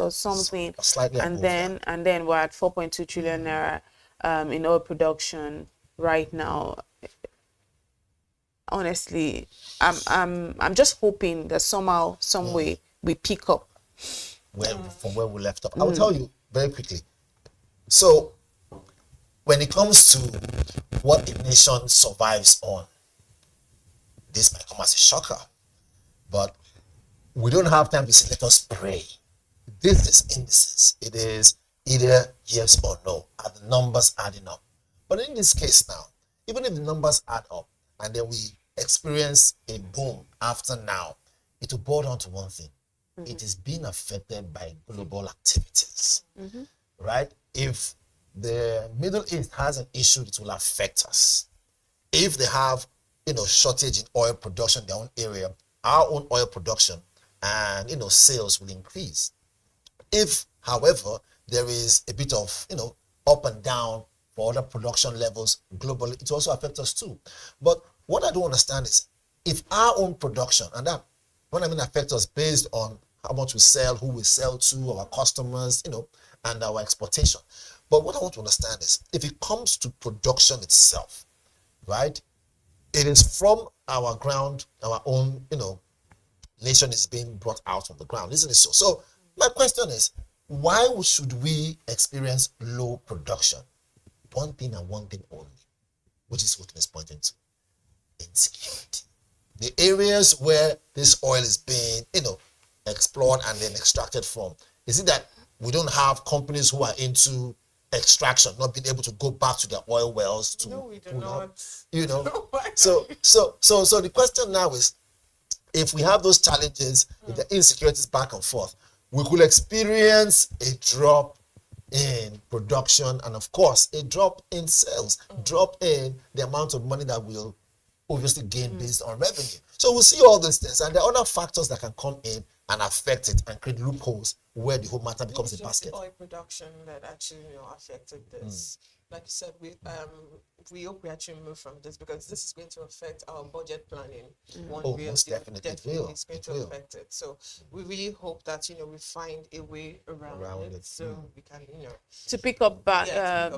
or something, Slightly and above then we're at 4.2 trillion naira in oil production right now. Honestly, I'm just hoping that somehow, some way, we pick up from where we left off. I'll tell you very quickly. So, when it comes to what a nation survives on, this might come as a shocker, but we don't have time to say, let us pray. This is indices. It is either yes or no. Are the numbers adding up? But in this case now, even if the numbers add up and then we experience a boom after now, it will boil down to one thing. It is being affected by global activities, right? If the Middle East has an issue, it will affect us. If they have, shortage in oil production in their own area, our own oil production and, sales will increase. If, however, there is a bit of, up and down for other production levels globally, it also affects us too. But what I don't understand is, if our own production, and that, when I mean affect us based on how much we sell, who we sell to, our customers, and our exportation. But what I want to understand is, if it comes to production itself, right, it is from our ground, our own, nation is being brought out from the ground, isn't it so? So my question is, why should we experience low production? One thing and one thing only, which is what is pointing to: insecurity. The areas where this oil is being, explored and then extracted from, is it that we don't have companies who are into extraction, not being able to go back to their oil wells to, no, we do not. So the question now is, if we have those challenges, if the insecurities back and forth, we could experience a drop in production and, of course, a drop in sales, drop in the amount of money that we'll obviously gain based on revenue. So we'll see all these things, and there are other factors that can come in and affect it and create loopholes where the whole matter becomes a basket. The oil production that actually affected this. Like you said, we hope we actually move from this, because this is going to affect our budget planning. Most definitely it's going to affect it. So we really hope that we find a way around it, so we can to pick up back,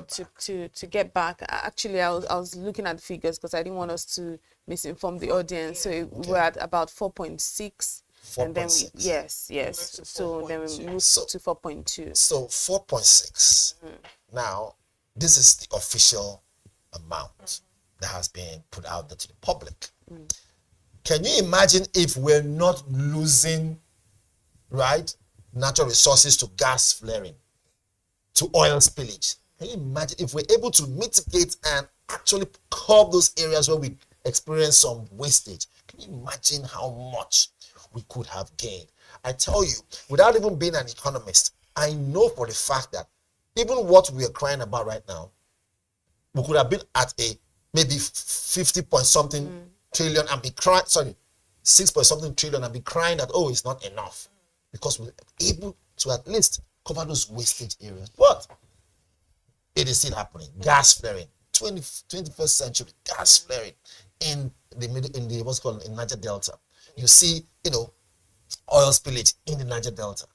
to get back. Actually, I was looking at figures because I didn't want us to misinform the audience. So we're at about 4.6. And then yes. So then we move to 4.2. So 4.6. Now, this is the official amount that has been put out there to the public. Can you imagine if we're not losing, right, natural resources to gas flaring, to oil spillage? Can you imagine if we're able to mitigate and actually curb those areas where we experience some wastage? Can you imagine how much we could have gained? I tell you, without even being an economist, I know for the fact that even what we are crying about right now, we could have been at a maybe 50 point something trillion and be crying, 6 point something trillion and be crying that, oh, it's not enough, because we're able to at least cover those wastage areas. But it is still happening. Gas flaring, 21st century gas flaring in the what's called in Niger Delta. You see, oil spillage in the Niger Delta.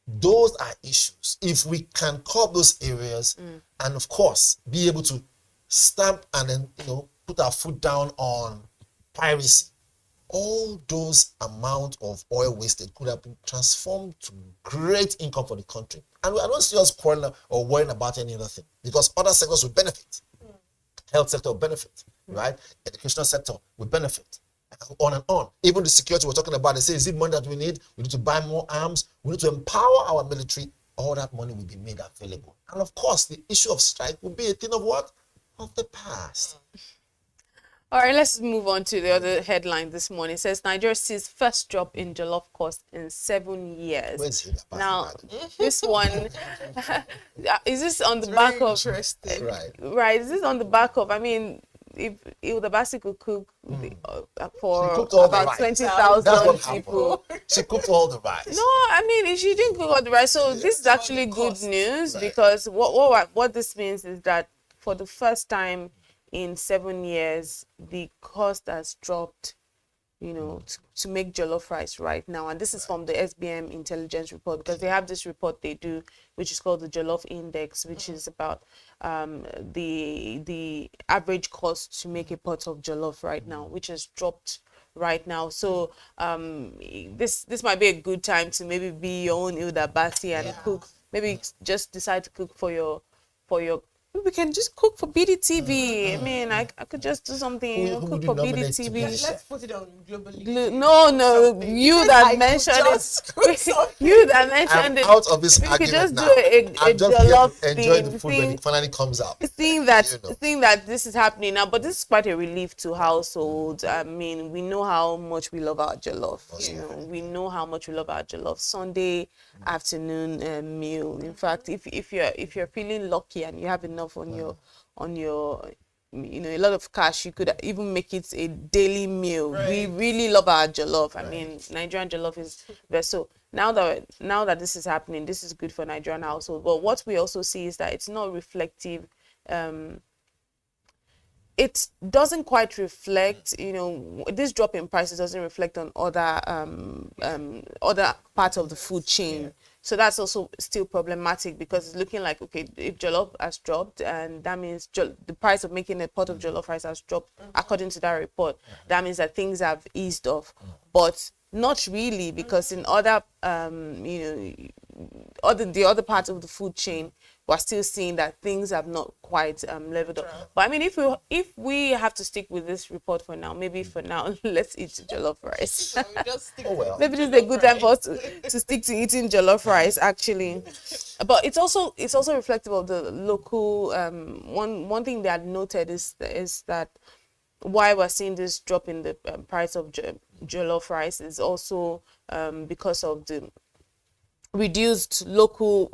Those are issues. If we can curb those areas and, of course, be able to stamp and then, put our foot down on piracy, all those amount of oil wasted could have been transformed to great income for the country. And I don't see us quarreling or worrying about any other thing, because other sectors will benefit. Health sector will benefit, right? Educational sector will benefit. On and on. Even the security we're talking about, they say, is it money that we need? We need to buy more arms. We need to empower our military. All that money will be made available. And of course, the issue of strike will be a thing of what? Of the past. All right, let's move on to the other headline this morning. It says Nigeria sees first drop in jollof cost in 7 years. Now, this one, is this on the back of... Right. Is this on the back of, if the Basi could cook for about 20,000 people. She cooked all the rice. No, she didn't cook all the rice. So this is actually good news, because what this means is that for the first time in 7 years, the cost has dropped to make jollof rice right now. And this is from the SBM intelligence report, because they have this report they do, which is called the Jollof Index, which is about the average cost to make a pot of jollof right now, which has dropped right now. So this might be a good time to maybe be your own Hilda Basi and cook. Maybe just decide to cook for your we can just cook for BDTV. I mean, I could just do something, Who cook would for you nominate BDTV. Let's put it on globally. No, you that mentioned it. You that mentioned it. Out of this We could argument just now. do a I'm just jollof here to enjoy thing, the food when it finally comes out. seeing that this is happening now, but this is quite a relief to households. I mean, we know how much we love our jollof. We know how much we love our jollof. Sunday afternoon meal. In fact, if you're feeling lucky and you have enough on your a lot of cash, you could even make it a daily meal. Right. We really love our jollof. I mean, Nigerian jollof is very so. Now that this is happening, this is good for Nigerian households. But what we also see is that it's not reflective. It doesn't quite reflect, this drop in prices doesn't reflect on other parts of the food chain. Yeah. So that's also still problematic, because it's looking like, okay, if jollof has dropped, and that means the price of making a pot of jollof rice has dropped, according to that report. That means that things have eased off, but not really, because in other, the other parts of the food chain, we're still seeing that things have not quite leveled up. But I mean, if we have to stick with this report for now, maybe for now, let's eat jollof rice. So we just stick maybe this is a good time for us to stick to eating jollof rice, actually. But it's also reflective of the local. One thing that I noted is that why we're seeing this drop in the price of jollof rice is also because of the reduced local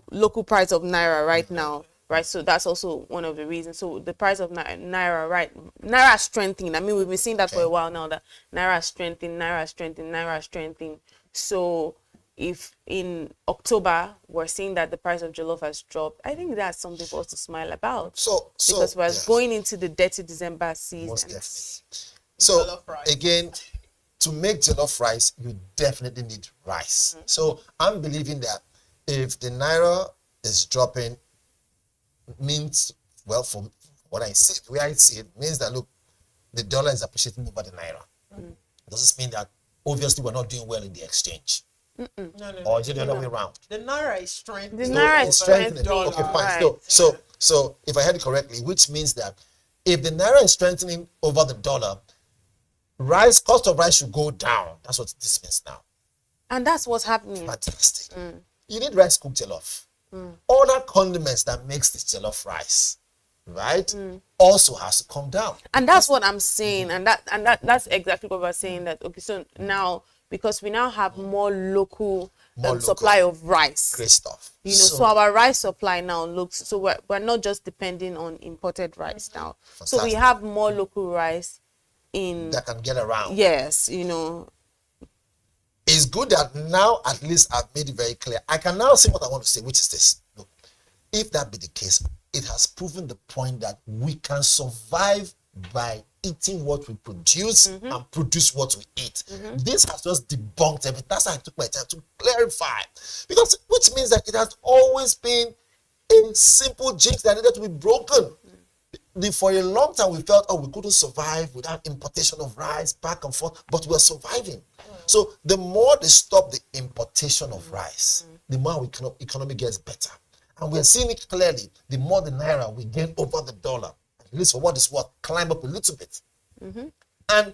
price of naira right now, right? So that's also one of the reasons. So the price of naira strengthening. I mean, we've been seeing that for a while now, that naira strengthening. So if in October we're seeing that the price of jollof has dropped, I think that's something for us to smile about. Because we're going into the dirty December season. Most definitely. So again, to make jollof rice, you definitely need rice. So I'm believing that if the naira is dropping, means, well, from what I see, the way I see it, means that, look, the dollar is appreciating over the naira. Does this mean that obviously we're not doing well in the exchange? No, or is it the other way around? The naira is strengthening. The naira is strengthening. Okay, fine. Right. So if I heard it correctly, which means that if the naira is strengthening over the dollar, cost of rice should go down. That's what this means now. And that's what's happening. Fantastic. You need rice cooked jollof. Other condiments that makes this jollof rice, right, also has to come down. And that's what I'm saying. And that's exactly what we're saying. That okay, so now, because we now have more local supply of rice. Great stuff. So our rice supply now looks, so we're not just depending on imported rice now. Fantastic. So we have more local rice that can get around. Yes, It's good that now at least I've made it very clear. I can now say what I want to say, which is this. Look, if that be the case, it has proven the point that we can survive by eating what we produce and produce what we eat. This has just debunked everything. That's why I took my time to clarify. Which means that it has always been a simple jinx that needed to be broken. For a long time, we felt, we couldn't survive without importation of rice back and forth, but we're surviving. So the more they stop the importation of rice, the more our economy gets better. And we're seeing it clearly. The more the naira we gain over the dollar, at least for what is what, climb up a little bit. And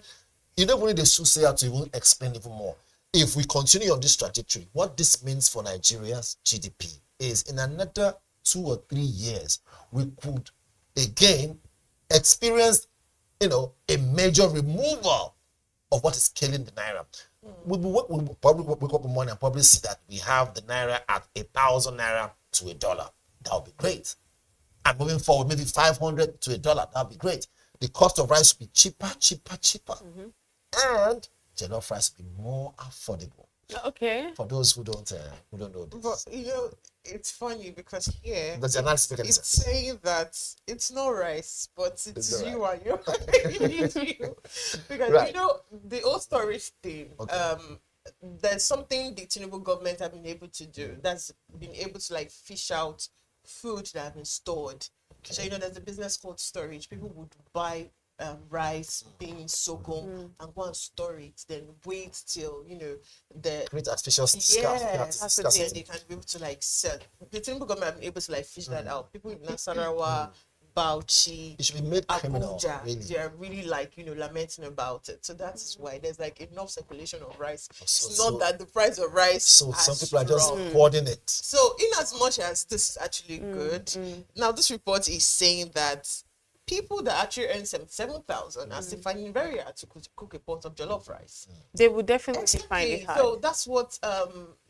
you don't need the soothsayer to even explain even more. If we continue on this trajectory, what this means for Nigeria's GDP is in another 2 or 3 years, we could again experience, a major removal of what is killing the naira. We'll probably wake up in the morning and probably see that we have the naira at 1,000 naira to $1. That would be great. And moving forward, maybe 500 to $1. That would be great. The cost of rice will be cheaper. And jollof rice will be more affordable. Okay. For those who don't know this. But it's funny because here Does the analysis make any it's sense? saying that it's not rice, but it's It's you and you. It's you. Because Right. you know the old storage thing. Okay. There's something the Tinubu government have been able to do that's been able to like fish out food that have been stored. So you know there's a business called storage. People would buy rice, beans, sorghum, and go and store it. Then wait till you know the Create artificial yes, then scarcity. they can be able to like sell. The Tinubu government have been able to like fish that out. People in Nasarawa, Bauchi, It should be made criminal, Abuja, really. they are really like lamenting about it. So that's why there's like enough circulation of rice. It's So- not that the price of rice. So has some people are just dropped. hoarding it. So, in as much as this is actually good, now this report is saying that people that actually earn 77,000 are still finding it very hard to cook a pot of jollof rice. They would definitely find it hard. So that's what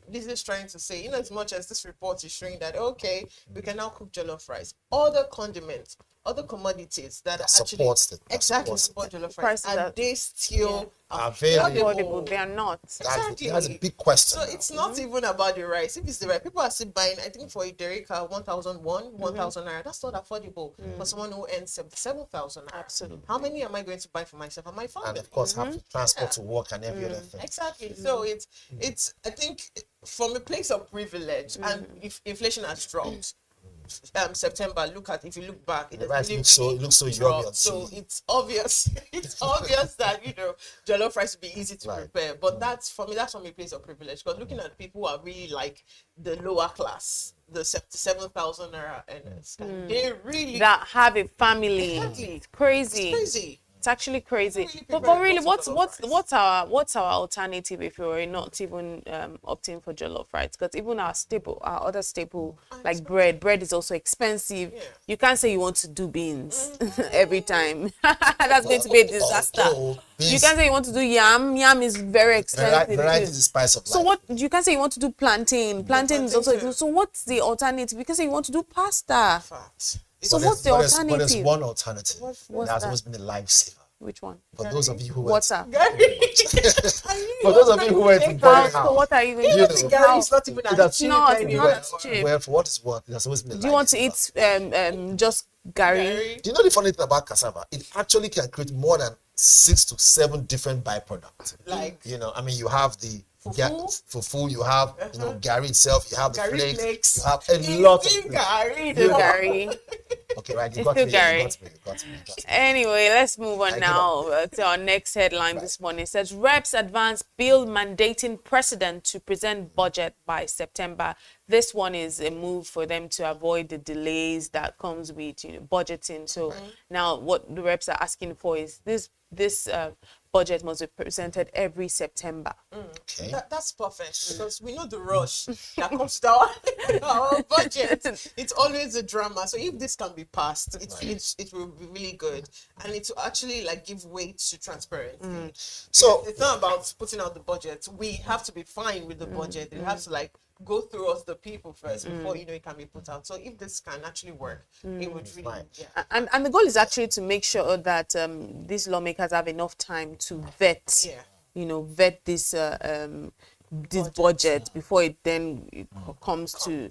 this is trying to say. In as much as this report is showing that okay, we can now cook jollof rice, other condiments, other commodities that are actually supports it. That exactly supports support jollof rice, Prices and are- they still Are are very Affordable, they are not. Exactly. That's a big question. So it's not even about the rice. If it's the rice, people are still buying. I think for a Derrica, 1,000 naira. That's not affordable for someone who earns 77,000 naira. Absolutely. How many am I going to buy for myself and my And family? of course, have to transport to work and every other thing. Exactly. So it's I think from a place of privilege, and if inflation has dropped. September, if you look back, it The has rice really, looks so really yummy on dropped. So TV. it's obvious, it's obvious that jollof rice will be easy to Right. prepare. But that's for me, that's from a place of privilege. Because looking at people who are really like the lower class, the 77,000 naira earners, they really That have a family. Exactly. It's crazy. it's crazy. It's actually crazy. Really But prepare really, for jollof rice. what's our alternative if we were not even opting for jollof rice? Because even our other staple like bread is also expensive. Yeah. You can't say you want to do beans every time. That's going to be a disaster. You beans- can't say you want to do yam. Yam is very expensive. Variety too. is the spice of So life. what you can't say you want to do plantain. Plantain is plantain also too. so what's the alternative? Because you want to do pasta. Fact. So But what's the there's- But there's alternative? one alternative. What's That's that? always been a lifesaver. Which one? For those of you who Water. For those of you who went to boarding So house, what are you going You to know, do? Gary is not even It as has- cheap not, it's anymore. not as cheap. well, for what it's worth, it has always been a Do you want to lifesaver. eat just gari? Gary, Do you know the funny thing about cassava? It actually can create more than 6 to 7 different byproducts. like I mean, you have the fufu, you have gari itself, you have the Gary flakes, flakes. you have a lot of Still things. Gary. Do gari. Okay, right, you It's got still me. Gary. You got me. You got me. Anyway, let's move on I now to our next headline this morning. It says reps advance bill mandating president to present budget by September. This one is a move for them to avoid the delays that comes with budgeting. So now what the reps are asking for is this budget must be presented every September. Okay. That's perfect because we know the rush that comes to our budget. It's always a drama. So if this can be passed, it will be really good, and it will actually like give weight to transparency. So It's not about putting out the budget. We have to be fine with the budget. It has to like go through us, the people first, before it can be put out. So if this can actually work, it would really. Fine. Yeah. And the goal is actually to make sure that these lawmakers have enough time to vet, vet this budget before it then comes to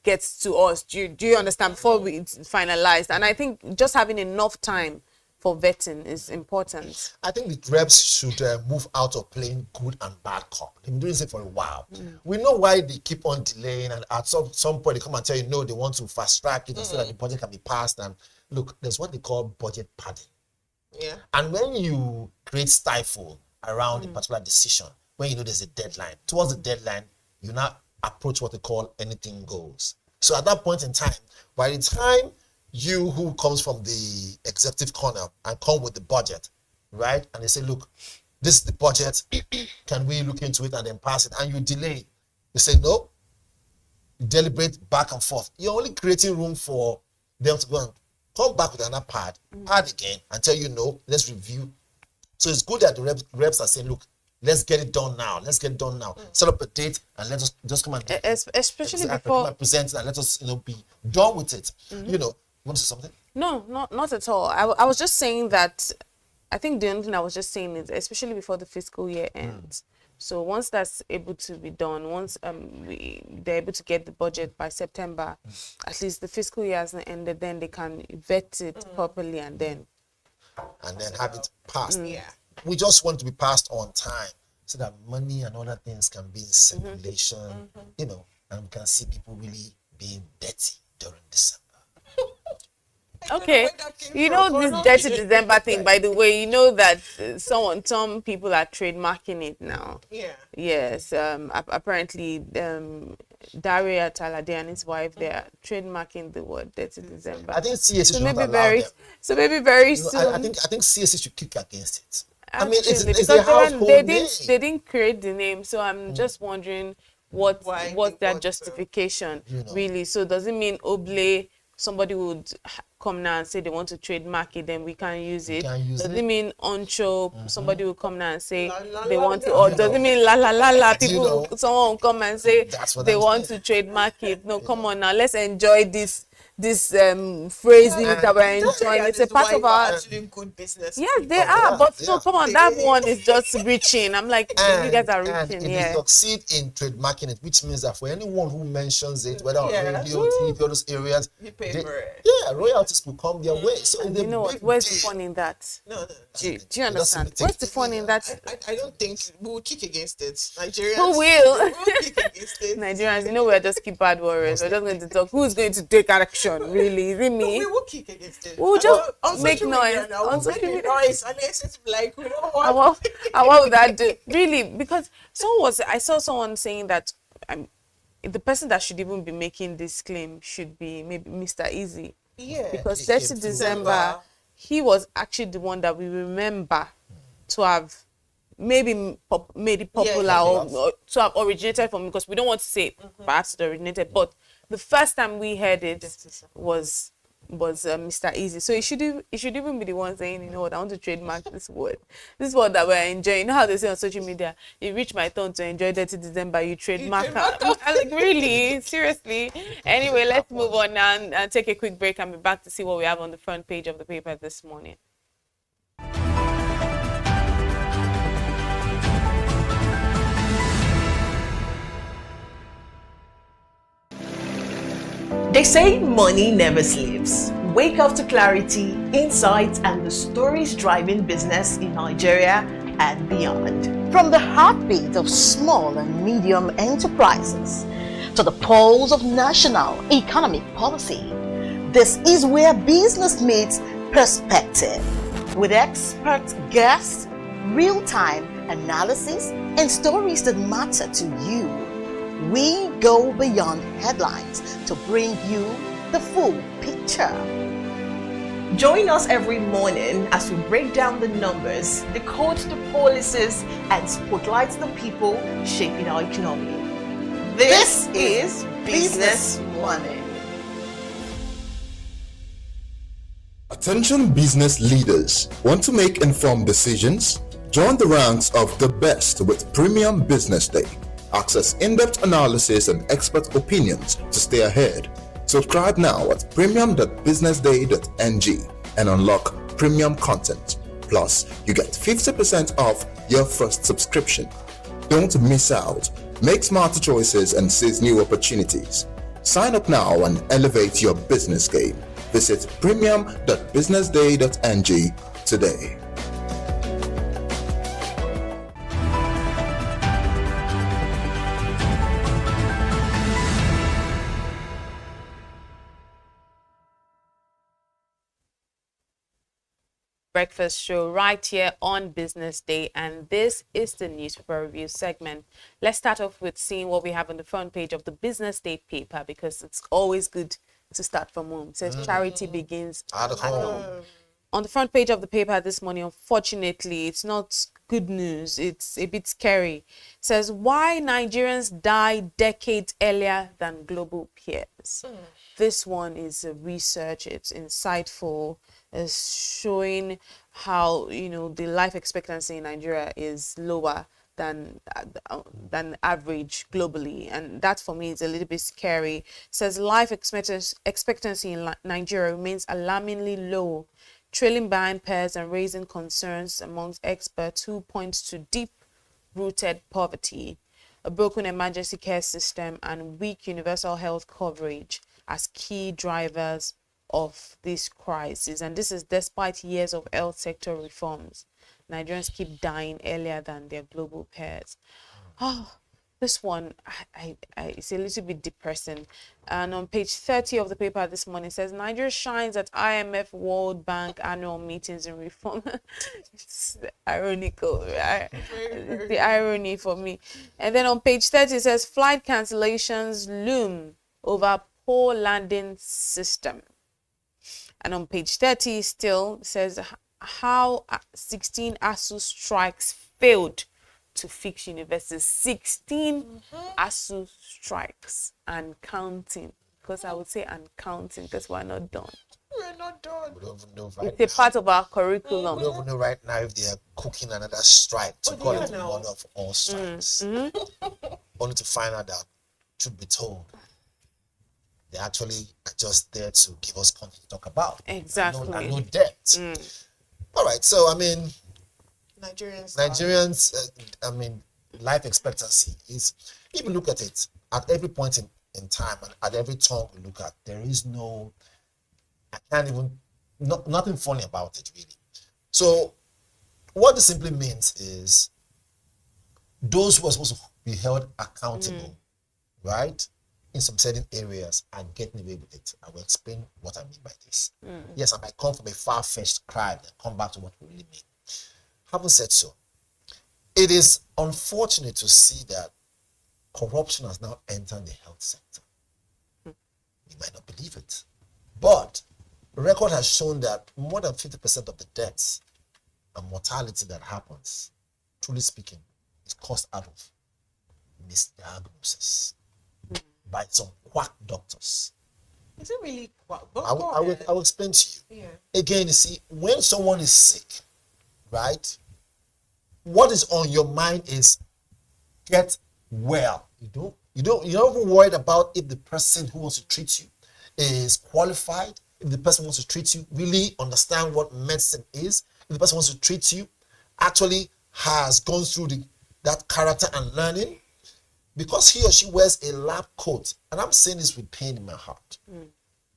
gets to us. Do you understand? Before it's finalized, and I think just having enough time for vetting is important. I think the reps should move out of playing good and bad cop. They've been doing this for a while. We know why they keep on delaying, and at some point they come and tell you, no, they want to fast track it so that the budget can be passed. And look, there's what they call budget padding. Yeah. And when you create stifle around a particular decision, when you know there's a deadline, towards the deadline, you now approach what they call anything goes. So at that point in time, by the time you who comes from the executive corner and come with the budget, right? And they say, look, this is the budget. Can we look into it and then pass it? And you delay. You say, no. You deliberate back and forth. You're only creating room for them to go and come back with another pad again and tell you, no, let's review. So it's good that the reps are saying, look, let's get it done now. Let's get it done now. Set up a date and let us just come and Especially come before. and present it and let us, be done with it. You want to say something? No, not at all. I was just saying that I think the only thing I was just saying is, especially before the fiscal year ends, So once that's able to be done, once they're able to get the budget by September, at least the fiscal year hasn't ended, then they can vet it properly and then have it passed. Yeah. We just want to be passed on time so that money and other things can be in circulation, you know, and we can see people really being dirty during December. Okay, you know this dirty December thing, by the way, you know that some people are trademarking it now. Yeah. Yes, apparently Daria Talade and his wife, they are trademarking the word dirty December. I think CAC So should not maybe allow them. maybe very You know, soon. I think CAC should kick against it. Actually, I mean, it's because a household they name. didn't create the name, so I'm just wondering what's Why their they want to. justification, You know. really. So does it mean Oble, somebody would come now and say they want to trademark it, then we can't use it? can't use Does it. it mean Oncho, somebody will come now and say La, la, they la, want to, la. or You does know. it mean la la la la? You People, know. someone will come and say That's what they I'm want saying. to trademark it. No, come on now, let's enjoy this phrasing that we're enjoying. It's a part of our. actually good business. Yes, they Oh, are, yeah, but so yeah. come on, that one is just reaching. I'm like, you guys are And reaching, if yeah. you succeed in trademarking it, which means that for anyone who mentions it, whether on Yeah. radio, TV, all those areas, You pay they- for it. yeah, royalties will come their way. So it's You a know what? big Where's the deal. fun in that? No. Do you It doesn't understand? take Where's the it fun in either. that? I don't think we will kick against it. Nigerians. Who will? They will kick against it. Nigerians, you know, we're just keypad warriors. We're just going to talk. Who's going to take action? Really? Is it No, me? we will kick against it. We'll just On make social noise. media now, On we'll social make media. noise and it's like we don't want. And what would that do? Really? Because I saw someone saying that the person that should even be making this claim should be maybe Mr. Easy. Yeah. Because He came 30 through. December, he was actually the one that we remember to have maybe made it popular Yeah, or to have originated from, because we don't want to say perhaps it originated, but the first time we heard it was Mr. Easy. So it should even be the one saying, you know what, I want to trademark this word. This word that we're enjoying. You know how they say on social media, it reached my turn to enjoy 30 December, you trademark her. I'm like, really? Seriously? Anyway, let's move on now and take a quick break and be back to see what we have on the front page of the paper this morning. They say money never sleeps. Wake up to clarity, insights, and the stories driving business in Nigeria and beyond. From the heartbeat of small and medium enterprises to the pulse of national economic policy, this is where business meets perspective. With expert guests, real-time analysis, and stories that matter to you. We go beyond headlines to bring you the full picture. Join us every morning as we break down the numbers, decode the policies, and spotlight the people shaping our economy. This is Business Money. Attention business leaders. Want to make informed decisions? Join the ranks of the best with Premium Business Day. Access in-depth analysis and expert opinions to stay ahead. Subscribe now at premium.businessday.ng and unlock premium content. Plus, you get 50% off your first subscription. Don't miss out. Make smarter choices and seize new opportunities. Sign up now and elevate your business game. Visit premium.businessday.ng today. Breakfast show right here on Business Day, and this is the newspaper review segment. Let's start off with seeing what we have on the front page of the Business Day paper, because it's always good to start from home. It says charity begins At home. on the front page of the paper this morning. Unfortunately, it's not good news. It's a bit scary. It says why Nigerians die decades earlier than global peers. This one is a research. It's insightful. It's showing how, you know, the life expectancy in Nigeria is lower than average globally, and that for me is a little bit scary. It says life expectancy in Nigeria remains alarmingly low, trailing behind peers and raising concerns amongst experts who point to deep rooted poverty, a broken emergency care system, and weak universal health coverage as key drivers of this crisis. And this is despite years of health sector reforms. Nigerians keep dying earlier than their global peers. Oh, this one, it's a little bit depressing. And on page 30 of the paper this morning, it says, Nigeria shines at IMF World Bank annual meetings in reform. It's ironical, right? The irony for me. And then on page 30, it says, flight cancellations loom over poor landing system. And on page 30 still, it says, how 16 ASU strikes failed to fix universities. 16 ASU strikes and counting, because I would say and counting, because we're not done. We're not done. We don't even know right It's a part of our curriculum. We don't even know right now if they are cooking another strike to call it one of all strikes. Only to find out that, truth be told, they actually are just there to give us content to talk about. Exactly. And no debt. All right, so I mean, Nigerians, life expectancy is, if you look at it, at every point in time and at every turn we look at, there is no, I can't even, nothing funny about it really. So what this simply means is those who are supposed to be held accountable, right, in some certain areas are getting away with it. I will explain what I mean by this. Yes, I might come from a far-fetched crime and come back to what we really mean. Having said so, it is unfortunate to see that corruption has now entered the health sector. You might not believe it, but record has shown that more than 50% of the deaths and mortality that happens, truly speaking, is caused out of misdiagnosis by some quack doctors. Is it really quack? I will explain to you. Yeah. Again, you see, when someone is sick, right, what is on your mind is get well. You're not even worried about if the person who wants to treat you is qualified, if the person wants to treat you really understand what medicine is, if the person wants to treat you actually has gone through that character and learning, because he or she wears a lab coat, and I'm saying this with pain in my heart,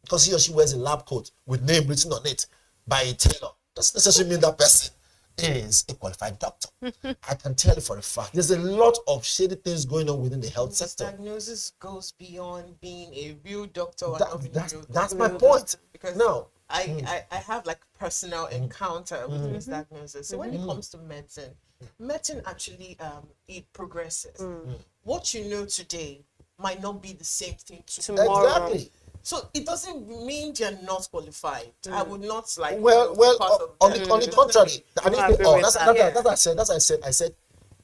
because he or she wears a lab coat with name written on it by a tailor, doesn't necessarily mean that person is a qualified doctor. I can tell you for a fact, there's a lot of shady things going on within the health sector. Diagnosis goes beyond being a real doctor. That's my point. Because now, I have like personal encounter with misdiagnosis. So when it comes to medicine actually it progresses. What you know today might not be the same thing tomorrow. Exactly. So it doesn't mean you're not qualified. I would not like. On the contrary, I said,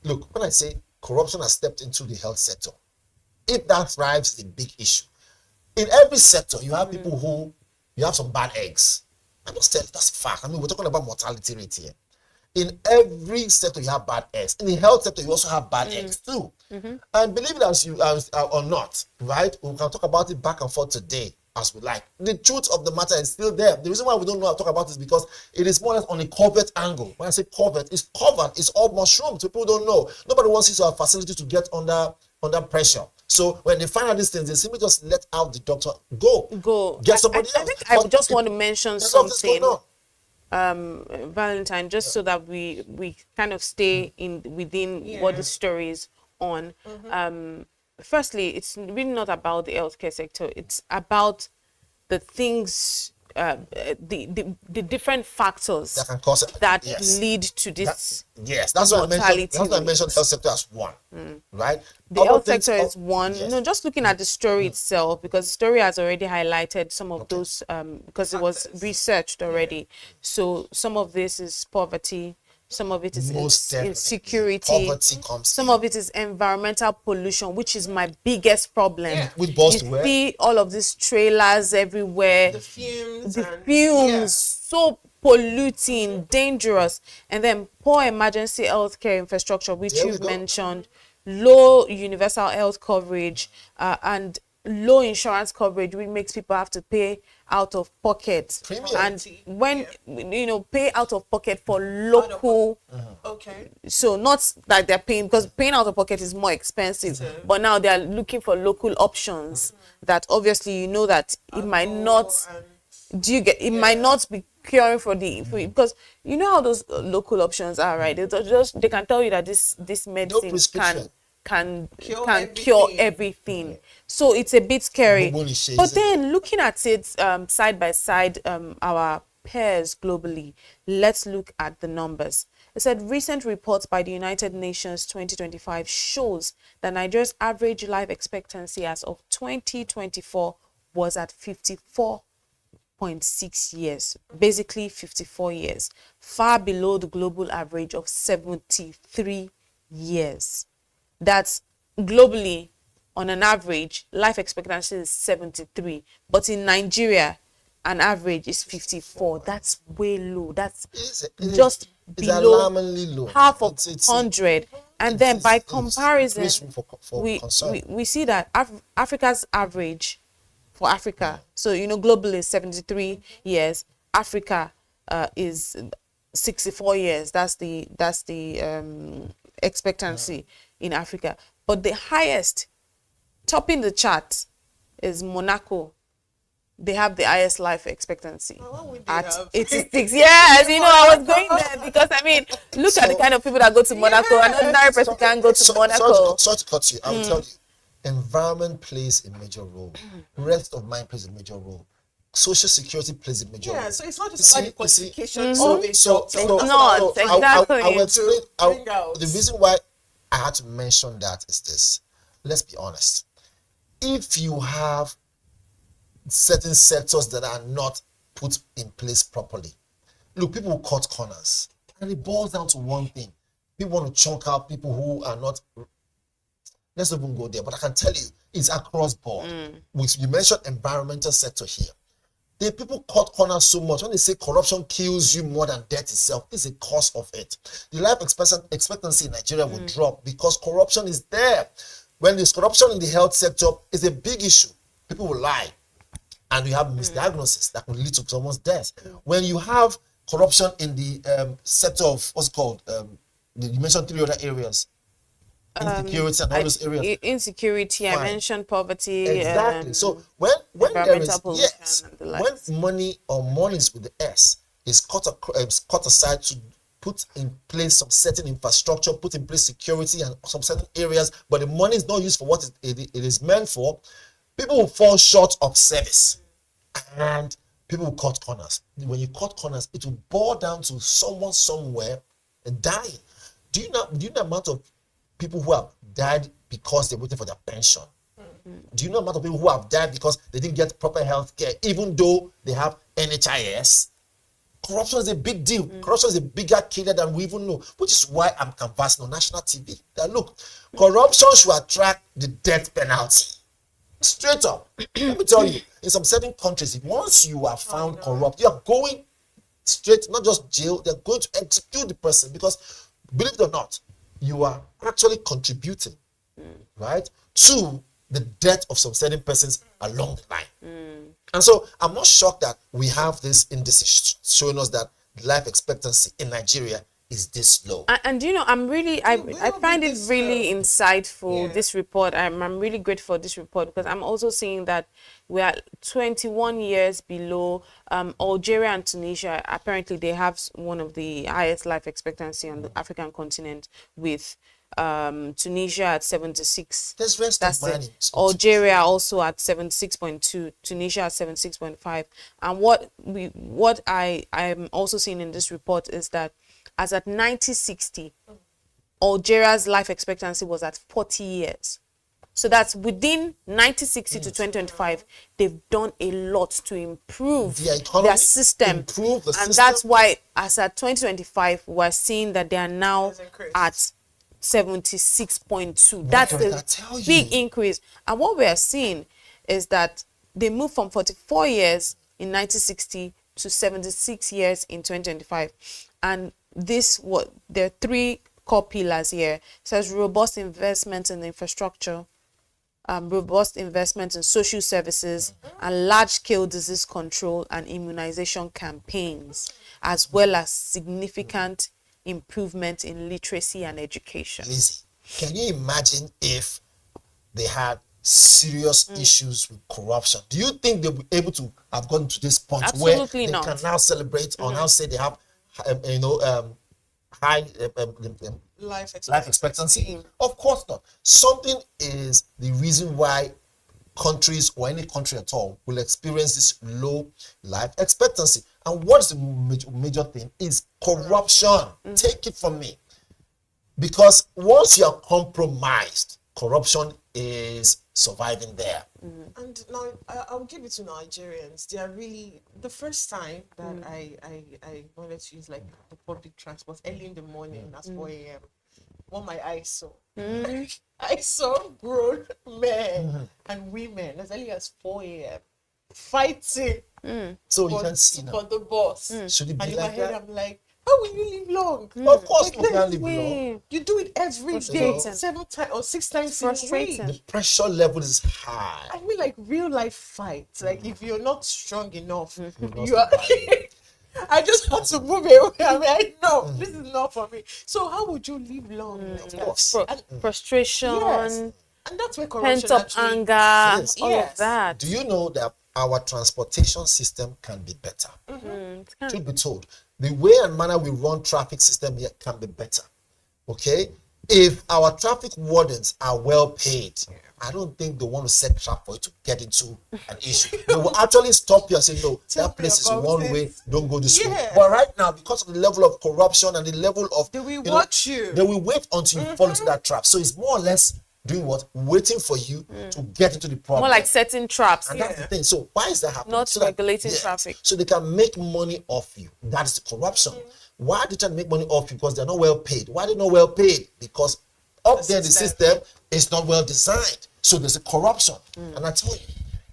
look, when I say corruption has stepped into the health sector, if that thrives, is a big issue. In every sector, you have people who you have some bad eggs. I'm just telling you, that's a fact. I mean, we're talking about mortality rate here. In every sector, you have bad eggs. In the health sector, you also have bad eggs too. And believe it as or not, right? We can talk about it back and forth today as we like. The truth of the matter is still there. The reason why we don't know how to talk about this is because it is more or less on a covert angle. When I say covert, it's covered. It's all mushroomed. People don't know. Nobody wants you to have facility to get under pressure. So when they find out these things, they simply just let out the doctor go. Get somebody else. I think I would just want to mention something. Valentine, just so that we kind of stay within what the story is on. Firstly, it's really not about the healthcare sector. It's about the things, the different factors that can cause that lead to this. That's why I mentioned health sector as one, right? The health sector is one. No, just looking at the story itself, because the story has already highlighted some of those, because it was researched already. So some of this is poverty. Some of it is insecurity. Some of it is environmental pollution, which is my biggest problem. With you see all of these trailers everywhere. The fumes, so polluting, dangerous. And then poor emergency healthcare infrastructure, which you've mentioned, low universal health coverage, and low insurance coverage, which makes people have to pay out of pocket. Premium. And when pay out of pocket for local, okay, so not that they're paying, because paying out of pocket is more expensive, but now they're looking for local options that obviously that it might not. Do you get it? Might not be curing for because you know how those local options are, right? They can tell you that this medicine can cure everything. So it's a bit scary. But then looking at it side by side, our peers globally, let's look at the numbers. It said recent reports by the United Nations 2025 shows that Nigeria's average life expectancy as of 2024 was at 54.6 years, basically 54 years, far below the global average of 73 years. That's globally, on an average, life expectancy is 73, but in Nigeria, an average is 54. That's way low. That's just below alarmingly low. Half of 100. And then by comparison, we see that Africa's average for Africa, so globally is 73 years. Africa is 64 years. That's the expectancy in Africa. But the highest, topping the chart, is Monaco. They have the highest life expectancy at 86. Yes, I was going there because look at the kind of people that go to Monaco. An ordinary person can go to Monaco. Sorry to cut you. I will tell you, environment plays a major role. Rest of mind plays a major role. Social security plays a major role. Yeah, so it's not just about the qualifications of it. It's not exactly. I will explain. The reason why I had to mention that is this. Let's be honest. If you have certain sectors that are not put in place properly, look, people will cut corners, and it boils down to one thing. People want to chunk out people who are not. Let's not even go there, but I can tell you, it's across board. You mentioned environmental sector here. The people cut corners so much. When they say corruption kills you more than death itself, it's a cause of it. The life expectancy in Nigeria will drop because corruption is there. When there's corruption in the health sector, it's a big issue. People will lie, and you have misdiagnosis that could lead to someone's death. When you have corruption in the sector of what's called, you mentioned 3 other areres. Insecurity and all those areas. Insecurity, I mentioned poverty. Exactly. So when there is when money or monies with the S is cut aside to put in place some certain infrastructure, put in place security and some certain areas, but the money is not used for what it is meant for, people will fall short of service, and people will cut corners. When you cut corners, it will boil down to someone somewhere dying. Do you know the amount of people who have died because they're waiting for their pension? Do you know the amount of people who have died because they didn't get proper health care, even though they have NHIS? Corruption is a big deal. Corruption is a bigger killer than we even know, which is why I'm canvassing on national TV that look, corruption should attract the death penalty. Straight up. Let me tell you, in some certain countries, once you are found corrupt, you are going straight, not just jail, they're going to execute the person because, believe it or not, you are actually contributing, right, to the death of some certain persons along the line. And so I'm not shocked that we have this indices showing us that life expectancy in Nigeria is this low. And I find it really insightful, this report. I'm really grateful for this report because I'm also seeing that we are 21 years below Algeria and Tunisia. Apparently they have one of the highest life expectancy on the African continent, with Tunisia at 76. There's rest of mind. Algeria also at 76.2, Tunisia at 76.5. And what I'm also seeing in this report is that as at 1960, Algeria's life expectancy was at 40 years. So that's within 1960 to 2025, they've done a lot to improve their system. And that's why as at 2025, we're seeing that they are now at 76.2. That's a big increase. And what we are seeing is that they moved from 44 years in 1960 to 76 years in 2025. And there are 3 core pillars here. It says robust investment in infrastructure, robust investment in social services, and large-scale disease control and immunization campaigns, as well as significant improvement in literacy and education. Lizzie, can you imagine if they had serious issues with corruption? Do you think they'll be able to have gotten to this point Absolutely where they not. can now celebrate or now say they have, high Life life expectancy? Of course not. Something is the reason why countries or any country at all will experience this low life expectancy. And what's the major thing is corruption. Take it from me. Because once you are compromised, corruption is surviving there. And now I'll give it to Nigerians. They are really, the first time that I wanted to use like the public transport early in the morning at 4 a.m. What my eyes saw. I saw grown men and women as early as 4 a.m. fighting So you can see for now. the boss. Should it be And in my like head, that? I'm like, how will you live long? Of course, we Like, can't live long. you do it every day, Frustrating. 7 times or 6 times in a Frustrating. week. The pressure level is high. I mean, like real life fights. Like if you're not strong enough, not you are. I just had to move away. I mean, I know this is not for me. So how would you live long? Of course. Frustration, Yes, and that's where corruption pent-up actually- anger, Yes. all Yes. of that. Do you know that our transportation system can be better? Truth be told, the way and manner we run traffic system here can be better. Okay? If our traffic wardens are well paid, I don't think they want to set trap for you to get into an issue. They will actually stop you and say, no, Tell that me place is about one it. way, don't go this way. Yeah. But right now, because of the level of corruption and the level of... They will you know, watch you. They will wait until you fall into that trap. So it's more or less doing what? Waiting for you to get into the problem. More like setting traps. And that's the thing. So why is that happening? Not So that- regulating traffic. So they can make money off you. That is the corruption. Why are they trying to make money off you? Because they're not well paid. Why are they not well paid? Because up there the system is not well designed. So there's a corruption. And I tell you,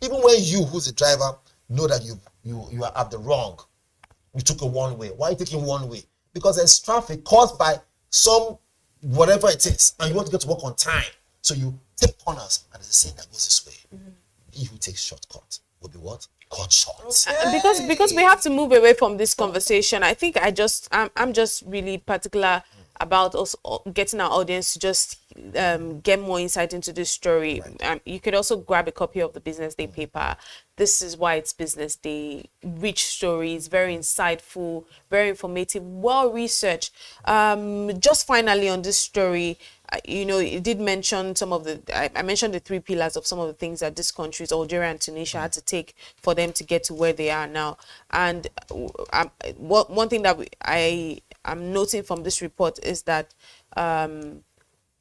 even when you, who's the driver, know that you are at the wrong, you took a one way. Why are you taking one way? Because there's traffic caused by some whatever it is, and you want to get to work on time. So you take corners, and there's a saying that goes this way. He who takes shortcuts will be what? Cut short. Because we have to move away from this conversation. I think I'm just really particular about us getting our audience to just get more insight into this story. You could also grab a copy of the Business Day paper. This is why it's Business Day. Rich stories, very insightful, very informative, well researched. Just finally on this story, it did mention some of the, I mentioned the 3 pillars of some of the things that these countries, Algeria and Tunisia, had to take for them to get to where they are now. And one thing that I'm noting from this report is that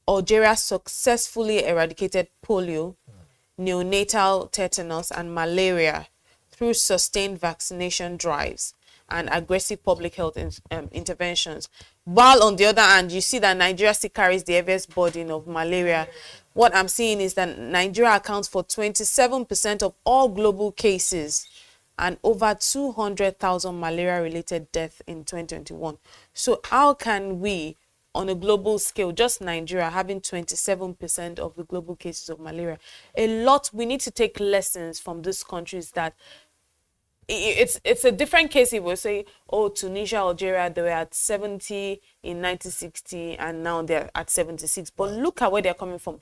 Algeria successfully eradicated polio, neonatal tetanus, and malaria through sustained vaccination drives and aggressive public health interventions. While on the other hand, you see that Nigeria still carries the heaviest burden of malaria. What I'm seeing is that Nigeria accounts for 27% of all global cases and over 200,000 malaria-related deaths in 2021. So how can we, on a global scale, just Nigeria having 27% of the global cases of malaria, we need to take lessons from these countries that it's a different case if we say, oh, Tunisia, Algeria, they were at 70 in 1960 and now they're at 76. But look at where they're coming from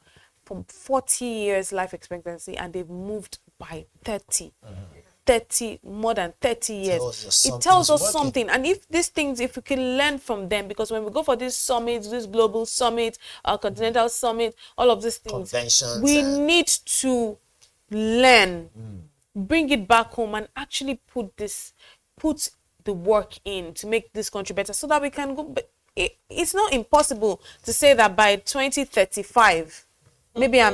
40 years life expectancy, and they've moved by 30. 30, more than 30 years. It tells us something. And if these things, if we can learn from them, because when we go for these summits, this global summit, continental summit, all of these things, Conventions, we need to learn, bring it back home, and actually put the work in to make this country better, so that we can go. But it's not impossible to say that by 2035. Maybe I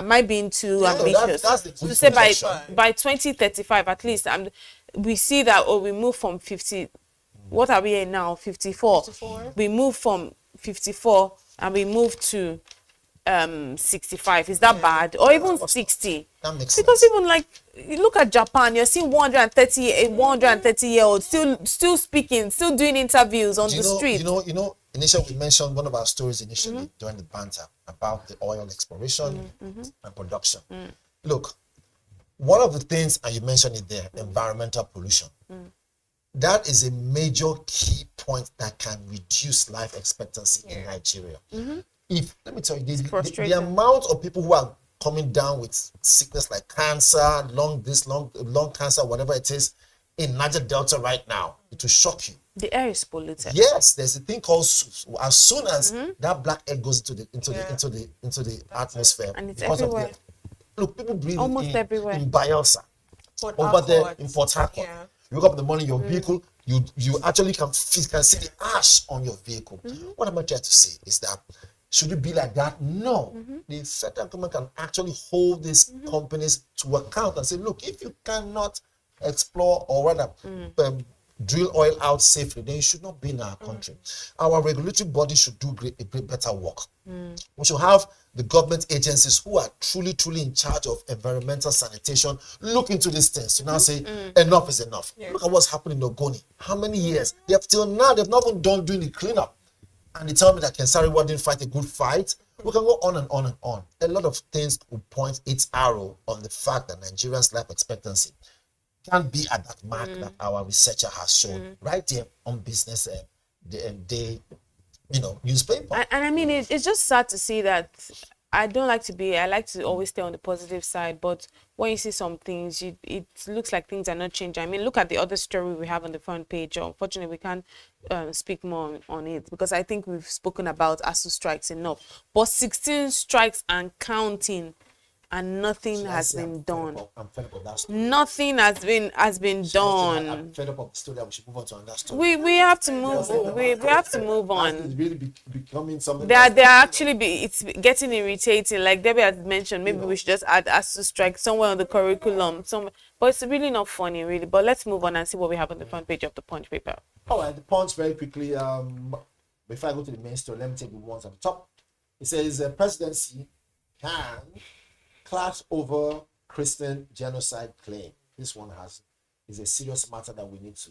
might be too ambitious. That's the to say projection. by 2035 at least, we see that we move from 50. What are we in now? 54. 54. We move from 54 and we move to 65. Is that bad? Or even 60? That makes Because sense. even like you look at Japan, you're seeing 130-year-olds still speaking, still doing interviews on the street. You know, initially we mentioned one of our stories initially during the banter about the oil exploration and production. Look, one of the things, and you mentioned it there, environmental pollution. That is a major key point that can reduce life expectancy in Nigeria. If, let me tell you, the amount of people who are coming down with sickness like cancer, lung cancer, whatever it is, in Niger Delta right now, it will shock you. The air is polluted. Yes, there's a thing called as soon as that black air goes into the atmosphere, and it's everywhere. Look, people breathe almost everywhere in Bayelsa, over there in Port Harcourt. Yeah. You wake up in the morning, your vehicle, you actually can see the ash on your vehicle. What am I trying to say is that should it be like that? No. The federal government can actually hold these companies to account and say, look, if you cannot explore or rather drill oil out safely, then you should not be in our country. Our regulatory body should do better work. We should have the government agencies who are truly in charge of environmental sanitation look into these things to now say enough is enough. Look at what's happening in Ogoni. How many years? They have till now, they've not even done doing the cleanup. And they tell me that Kensariwa didn't fight a good fight. We can go on and on and on. A lot of things will point its arrow on the fact that Nigerians' life expectancy can't be at that mark that our researcher has shown right there on Business Day, newspaper. And I mean, it's just sad to see that. I like to always stay on the positive side, but when you see some things, it looks like things are not changing. I mean, look at the other story we have on the front page. Unfortunately, we can't speak more on it because I think we've spoken about ASU strikes enough. But 16 strikes and counting, and nothing has been done. I'm fed up of that story. Nothing has been done. I'm fed up of the story. We should move on to another story. We have to move. We have to move on. It's really becoming something. They're actually it's getting irritating. Like Debbie had mentioned, maybe we should just add ASU strike somewhere on the curriculum. But it's really not funny, really. But let's move on and see what we have on the front page of the Punch paper. All right, the Punch very quickly. Before I go to the main story, let me take the ones at the top. It says presidency can clash over Christian genocide claim. This one is a serious matter that we need to,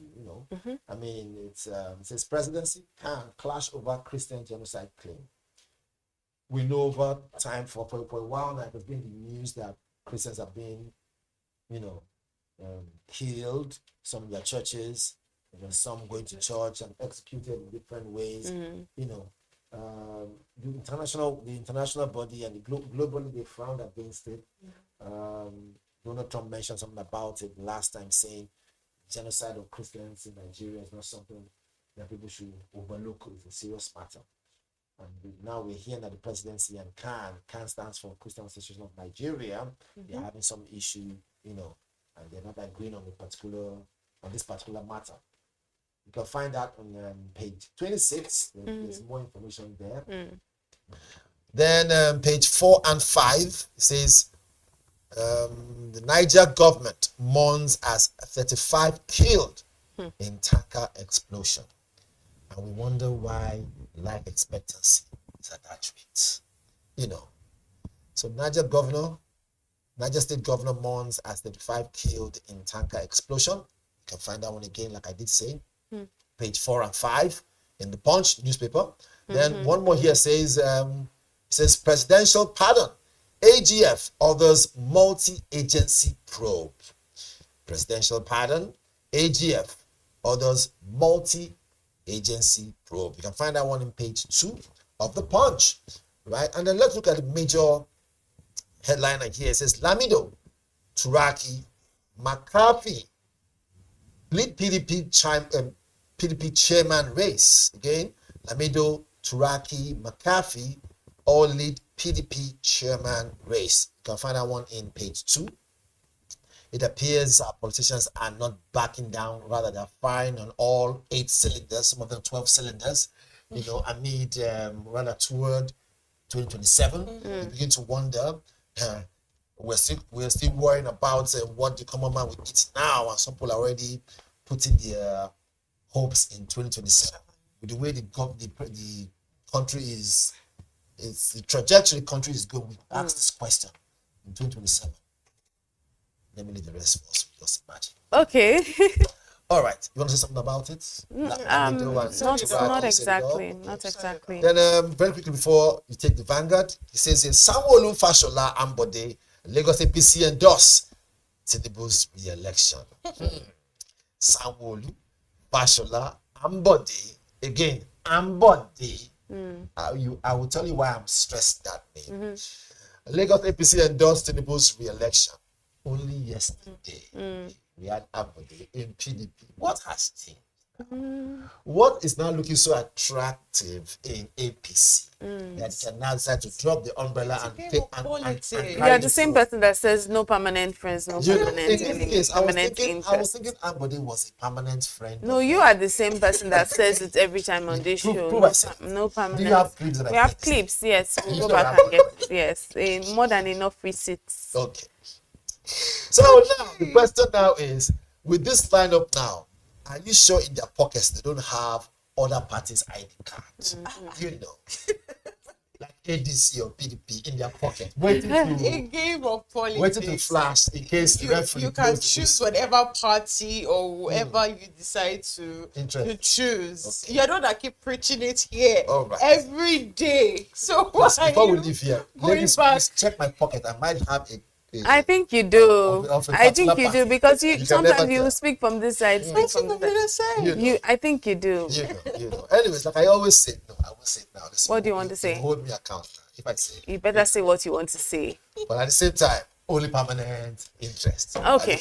I mean, it says presidency can clash over Christian genocide claim. We know over time for a while now, there's been the news that Christians have been, killed, some of their churches, some going to church and executed in different ways, the international body and globally they frowned against it. Donald Trump mentioned something about it last time, saying genocide of Christians in Nigeria is not something that people should overlook. It's a serious matter. And now we're hearing that the presidency and CAN stands for Christian Association of Nigeria. They're having some issue, and they're not agreeing on this particular matter. You can find that on page 26. There's more information there. Then page 4 and 5 says the Niger government mourns as 35 killed in tanker explosion. And we wonder why life expectancy is at that rate. So Niger State Governor mourns as 35 killed in tanker explosion. You can find that one again, like I did say. Page 4 and 5 in the Punch newspaper. Then one more here says presidential pardon. AGF orders multi-agency probe. Presidential pardon. AGF orders multi-agency probe. You can find that one in page 2 of the Punch. Right? And then let's look at the major headline here. It says Lamido, Turaki, McCarthy lead PDP chairman race. Again, Lamido, Turaki, McCarthy all lead PDP chairman race. You can find that one in page 2. It appears our politicians are not backing down, rather they're firing on all 8 cylinders, some of them 12 cylinders, amid rather toward 2027. You begin to wonder, we're still worrying about what the common man will eat now, and some people are already putting their hopes in 2027. With the way the country is the trajectory the country is going, we ask this question in 2027. Let me leave the rest for us. Just imagine. Okay. All right. You want to say something about it? Not exactly. Not exactly. Then very quickly before you take the Vanguard, he says here, Sanwo-Olu, Fashola, Ambode, Lagos APC endorse Tinubu's re-election. Sanwo-Olu, Fashola, Ambode, again, Ambode. I will tell you why I'm stressed that name. Lagos APC endorsed Tinubu's re-election. Only yesterday, we had Ambode in PDP. What has changed? What is now looking so attractive in APC that can now decide to drop the umbrella and take and you are the same person that says no permanent friends, no permanent enemies, permanent interest. I was thinking Ambode was a permanent friend. No, you are the same person that says it every time on this show. No permanent. Do you have clips? We have clips, yes. We'll go back and get it. Yes. More than enough receipts. Okay. So now the question now is, with this lineup now, are you sure in their pockets they don't have other parties' ID cards? You know, like ADC or PDP in their pocket, waiting a game of politics. waiting to flash in case the referee you can choose whatever party or whoever you decide to choose. Okay. You're not that keep preaching it here Right. every day. So Plus, why before are we you leave here, going ladies, back? please check my pocket. I might have a I think you do. of a I think particular you do party. because You can sometimes never you tell. speak from this side, speak from this side. I think you do. You know. Anyways, like I always say, no, I will say it now. Listen, What do you want to say? Hold me account now. If I say, You better say what you want to say. but at the same time, only permanent interest. Okay.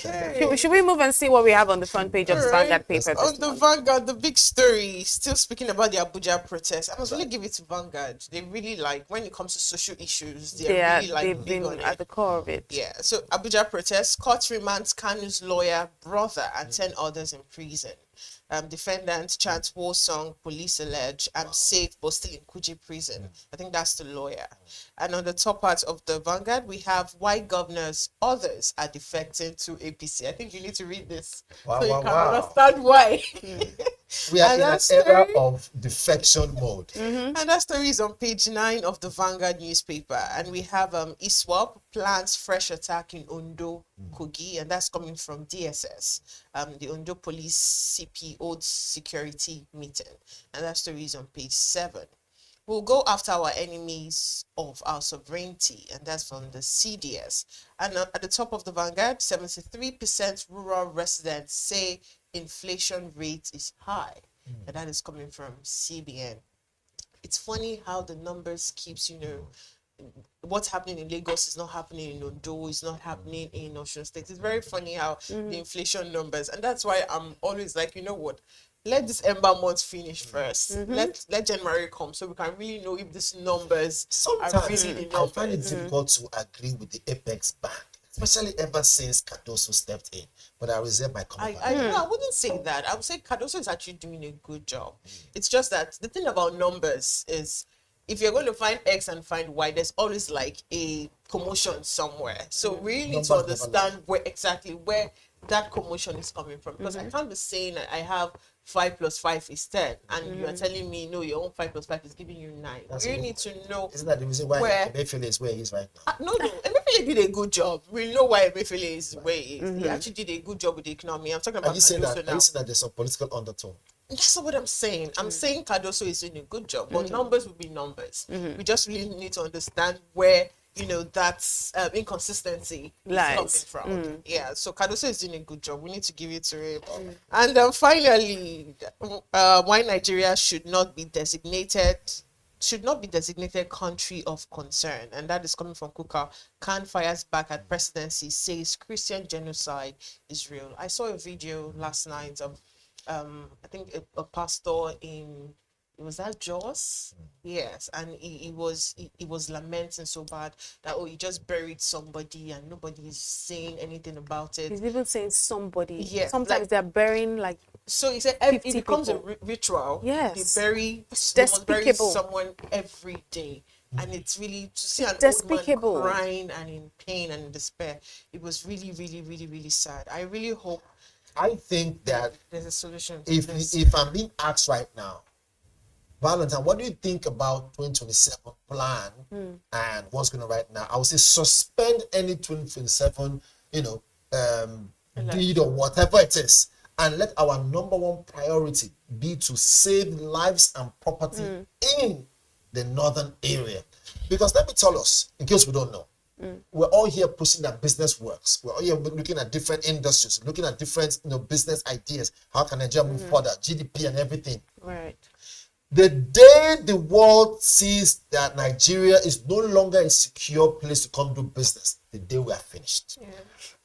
Should we move and see what we have on the front page of the Vanguard paper? On this the morning? Vanguard, the big story, still speaking about the Abuja protest. I must really give it to Vanguard. They really when it comes to social issues, they've they've big been on at it. the core of it. Yeah, so Abuja protest, court remands Kanu's lawyer, brother, and 10 others in prison. Defendant chants war song, police allege, I'm safe, but still in Kuji prison. I think that's the lawyer. And on the top part of the Vanguard, we have why governors, others are defecting to APC. I think you need to read this so you can understand why. We are And in an that era story- of defection mode. And that story is on page 9 of the Vanguard newspaper. And we have ISWAP plans fresh attack in Ondo, Kogi, and that's coming from DSS, the Ondo Police CP Old Security meeting. And that story is on page 7. We'll go after our enemies of our sovereignty, and that's from the CDS. And at the top of the Vanguard, 73% rural residents say inflation rate is high, and that is coming from CBN. It's funny how the numbers keeps, what's happening in Lagos is not happening in Ondo, is not happening in Osun State. It's very funny how the inflation numbers, and that's why I'm always like, you know what? Let this Ember month finish first. Let January come so we can really know if these numbers are Sometimes really the I find it numbers. difficult to agree with the Apex Bank, especially ever since Cardoso stepped in. But I reserve my comment. I wouldn't say that. I would say Cardoso is actually doing a good job. It's just that the thing about numbers is if you're going to find X and find Y, there's always like a commotion somewhere. So we really need to Numbers never understand where that commotion is coming from. Because I can't be saying that I have 5 plus 5 is 10, and you are telling me no, your own 5 plus 5 is giving you 9. That's We it. need to know. Isn't that the reason why where- Emefiele is where he is right now? No, Emefiele did a good job. We know why Emefiele is where he is. He actually did a good job with the economy. I'm talking Are about you saying Cardoso that? now. Are you saying that there's some political undertone? That's not what I'm saying. I'm saying Cardoso is doing a good job, but numbers will be numbers. We just really need to understand where that inconsistency Lies. is coming from. Yeah, so Cardoso is doing a good job. We need to give it to him. And finally, why Nigeria should not be designated country of concern, and that is coming from Kuka. Khan fires back at presidency, says Christian genocide is real. I saw a video last night of I think a pastor in, was that Jos? Yes, and he was lamenting so bad that he just buried somebody and nobody is saying anything about it. He's even saying somebody. Yeah, Sometimes like- they're burying like So he said it 50 becomes people. a ritual. Yes. They must bury Despicable. someone every day. And it's really to see an Despicable. old man crying and in pain and in despair. It was really, really, really, really sad. I really hope I think that there's a solution to if this. if I'm being asked right now, Valentine, what do you think about 2027 plan and what's going on right now? I would say suspend any 2027, bid or whatever it is, and let our number one priority be to save lives and property in the northern area. Because let me tell us, in case we don't know, we're all here pushing that business works. We're all here looking at different industries, looking at different business ideas. How can Nigeria move further, GDP and everything. Right. The day the world sees that Nigeria is no longer a secure place to come do business, the day we are finished. Yeah.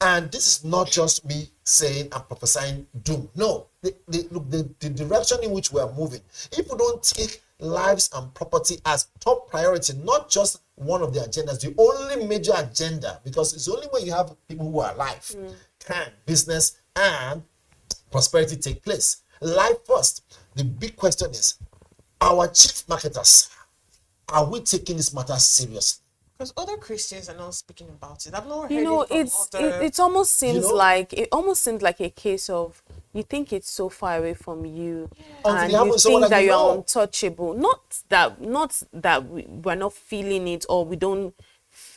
And this is not just me saying and prophesying doom. No, the direction in which we are moving, if we don't take lives and property as top priority, not just one of the agendas, the only major agenda, because it's only when you have people who are alive can business and prosperity take place. Life first. The big question is, our chief marketers, are we taking this matter seriously? Because other Christians are not speaking about it. I've not heard it almost seems like a case of you think it's so far away from you, and you think that you're untouchable. Not that we're not feeling it, or we don't.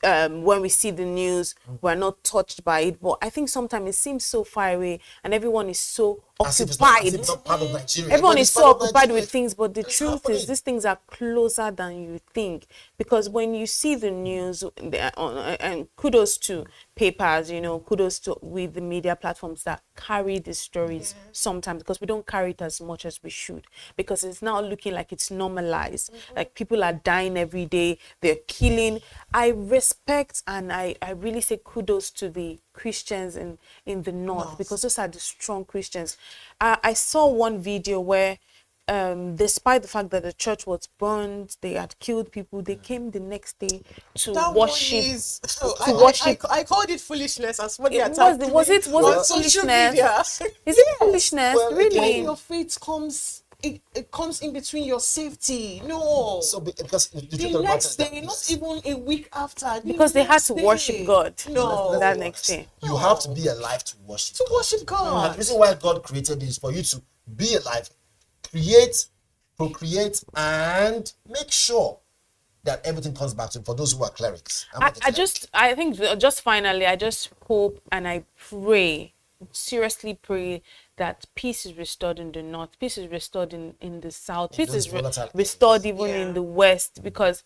When we see the news, we're not touched by it. But I think sometimes it seems so far away, and everyone is so occupied. Everyone is so occupied with things. But the truth is, these things are closer than you think. Because when you see the news, and kudos to papers, kudos to with the media platforms that carry these stories sometimes, because we don't carry it as much as we should. Because it's now looking like it's normalized. Like people are dying every day. They're killing. I respect and I really say kudos to the Christians in the north, because those are the strong Christians. I saw one video where despite the fact that the church was burned, they had killed people, they came the next day to worship. I called it foolishness as what they attacked. Was it foolishness? Is it foolishness? Really? Your faith comes. It comes in between your safety. No. So because the next day, not even a week after. Because they had to worship God. No. That next day. You have to be alive to worship. To worship God. And the reason why God created this is for you to be alive, create, procreate, and make sure that everything comes back to him. For those who are clerics. I think finally, I just hope and I pray, seriously pray, that peace is restored in the north, peace is restored in the south, peace is restored even in the west, because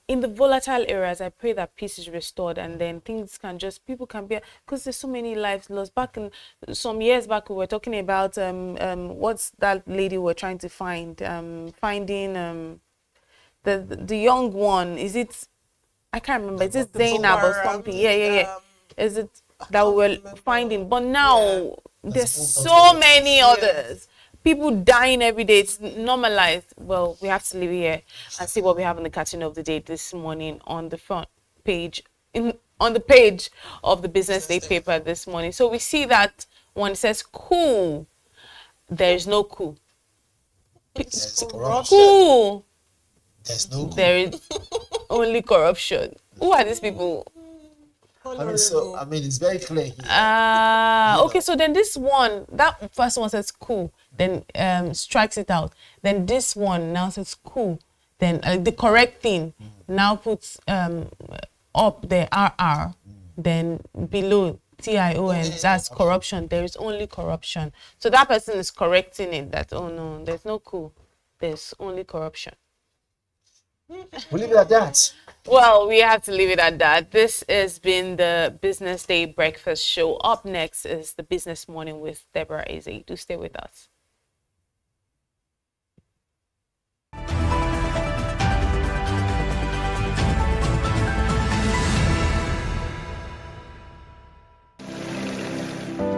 in the volatile areas, I pray that peace is restored, and then things can people can be, because there's so many lives lost. Back in some years back, we were talking about what's that lady we're trying to find, finding the young one. Is it, I can't remember, is it Zainab or something? Yeah. Is it that we were finding? But now there's so many others. People dying every day. It's normalized. Well, we have to leave here and see what we have in the cartoon of the day this morning on the front page, on the page of the Business Day paper this morning. So we see that when it says cool, there is no cool. Cool. There's no cool. There is only corruption. Who are these people? It's very clear here. Okay, so then this one, that first one says cool, then strikes it out. Then this one now says cool. Then the correct thing now puts up the RR, then below TION, that's corruption. There is only corruption. So that person is correcting it, that, oh no, there's no cool, there's only corruption. We'll leave it at that. Well, we have to leave it at that. This has been the Business Day Breakfast Show. Up next is the Business Morning with Deborah Eze. Do stay with us.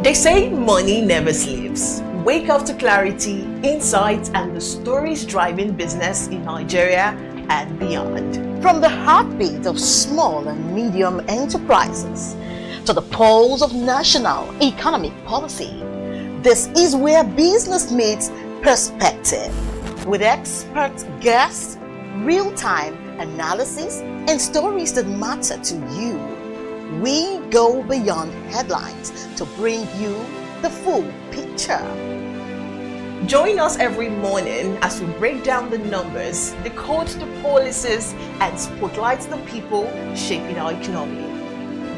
They say money never sleeps. Wake up to clarity, insights, and the stories driving business in Nigeria and beyond. From the heartbeat of small and medium enterprises to the pulse of national economic policy, this is where business meets perspective. With expert guests, real-time analysis, and stories that matter to you, we go beyond headlines to bring you the full picture. Join us every morning as we break down the numbers, decode the policies, and spotlight the people shaping our economy.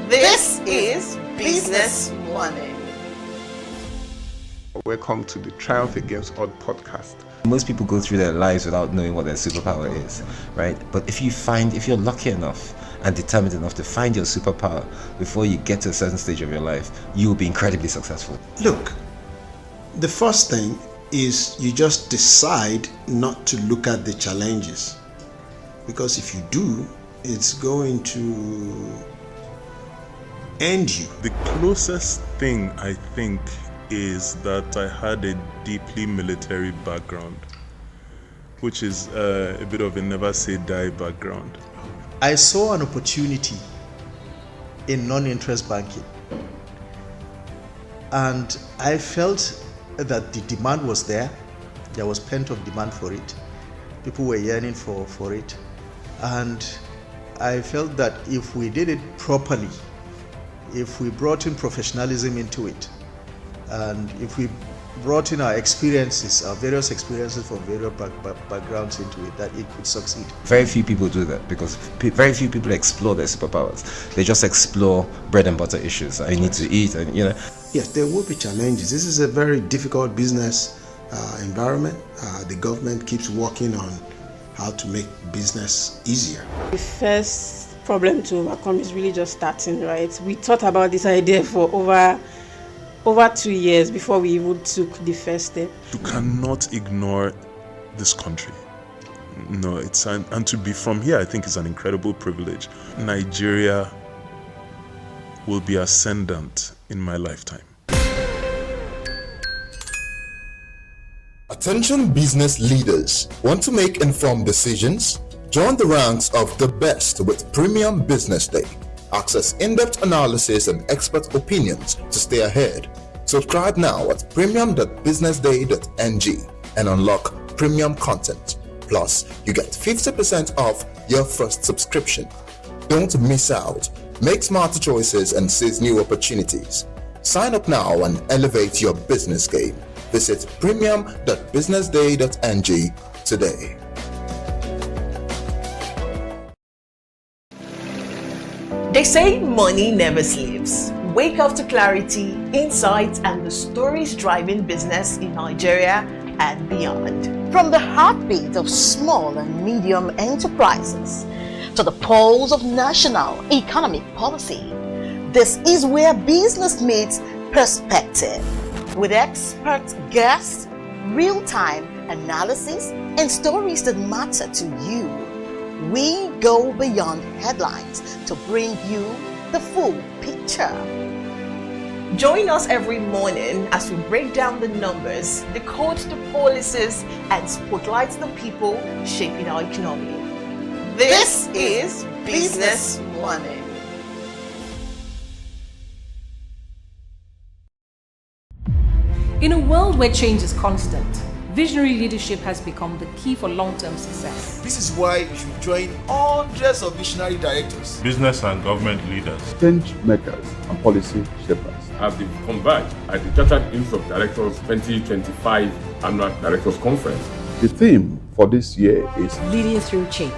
This is Business Morning. Welcome to the Triumph Against Odd podcast. Most people go through their lives without knowing what their superpower is, right? But if you're lucky enough and determined enough to find your superpower before you get to a certain stage of your life, you will be incredibly successful. Look, the first thing is you just decide not to look at the challenges, because if you do, it's going to end you. The closest thing I think is that I had a deeply military background, which is a bit of a never say die background. I saw an opportunity in non-interest banking, and I felt that the demand was there. There was pent-up demand for it. People were yearning for it, and I felt that if we did it properly, if we brought in professionalism into it, and if we brought in our various experiences from various backgrounds into it, that it could succeed. Very few people do that because very few people explore their superpowers. They just explore bread and butter issues. I need to eat, and Yes, there will be challenges. This is a very difficult business environment. The government keeps working on how to make business easier. The first problem to overcome is really just starting, right? We thought about this idea for over 2 years before we even took the first step. You cannot ignore this country. No, and to be from here, I think is an incredible privilege. Nigeria will be ascendant in my lifetime. Attention business leaders. Want to make informed decisions? Join the ranks of the best with Premium Business Day. Access in-depth analysis and expert opinions to stay ahead. Subscribe now at premium.businessday.ng and unlock premium content. Plus, you get 50% off your first subscription. Don't miss out. Make smarter choices and seize new opportunities. Sign up now and elevate your business game. Visit premium.businessday.ng today. They say money never sleeps. Wake up to clarity, insights, and the stories driving business in Nigeria and beyond. From the heartbeat of small and medium enterprises to the pulse of national economic policy, this is where business meets perspective. With expert guests, real-time analysis, and stories that matter to you. We go beyond headlines to bring you the full picture. Join us every morning as we break down the numbers, decode the policies, and spotlight the people shaping our economy. This is Business Money. In a world where change is constant, visionary leadership has become the key for long-term success. This is why you should join hundreds of visionary directors, Business and government leaders, change makers, and policy shapers have converged at the Chartered Institute of Directors 2025 Annual Directors Conference. The theme for this year is Leading Through Change,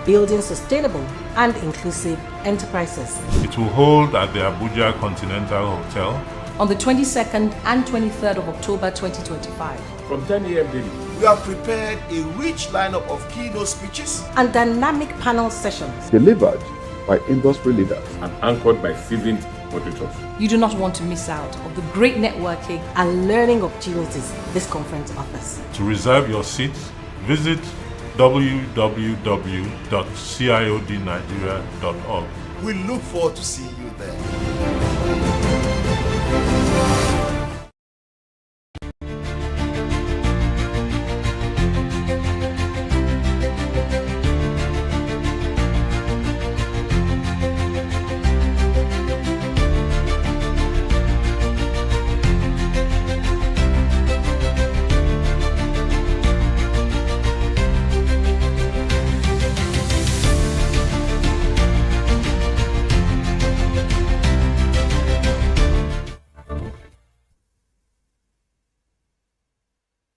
Building Sustainable and Inclusive Enterprises. It will hold at the Abuja Continental Hotel on the 22nd and 23rd of October 2025. From 10 a.m. daily. We have prepared a rich lineup of keynote speeches and dynamic panel sessions delivered by industry leaders and anchored by seasoned moderators. You do not want to miss out on the great networking and learning opportunities this conference offers. To reserve your seats, visit www.ciodnigeria.org. We look forward to seeing you there.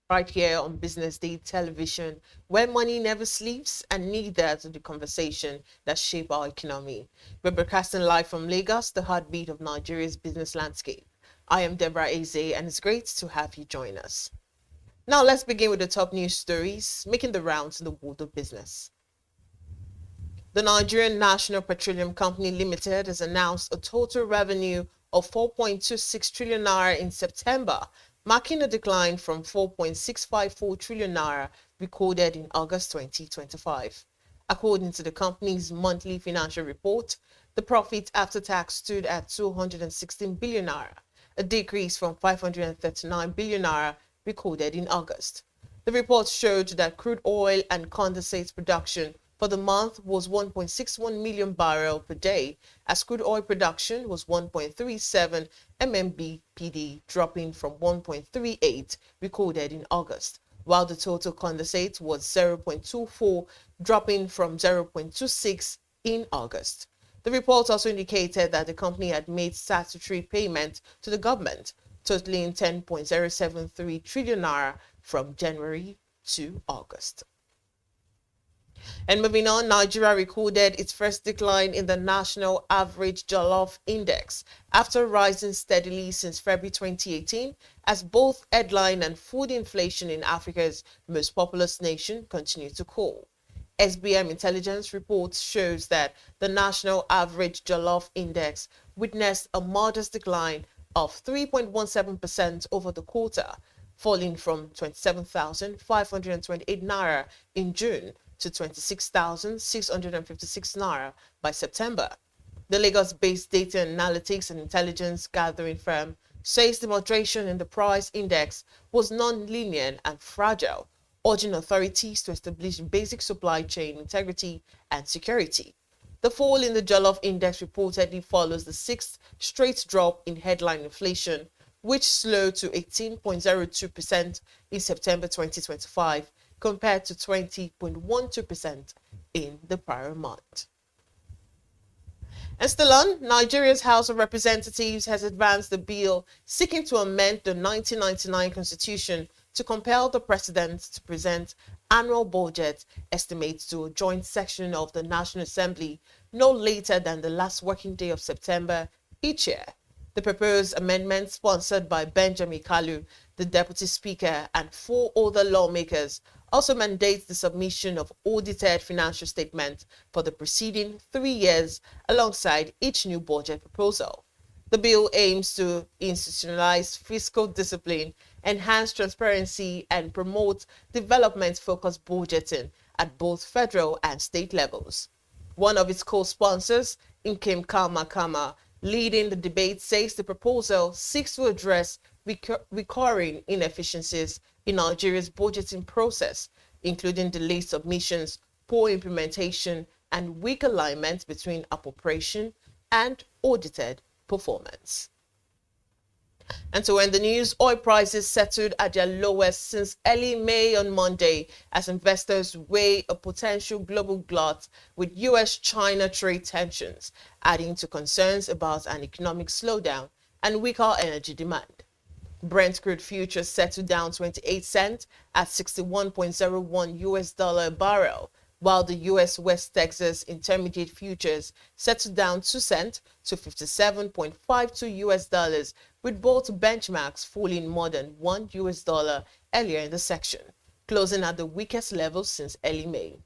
Right here on Business Day Television, where money never sleeps and neither do the conversation that shape our economy. We're broadcasting live from Lagos, the heartbeat of Nigeria's business landscape. I am Deborah Eze, and it's great to have you join us. Now let's begin with the top news stories making the rounds in the world of business. The Nigerian National Petroleum Company Limited has announced a total revenue of 4.26 trillion naira in September, marking a decline from 4.654 trillion naira recorded in August 2025. According to the company's monthly financial report, the profit after tax stood at 216 billion naira, a decrease from 539 billion naira recorded in August. The report showed that crude oil and condensate production for the month was 1.61 million barrels per day, as crude oil production was 1.37 MMBPD, dropping from 1.38 recorded in August, while the total condensate was 0.24, dropping from 0.26 in August. The report also indicated that the company had made statutory payment to the government, totaling 10.073 trillion naira from January to August. And moving on, Nigeria recorded its first decline in the national average jollof index after rising steadily since February 2018, as both headline and food inflation in Africa's most populous nation continue to cool. SBM intelligence reports shows that the national average jollof index witnessed a modest decline of 3.17% over the quarter, falling from 27,528 naira in June to 26,656 naira by September. The Lagos-based data analytics and intelligence gathering firm says the moderation in the price index was non-linear and fragile, urging authorities to establish basic supply chain integrity and security. The fall in the jollof index reportedly follows the sixth straight drop in headline inflation, which slowed to 18.02% in September 2025, compared to 20.12% in the prior month. And still on, Nigeria's House of Representatives has advanced a bill seeking to amend the 1999 Constitution to compel the President to present annual budget estimates to a joint session of the National Assembly no later than the last working day of September each year. The proposed amendment, sponsored by Benjamin Kalu, the Deputy Speaker, and 4 other lawmakers, also mandates the submission of audited financial statements for the preceding 3 years alongside each new budget proposal. The bill aims to institutionalize fiscal discipline, enhance transparency, and promote development-focused budgeting at both federal and state levels. One of its co-sponsors, Nkem Kama, leading the debate, says the proposal seeks to address recurring inefficiencies in Nigeria's budgeting process, including delayed submissions, poor implementation, and weak alignment between appropriation and audited performance. And so in the news, oil prices settled at their lowest since early May on Monday as investors weigh a potential global glut with US-China trade tensions, adding to concerns about an economic slowdown and weaker energy demand. Brent crude futures settled down 28 cents at $61.01 a barrel, while the U.S. West Texas Intermediate futures settled down 2 cents to $57.52, with both benchmarks falling more than $1 earlier in the section, closing at the weakest level since early May.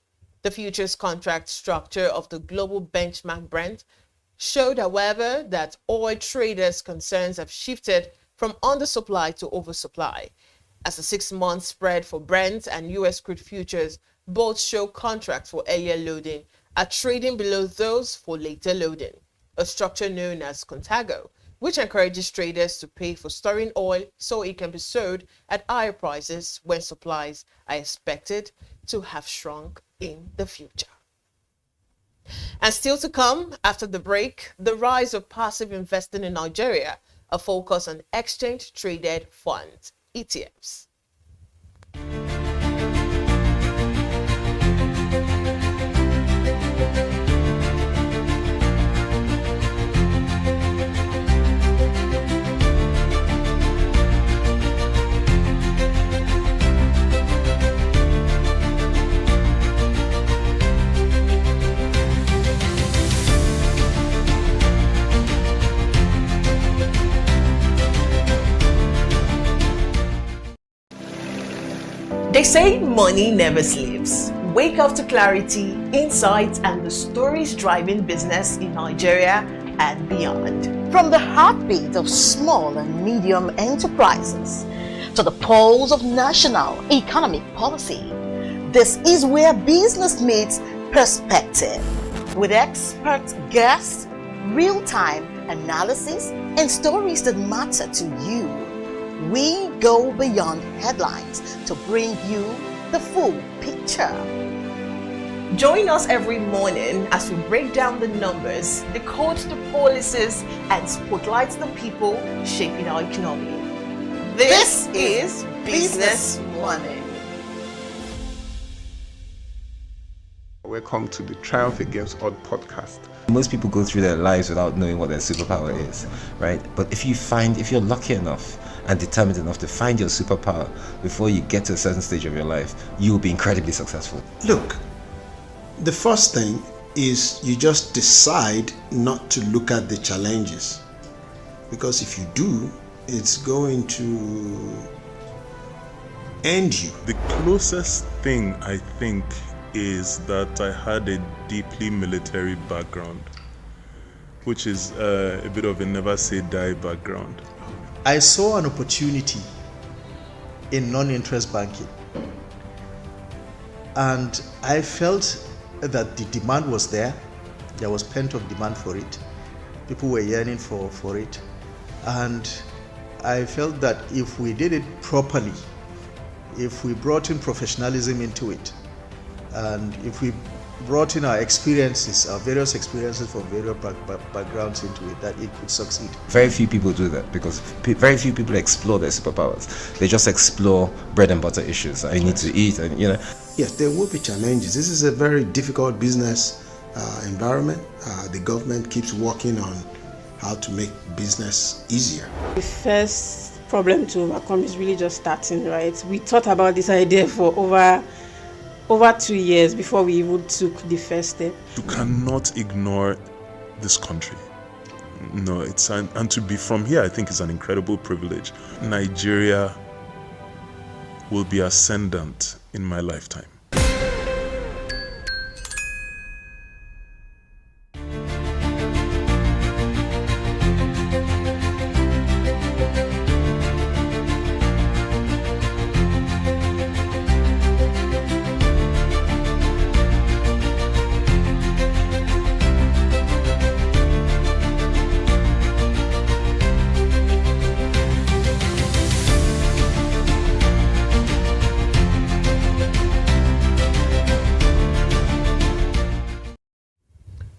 The futures contract structure of the global benchmark Brent showed, however, that oil traders' concerns have shifted from undersupply to oversupply, as the 6-month spread for Brent and U.S. crude futures both show contracts for earlier loading are trading below those for later loading, a structure known as contango, which encourages traders to pay for storing oil so it can be sold at higher prices when supplies are expected to have shrunk in the future. And still to come after the break, the rise of passive investing in Nigeria, a focus on exchange-traded funds, ETFs. They say money never sleeps. Wake up to clarity, insights, and the stories driving business in Nigeria and beyond. From the heartbeat of small and medium enterprises to the pulse of national economic policy, this is where business meets perspective. With expert guests, real-time analysis, and stories that matter to you, we go beyond headlines to bring you the full picture. Join us every morning as we break down the numbers, decode the policies, and spotlight the people shaping our economy. This is Business Money. Welcome to the Triumph Against Odd podcast. Most people go through their lives without knowing what their superpower is, right? But if you're lucky enough and determined enough to find your superpower before you get to a certain stage of your life, you will be incredibly successful. Look, the first thing is you just decide not to look at the challenges, because if you do, it's going to end you. The closest thing I think is that I had a deeply military background, which is a bit of a never say die background. I saw an opportunity in non-interest banking, and I felt that the demand was there. There was pent-up demand for it. People were yearning for it, and I felt that if we did it properly, if we brought in professionalism into it, and if we brought in our experiences, our various experiences from various backgrounds into it, that it could succeed. Very few people do that because very few people explore their superpowers. They just explore bread and butter issues. I need to eat, and Yes, there will be challenges. This is a very difficult business environment. The government keeps working on how to make business easier. The first problem to overcome is really just starting, right? We thought about this idea for over 2 years before we even took the first step. You cannot ignore this country. No, and to be from here, I think is an incredible privilege. Nigeria will be ascendant in my lifetime.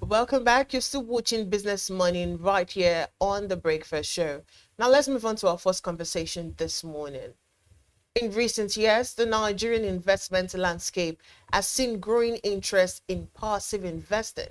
Welcome back. You're still watching Business Money right here on the Breakfast Show. Now let's move on to our first conversation this morning. In recent years, the Nigerian investment landscape has seen growing interest in passive investing,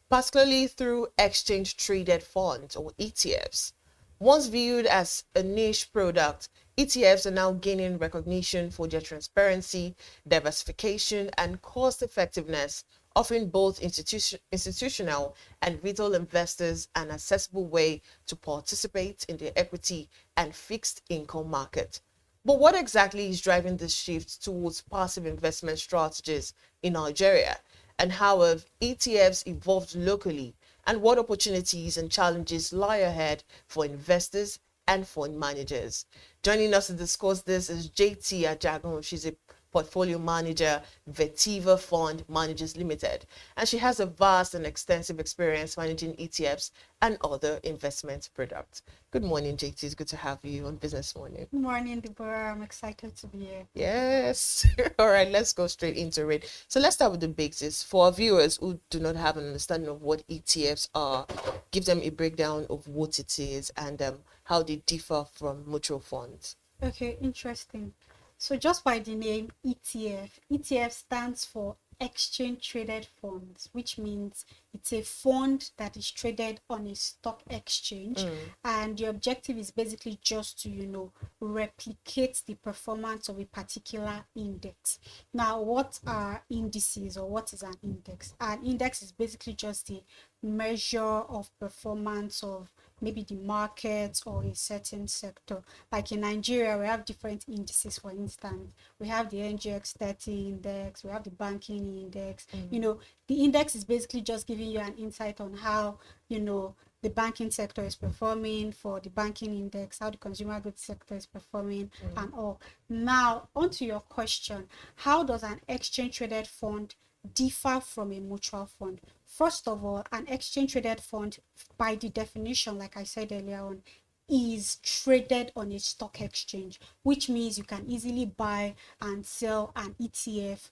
particularly through exchange-traded funds or ETFs. Once viewed as a niche product, ETFs are now gaining recognition for their transparency, diversification, and cost-effectiveness, offering both institutional and retail investors an accessible way to participate in the equity and fixed income market. But what exactly is driving this shift towards passive investment strategies in Nigeria? And how have ETFs evolved locally? And what opportunities and challenges lie ahead for investors and fund managers? Joining us to discuss this is JT Ajagun. She's a portfolio manager, bdtv Fund Managers Limited, and she has a vast and extensive experience managing ETFs and other investment products. Good morning, JT. It's good to have you on Business Morning. Good morning, Deborah. I'm excited to be here. Yes. All right, let's go straight into it. So let's start with the basics. For our viewers who do not have an understanding of what ETFs are, give them a breakdown of what it is and how they differ from mutual funds. Okay, interesting. So just by the name ETF stands for exchange traded funds, which means it's a fund that is traded on a stock exchange, and the objective is basically just to replicate the performance of a particular index. Now, what are indices, or what is an index? An index is basically just a measure of performance of maybe the market or a certain sector. Like in Nigeria, we have different indices. For instance, we have the NGX 30 index, we have the banking index. You know, the index is basically just giving you an insight on how, you know, the banking sector is performing, for the banking index, how the consumer goods sector is performing, and all. Now, onto your question, how does an exchange traded fund differ from a mutual fund? First of all, an exchange traded fund, by the definition, like I said earlier on, is traded on a stock exchange, which means you can easily buy and sell an ETF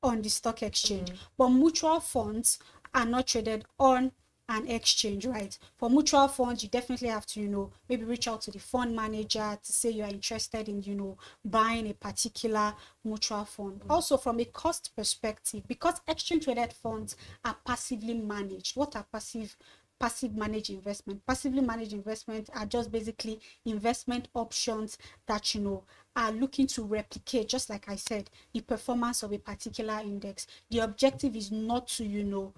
on the stock exchange. But mutual funds are not traded on an exchange, right? For mutual funds, you definitely have to, you know, maybe reach out to the fund manager to say you are interested in, you know, buying a particular mutual fund. Also, from a cost perspective, because exchange traded funds are passively managed. What are passive managed investment? Passively managed investment are just basically investment options that, you know, are looking to replicate, just like I said, the performance of a particular index. The objective is not to, you know,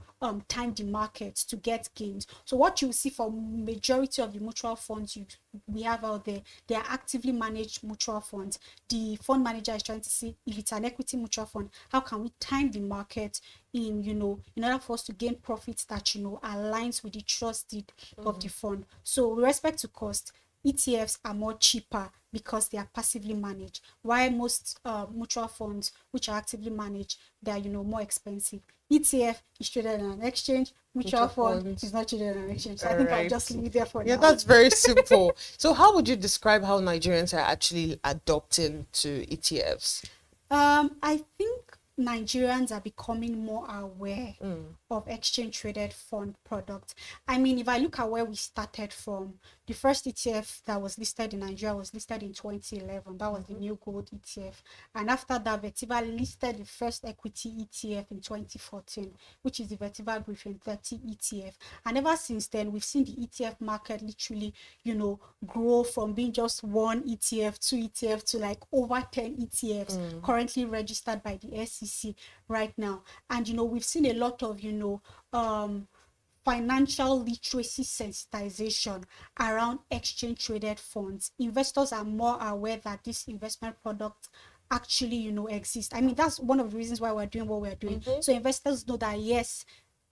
time the markets to get gains. So what you see for majority of the mutual funds we have out there, they are actively managed mutual funds. The fund manager is trying to see, if it's an equity mutual fund, how can we time the market in, you know, in order for us to gain profits that, you know, aligns with the trusted of the fund. So with respect to cost, ETFs are more cheaper because they are passively managed, while most mutual funds which are actively managed, they are, you know, more expensive. ETF is traded on an exchange, mutual fund is not traded on an exchange. So I think I'll just leave it there for now. Yeah, that's very simple. So how would you describe how Nigerians are actually adopting to ETFs? I think Nigerians are becoming more aware of exchange traded fund products. I mean, if I look at where we started from, the first ETF that was listed in Nigeria was listed in 2011. That was the New Gold ETF. And after that, Vertiva listed the first equity ETF in 2014, which is the Vertiva Griffin 30 ETF. And ever since then, we've seen the ETF market literally, you know, grow from being just one ETF, two ETF to like over 10 ETFs currently registered by the SEC right now. And, you know, we've seen a lot of, you know, financial literacy sensitization around exchange traded funds. Investors are more aware that this investment product actually, you know, exist. I mean, that's one of the reasons why we're doing what we're doing. So investors know that, yes,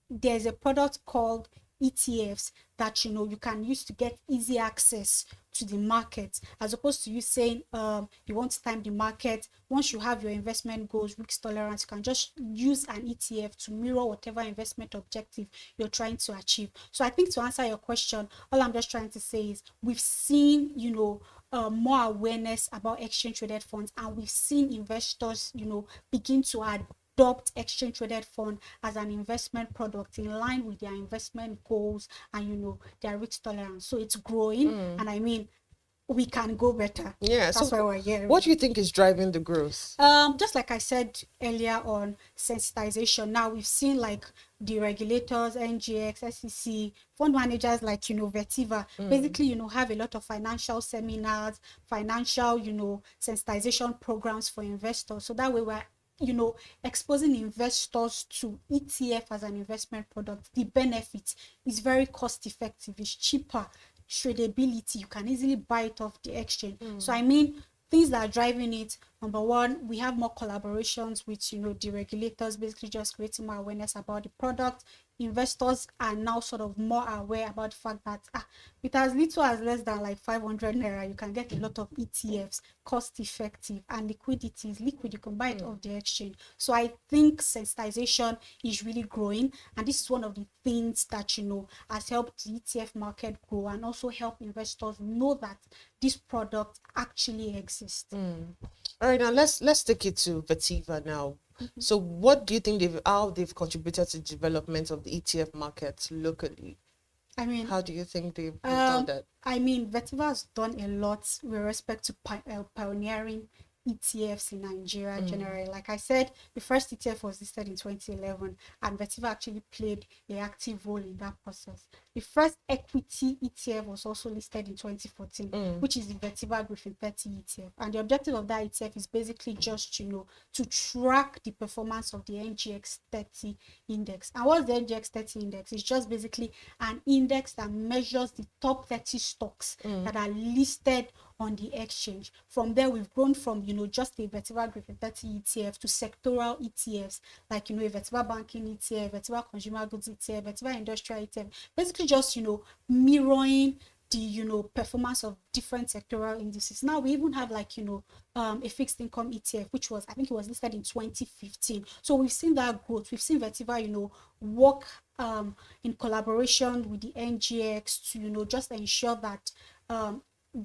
there's a product called ETFs that, you know, you can use to get easy access to the market, as opposed to you saying you want to time the market. Once you have your investment goals, risk tolerance, you can just use an ETF to mirror whatever investment objective you're trying to achieve. So I think, to answer your question, all I'm just trying to say is we've seen, you know, more awareness about exchange traded funds, and we've seen investors, you know, begin to adopt exchange traded fund as an investment product in line with their investment goals and, you know, their risk tolerance. So it's growing, and I mean, we can go better. Yeah, that's so why we're here. What do you think is driving the growth? Just like I said earlier on, sensitization. Now we've seen like the regulators, NGX, SEC, fund managers like, you know, Vertiva, basically, you know, have a lot of financial seminars, financial, you know, sensitization programs for investors. So that way we're, you know, exposing investors to ETF as an investment product. The benefit is very cost effective, it's cheaper, tradability, you can easily buy it off the exchange. So I mean, things that are driving it, number one, we have more collaborations with, you know, the regulators, basically just creating more awareness about the product. Investors are now sort of more aware about the fact that with as little as less than like 500 naira, you can get a lot of ETFs, cost effective, and liquidity is liquid, you can buy it off the exchange. So I think sensitization is really growing, and this is one of the things that, you know, has helped the ETF market grow, and also help investors know that this product actually exists. All right, now let's take it to Vertiva now. So what do you think how they've contributed to the development of the ETF market locally? I mean, how do you think they've done that? I mean, Vertiva has done a lot with respect to pioneering ETFs in Nigeria generally. Like I said, the first ETF was listed in 2011, and Vertiva actually played an active role in that process. The first equity ETF was also listed in 2014, which is the Vertiva Griffin 30 ETF. And the objective of that ETF is basically just, to track the performance of the NGX 30 index. And what's the NGX 30 index? It's just basically an index that measures the top 30 stocks that are listed on the exchange. From there, we've grown from, just a Vertiva Griffin 30 ETF to sectoral ETFs, like, a Vertiva Banking ETF, Vertiva Consumer Goods ETF, Vertiva Industrial ETF, basically just, mirroring the, performance of different sectoral indices. Now we even have like, a fixed income ETF, which was, I think it was listed in 2015. So we've seen that growth. We've seen Vertiva, work in collaboration with the NGX to, just ensure that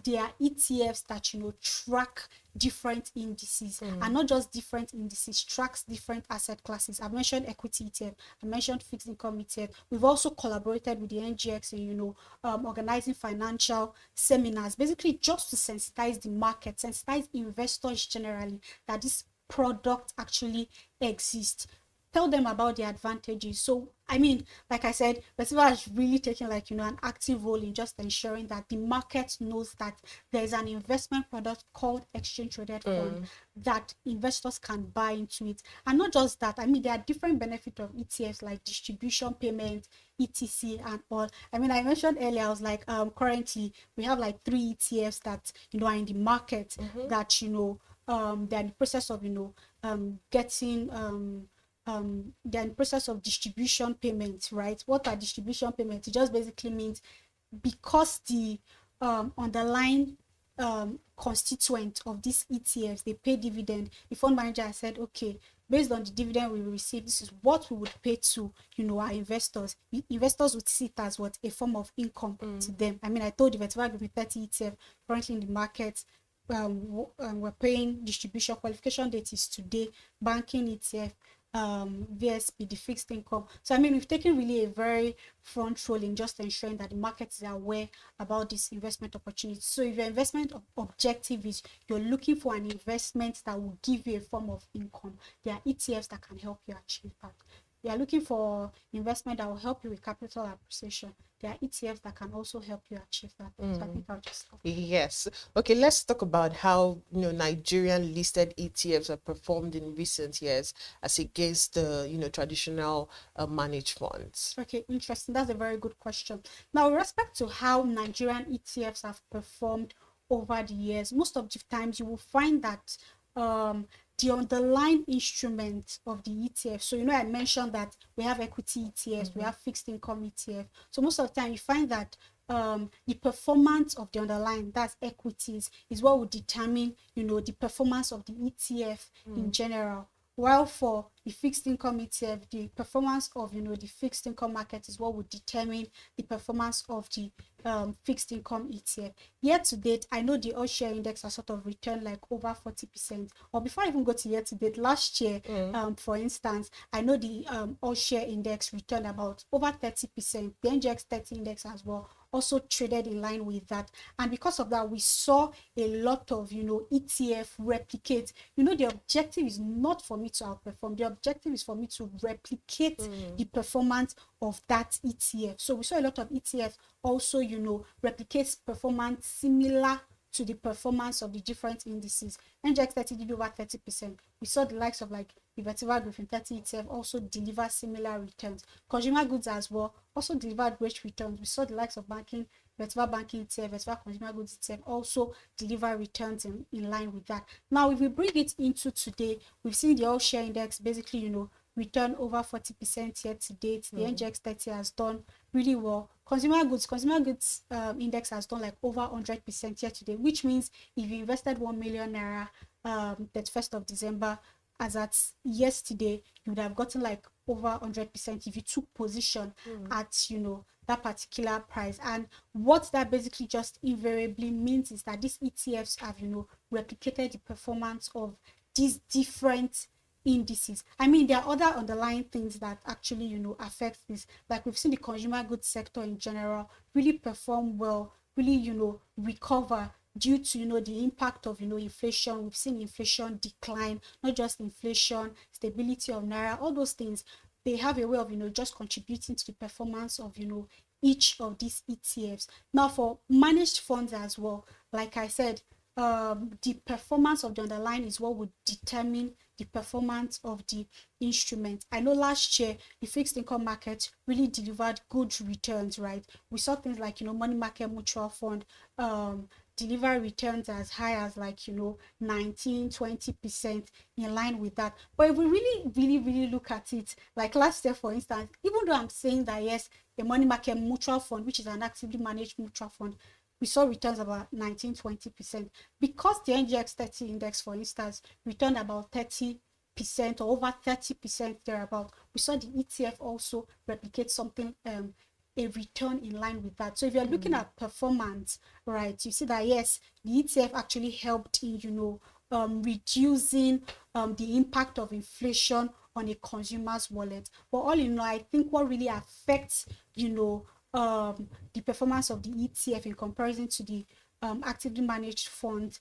there are ETFs that track different indices, and not just different indices, tracks different asset classes. I've mentioned equity ETF, I mentioned fixed income ETF. We've also collaborated with the NGX in organizing financial seminars, basically just to sensitize the market, sensitize investors generally that this product actually exists, tell them about the advantages. So I mean, like I said, Vertiva has really taken like, an active role in just ensuring that the market knows that there's an investment product called exchange traded fund that investors can buy into it. And not just that, I mean, there are different benefits of ETFs like distribution payment, etc. and all. I mean, I mentioned earlier, I was like, currently we have like 3 ETFs that, are in the market that, they're in the process of, getting they're in the process of distribution payments, right? What are distribution payments? It just basically means because the underlying constituent of these ETFs, they pay dividend, the fund manager has said, okay, based on the dividend we receive, this is what we would pay to, our investors. Investors would see it as what? A form of income to them. I mean, I told you Vertiva Griffin 30 ETF currently in the market, we're paying distribution. Qualification date is today. Banking ETF, VSP, the fixed income. So I mean, we've taken really a very front role in just ensuring that the market is aware about this investment opportunity. So if your investment objective is you're looking for an investment that will give you a form of income, there are ETFs that can help you achieve that. You are looking for investment that will help you with capital appreciation, there are ETFs that can also help you achieve that. So I think I'll just stop. Yes. Okay, let's talk about how Nigerian listed ETFs have performed in recent years as against the traditional managed funds. Okay, interesting. That's a very good question. Now, with respect to how Nigerian ETFs have performed over the years, most of the times you will find that the underlying instrument of the ETF. So, I mentioned that we have equity ETFs, we have fixed income ETF. So most of the time you find that the performance of the underlying, that's equities, is what will determine, the performance of the ETF in general. While for the fixed income ETF, the performance of, the fixed income market is what would determine the performance of the fixed income ETF. Year to date, I know the all share index has sort of returned like over 40%. Or before I even go to year to date, last year, for instance, I know the all share index returned about over 30%. The NGX 30 index as well also traded in line with that, and because of that we saw a lot of ETF replicate. The objective is not for me to outperform, the objective is for me to replicate the performance of that ETF. So we saw a lot of ETF also replicate performance similar to the performance of the different indices. NGX 30 did over 30%. We saw the likes of like the Vertiva Griffin 30 ETF also deliver similar returns. Consumer goods as well also delivered great returns. We saw the likes of banking, Vertiva Banking ETF, Vertiva Consumer Goods ETF also deliver returns in line with that. Now, if we bring it into today, we've seen the all share index basically, return over 40% year to date. The NGX 30 has done really well. Consumer goods index has done like over 100% year to date, which means if you invested 1 million naira 31st of December, as at yesterday, you would have gotten like over 100% if you took position at that particular price. And what that basically just invariably means is that these ETFs have replicated the performance of these different indices. I mean, there are other underlying things that actually affect this. Like we've seen the consumer goods sector in general really perform well, really recover due to, you know, the impact of, you know, inflation. We've seen inflation decline, not just inflation, stability of naira, all those things. They have a way of, you know, just contributing to the performance of, you know, each of these ETFs. Now, for managed funds as well, like I said, the performance of the underlying is what would determine the performance of the instrument. I know last year the fixed income market really delivered good returns, right? We saw things like, you know, money market mutual fund deliver returns as high as, like, you know, 19-20% in line with that. But if we really look at it, like last year, for instance, even though I'm saying that yes, a money market mutual fund, which is an actively managed mutual fund, we saw returns about 19-20%, because the NGX 30 index, for instance, returned about 30% or over 30% thereabout. We saw the ETF also replicate something, a return in line with that. So if you're looking at performance, right, you see that yes, the ETF actually helped in, you know, reducing the impact of inflation on a consumer's wallet. But all in all, I think what really affects, you know, the performance of the ETF in comparison to the actively managed funds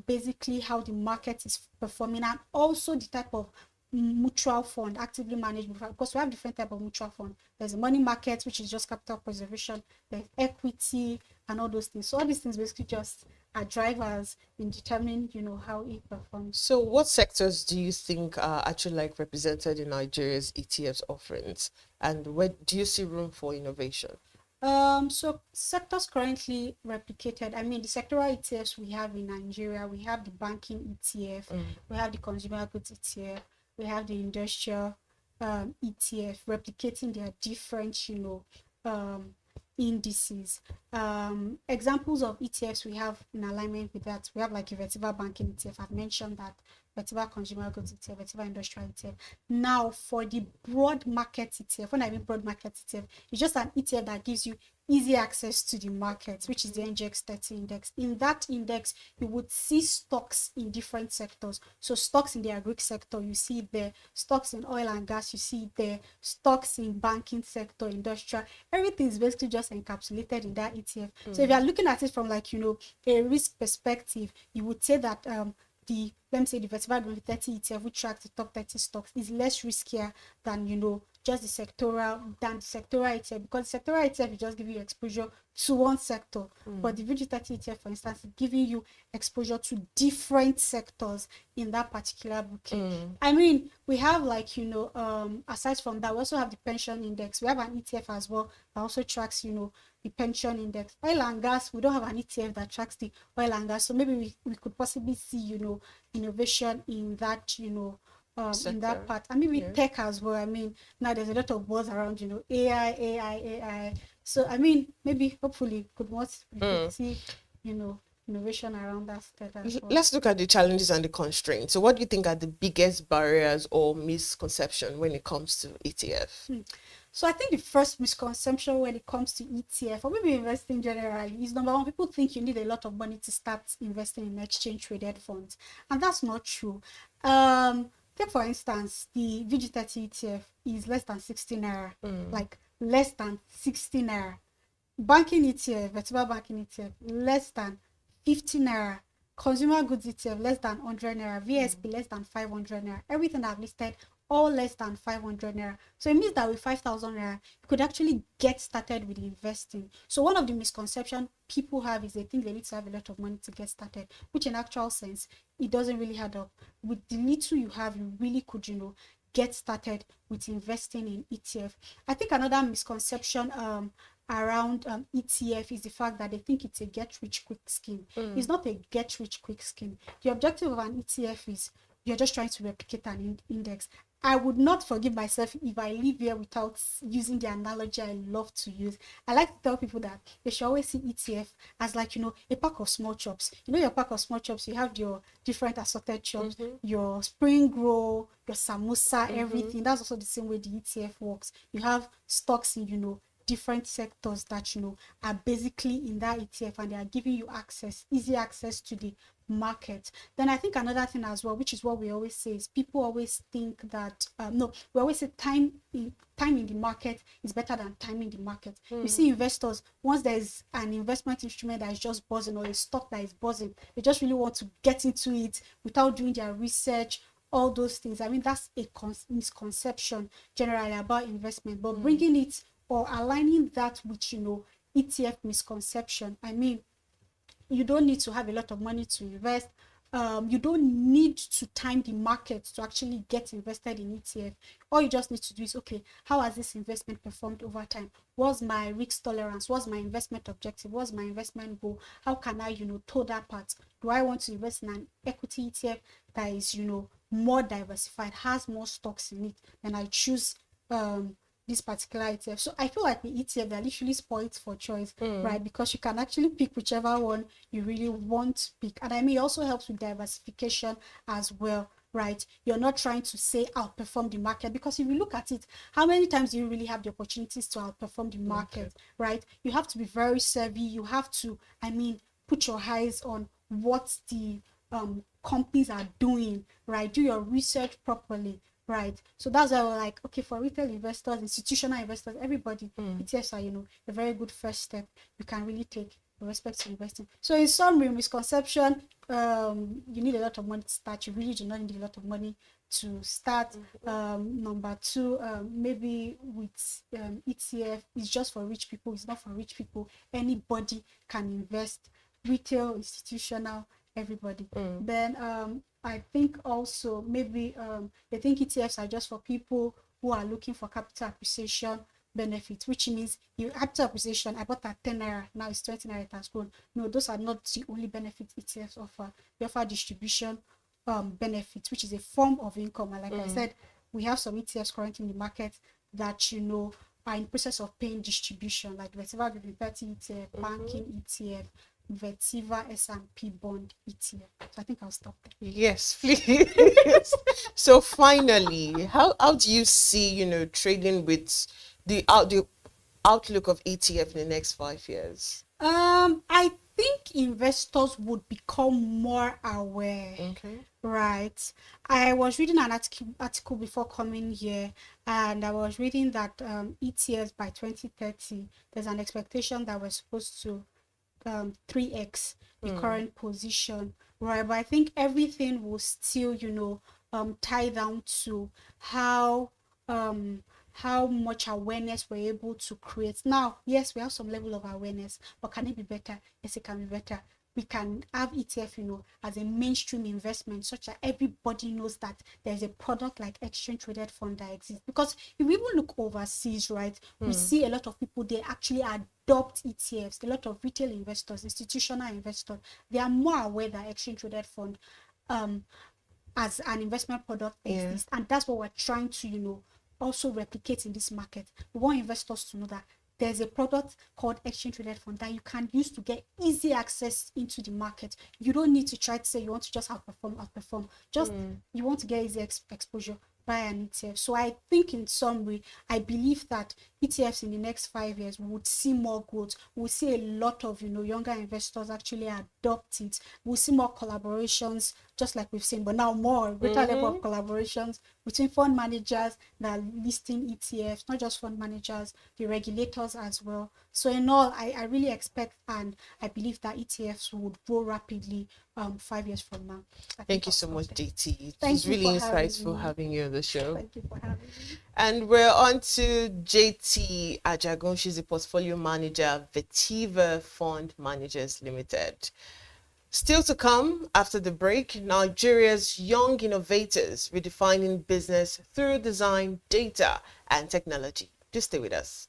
basically how the market is performing, and also the type of mutual fund, actively managed, because we have different type of mutual fund. There's a money market, which is just capital preservation, there's equity and all those things. So all these things basically just are drivers in determining, you know, how it performs. So what sectors do you think are actually like represented in Nigeria's ETFs offerings, and where do you see room for innovation? So sectors currently replicated, I mean, the sectoral ETFs we have in Nigeria, we have the banking ETF, we have the consumer goods ETF, we have the industrial ETF, replicating their different, you know, indices. Examples of ETFs we have in alignment with that, we have like a vertical banking ETF. I've mentioned that. Vertical consumer goods ETF, vertical industrial ETF. Now, for the broad market ETF, when I mean broad market ETF, it's just an ETF that gives you easy access to the market, which is the NGX 30 index. In that index, you would see stocks in different sectors. So stocks in the agri sector, you see there. Stocks in oil and gas, you see there. Stocks in banking sector, industrial. Everything is basically just encapsulated in that ETF. So if you are looking at it from, like, you know, a risk perspective, you would say that let me say the vertical 30 ETF, which tracks the top 30 stocks, is less riskier than, you know, just the sectoral ETF, because the sectoral ETF will just give you exposure to one sector, but the VG 30 ETF, for instance, is giving you exposure to different sectors in that particular bouquet. I mean, we have, like, you know, aside from that, we also have the pension index. We have an ETF as well that also tracks, you know, the pension index. Oil and gas, we don't have an ETF that tracks the oil and gas, so maybe we could possibly see, you know, innovation in that, you know, in that part. And maybe tech as well. I mean, now there's a lot of buzz around, you know, AI. So I mean, maybe hopefully we could see, you know, innovation around that state as well. Let's look at the challenges and the constraints. So what do you think are the biggest barriers or misconception when it comes to ETF? So I think the first misconception when it comes to ETF, or maybe investing generally, is number one, people think you need a lot of money to start investing in exchange traded funds. And that's not true. Take for instance, the VG30 ETF is less than 60 naira, like less than 60 naira. Banking ETF, vertical banking ETF, less than 50 naira. Consumer goods ETF, less than 100 naira. VSP, less than 500 naira. Everything I've listed, all less than 500 naira. So it means that with 5,000 naira, you could actually get started with investing. So one of the misconceptions people have is they think they need to have a lot of money to get started, which in actual sense, it doesn't really add up. With the little you have, you really could, you know, get started with investing in ETF. I think another misconception around ETF is the fact that they think it's a get-rich-quick scheme. It's not a get-rich-quick scheme. The objective of an ETF is you're just trying to replicate an index. I would not forgive myself if I live here without using the analogy I love to use. I like to tell people that they should always see ETF as, like, you know, a pack of small chops. You know, your pack of small chops, you have your different assorted chops, your spring roll, your samosa, everything. That's also the same way the ETF works. You have stocks in, you know, different sectors that are basically in that ETF, and they are giving you easy access to the market. Then I think another thing as well, which is what we always say, is people always think that we always say time in the market is better than time in the market. You see investors, once there's an investment instrument that is just buzzing, or a stock that is buzzing, they just really want to get into it without doing their research, all those things. I mean, that's a misconception generally about investment, but bringing it or aligning that with ETF misconception, I mean, you don't need to have a lot of money to invest. You don't need to time the market to actually get invested in ETF. All you just need to do is, okay, how has this investment performed over time? What's my risk tolerance? What's my investment objective? What's my investment goal? How can I, toe that part? Do I want to invest in an equity ETF that is, more diversified, has more stocks in it? Then I choose this particular ETF. So I feel like the ETF, they're literally spoiled for choice, right? Because you can actually pick whichever one you really want to pick. And I mean, it also helps with diversification as well, right? You're not trying to say outperform the market, because if you look at it, how many times do you really have the opportunities to outperform the market, right? You have to be very savvy. You have to, put your eyes on what the companies are doing, right? Do your research properly. Right. So that's why we're like, okay, for retail investors, institutional investors, everybody, ETFs are, a very good first step you can really take with respect to investing. So in summary, misconception, you need a lot of money to start. You really do not need a lot of money to start. Number two, maybe with ETF, it's just for rich people. It's not for rich people. Anybody can invest, retail, institutional, everybody. Then I think also maybe I think ETFs are just for people who are looking for capital appreciation benefits, which means capital appreciation, I bought at 10 naira, now it's 20 naira, it has grown. No, those are not the only benefits ETFs offer. They offer distribution benefits, which is a form of income. And like I said, we have some ETFs currently in the market that are in process of paying distribution, like Vetiva Group ETF, banking ETF, Vetiva S&P bond ETF. So I think I'll stop there. Yes, please. So finally, how do you see trading with the outlook of ETF in the next 5 years? I think investors would become more aware. Okay. Right. I was reading an article before coming here, and I was reading that ETFs by 2030, there's an expectation that we're supposed to 3x the current position, right? But I think everything will still, tie down to how much awareness we're able to create. Now, yes, we have some level of awareness, but can it be better? Yes, it can be better. We can have ETF, as a mainstream investment, such that everybody knows that there's a product like exchange traded fund that exists. Because if we even look overseas, right, we see a lot of people, they actually adopt ETFs. A lot of retail investors, institutional investors, they are more aware that exchange traded fund as an investment product exists, and that's what we're trying to, also replicate in this market. We want investors to know that there's a product called exchange traded fund that you can use to get easy access into the market. You don't need to try to say you want to just outperform. Just you want to get easy exposure, buy an ETF. So I think in some way, I believe that ETFs in the next 5 years would see more growth. We'll see a lot of younger investors actually adopt it. We'll see more collaborations, just like we've seen, but now more greater level of collaborations between fund managers that are listing ETFs, not just fund managers, the regulators as well. So in all, I really expect and I believe that ETFs would grow rapidly 5 years from now. Thank you so much, DT. It was really insightful having you on the show. Thank you for having me. And we're on to JT Ajagun. She's a portfolio manager, Vetiva Fund Managers Limited. Still to come after the break, Nigeria's young innovators redefining business through design, data, and technology. Just stay with us.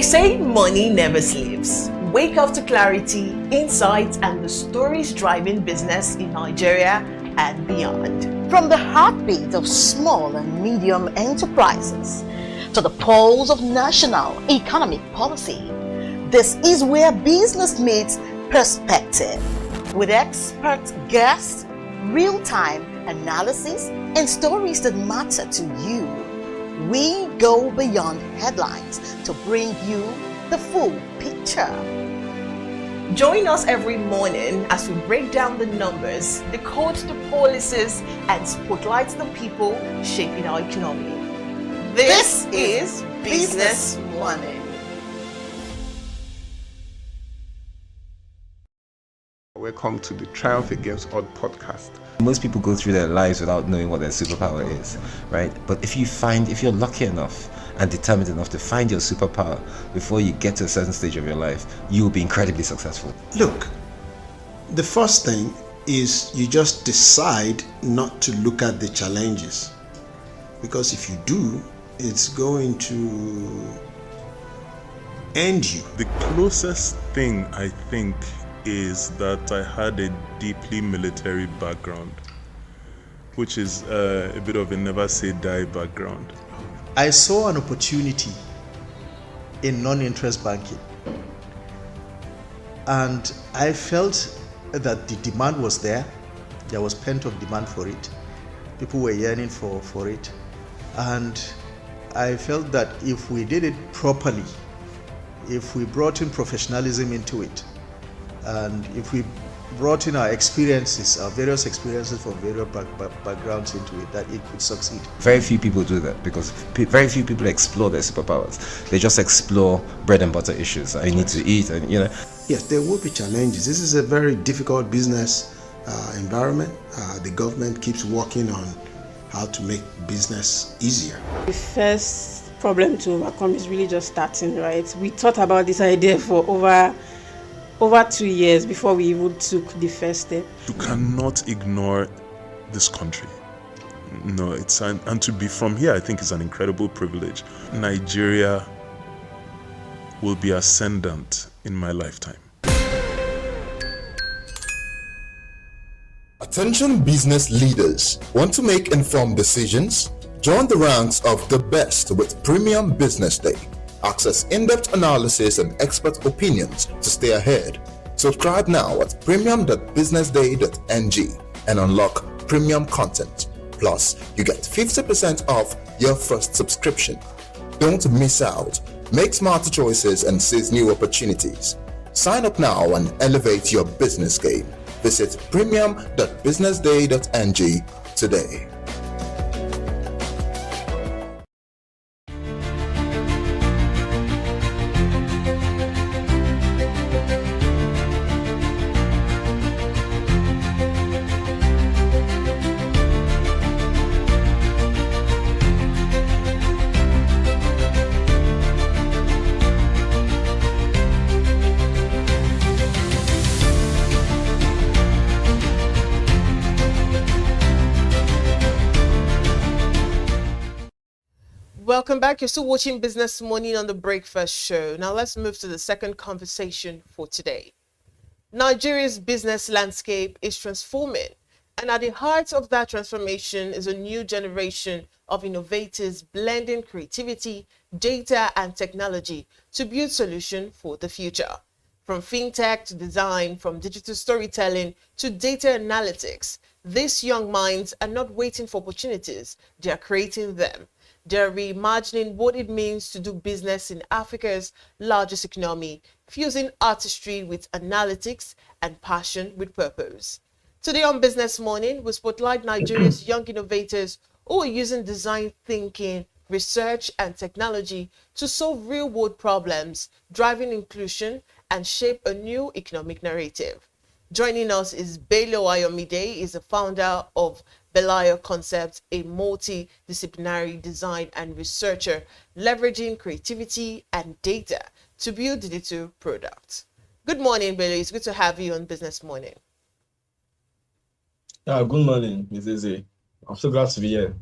say money never sleeps. Wake up to clarity, insights, and the stories driving business in Nigeria and beyond. From the heartbeat of small and medium enterprises to the pulse of national economic policy, this is where business meets perspective. With expert guests, real-time analysis, and stories that matter to you, we go beyond headlines to bring you the full picture. Join us every morning as we break down the numbers, decode the policies, and spotlight the people shaping our economy. This is Business Money. Welcome to the Triumph Against Odd podcast. Most people go through their lives without knowing what their superpower is, right? But if you're lucky enough and determined enough to find your superpower before you get to a certain stage of your life, you will be incredibly successful. Look, the first thing is you just decide not to look at the challenges, because if you do, it's going to end you. The closest thing I think is that I had a deeply military background, which is a bit of a never say die background. I saw an opportunity in non-interest banking, and I felt that the demand was there. There was pent-up demand for it. People were yearning for it, and I felt that if we did it properly, if we brought in professionalism into it, and if we brought in our experiences, our various experiences from various backgrounds into it, that it could succeed. Very few people do that because very few people explore their superpowers. They just explore bread and butter issues. I need to eat, and Yes, there will be challenges. This is a very difficult business environment. The government keeps working on how to make business easier. The first problem to overcome is really just starting, right? We thought about this idea for over 2 years before we even took the first step. You cannot ignore this country. No, and to be from here, I think is an incredible privilege. Nigeria will be ascendant in my lifetime. Attention business leaders. Want to make informed decisions? Join the ranks of the best with Premium Business Day. Access in-depth analysis and expert opinions to stay ahead. Subscribe now at premium.businessday.ng and unlock premium content. Plus, you get 50% off your first subscription. Don't miss out. Make smarter choices and seize new opportunities. Sign up now and elevate your business game. Visit premium.businessday.ng today. Welcome back. You're still watching Business Morning on the Breakfast Show. Now let's move to the second conversation for today. Nigeria's business landscape is transforming, and at the heart of that transformation is a new generation of innovators blending creativity, data, and technology to build solutions for the future. From fintech to design, from digital storytelling to data analytics, these young minds are not waiting for opportunities, they are creating them. They're reimagining what it means to do business in Africa's largest economy, fusing artistry with analytics and passion with purpose. Today on Business Morning, we spotlight Nigeria's young innovators who are using design thinking, research, and technology to solve real-world problems, driving inclusion, and shape a new economic narrative. Joining us is Bello Ayomide. He's the founder of Belayo Concepts, a multidisciplinary design and researcher leveraging creativity and data to build digital products. Good morning, Bello. It's good to have you on Business Morning. Good morning, Ms. Eze. I'm so glad to be here.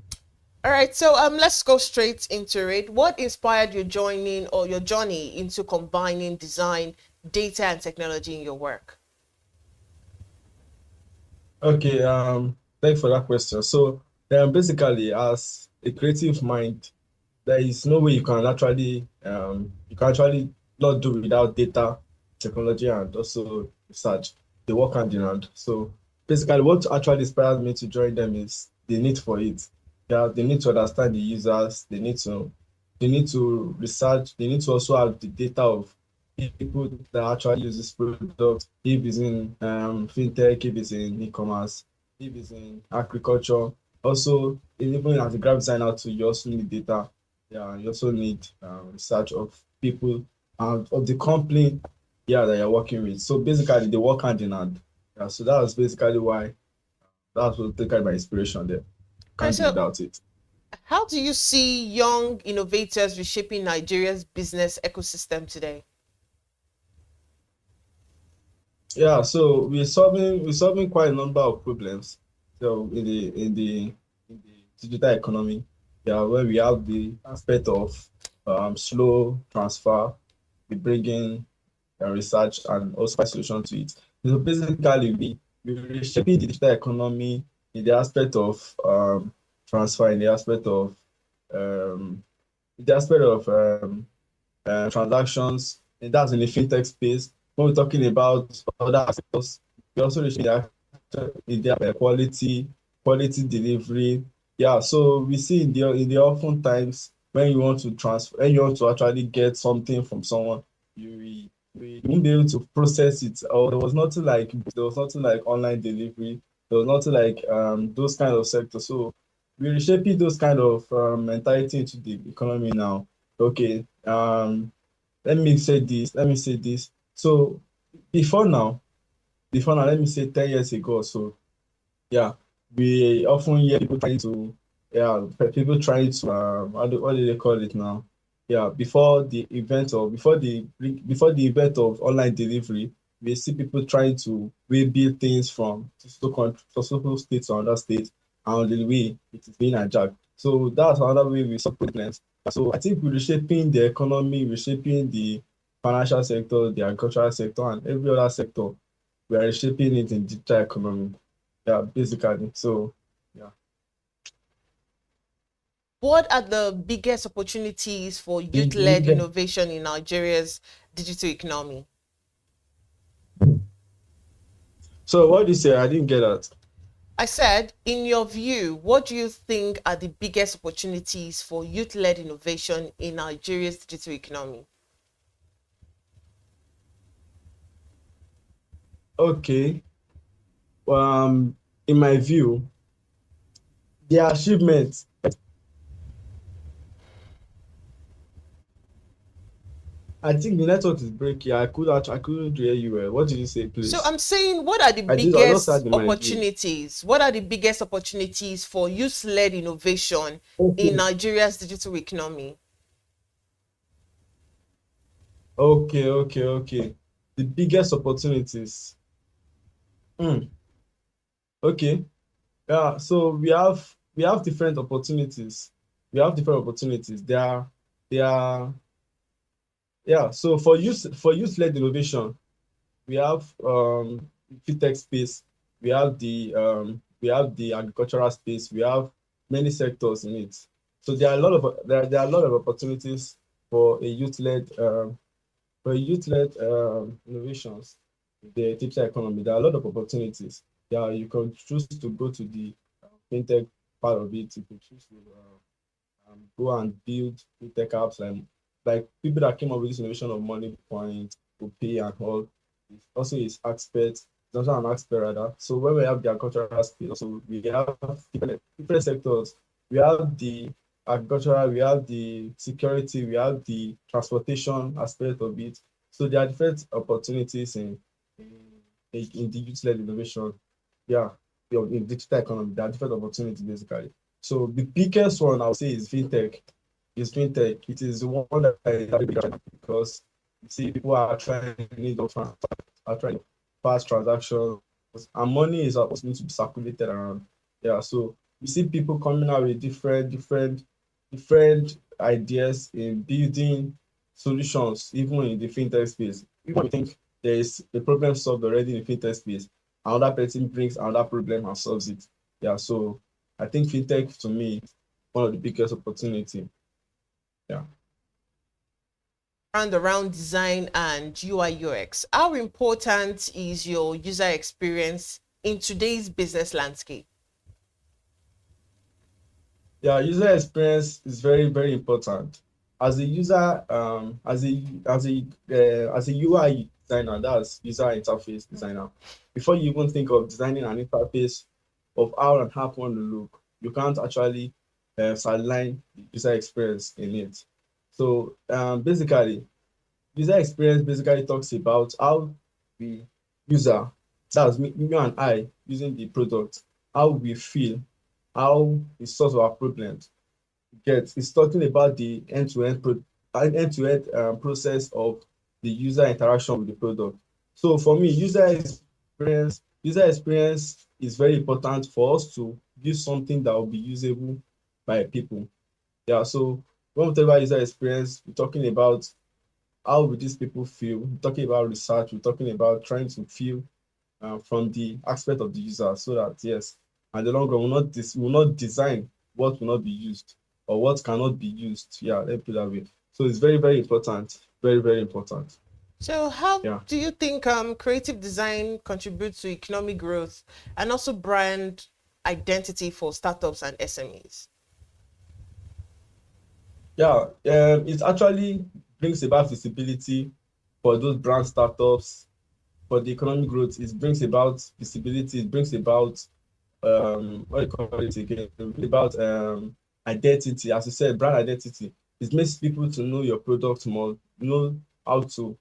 All right, so let's go straight into it. What inspired your joining or your journey into combining design, data, and technology in your work? Okay, thanks for that question. So, basically, as a creative mind, there is no way you can actually not do without data, technology, and also research. They work hand in hand. So, basically, what actually inspired me to join them is the need for it. Yeah, they need to understand the users. They need to research. They need to also have the data of people that actually use this product, if it's in fintech, if it's in e-commerce, if it's in agriculture. Also, even as a graphic designer too, you also need data. Yeah, you also need research of people and of the company, yeah, that you're working with. So basically, they work hand in hand. Yeah, so that was basically why that was kind of my inspiration there. Can't do without it. How do you see young innovators reshaping Nigeria's business ecosystem today? Yeah, so we're solving quite a number of problems. So in the digital economy, yeah, where we have the aspect of slow transfer, we bring in research and also find solution to it. So basically, we reshaping the digital economy in the aspect of transfer, um, in the aspect of transactions, and that's in the fintech space. When we're talking about other aspects, we also reach in their quality delivery. Yeah, so we see in the often times when you want to transfer, when you want to actually get something from someone, we won't be able to process it. Or there was nothing like online delivery. There was nothing like those kind of sectors. So we're reshaping those kind of mentality into the economy now. Okay, let me say this. So before now, let me say 10 years ago or so, yeah, we often hear people trying to what do they call it now? Yeah, before the event of online delivery, we see people trying to build things from so state to another state, and on the way it is being hijacked. So that's another way we solve problems. So I think we're reshaping the economy, reshaping the financial sector, the agricultural sector, and every other sector. We are reshaping it in digital economy. Yeah, basically. So yeah. What are the biggest opportunities for youth-led innovation in Nigeria's digital economy? So what did you say? I didn't get that. I said, in your view, what do you think are the biggest opportunities for youth-led innovation in Nigeria's digital economy? Okay. In my view, the achievements. I think the network is breaking. I couldn't hear you well. What did you say, please? So I'm saying, what are the biggest opportunities? What are the biggest opportunities for youth-led innovation in Nigeria's digital economy? Okay. The biggest opportunities. Okay. Yeah. So we have different opportunities. They are yeah. So for youth-led innovation, we have fintech space, we have the agricultural space, we have many sectors in it. So there are a lot of opportunities for a youth-led innovations in the digital economy. There are a lot of opportunities. Yeah, you can choose to go to the fintech part of it. You can choose to go and build fintech apps like people that came up with this innovation of money point to pay and all. It also is aspect. It's also an aspect rather. So when we have the agricultural space, also we have different sectors. We have the agricultural, we have the security, we have the transportation aspect of it. So there are different opportunities in the youth-led innovation. Yeah, in digital economy, there are different opportunities basically. So the biggest one I would say is fintech. It is the one that is very big because you see people are trying to need of are trying fast transactions, and money is supposed to be circulated around. Yeah, so you see people coming out with different ideas in building solutions, even in the fintech space. Even when you think there is a problem solved already in the fintech space, another person brings another problem and solves it. Yeah, so I think fintech to me is one of the biggest opportunity. Yeah. Around design and UI UX, how important is your user experience in today's business landscape? Yeah, user experience is very important. As a user, as a UI designer, that's user interface designer. Before you even think of designing an interface of how an app want to look, you can't actually sideline the user experience in it. So basically, user experience basically talks about how the user, that's me, you and I, using the product, how we feel, how we solve our problems. It's talking about the end-to-end process of the user interaction with the product. So for me, user experience is very important for us to use something that will be usable by people. Yeah, so when we talk about user experience, we're talking about how will these people feel? We're talking about research. We're talking about trying to feel from the aspect of the user, so that yes, in the long run, will not design what will not be used or what cannot be used. Yeah, let me put it that way. So it's very important, very important. So how do you think creative design contributes to economic growth and also brand identity for startups and SMEs? Yeah, it actually brings about visibility for those brand startups, for the economic growth. It brings about visibility. It brings about what do you call it again? About identity, as you said, brand identity. It makes people to know your product more, know how to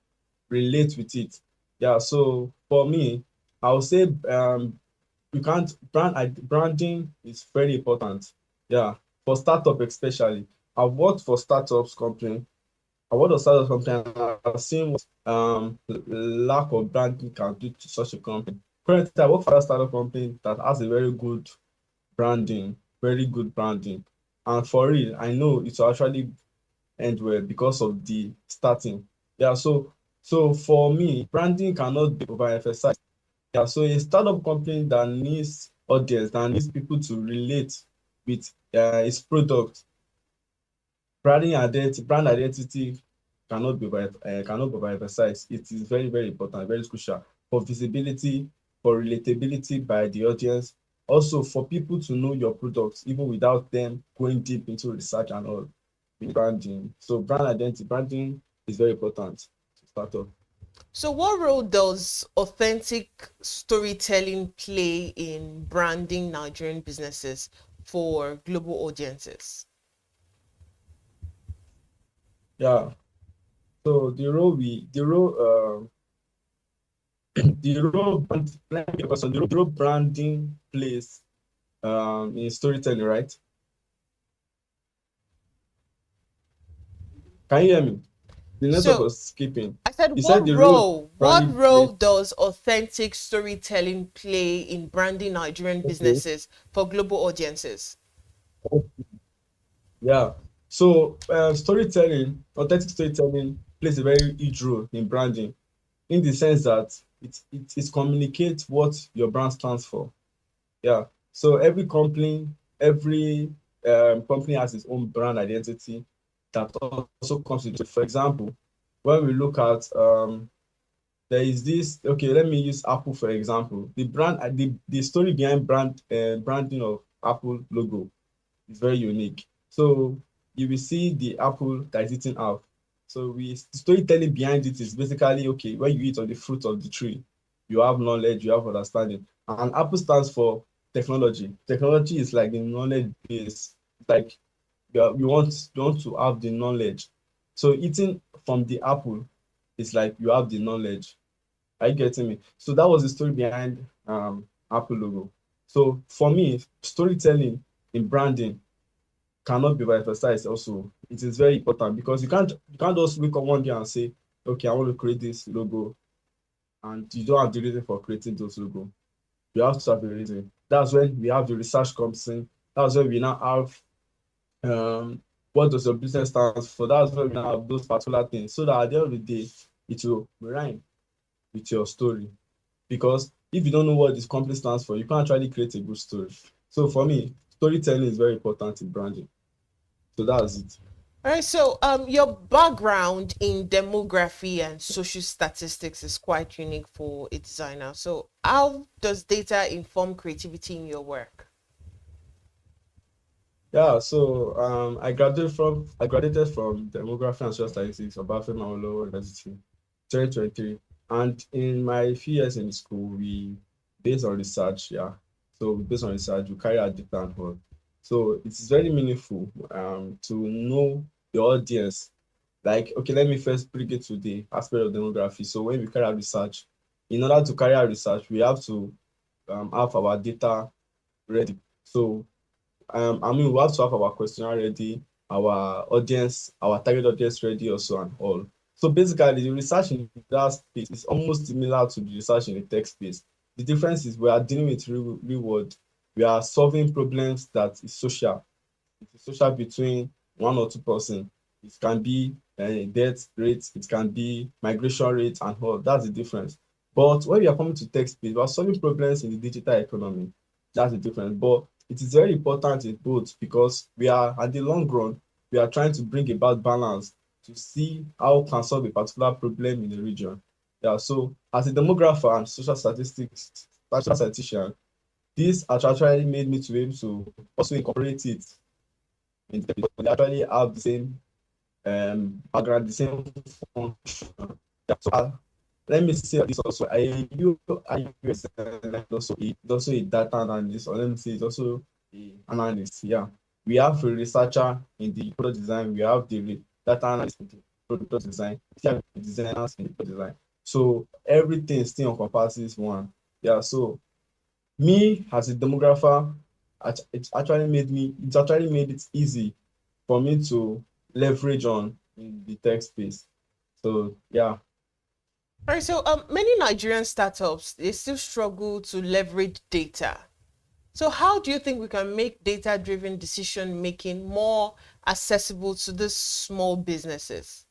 relate with it. Yeah, so for me, I would say you can't branding is very important. Yeah, for startup especially. I've worked for startups company. I worked for startup company and I've seen what lack of branding can do to such a company. Currently, I work for a startup company that has a very good branding, very good branding. And for real, I know it will actually end well because of the starting. Yeah, so for me, branding cannot be overemphasized. Yeah, so a startup company that needs audience, that needs people to relate with its product, brand identity cannot be overemphasized. It is very important, very crucial for visibility, for relatability by the audience, also for people to know your products even without them going deep into research and all with branding. So branding is very important to start off. So what role does authentic storytelling play in branding Nigerian businesses for global audiences? Yeah. So the role the role branding plays in storytelling, right? Can you hear me? The network was skipping. I said, You said the role what role plays. does authentic storytelling play in branding Nigerian businesses for global audiences? Yeah. So authentic storytelling plays a very huge role in branding, in the sense that it communicates what your brand stands for. Yeah. So every company has its own brand identity that also comes into it. For example, when we look at there is this, okay, let me use Apple for example. The story behind branding of Apple logo is very unique. So you will see the apple that is eating out. So the storytelling behind it is basically, okay, when you eat on the fruit of the tree, you have knowledge, you have understanding. And Apple stands for technology. Technology is like the knowledge base. It's like you want to have the knowledge. So eating from the apple is like you have the knowledge. Are you getting me? So that was the story behind Apple logo. So for me, storytelling in branding cannot be emphasized also. It is very important because you can't just wake up one day and say, okay, I want to create this logo, and you don't have the reason for creating those logo. You have to have a reason. That's when we have the research comes in. That's where we now have what does your business stand for. That's where we now have those particular things. So that at the end of the day, it will rhyme with your story. Because if you don't know what this company stands for, you can't actually create a good story. So for me, storytelling is very important in branding. So that's it. All right, so your background in demography and social statistics is quite unique for a designer. So how does data inform creativity in your work? Yeah, so I graduated from demography and social statistics of Bafema University, 2023. And in my few years in school, we based on research, yeah. So based on research, we carry out data and all. So it is very meaningful to know the audience. Like, okay, let me first bring it to the aspect of demography. So when we carry out research, in order to carry out research, we have to have our data ready. So we have to have our questionnaire ready, our audience, our target audience ready also and all. So basically, the research in that space is almost similar to the research in the tech space. The difference is we are dealing with real world. We are solving problems that is social. It is social between 1 or 2 person. It can be death rate, it can be migration rate and all. That's the difference. But when we are coming to tech space, we are solving problems in the digital economy. That's the difference. But it is very important in both because we are, at the long run, we are trying to bring about balance to see how we can solve a particular problem in the region. Yeah, so as a demographer and social statistics, social statistician, this actually made me to be able to also incorporate it in the, they actually have the same background, the same function. Yeah, so let me say this also. Also a data analyst, or let me say it's also a analyst. Yeah, we have a researcher in the product design. We have the data analyst in the product design. We have the designers in the product design. So everything still encompasses one. Yeah. So me as a demographer, it actually made it easy for me to leverage on in the tech space. So yeah. All right, so many Nigerian startups, they still struggle to leverage data. So how do you think we can make data-driven decision making more accessible to these small businesses?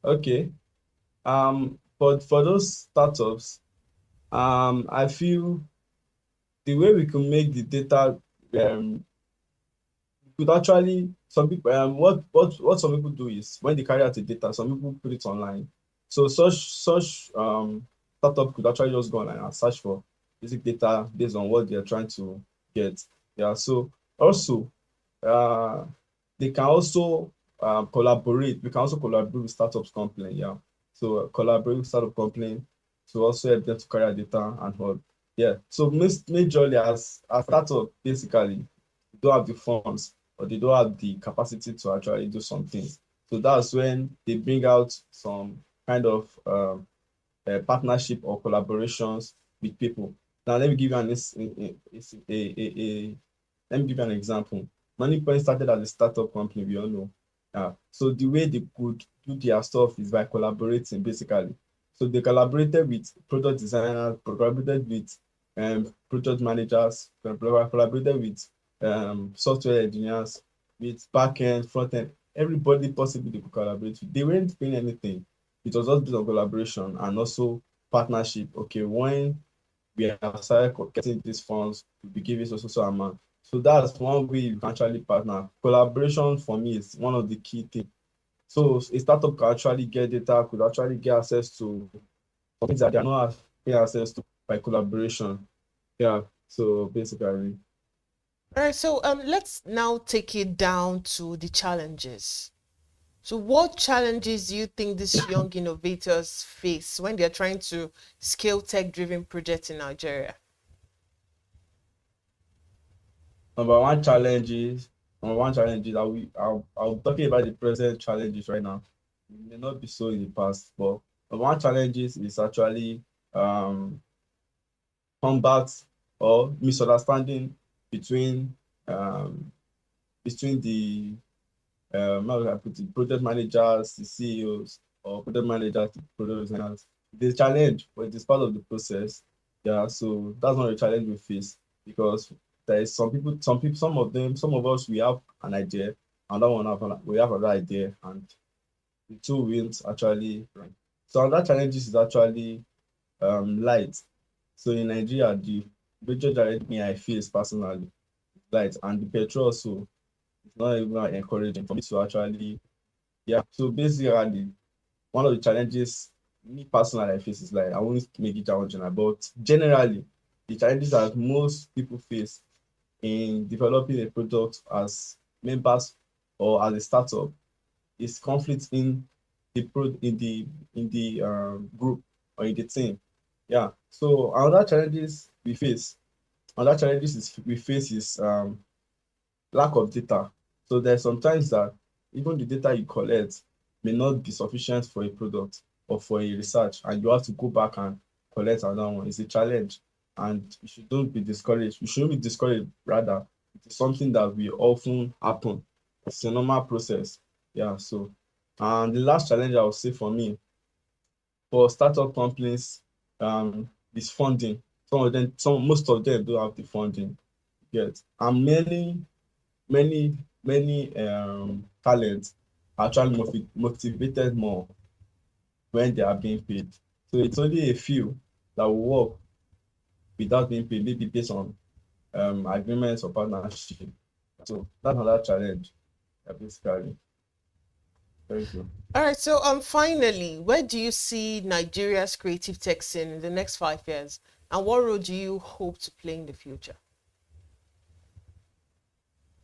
Okay. But for those startups, I feel the way we can make the data could actually, some people what some people do is when they carry out the data, some people put it online. So such startup could actually just go online and search for basic data based on what they're trying to get. Yeah. So also they can also collaborate. We can also collaborate with startups company. Yeah. So collaborate with startup company to also help them to carry out data and all. Yeah. So majorly as a startup, basically, don't have the funds or they don't have the capacity to actually do some things. So that's when they bring out some kind of partnership or collaborations with people. Now, let me give you let me give you an example. MoneyPoint started as a startup company, we all know. So the way they could do their stuff is by collaborating, basically. So they collaborated with product designers, collaborated with product managers, collaborated with software engineers, with backend, front end, everybody possible they could collaborate with. They weren't paying anything. It was just based on collaboration and also partnership. Okay, when we have started getting these funds, we'll be giving so amount. So that's one way you can actually partner. Collaboration for me is one of the key things. So a startup can actually get data, could actually get access to things that they are not having access to by collaboration. Yeah. So basically. All right, so let's now take it down to the challenges. So what challenges do you think these young innovators face when they're trying to scale tech-driven projects in Nigeria? Number one challenge is I'll talking about the present challenges right now. It may not be so in the past, but number one challenge is actually combat or misunderstanding between the how do I put it, project managers, the CEOs, or project managers, the product designers. The challenge, but it is part of the process. Yeah, so that's one of the challenge we face because there is some of them, some of us we have an idea, another one we have another idea, and the two wins actually run. So another challenges is actually light. So in Nigeria, the major challenge me I face personally is light, and the petrol also is not even encouraging for me to actually, yeah. So basically, one of the challenges me personally I face is like I won't make it challenging, but generally the challenges that most people face in developing a product as members or as a startup is conflict in the group or in the team. Yeah. So another challenges is we face is lack of data. So there's sometimes that even the data you collect may not be sufficient for a product or for a research, and you have to go back and collect another one. It's a challenge, and you shouldn't be discouraged. You shouldn't be discouraged, rather. It is something that will often happen. It's a normal process. Yeah. So, and the last challenge I would say for me, for startup companies, is funding. Most of them don't have the funding yet, and many talents are actually motivated more when they are being paid. So it's only a few that will work without being paid, maybe based on agreements or partnership. So that's another challenge, basically. Thank you. All right. So finally, where do you see Nigeria's creative tech scene in the next 5 years, and what role do you hope to play in the future?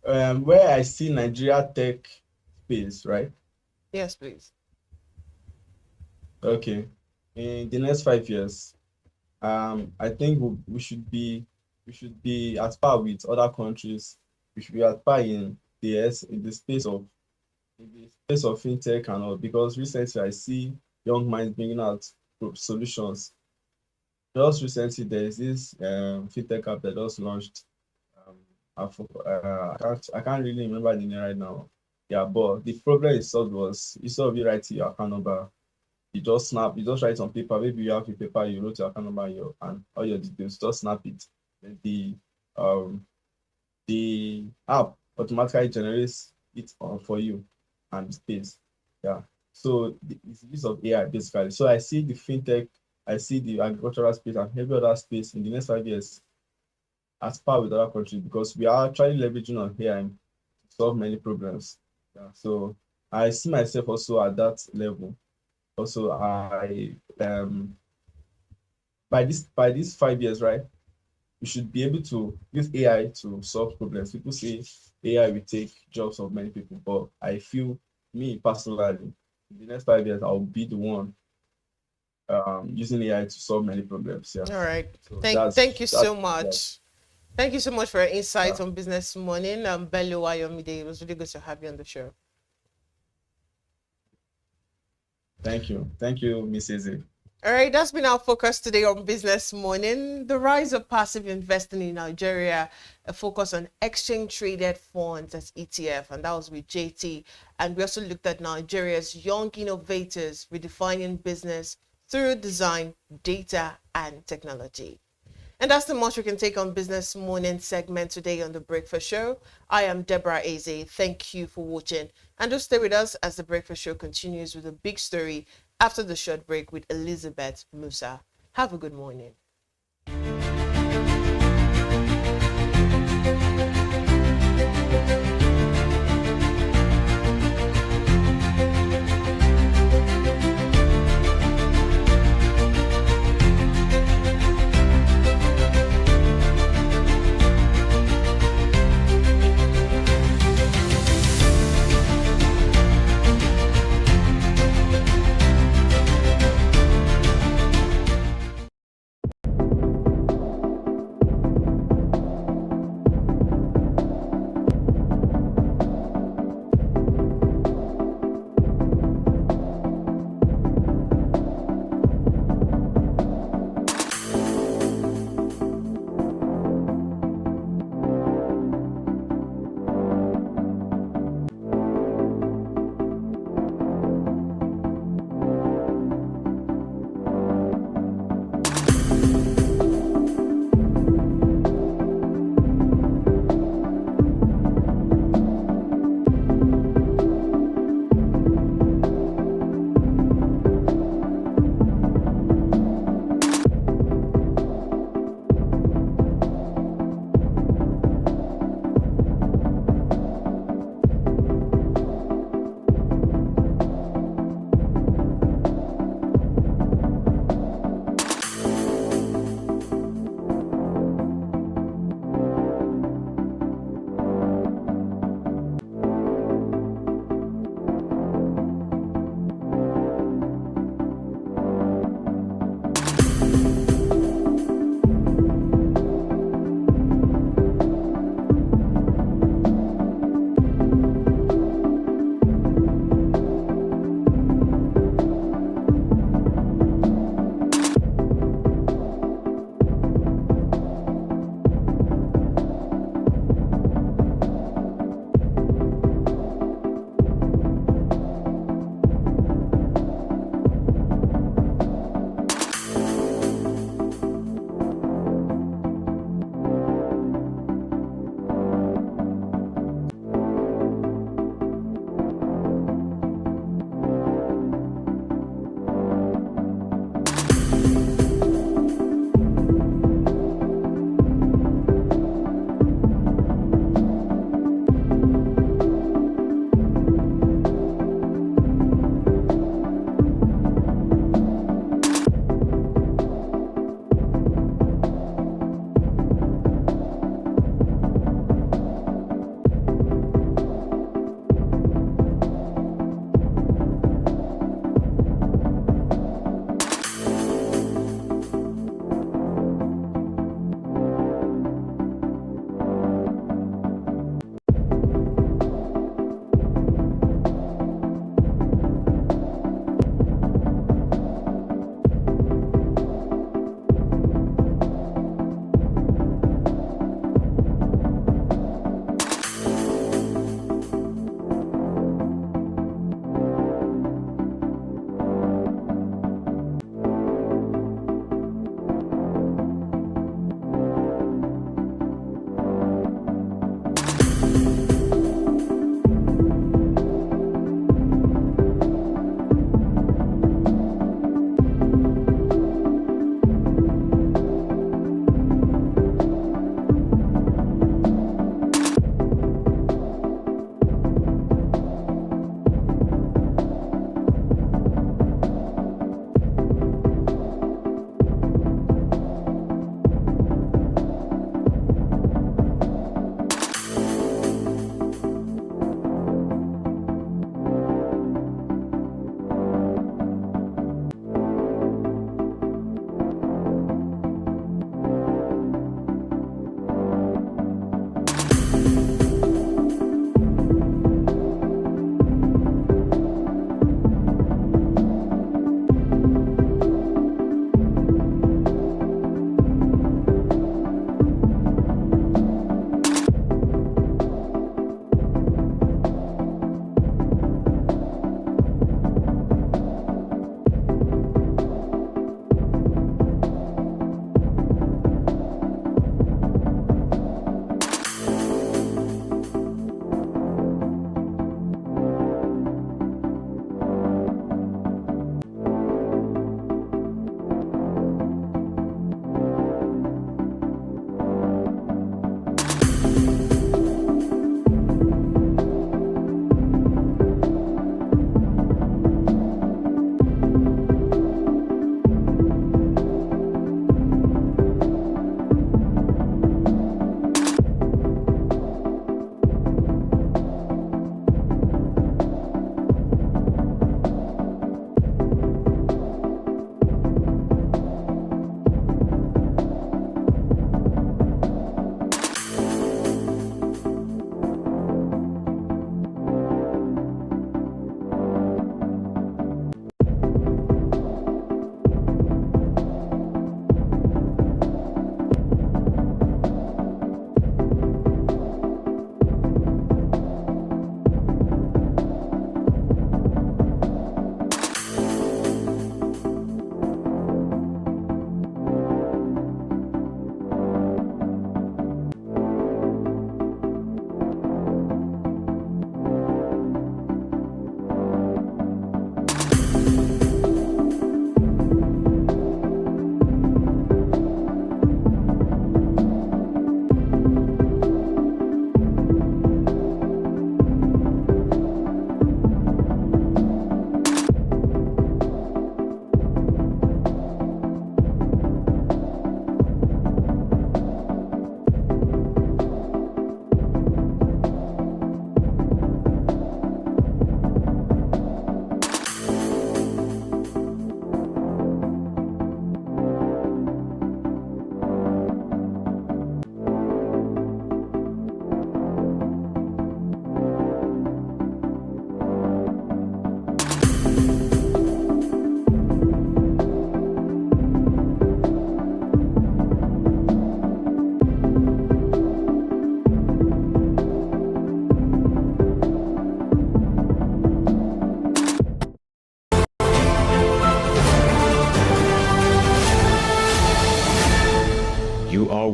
Where I see Nigeria tech space, right? Yes, please. Okay. In the next 5 years, I think we should be at par with other countries. We should be at par in the space of fintech and all, because recently I see young minds bringing out solutions. Just recently, there is this fintech app that just launched. I can't really remember the name right now. Yeah, but the problem it solved was, instead of you writing your account number, you just write on paper. Maybe you have a paper, you wrote your account number and all your details, just snap it. Then the app automatically generates it for you and space. Yeah. So it's the use of AI basically. So I see the fintech, I see the agricultural space and every other space in the next 5 years as par with other countries, because we are actually leveraging on AI to solve many problems. Yeah. So I see myself also at that level. Also, by these 5 years, right, we should be able to use AI to solve problems. People say AI will take jobs of many people, but I feel, me personally, in the next 5 years, I'll be the one using AI to solve many problems. Yeah. All right. So thank you so much. Thank you so much for your insights on Business Morning. Bello Ayomide, it was really good to have you on the show. Thank you. Thank you, Miss Eze. All right, that's been our focus today on Business Morning. The rise of passive investing in Nigeria, a focus on exchange-traded funds as ETF, and that was with JT. And we also looked at Nigeria's young innovators redefining business through design, data, and technology. And that's the much we can take on Business Morning segment today on The Breakfast Show. I am Deborah Eze. Thank you for watching. And do stay with us as The Breakfast Show continues with a big story after the short break with Elizabeth Musa. Have a good morning.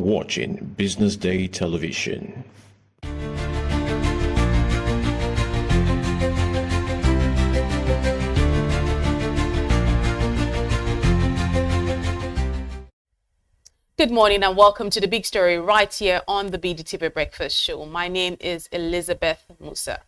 watching Business Day Television. Good morning and welcome to the big story right here on the BDTV Breakfast Show. My name is Elizabeth Musa.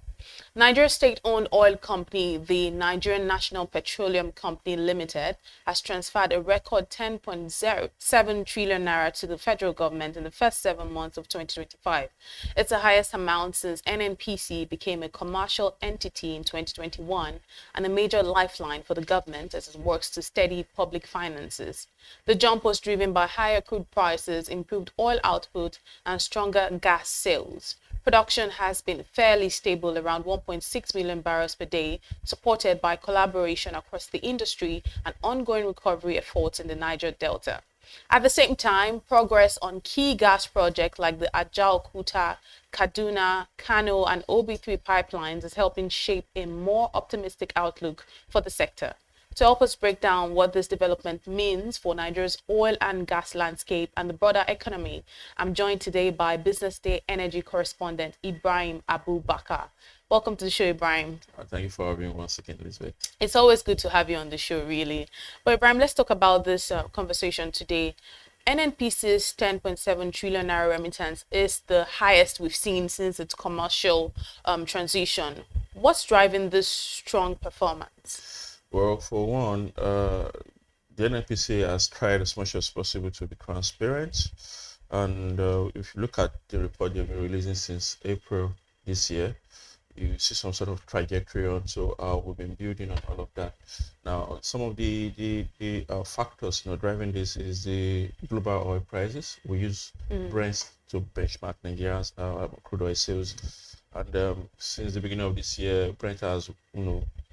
Nigeria's state-owned oil company, the Nigerian National Petroleum Company Limited, has transferred a record 10.07 trillion naira to the federal government in the first 7 months of 2025. It's the highest amount since NNPC became a commercial entity in 2021 and a major lifeline for the government as it works to steady public finances. The jump was driven by higher crude prices, improved oil output, and stronger gas sales. Production has been fairly stable around 1.6 million barrels per day, supported by collaboration across the industry and ongoing recovery efforts in the Niger Delta. At the same time, progress on key gas projects like the Ajao-Kuta, Kaduna, Kano, and OB3 pipelines is helping shape a more optimistic outlook for the sector. To help us break down what this development means for Nigeria's oil and gas landscape and the broader economy, I'm joined today by Business Day energy correspondent Ibrahim Abubakar. Welcome to the show, Ibrahim. Thank you for having me once again, Elizabeth. It's always good to have you on the show, really. But Ibrahim, let's talk about this conversation today. NNPC's 10.7 trillion naira remittance is the highest we've seen since its commercial transition. What's driving this strong performance? Well, for one, the NNPC has tried as much as possible to be transparent. And if you look at the report they've been releasing since April this year, you see some sort of trajectory on. So we've been building on all of that. Now, some of the factors driving this is the global oil prices. We use Brent to benchmark Nigeria's crude oil sales. And since the beginning of this year, Brent has,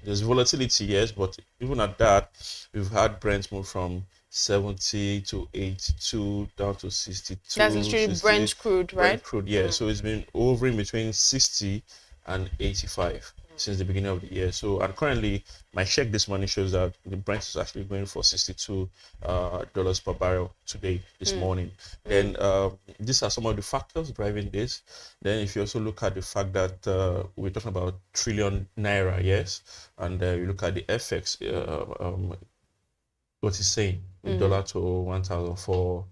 there's volatility, yes, but even at that, we've had Brent move from 70 to 82 down to 62. That's literally Brent crude, right? Brent crude, yeah. So it's been hovering between 60 and 85 since the beginning of the year. So, and currently, my check this morning shows that the Brent is actually going for $62 per barrel today, this morning. Then these are some of the factors driving this. Then if you also look at the fact that we're talking about trillion naira, yes, and you look at the FX, what is saying, the dollar to 1,000 for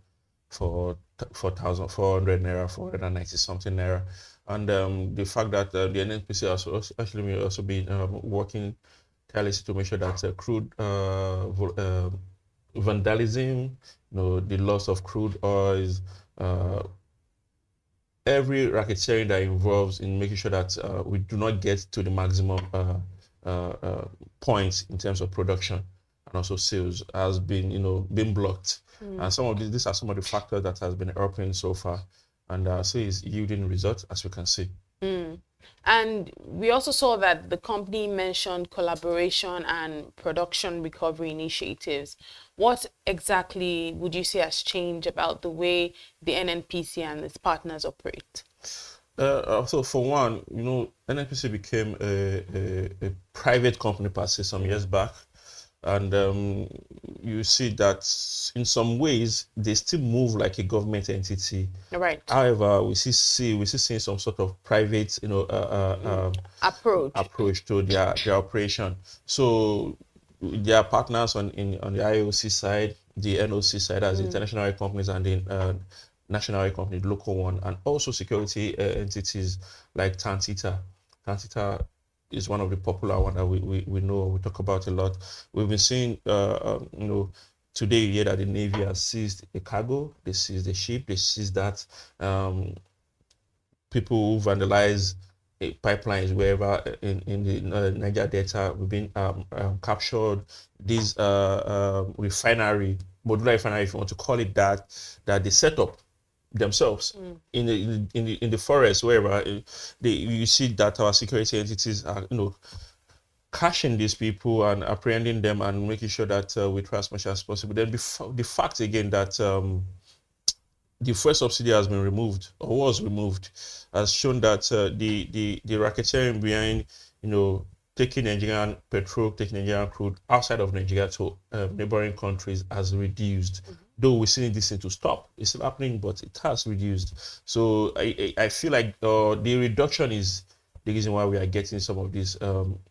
4,400 naira, 490 something naira. And the fact that the NNPC may also be working tirelessly to make sure that crude vandalism, the loss of crude oils, every racketeering that involves in making sure that we do not get to the maximum points in terms of production and also sales has been, been blocked. And some of these are some of the factors that has been helping so far. And so it's yielding results, as we can see. And we also saw that the company mentioned collaboration and production recovery initiatives. What exactly would you say has changed about the way the NNPC and its partners operate? So for one, NNPC became a private company per se some years back. And you see that in some ways they still move like a government entity. Right. However, we see seeing some sort of private, approach to their operation. So there are partners on the IOC side, the NOC side, as international oil companies, and the national oil company, the local one, and also security entities like Tantita. Tantita is one of the popular ones that we know, we talk about a lot. We've been seeing, today you hear that the Navy has seized a cargo, they seized the ship, they seized that. People who vandalize pipelines wherever in the Niger Delta, we've been captured. These refinery, modular refinery, if you want to call it that they set up themselves in the forest, wherever you see that our security entities are catching these people and apprehending them and making sure that we try as much as possible. Then the fact again that the fuel subsidy has been removed or was removed has shown that the racketeering behind taking Nigerian petrol, taking Nigerian crude outside of Nigeria to neighboring countries has reduced though we're seeing this thing to stop, it's still happening, but it has reduced. So I feel like the reduction is the reason why we are getting some of these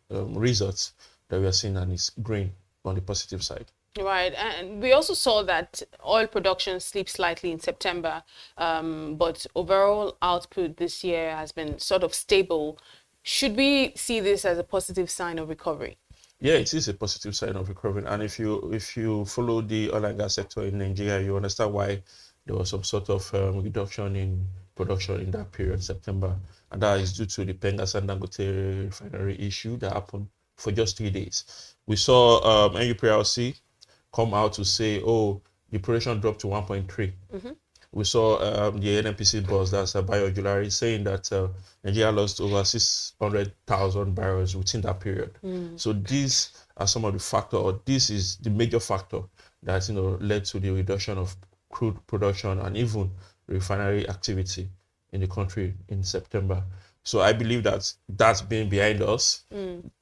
results that we are seeing, and it's growing on the positive side. Right, and we also saw that oil production slipped slightly in September, but overall output this year has been sort of stable. Should we see this as a positive sign of recovery? Yeah, it is a positive sign of recovery, and if you follow the oil and gas sector in Nigeria, you understand why there was some sort of reduction in production in that period, September, and that is due to the Pengas and Dangote refinery issue that happened for just 3 days. We saw NUPRC come out to say, oh, the production dropped to 1.3. We saw the NNPC boss, that's Bayo Julari, saying that Nigeria lost over 600,000 barrels within that period. So these are some of the factors, or this is the major factor that led to the reduction of crude production and even refinery activity in the country in September. So I believe that that's been behind us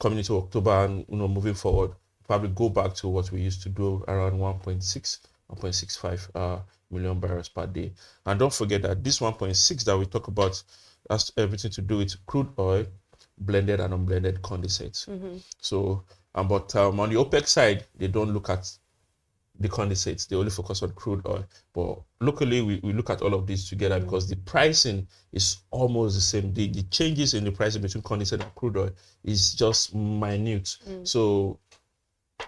coming into October, and moving forward, probably go back to what we used to do around 1.65 million barrels per day. And don't forget that this 1.6 that we talk about has everything to do with crude oil, blended and unblended condensates. So, but on the OPEC side, they don't look at the condensates. They only focus on crude oil. But locally, we look at all of these together because the pricing is almost the same. The changes in the pricing between condensate and crude oil is just minute. So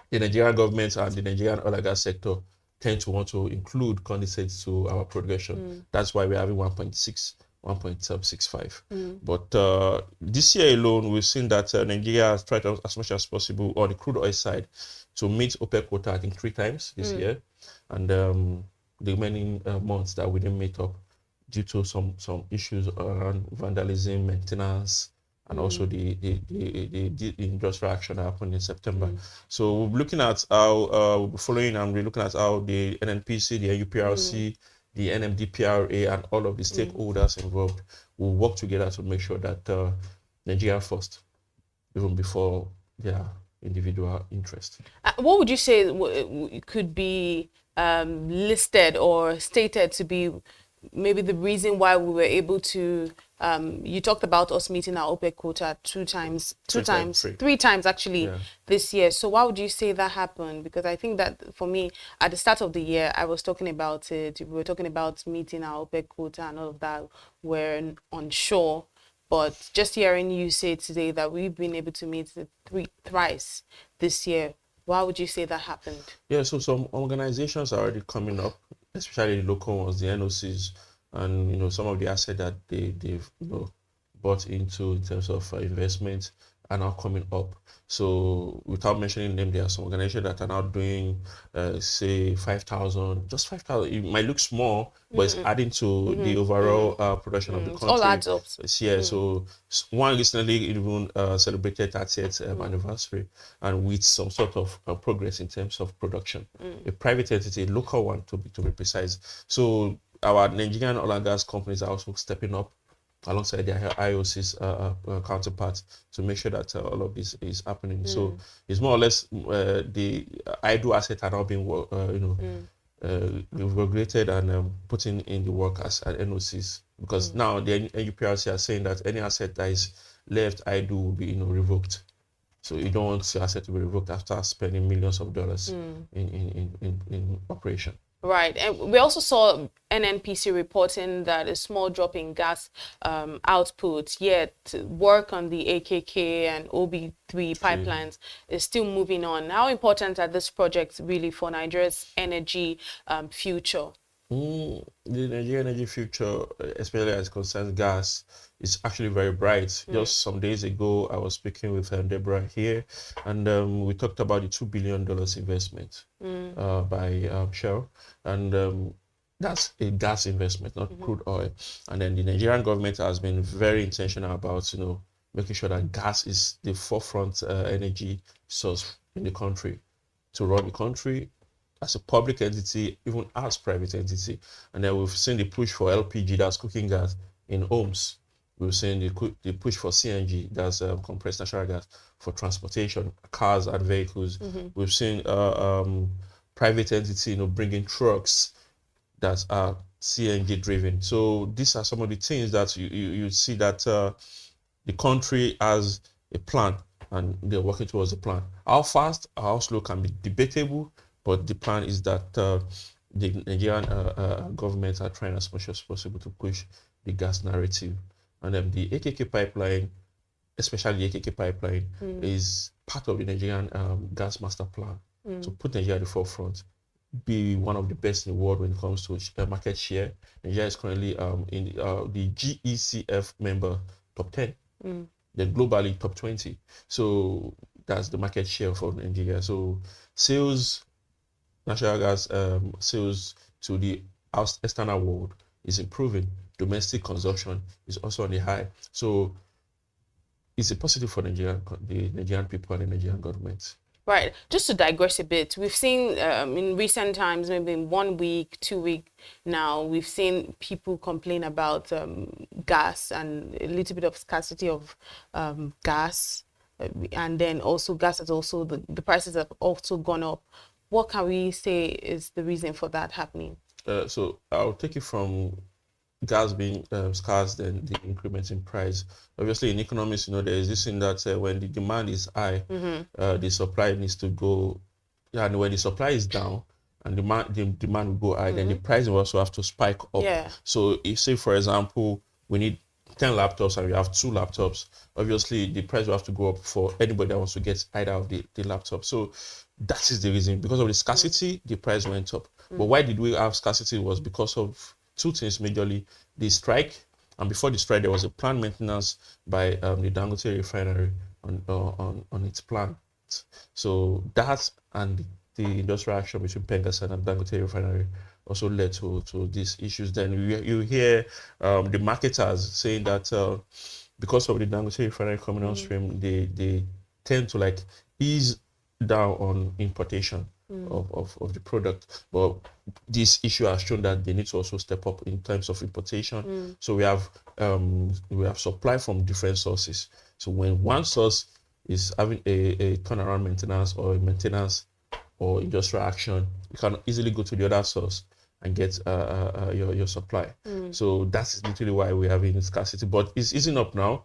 the Nigerian government and the Nigerian oil and gas sector tend to want to include condensates to our production. That's why we're having 1.65. But this year alone, we've seen that Nigeria has tried as much as possible on the crude oil side to meet OPEC quota, I think 3 times this year. And the remaining months that we didn't meet up due to some issues around vandalism, maintenance, and also the industrial action that happened in September. So we're looking at how, following, and we're looking at how the NNPC, the NUPRC, the NMDPRA, and all of the stakeholders involved will work together to make sure that Nigeria first, even before their individual interest. What would you say could be listed or stated to be maybe the reason why we were able to, you talked about us meeting our OPEC quota 3 times actually this year. So why would you say that happened? Because I think that for me, at the start of the year, I was talking about it. We were talking about meeting our OPEC quota and all of that. We're unsure. But just hearing you say today that we've been able to meet it thrice this year, why would you say that happened? Yeah, so some organizations are already coming up, especially the local ones, the NOCs, and some of the assets that they've bought into in terms of investment are now coming up. So without mentioning them, there are some organizations that are now doing, say, 5,000, just 5,000. It might look small, but it's adding to the overall production of the country. All adds up. Yeah, so one recently even celebrated 30th anniversary, and with some sort of progress in terms of production. A private entity, a local one to be precise. So our Nigerian oil and gas companies are also stepping up alongside their IOC's counterparts to make sure that all of this is happening. So it's more or less the idle assets are now being regulated and putting in the work as at NOCs, because now the NUPRC are saying that any asset that is left idle will be revoked. So you don't want your asset to be revoked after spending millions of dollars in operation. Right, and we also saw NNPC reporting that a small drop in gas output, yet work on the AKK and OB3 pipelines is still moving on. How important are these projects really for Nigeria's energy future? The Nigerian energy future, especially as concerns gas, is actually very bright. Just some days ago, I was speaking with Deborah here, and we talked about the $2 billion investment by Shell, and that's a gas investment, not crude oil. And then the Nigerian government has been very intentional about making sure that gas is the forefront energy source in the country, to run the country as a public entity, even as private entity. And then we've seen the push for LPG, that's cooking gas, in homes. We've seen the push for CNG, that's compressed natural gas, for transportation, cars and vehicles. We've seen private entity, bringing trucks that are CNG driven. So these are some of the things that you see that the country has a plan and they're working towards the plan. How fast or how slow can be debatable, but the plan is that the Nigerian government are trying as much as possible to push the gas narrative. And then the AKK pipeline, especially the AKK pipeline, is part of the Nigerian gas master plan to put Nigeria at the forefront, be one of the best in the world when it comes to market share. Nigeria is currently in the GECF member top 10. They're globally top 20. So that's the market share for Nigeria. So sales, natural gas sales to the external world is improving. Domestic consumption is also on the high. So it's a positive for the Nigerian people and the Nigerian government. Right. Just to digress a bit, we've seen in recent times, maybe in 1 week, 2 weeks now, we've seen people complain about gas and a little bit of scarcity of gas. And then also gas has also, the prices have also gone up. What can we say is the reason for that happening? So I'll take it from gas being scarce, then the increment in price. Obviously, in economics, there is this thing that when the demand is high, the supply needs to go, and when the supply is down and the demand will go high, then the price will also have to spike up. Yeah. So if, say, for example, we need 10 laptops and we have 2 laptops, obviously the price will have to go up for anybody that wants to get either of the laptop. So that is the reason. Because of the scarcity, the price went up. But why did we have scarcity? It was because of 2 things majorly: the strike, and before the strike there was a planned maintenance by the Dangote refinery on its plant. So that and the industrial action between Pegasus and Dangote refinery also led to these issues. Then you hear the marketers saying that because of the Dangote refinery coming on stream, they tend to ease down on importation of the product. But this issue has shown that they need to also step up in terms of importation. So we have supply from different sources. So when one source is having a turnaround maintenance or a maintenance or industrial action, you can easily go to the other source and get your supply. So that's literally why we're having scarcity. But it's easing up now.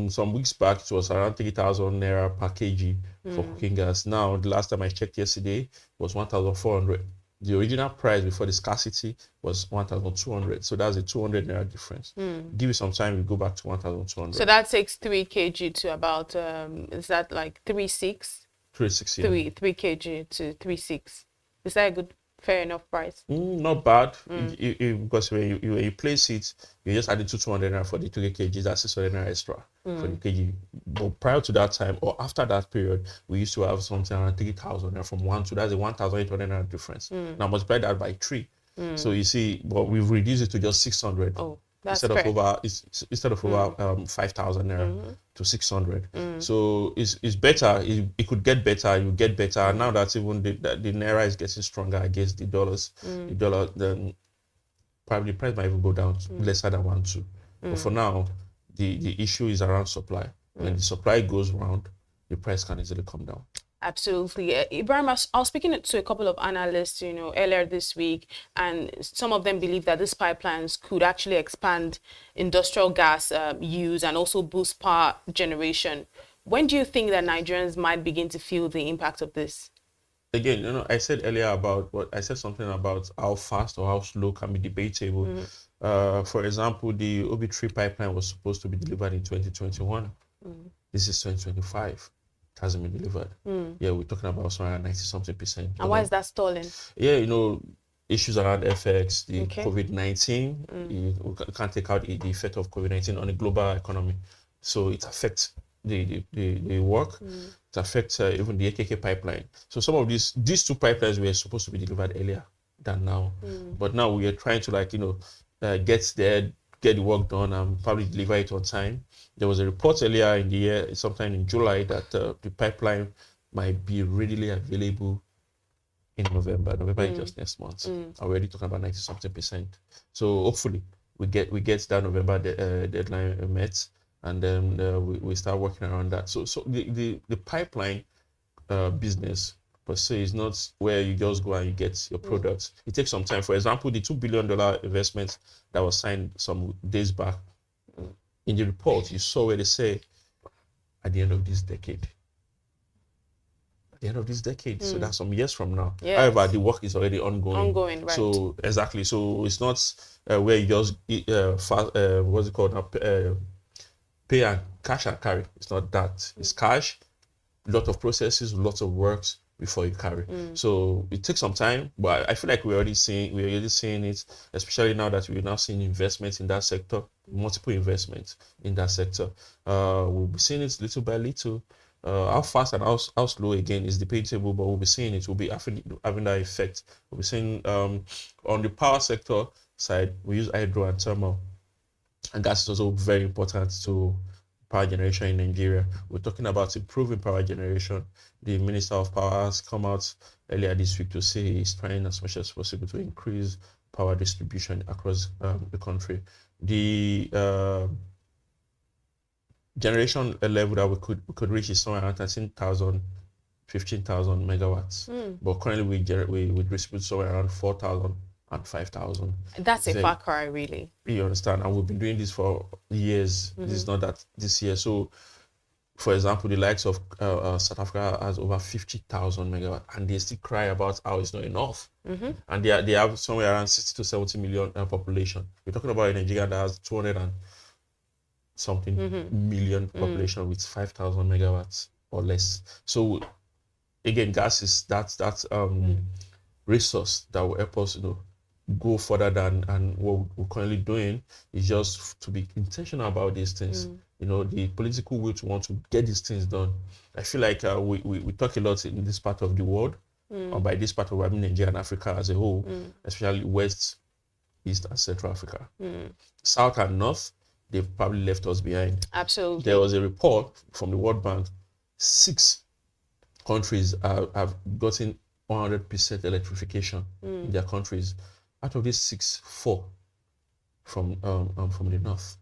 Some weeks back, it was around 3,000 naira per kg for cooking gas. Now, the last time I checked yesterday was 1,400. The original price before the scarcity was 1,200. So that's a 200 naira difference. Give it some time, we go back to 1,200. So that takes 3 kg to about, is that like 3.6? 3.6, yeah. 3 kg to 3.6. Is that a good, fair enough price? Not bad, because when you place it, you're just adding 200 naira for the 3 kg. That's 600 naira extra for the kg. But prior to that time, or after that period, we used to have something around 3,000 naira from 1 to, that's a 1,800 naira difference. Now multiply that by 3. So you see, but we've reduced it to just 600. Oh, that's instead fair. of over 5,000 naira to 600. So it's better. It could get better. You get better. And now that even the naira is getting stronger against the dollars, then probably the price might even go down to lesser than 1-2. But for now, the issue is around supply. When the supply goes round, the price can easily come down. Absolutely. Ibrahim, I was speaking to a couple of analysts, earlier this week, and some of them believe that these pipelines could actually expand industrial gas use and also boost power generation. When do you think that Nigerians might begin to feel the impact of this? Again, I said earlier I said something about how fast or how slow can be debatable. For example, the OB3 pipeline was supposed to be delivered in 2021. This is 2025. Hasn't been delivered. Yeah, we're talking about somewhere 90-something%. And why is that stalling? Yeah, issues around FX, the COVID-19. You can't take out the effect of COVID-19 on the global economy. So it affects the work. It affects even the AKK pipeline. So some of these 2 pipelines were supposed to be delivered earlier than now. But now we are trying to get there, get the work done and probably deliver it on time. There was a report earlier in the year, sometime in July, that the pipeline might be readily available in November. November is just next month. I'm already talking about 90-something%. So hopefully we get that November deadline met, and then we start working around that. So the pipeline business, per se. It's not where you just go and you get your product. It takes some time. For example, the $2 billion investment that was signed some days back, in the report, you saw where they say, at the end of this decade. At the end of this decade. So that's some years from now. Yes. However, the work is already ongoing. Ongoing, right. So, exactly. So, it's not where you just, what's it called now? Pay and cash and carry. It's not that. It's cash, lot of processes, lots of works before you carry. So it takes some time, but I feel like we're already seeing it, especially now that we're now seeing investments in that sector, multiple investments in that sector. We'll be seeing it little by little. How fast and how slow again is debatable, but we'll be seeing it. We'll be having that effect. We'll be seeing on the power sector side, we use hydro and thermal, and gas is also very important to power generation in Nigeria. We're talking about improving power generation. The Minister of Power has come out earlier this week to say he's trying as much as possible to increase power distribution across the country. The generation level that we could reach is somewhere around 13,000, 15,000 megawatts. But currently we distribute somewhere around 4,000 and 5,000. That's a far cry, really. You understand? And we've been doing this for years. This is not that this year. So, for example, the likes of South Africa has over 50,000 megawatts, and they still cry about how it's not enough. And they have somewhere around 60 to 70 million population. We're talking about a Nigeria that has 200 and something million population with 5,000 megawatts or less. So, again, gas is that resource that will help us, go further than what we're currently doing. Is just to be intentional about these things. The political will to want to get these things done. I feel like we talk a lot in this part of the world, or by this part of, Nigeria and Africa as a whole, especially West, East, and Central Africa. South and North, they've probably left us behind. Absolutely. There was a report from the World Bank. 6 countries have gotten 100% electrification in their countries. Out of these 6, 4 from the north.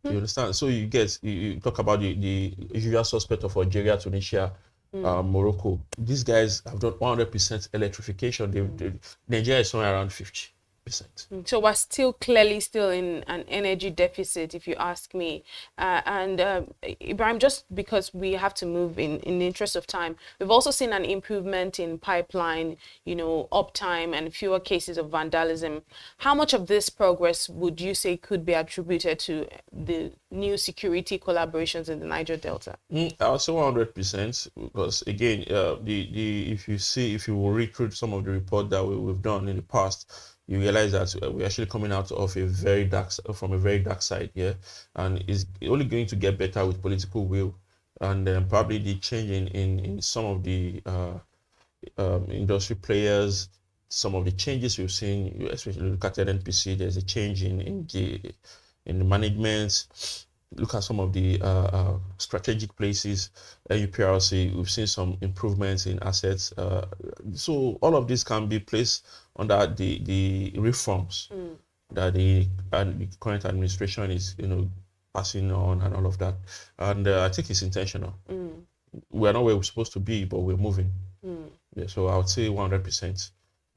You understand? So you talk about the usual suspect of Algeria, Tunisia, Morocco. These guys have done 100% electrification. Nigeria is somewhere around 50%. So we're still clearly in an energy deficit, if you ask me. Ibrahim, just because we have to move in the interest of time, we've also seen an improvement in pipeline, uptime and fewer cases of vandalism. How much of this progress would you say could be attributed to the new security collaborations in the Niger Delta? I would say 100%, because again, if you will read through some of the report that we've done in the past, you realize that we're actually coming out of from a very dark side, and it's only going to get better with political will, and probably the change in some of the industry players, some of the changes we've seen, especially look at NNPC. There's a change in the management. Look at some of the strategic places, UPRC, we've seen some improvements in assets. So all of this can be placed under the reforms that the current administration is, passing on and all of that. And I think it's intentional. We're not where we're supposed to be, but we're moving. So I would say 100%.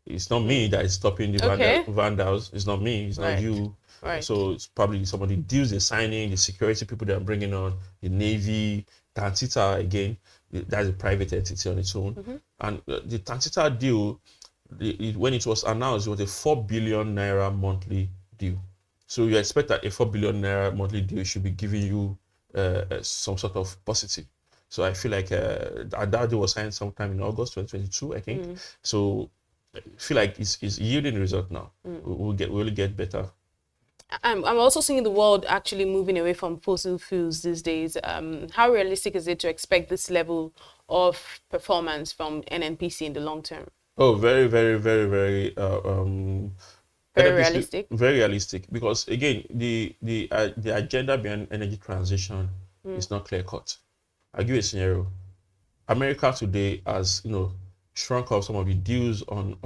It's not me that is stopping the vandals. It's not me. It's not you. Right. So it's probably some of the deals they're signing, the security people they're bringing on, the Navy, Tantita again, that's a private entity on its own. And the Tantita deal, when it was announced, it was a 4 billion naira monthly deal. So you expect that a 4 billion naira monthly deal should be giving you some sort of positive. So I feel like that deal was signed sometime in August 2022, I think. So I feel like it's yielding result now. We'll really get better. I'm also seeing the world actually moving away from fossil fuels these days. How realistic is it to expect this level of performance from NNPC in the long term? Oh, very, very, very, very. Very realistic. Very realistic, because again, the agenda behind energy transition is not clear cut. I'll give you a scenario. America today has shrunk off some of the deals on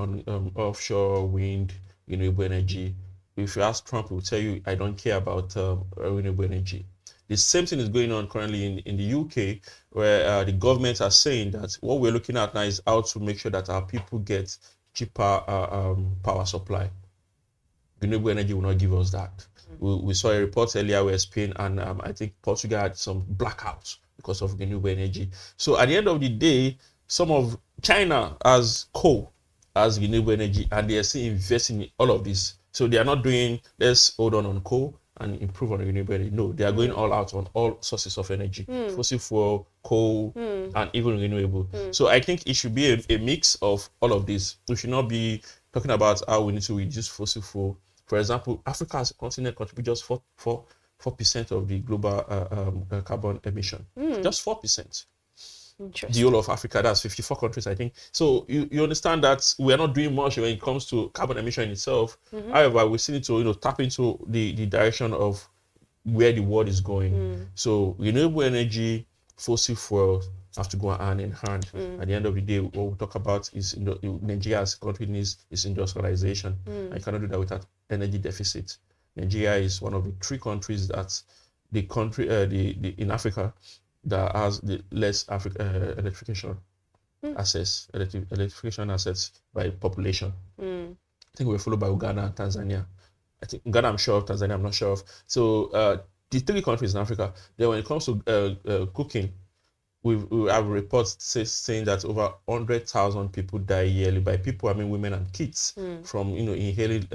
offshore wind, renewable energy. If you ask Trump, he will tell you, I don't care about renewable energy. The same thing is going on currently in the UK, where the government are saying that what we're looking at now is how to make sure that our people get cheaper power supply. Renewable energy will not give us that. We saw a report earlier where Spain and I think Portugal had some blackouts because of renewable energy. So at the end of the day, some of China has coal, as renewable energy, and they are still investing in all of this. So they are not doing, let's hold on coal and improve on renewable energy. No, they are going all out on all sources of energy, fossil fuel, coal, and even renewable. So I think it should be a mix of all of this. We should not be talking about how we need to reduce fossil fuel. For example, Africa as a continent contributes just 4% of the global carbon emission. Just 4%. The whole of Africa, that's 54 countries, I think. So you understand that we are not doing much when it comes to carbon emission in itself. However, we still need to tap into the direction of where the world is going. So renewable energy, fossil fuel have to go hand in hand. At the end of the day, what we talk about is Nigeria as a country needs is industrialization. And you cannot do that without energy deficit. Nigeria is one of the 3 countries that in Africa that has the less electrification assets by population. I think we're followed by Uganda and Tanzania. I think Uganda I'm sure of, Tanzania I'm not sure of. So the 3 countries in Africa, then when it comes to cooking, we have reports saying that over 100,000 people die yearly. By people, I mean women and kids, from inhaling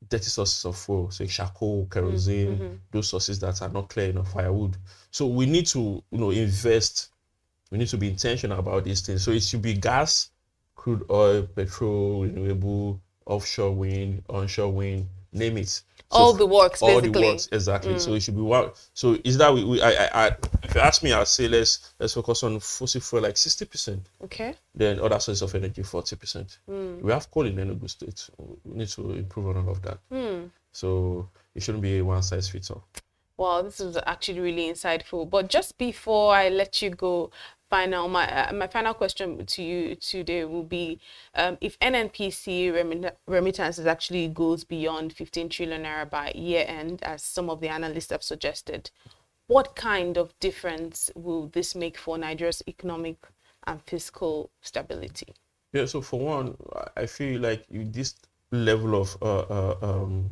dirty sources of fuel, so charcoal, kerosene, those sources that are not clear enough, firewood. So we need to invest. We need to be intentional about these things. So it should be gas, crude oil, petrol, renewable, offshore wind, onshore wind, name it. So all the works, all basically. the works, exactly. So it should be one. So is that if you ask me, I'd say let's focus on fossil fuel like 60%. Okay. Then other sources of energy 40%. We have coal in Enugu State. We need to improve on all of that. So it shouldn't be a one size fits all. Wow, this is actually really insightful. But just before I let you go, my final question to you today will be, if NNPC remittances actually goes beyond 15 trillion naira by year end, as some of the analysts have suggested, what kind of difference will this make for Nigeria's economic and fiscal stability? Yeah, so for one, I feel like this level of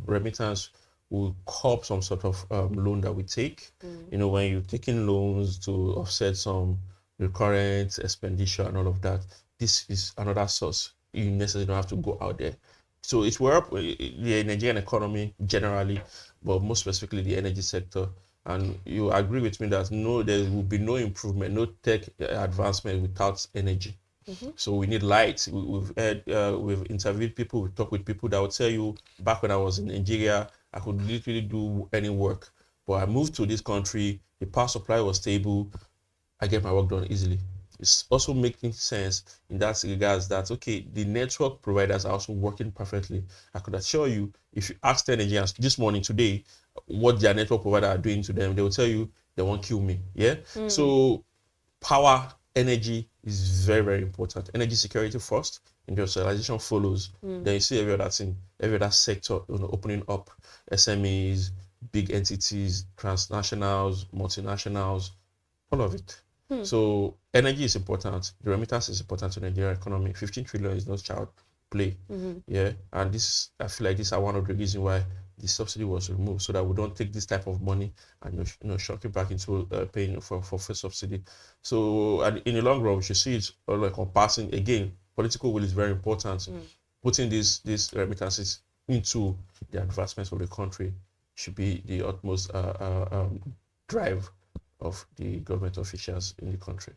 remittance will curb some sort of loan that we take. When you're taking loans to offset some recurrent expenditure and all of that, this is another source. You necessarily don't have to go out there. So it's where the Nigerian economy generally, but more specifically the energy sector. And you agree with me that there will be no improvement, no tech advancement without energy. So we need light. We've interviewed people, we've talked with people that will tell you, back when I was in Nigeria, I could literally do any work. But I moved to this country, the power supply was stable, I get my work done easily. It's also making sense in that regards that, okay, the network providers are also working perfectly. I could assure you, if you ask 10 Nigerians this morning, today, what their network provider are doing to them, they will tell you they won't kill me. Yeah. So power, energy is very, very important. Energy security first, industrialization follows. Then you see every other thing, every other sector opening up, SMEs, big entities, transnationals, multinationals, all of it. So energy is important. The remittance is important to the Nigerian economy. 15 trillion is no child play. Yeah, and I feel like this are one of the reasons why the subsidy was removed, so that we don't take this type of money and shock it back into paying for first subsidy. So in the long run, we should see it like passing again. Political will is very important. Putting these remittances into the advancements of the country should be the utmost drive of the government officials in the country.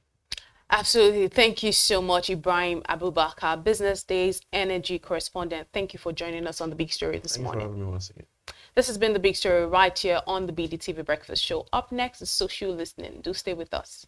Absolutely. Thank you so much, Ibrahim Abubakar, Business Day's energy correspondent. Thank you for joining us on The Big Story this morning. Thank you for having me once again. This has been The Big Story right here on the BDTV Breakfast Show. Up next is Social Listening. Do stay with us.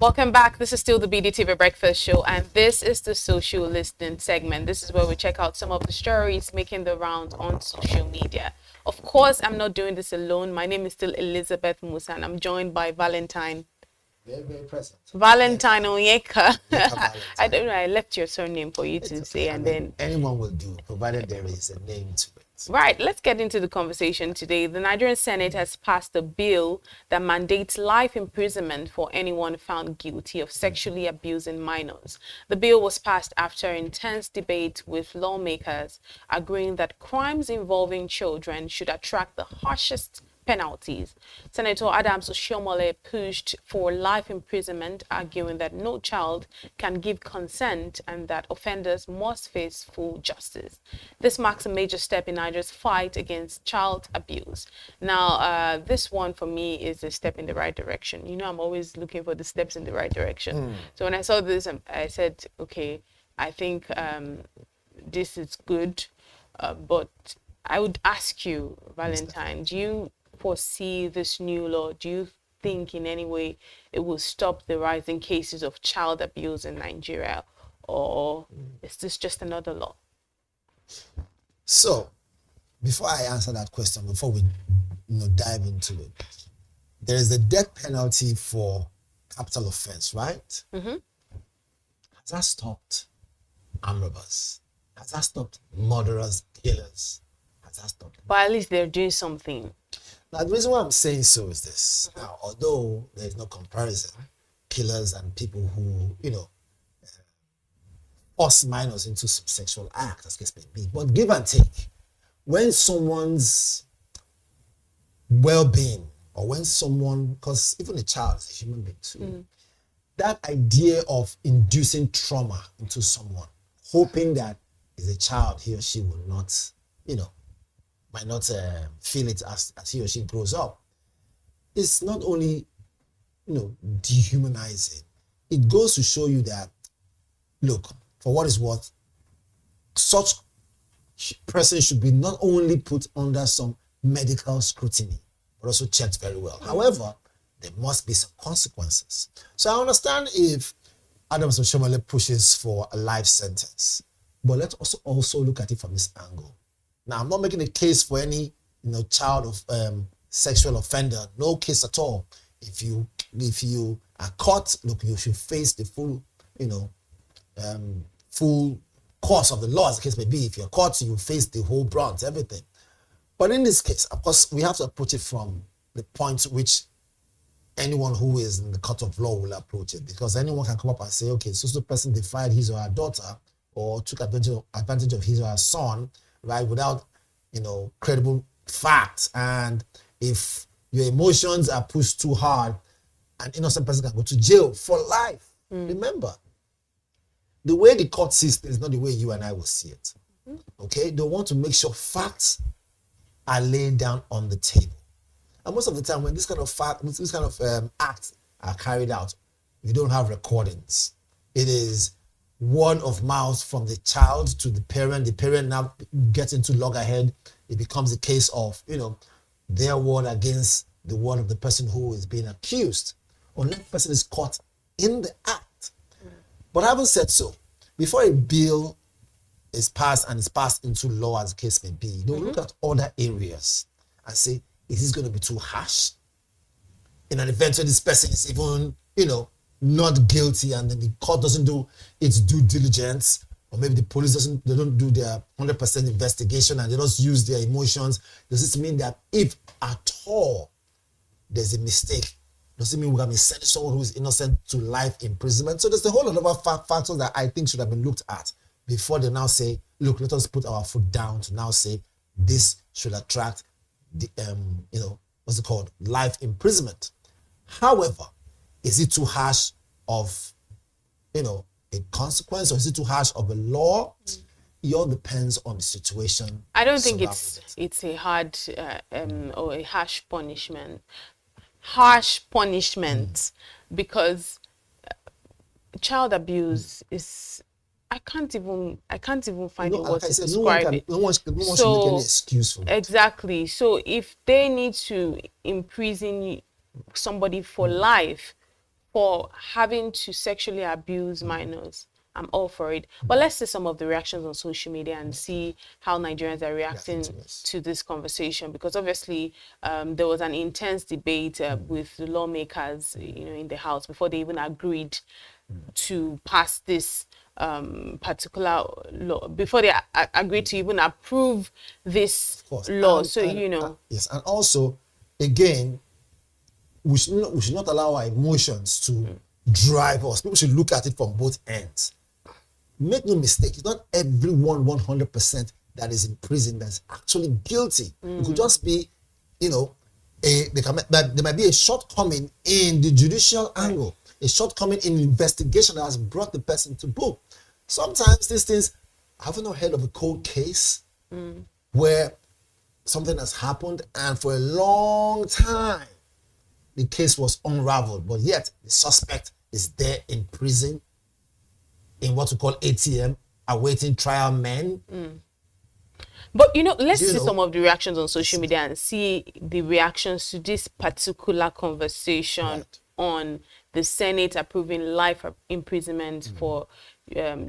Welcome back. This is still the BDTV Breakfast Show, and this is the social listening segment. This is where we check out some of the stories making the rounds on social media. Of course, I'm not doing this alone. My name is still Elizabeth Musa, and I'm joined by Valentine. Very, very present. Valentine Onyeka. Valentine. I don't know. I left your surname for you to say, and then anyone will do, provided there is a name to it. Right, let's get into the conversation today. The Nigerian Senate has passed a bill that mandates life imprisonment for anyone found guilty of sexually abusing minors. The bill was passed after intense debate with lawmakers agreeing that crimes involving children should attract the harshest penalties. Senator Adams Oshiomhole pushed for life imprisonment, arguing that no child can give consent and that offenders must face full justice. This marks a major step in Nigeria's fight against child abuse. Now, this one for me is a step in the right direction. You know, I'm always looking for the steps in the right direction. So when I saw this, I said, okay, I think this is good, but I would ask you, Valentine, do you foresee this new law? Do you think in any way it will stop the rising cases of child abuse in Nigeria, or is this just another law? So, before I answer that question, before we dive into it, there is a death penalty for capital offense, right? Has that stopped armed robbers? Has that stopped murderers, killers? Has that stopped? But at least they're doing something. Now, the reason why I'm saying so is this. Now, although there is no comparison, killers and people who, force minors into some sexual act, as case may be, but give and take, when someone's well-being, or when someone, because even a child is a human being too, that idea of inducing trauma into someone, hoping that as a child, he or she will not, might not feel it as he or she grows up. It's not only, dehumanizing. It goes to show you that, look, for what is worth, such person should be not only put under some medical scrutiny, but also checked very well. However, there must be some consequences. So I understand if Adams Oshiomhole pushes for a life sentence, but let's also look at it from this angle. Now, I'm not making a case for any, child of sexual offender. No case at all. If you are caught, look, you should face the full, full course of the law, as the case may be. If you're caught, you face the whole brunt, everything. But in this case, of course, we have to approach it from the point which anyone who is in the court of law will approach it, because anyone can come up and say, okay, so person defied his or her daughter or took advantage of his or her son, right, without, credible facts. And if your emotions are pushed too hard, an innocent person can go to jail for life. Remember, the way the court sees things is not the way you and I will see it. Okay? They want to make sure facts are laid down on the table. And most of the time, when this kind of acts are carried out, you don't have recordings. It is word of mouth from the child to the parent. The parent now gets into loggerhead. It becomes a case of, their word against the word of the person who is being accused, unless the person is caught in the act. But having said so, before a bill is passed and is passed into law, as the case may be, they'll look at other areas and say, is this going to be too harsh? In an event where this person is even, not guilty, and then the court doesn't do its due diligence, or maybe the police don't do their 100% investigation and they just use their emotions. Does this mean that if at all there's a mistake, does it mean we're going to be sending someone who is innocent to life imprisonment? So there's a whole lot of other factors that I think should have been looked at before they now say, look, let us put our foot down to now say this should attract the, what's it called? Life imprisonment. However, is it too harsh of, a consequence, or is it too harsh of a law? It all depends on the situation. I don't think it's a hard or a harsh punishment. Because child abuse is, I can't even find the words to describe it. No one should make any excuse for it. Exactly. So if they need to imprison somebody for life for having to sexually abuse minors, I'm all for it. But let's see some of the reactions on social media and see how Nigerians are reacting to this conversation, because obviously there was an intense debate with the lawmakers, in the House before they even agreed to pass this particular law, before they agreed to even approve this law. Yes, and also, again, we should not allow our emotions to drive us. People should look at it from both ends. Make no mistake, it's not everyone 100% that is in prison that's actually guilty. It could just be, there might be a shortcoming in the judicial angle, a shortcoming in investigation that has brought the person to book. Sometimes these things, have you not heard of a cold case where something has happened and for a long time the case was unraveled, but yet the suspect is there in prison in what we call ATM, awaiting trial men. But let's see some of the reactions on social media and see the reactions to this particular conversation on the Senate approving life imprisonment for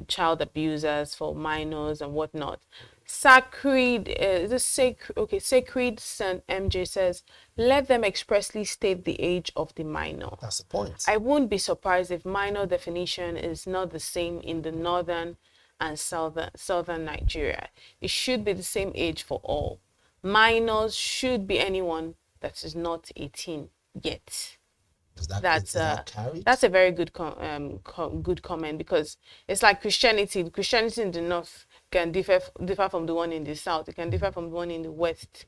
child abusers, for minors and whatnot. Sacred St. MJ says, let them expressly state the age of the minor. That's the point. I won't be surprised if minor definition is not the same in the northern and southern Nigeria. It should be the same age for all. Minors should be anyone that is not 18 yet. That's a very good good comment, because it's like Christianity in the north can differ from the one in the south. It can differ from the one in the west.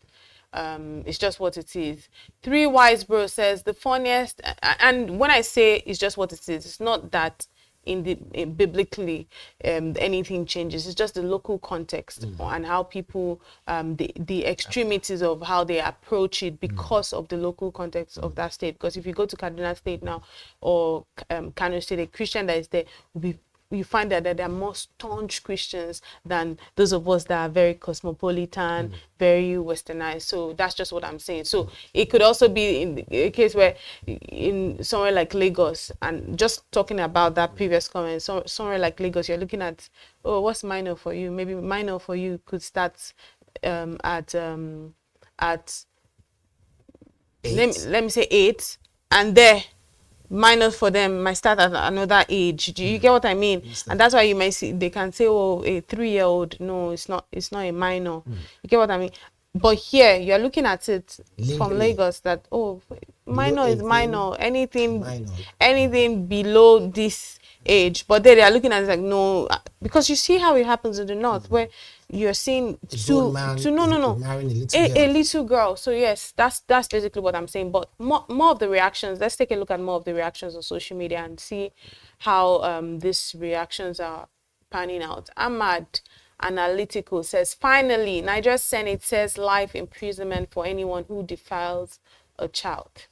It's just what it is. Three Wise Bro says the funniest, and when I say it's just what it is, it's not that biblically anything changes. It's just the local context and how people the extremities of how they approach it because of the local context of that state. Because if you go to Kaduna State now or Kano State, a Christian that is there will be, you find that there are more staunch Christians than those of us that are very cosmopolitan, very westernized. So that's just what I'm saying. So it could also be in a case where in somewhere like Lagos, and just talking about that previous comment, somewhere like Lagos, you're looking at, oh, what's minor for you? Maybe minor for you could start at let me say 8, and there minors for them might start at another age. Do you get what I mean? And that's why you might see, they can say, oh, a 3-year-old, no, it's not a minor. You get what I mean? But here you're looking at it from Lagos that, oh, minor is minor, anything below this age. But they are looking at it like, no, because you see how it happens in the north, where you're seeing a little girl. So yes, that's basically what I'm saying. But more of the reactions, let's take a look at more of the reactions on social media and see how these reactions are panning out. Ahmad Analytical says, finally, Nigeria's Senate says life imprisonment for anyone who defiles a child.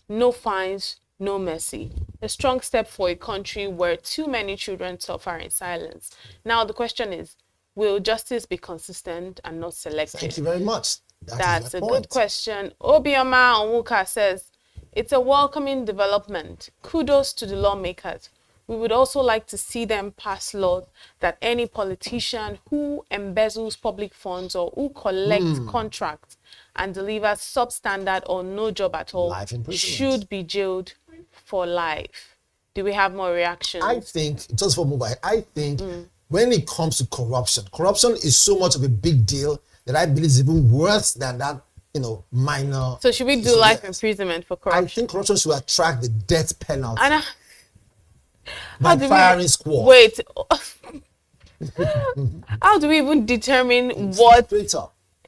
No fines, no mercy. A strong step for a country where too many children suffer in silence. Now the question is, will justice be consistent and not selective? Thank you very much. That's a good question. Obioma Onwuka says, it's a welcoming development. Kudos to the lawmakers. We would also like to see them pass laws that any politician who embezzles public funds or who collects contracts and delivers substandard or no job at all should be jailed for life. Do we have more reactions? I think, just for mobile, when it comes to corruption is so much of a big deal that I believe is even worse than that, minor. So should we do life imprisonment for corruption? I think corruption should attract the death penalty. By firing squad. Wait. How do we even determine what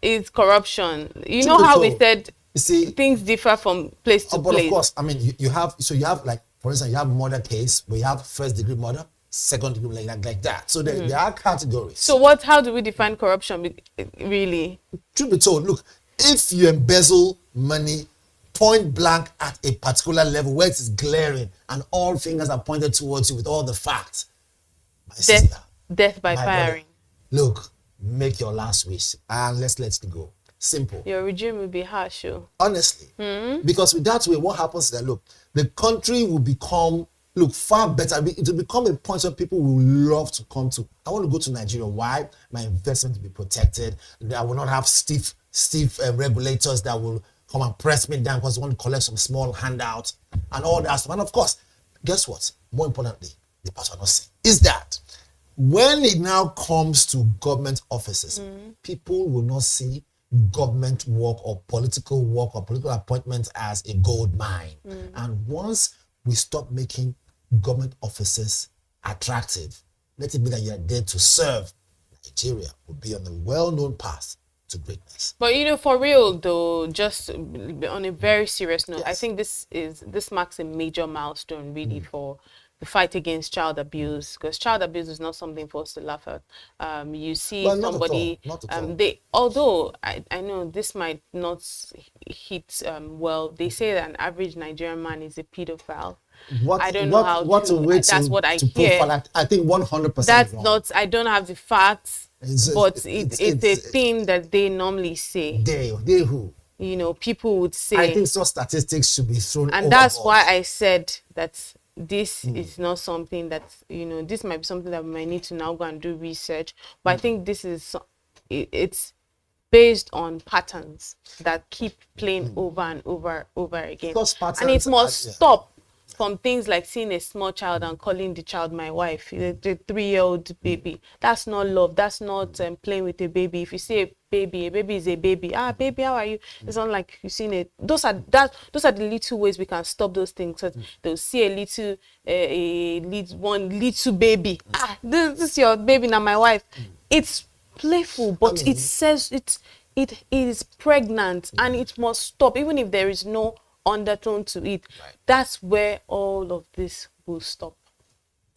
is corruption? You know how we said things differ from place to place. But of course, I mean, you have like, for instance, you have murder case where you have first degree murder, second degree, like that. So there are categories. So how do we define corruption really? Truth be told, look, if you embezzle money point blank at a particular level where it is glaring and all fingers are pointed towards you with all the facts, death by firing. Brother, look, make your last wish and let's go. Simple. Your regime will be harsh. Honestly. Because with that way, what happens is that, look, the country will become, far better. It will become a point where people will love to come to. I want to go to Nigeria. Why? My investment will be protected. I will not have stiff regulators that will come and press me down because they want to collect some small handout and all that stuff. And of course, guess what? More importantly, the part I'm not saying is that when it now comes to government offices, people will not see government work or political appointments as a gold mine. And once we stop making government offices attractive, let it be that you're there to serve, Nigeria will be on a well-known path to greatness. But for real though, just on a very serious note, I think this marks a major milestone really for the fight against child abuse, because child abuse is not something for us to laugh at. You see somebody, although I know this might not hit well, they say that an average Nigerian man is a pedophile. I don't know how that's what I hear. I think 100%. That's not. I don't have the facts, but it's a thing that they normally say. They who? People would say. I think some statistics should be thrown. And that's why I said that this is not something that this might be something that we might need to now go and do research. But I think this is it's based on patterns that keep playing over and over again, and it must stop. From things like seeing a small child and calling the child my wife, the 3-year-old baby. That's not love. That's not playing with a baby. If you see a baby is a baby. Baby, how are you? It's not like you've seen it. Those are the little ways we can stop those things. So they'll see one little baby. This is your baby, now my wife. It's playful, but it says it is pregnant and it must stop, even if there is no undertone to it. That's where all of this will stop.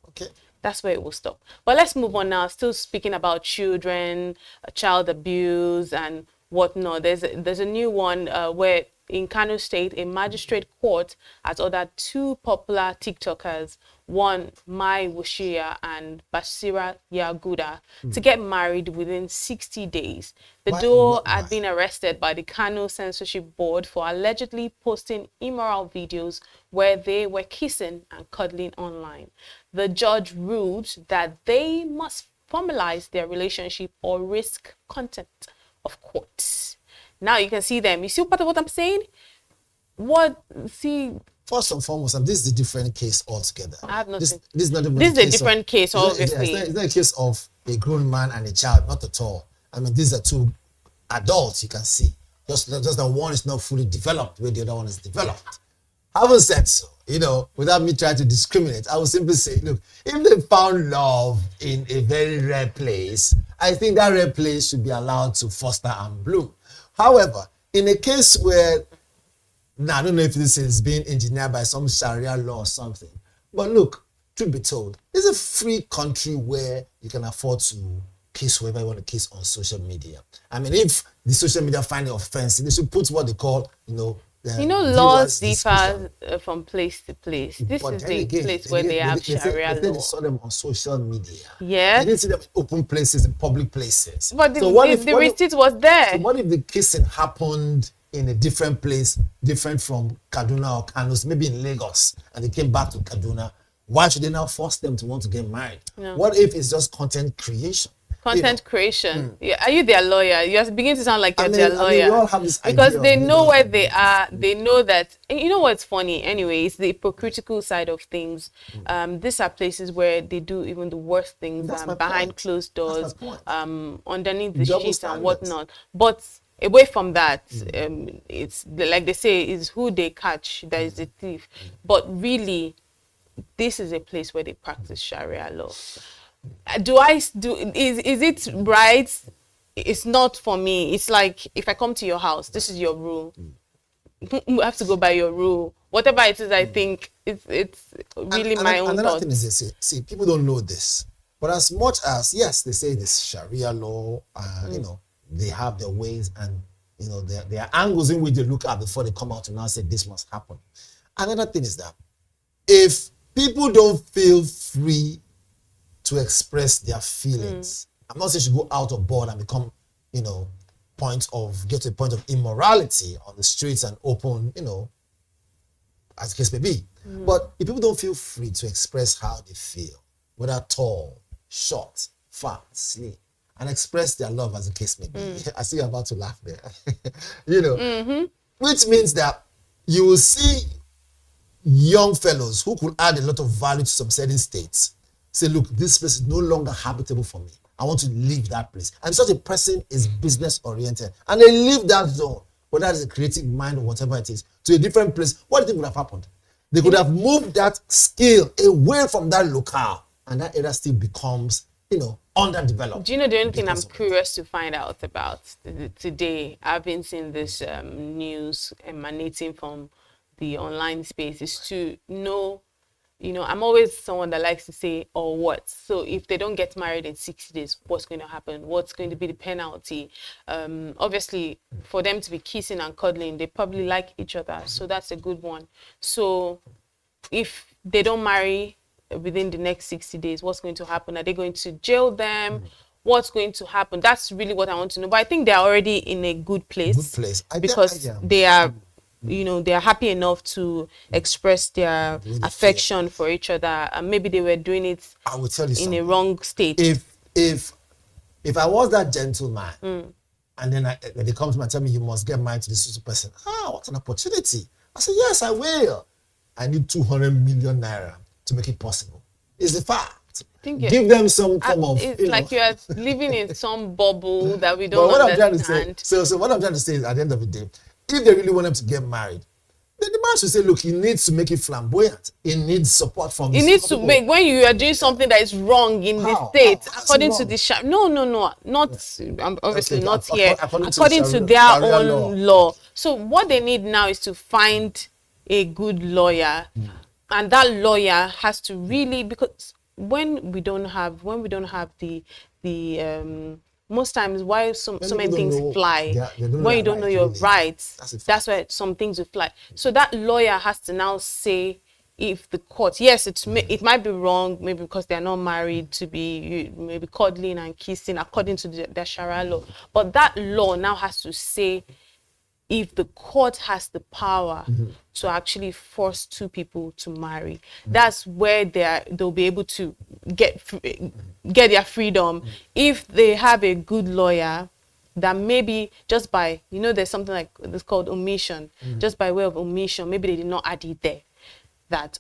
Okay, that's where it will stop. But let's move on now. Still speaking about children, child abuse and whatnot. There's a new one where in Kano State, a magistrate court has ordered 2 popular TikTokers, one Mai Wushia and Basira Yaguda, to get married within 60 days. The duo had been arrested by the Kano Censorship Board for allegedly posting immoral videos where they were kissing and cuddling online. The judge ruled that they must formalize their relationship or risk contempt of court. Now you can see them. You see part of what I'm saying? First and foremost, this is a different case altogether. I have nothing. This is a different case, obviously. It's not a case of a grown man and a child, not at all. These are 2 adults, you can see. Just that one is not fully developed, where the other one is developed. Having said so, without me trying to discriminate, I would simply say, look, if they found love in a very rare place, I think that rare place should be allowed to foster and bloom. However, in a case where, I don't know if this is being engineered by some Sharia law or something, but look, truth be told, it's a free country where you can afford to kiss whoever you want to kiss on social media. If the social media find it offensive, they should put what they call, laws differ from place to place. This is the place where they have Sharia law. They saw them on social media. Yeah. They didn't see them in open places, in public places. But the receipt was there. So what if the kissing happened in a different place, different from Kaduna or Kano, maybe in Lagos, and they came back to Kaduna? Why should they now force them to want to get married? No. What if it's just content creation? Creation. Yeah, are you their lawyer? You're beginning to sound like you're their lawyer. We all have this because they know where they are. They know that. You know what's funny? Anyway, it's the hypocritical side of things. These are places where they do even the worst things behind closed doors, underneath the sheets and whatnot. But away from that, it's like they say, is who they catch that is the thief. But really, this is a place where they practice Sharia law. Is it right? It's not for me. It's like if I come to your house, this is your rule. You have to go by your rule. Whatever it is, I think it's really my own another thoughts. thing is this, see, people don't know this, but as much as yes, they say this Sharia law, they have their ways and there are angles in which they look at before they come out and now say this must happen. Another thing is that if people don't feel free to express their feelings, I'm not saying you should go out of board and become, get to a point of immorality on the streets and open, as the case may be. But if people don't feel free to express how they feel, whether tall, short, fat, slim, and express their love as the case may be. I see you're about to laugh there. Which means that you will see young fellows who could add a lot of value to some certain states say, look, this place is no longer habitable for me. I want to leave that place. And such a person is business oriented. And they leave that zone, whether it's a creative mind or whatever it is, to a different place. What do you think would have happened? They could have moved that skill away from that locale, and that area still becomes, underdeveloped. Do you know the only thing I'm curious to find out about today? I've been seeing this news emanating from the online space is to know, I'm always someone that likes to say, or what. So if they don't get married in 60 days, what's going to happen? What's going to be the penalty? Obviously, for them to be kissing and cuddling, they probably like each other. So that's a good one. So if they don't marry within the next 60 days, what's going to happen? Are they going to jail them? What's going to happen? That's really what I want to know. But I think they're already in a good place. Because they are, they are happy enough to express their affection for each other. And maybe they were doing it I will tell you in a wrong state. If I was that gentleman, and then they come to me and tell me you must get married to this person, what an opportunity. I said, yes, I will. I need 200 million naira to make it possible. It's the fact. Give them some form of. It's like you are living in some bubble that we don't understand. So what I'm trying to say is, at the end of the day, if they really want them to get married, then the man should say, look, he needs to make it flamboyant. He needs support from. He needs to make, when you are doing something that is wrong in the state, according to the not obviously not here. According to their own law. So what they need now is to find a good lawyer, and that lawyer has to really, because when we don't have the most times why so many things fly when you don't know your rights, that's why some things will fly. So that lawyer has to now say, if the court, yes, it might be wrong, maybe because they're not married, to be maybe cuddling and kissing according to the Sharia law, but that law now has to say, if the court has the power to actually force two people to marry, that's where they'll be able to get their freedom. If they have a good lawyer, that maybe just by, there's something like this called omission, just by way of omission, maybe they did not add it there, that,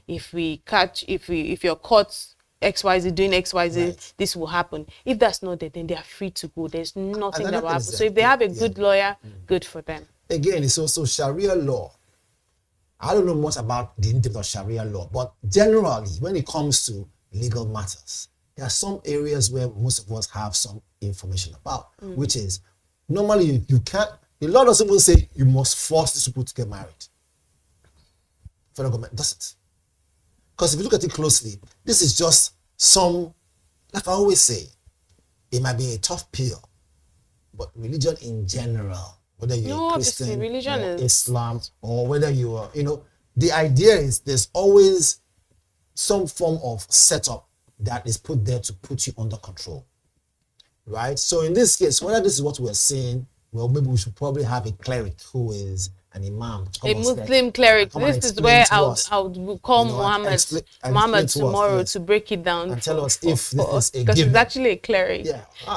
if you're caught XYZ doing XYZ, this will happen. If that's not there, then they are free to go. There's nothing that will happen. So if they have a good lawyer, good for them. Again, it's also Sharia law. I don't know much about the details of Sharia law, but generally, when it comes to legal matters, there are some areas where most of us have some information about, which is, normally you can't, the law doesn't even say you must force these people to get married. Federal government doesn't. Because if you look at it closely, this is just like I always say, it might be a tough pill, but religion in general, whether you're Christian, religion or Islam, or whether you are, the idea is there's always some form of setup that is put there to put you under control, right? So in this case, whether this is what we're seeing, well, maybe we should probably have a cleric who is an imam, a Muslim cleric. This is where I would call Muhammad tomorrow to break it down and tell us if this is a because given. he's actually a cleric.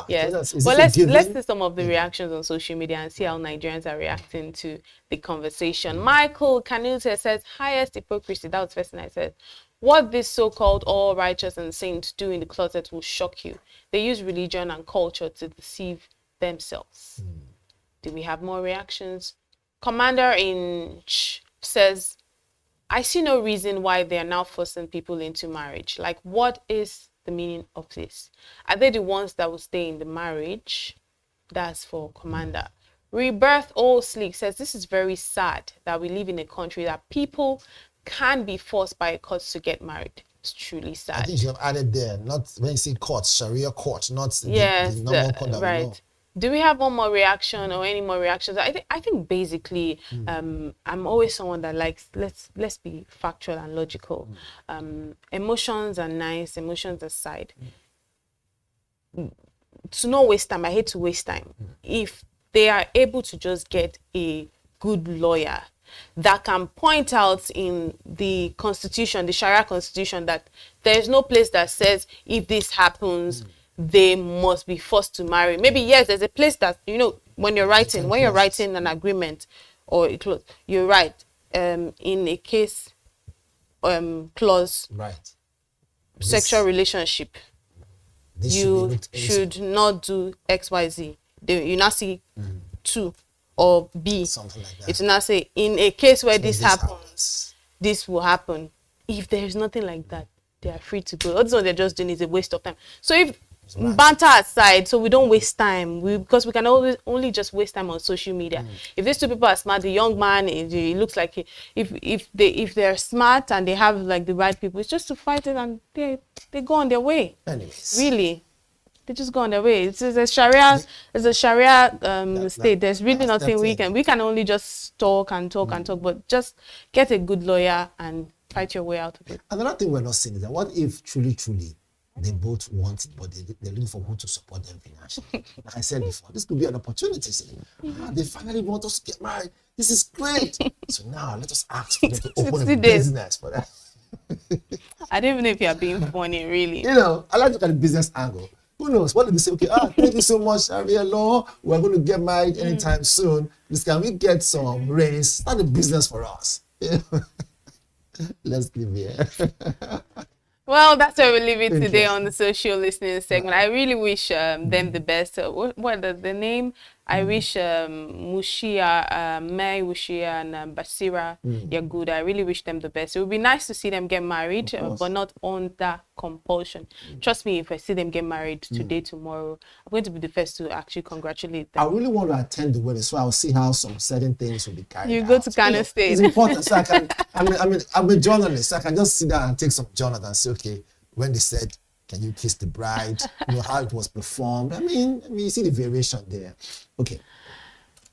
Yes. But let's see some of the reactions on social media and see how Nigerians are reacting to the conversation. Michael Canute says, highest hypocrisy. That was the first thing I said. What this so-called all righteous and saints do in the closet will shock you. They use religion and culture to deceive themselves. Do we have more reactions? Commander-in-Chief says, I see no reason why they are now forcing people into marriage. Like, what is the meaning of this? Are they the ones that will stay in the marriage? That's for Commander. Rebirth All Sleek says, this is very sad that we live in a country that people can be forced by a court to get married. It's truly sad. I think you have added there, not when you say court, Sharia court, not the normal court that we know. Do we have one more reaction or any more reactions? I think basically, I'm always someone that likes, let's be factual and logical. Emotions are nice, emotions aside. To not waste time, I hate to waste time. If they are able to just get a good lawyer that can point out in the constitution, the Sharia constitution, that there is no place that says if this happens, they must be forced to marry. Maybe, yes, there's a place that, you know, when you're writing an agreement or a clause, you're right, in a case clause, right, sexual relationship, you should not do XYZ. You now see 2 or B, something like that. It's now say in a case where this happens, this will happen. If there is nothing like that, they are free to go. All this one they're just doing is a waste of time. So if banter aside, so we don't waste time, because we can always only just waste time on social media. If these two people are smart, the young man, it looks like if they're smart and they have like the right people, it's just to fight it and they go on their way. Anyways, really, they just go on their way. It's a Sharia state. There's really nothing we can only just talk and talk and talk, but just get a good lawyer and fight your way out of it. Another thing we're not seeing is that what if truly they both want it, but they're looking for who to support them financially. Like I said before, this could be an opportunity. They finally want us to get married. This is great. So now let us ask for them to open a business for that. I don't even know if you're being funny, really. You know, I like to look at the business angle. Who knows? What did they say? Okay, thank you so much, Sharia law. We're going to get married anytime soon. Can we get some raise? Start a business for us. Let's leave here. Well, that's where we leave it today on the social listening segment. I really wish them the best. What the name? I wish Mushia, May, Wushia, and Basira Yaguda. I really wish them the best. It would be nice to see them get married, but not under compulsion. Trust me, if I see them get married today, tomorrow, I'm going to be the first to actually congratulate them. I really want to attend the wedding, so I'll see how some certain things will be carried out. You go to Kano State. It's important, so I can. I'm a journalist, so I can just sit down and take some journals and say, okay, when they said, can you kiss the bride? You know how it was performed. I mean, you see the variation there. Okay.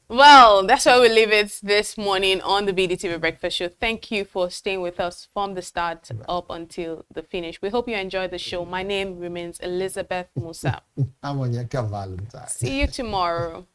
Well, that's why we leave it this morning on the BDTV Breakfast Show. Thank you for staying with us from the start up until the finish. We hope you enjoyed the show. My name remains Elizabeth Musa. I'm Onyeka Valentine. See you tomorrow.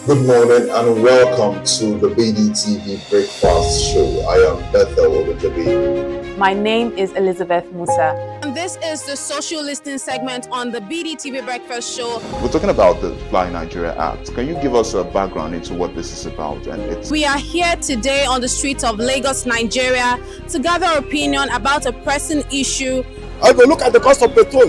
Good morning and welcome to the BDTV Breakfast Show. I am Bethel Olujabi. My name is Elizabeth Musa. And this is the social listening segment on the BDTV Breakfast Show. We're talking about the Fly Nigeria Act. Can you give us a background into what this is about? We are here today on the streets of Lagos, Nigeria, to gather opinion about a pressing issue. I go look at the cost of petrol.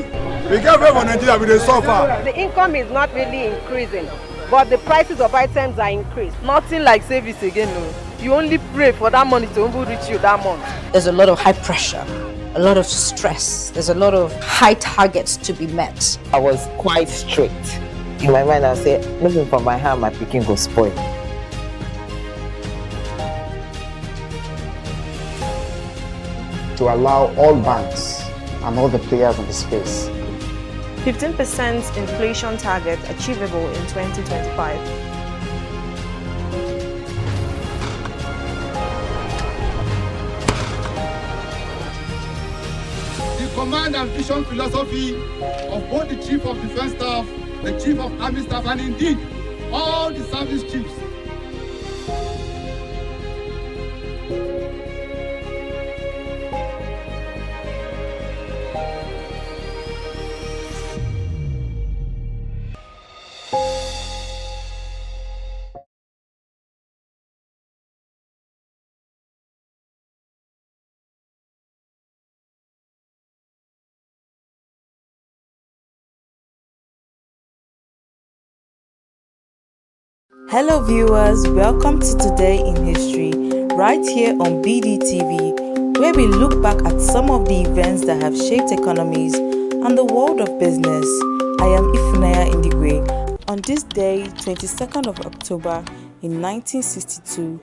We get very for Nigeria with the suffer. The income is not really increasing, but the prices of items are increased. Nothing like service again, no. You only pray for that money to reach you that month. There's a lot of high pressure, a lot of stress. There's a lot of high targets to be met. I was quite strict. In my mind, I said, moving from my hand, my picking go spoil. To allow all banks and all the players in the space 15% inflation target achievable in 2025. The command and vision philosophy of both the Chief of Defense Staff, the Chief of Army Staff, and indeed all the service chiefs. Hello viewers, welcome to Today in History, right here on BDTV, where we look back at some of the events that have shaped economies and the world of business. I am Ifunaya Indigwe. On this day, 22nd of October in 1962,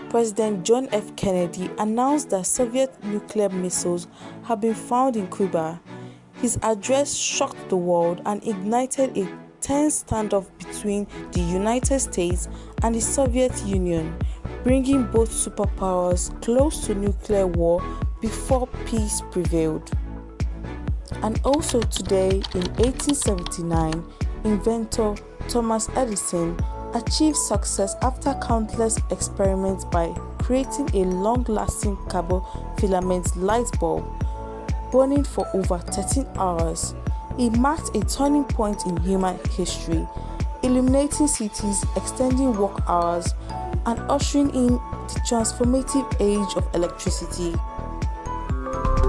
President John F. Kennedy announced that Soviet nuclear missiles had been found in Cuba. His address shocked the world and ignited a tense standoff between the United States and the Soviet Union, bringing both superpowers close to nuclear war before peace prevailed. And also today, in 1879, inventor Thomas Edison achieved success after countless experiments by creating a long-lasting carbon filament light bulb, burning for over 13 hours. It marked a turning point in human history, illuminating cities, extending work hours, and ushering in the transformative age of electricity.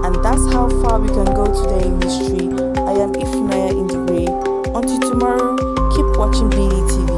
And that's how far we can go today in history. I am Ifunaya Indigwe. Until tomorrow, keep watching BDTV.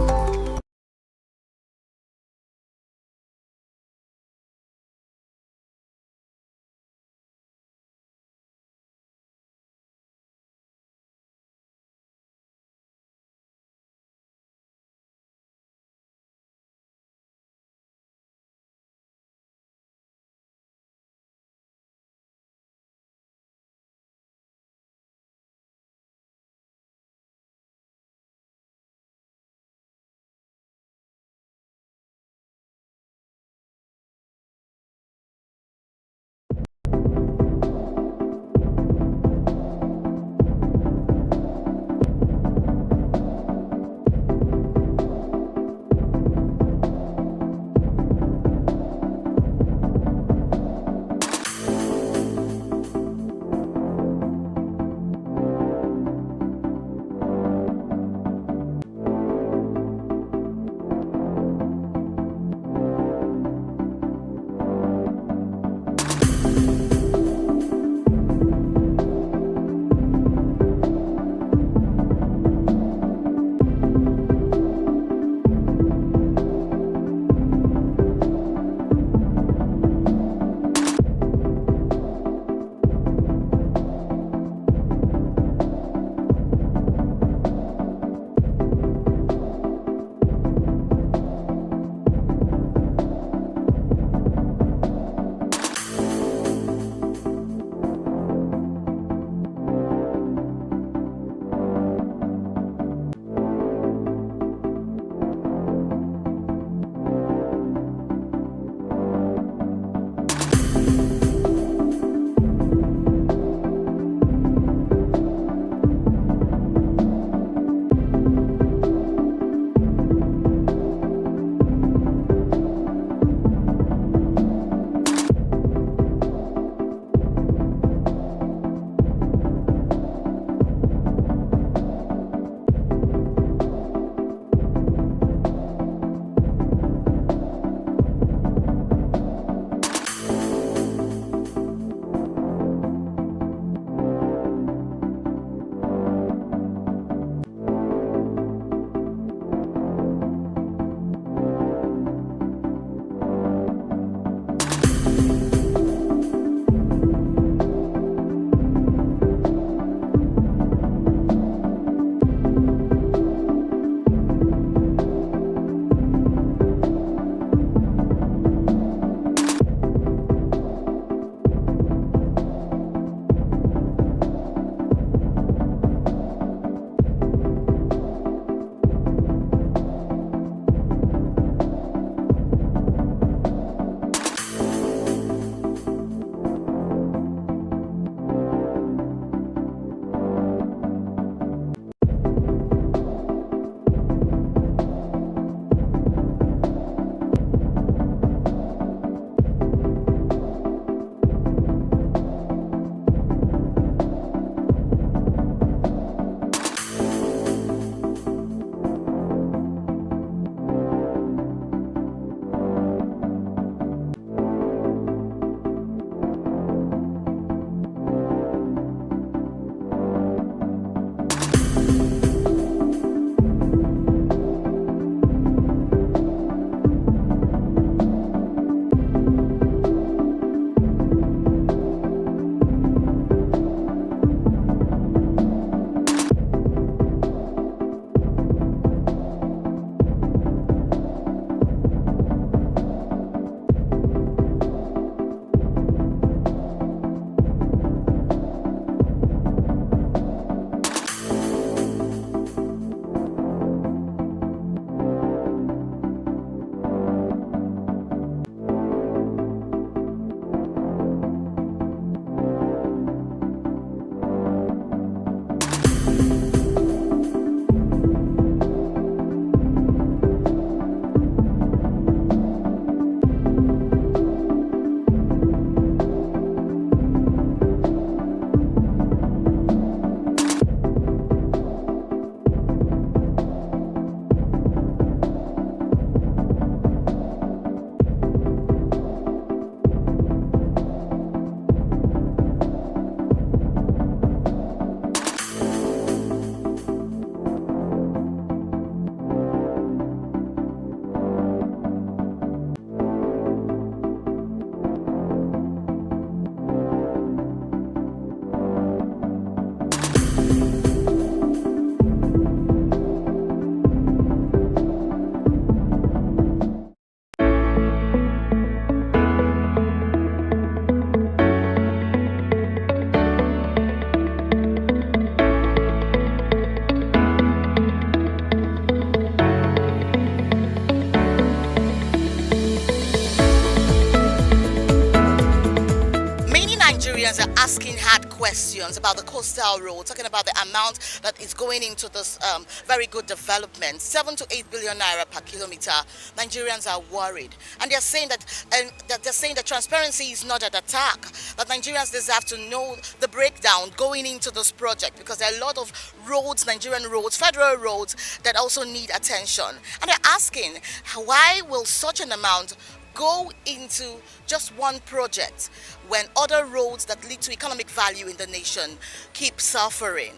asking hard questions about the coastal road, talking about the amount that is going into this very good development, 7 to 8 billion naira per kilometer. Nigerians are worried, and they're saying that transparency is not an attack. That Nigerians deserve to know the breakdown going into this project, because there are a lot of roads, Nigerian roads, federal roads, that also need attention. And they're asking, why will such an amount go into just one project when other roads that lead to economic value in the nation keep suffering?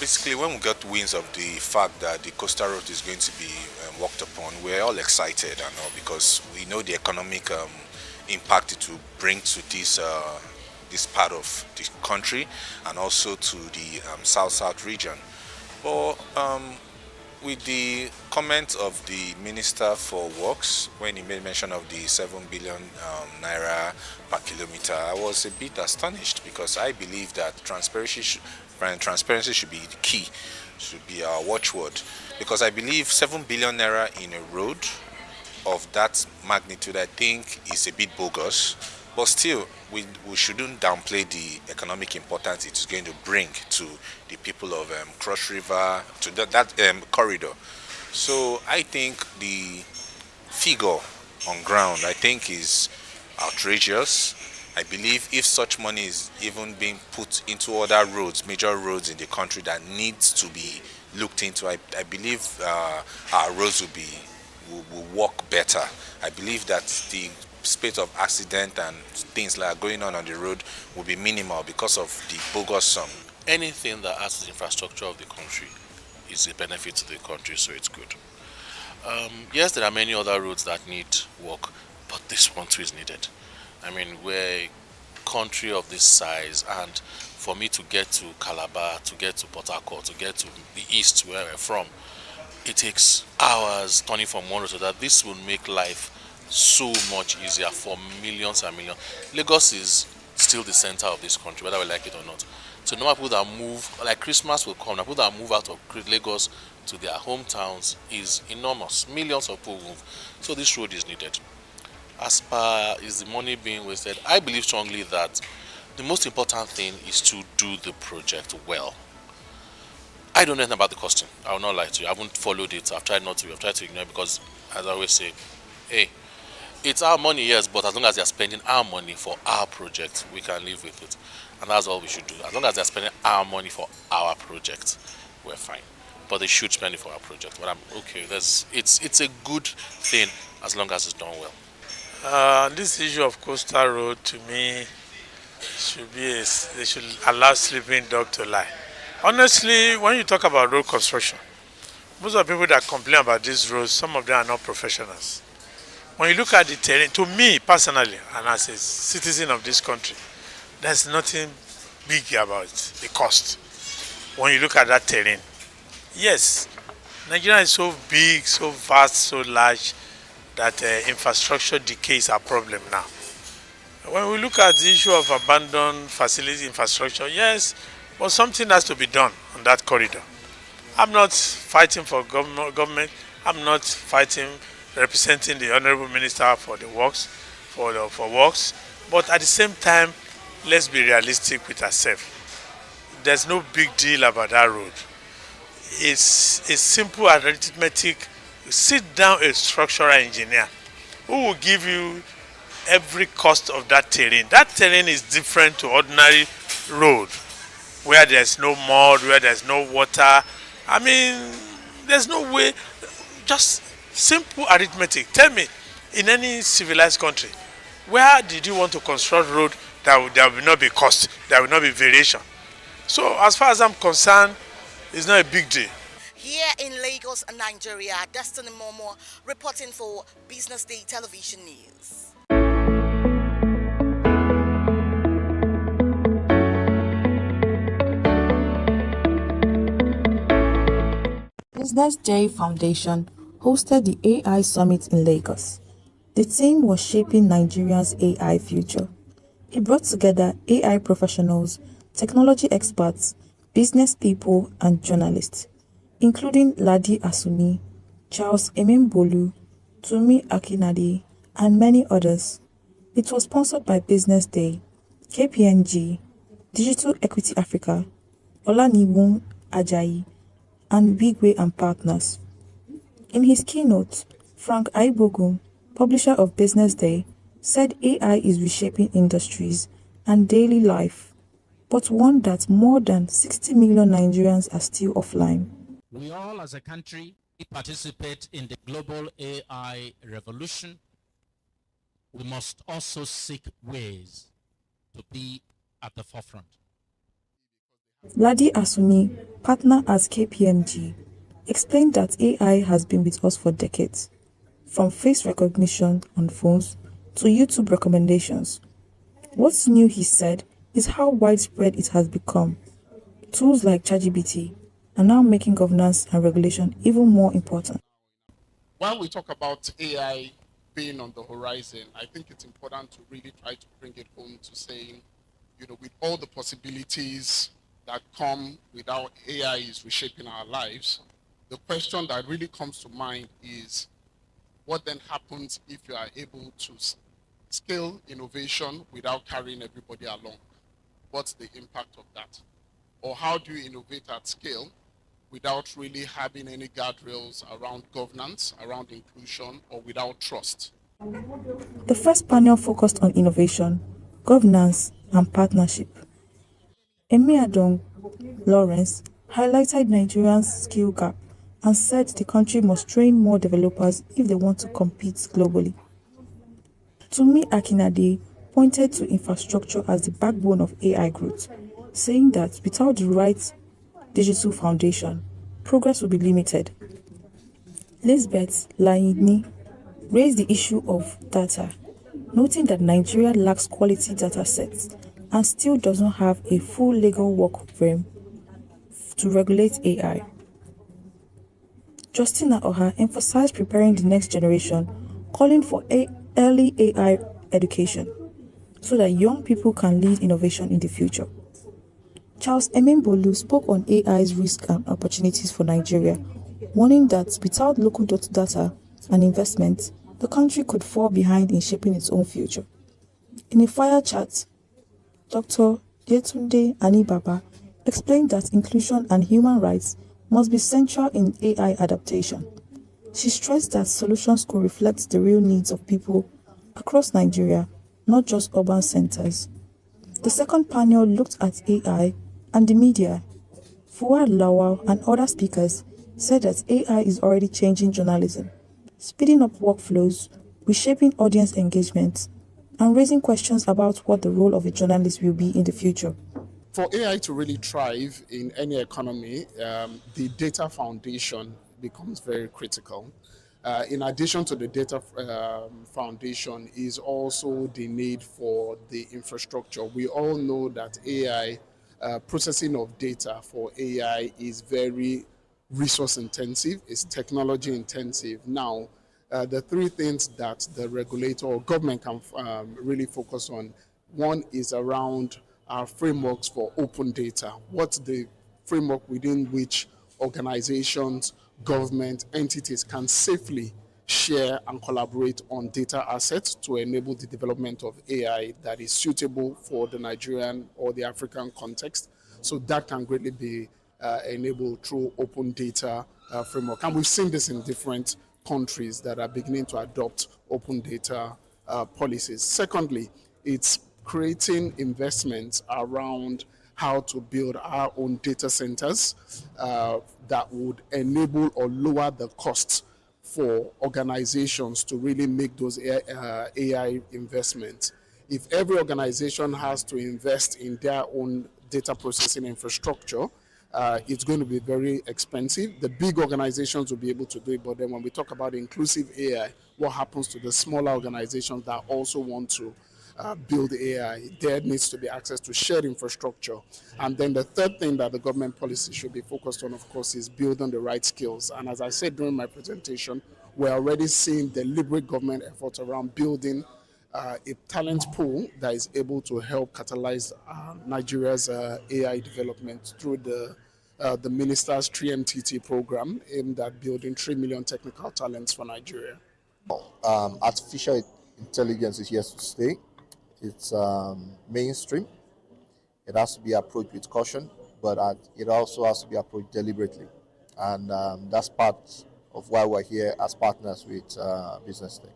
Basically, when we got winds of the fact that the coastal road is going to be worked upon, we're all excited, and all, because we know the economic impact it will bring to this part of the country, and also to the south region. But with the comment of the Minister for Works, when he made mention of the 7 billion naira per kilometer, I was a bit astonished, because I believe that transparency should be the key, should be our watchword. Because I believe 7 billion naira in a road of that magnitude, I think, is a bit bogus. But still, we shouldn't downplay the economic importance it is going to bring to the people of Cross River, to that corridor. So I think the figure on ground, I think, is outrageous. I believe if such money is even being put into other roads, major roads in the country that needs to be looked into, I believe our roads will work better. I believe that the spate of accident and things like going on the road will be minimal because of the bogus sum. Anything that adds to the infrastructure of the country is a benefit to the country, so it's good. Yes, there are many other roads that need work, but this one too is needed. I mean, we're a country of this size, and for me to get to Calabar, to get to Port Harcourt, to get to the east where we're from, it takes hours turning from one road to that. This will make life so much easier for millions and millions. Lagos is still the center of this country, whether we like it or not. So no people that move, like Christmas will come, people that move out of Lagos to their hometowns is enormous. Millions of people move. So this road is needed. As far as the money being wasted, I believe strongly that the most important thing is to do the project well. I don't know anything about the costing. I will not lie to you. I haven't followed it. I've tried not to. I've tried to ignore it, because, as I always say, hey, it's our money, yes, but as long as they're spending our money for our project, we can live with it. And that's all we should do. As long as they're spending our money for our project, we're fine. But they should spend it for our project. But I'm okay. It's a good thing as long as it's done well. This issue of coastal road, to me, they should allow sleeping dog to lie. Honestly, when you talk about road construction, most of the people that complain about these roads, some of them are not professionals. When you look at the terrain, to me personally, and as a citizen of this country, there's nothing big about the cost. When you look at that terrain, yes, Nigeria is so big, so vast, so large, that infrastructure decay is a problem now. When we look at the issue of abandoned facility infrastructure, yes, but something has to be done on that corridor. I'm not fighting for government. I'm not fighting representing the Honorable Minister for the works, for works. But at the same time, let's be realistic with ourselves. There's no big deal about that road. It's a simple arithmetic. Sit down a structural engineer who will give you every cost of that terrain. That terrain is different to ordinary road, where there's no mud, where there's no water. I mean, there's no way. Just simple arithmetic. Tell me, in any civilized country, where did you want to construct road that there will not be cost, there will not be variation? So as far as I'm concerned, it's not a big deal. Here in Lagos, Nigeria, Destiny Momo reporting for Business Day Television News. BusinessDay Foundation hosted the AI Summit in Lagos. The theme was Shaping Nigeria's AI Future. It brought together AI professionals, technology experts, business people, and journalists, including Ladi Asuni, Charles Emembolu, Tumi Akinade, and many others. It was sponsored by BusinessDay, KPNG, Digital Equity Africa, Olaniwun Ajayi, and Wigwe and Partners. In his keynote, Frank Aibogun, publisher of Business Day, said AI is reshaping industries and daily life, but warned that more than 60 million Nigerians are still offline. We all as a country participate in the global AI revolution. We must also seek ways to be at the forefront. Ladi Asuni, partner at KPMG, explained that AI has been with us for decades, from face recognition on phones to YouTube recommendations. What's new, he said, is how widespread it has become. Tools like ChatGPT are now making governance and regulation even more important. When we talk about AI being on the horizon, I think it's important to really try to bring it home to saying, with all the possibilities that come with how AI is reshaping our lives, the question that really comes to mind is, what then happens if you are able to scale innovation without carrying everybody along? What's the impact of that? Or how do you innovate at scale without really having any guardrails around governance, around inclusion, or without trust? The first panel focused on innovation, governance, and partnership. Emiadong Lawrence highlighted Nigeria's skill gap and said the country must train more developers if they want to compete globally. Tunmi Akinade pointed to infrastructure as the backbone of AI growth, saying that without the right digital foundation, progress will be limited. Lisbeth Laini raised the issue of data, noting that Nigeria lacks quality data sets and still does not have a full legal work frame to regulate AI. Justina Oha emphasized preparing the next generation, calling for early AI education so that young people can lead innovation in the future. Charles Emembolu spoke on AI's risks and opportunities for Nigeria, warning that without local data and investment, the country could fall behind in shaping its own future. In a fire chat, Dr. Yetunde Anibaba explained that inclusion and human rights must be central in AI adaptation. She stressed that solutions could reflect the real needs of people across Nigeria, not just urban centers. The second panel looked at AI and the media. Fuad Lawal and other speakers said that AI is already changing journalism, speeding up workflows, reshaping audience engagement, and raising questions about what the role of a journalist will be in the future. For AI to really thrive in any economy, the data foundation becomes very critical. In addition to the data foundation is also the need for the infrastructure. We all know that AI, processing of data for AI is very resource intensive, it's technology intensive. Now, the three things that the regulator or government can really focus on, one is around our frameworks for open data. What's the framework within which organizations, government, entities can safely share and collaborate on data assets to enable the development of AI that is suitable for the Nigerian or the African context. So that can greatly be enabled through open data framework. And we've seen this in different countries that are beginning to adopt open data policies. Secondly, it's creating investments around how to build our own data centers that would enable or lower the costs for organizations to really make those AI investments. If every organization has to invest in their own data processing infrastructure, it's going to be very expensive. The big organizations will be able to do it, but then when we talk about inclusive AI, what happens to the smaller organizations that also want to build AI? There needs to be access to shared infrastructure. And then the third thing that the government policy should be focused on, of course, is building the right skills. And as I said during my presentation, we're already seeing deliberate government efforts around building a talent pool that is able to help catalyze Nigeria's AI development through the minister's 3MTT program aimed at building 3 million technical talents for Nigeria. Artificial intelligence is here to stay. It's mainstream. It has to be approached with caution, but it also has to be approached deliberately. And that's part of why we're here as partners with BusinessDay.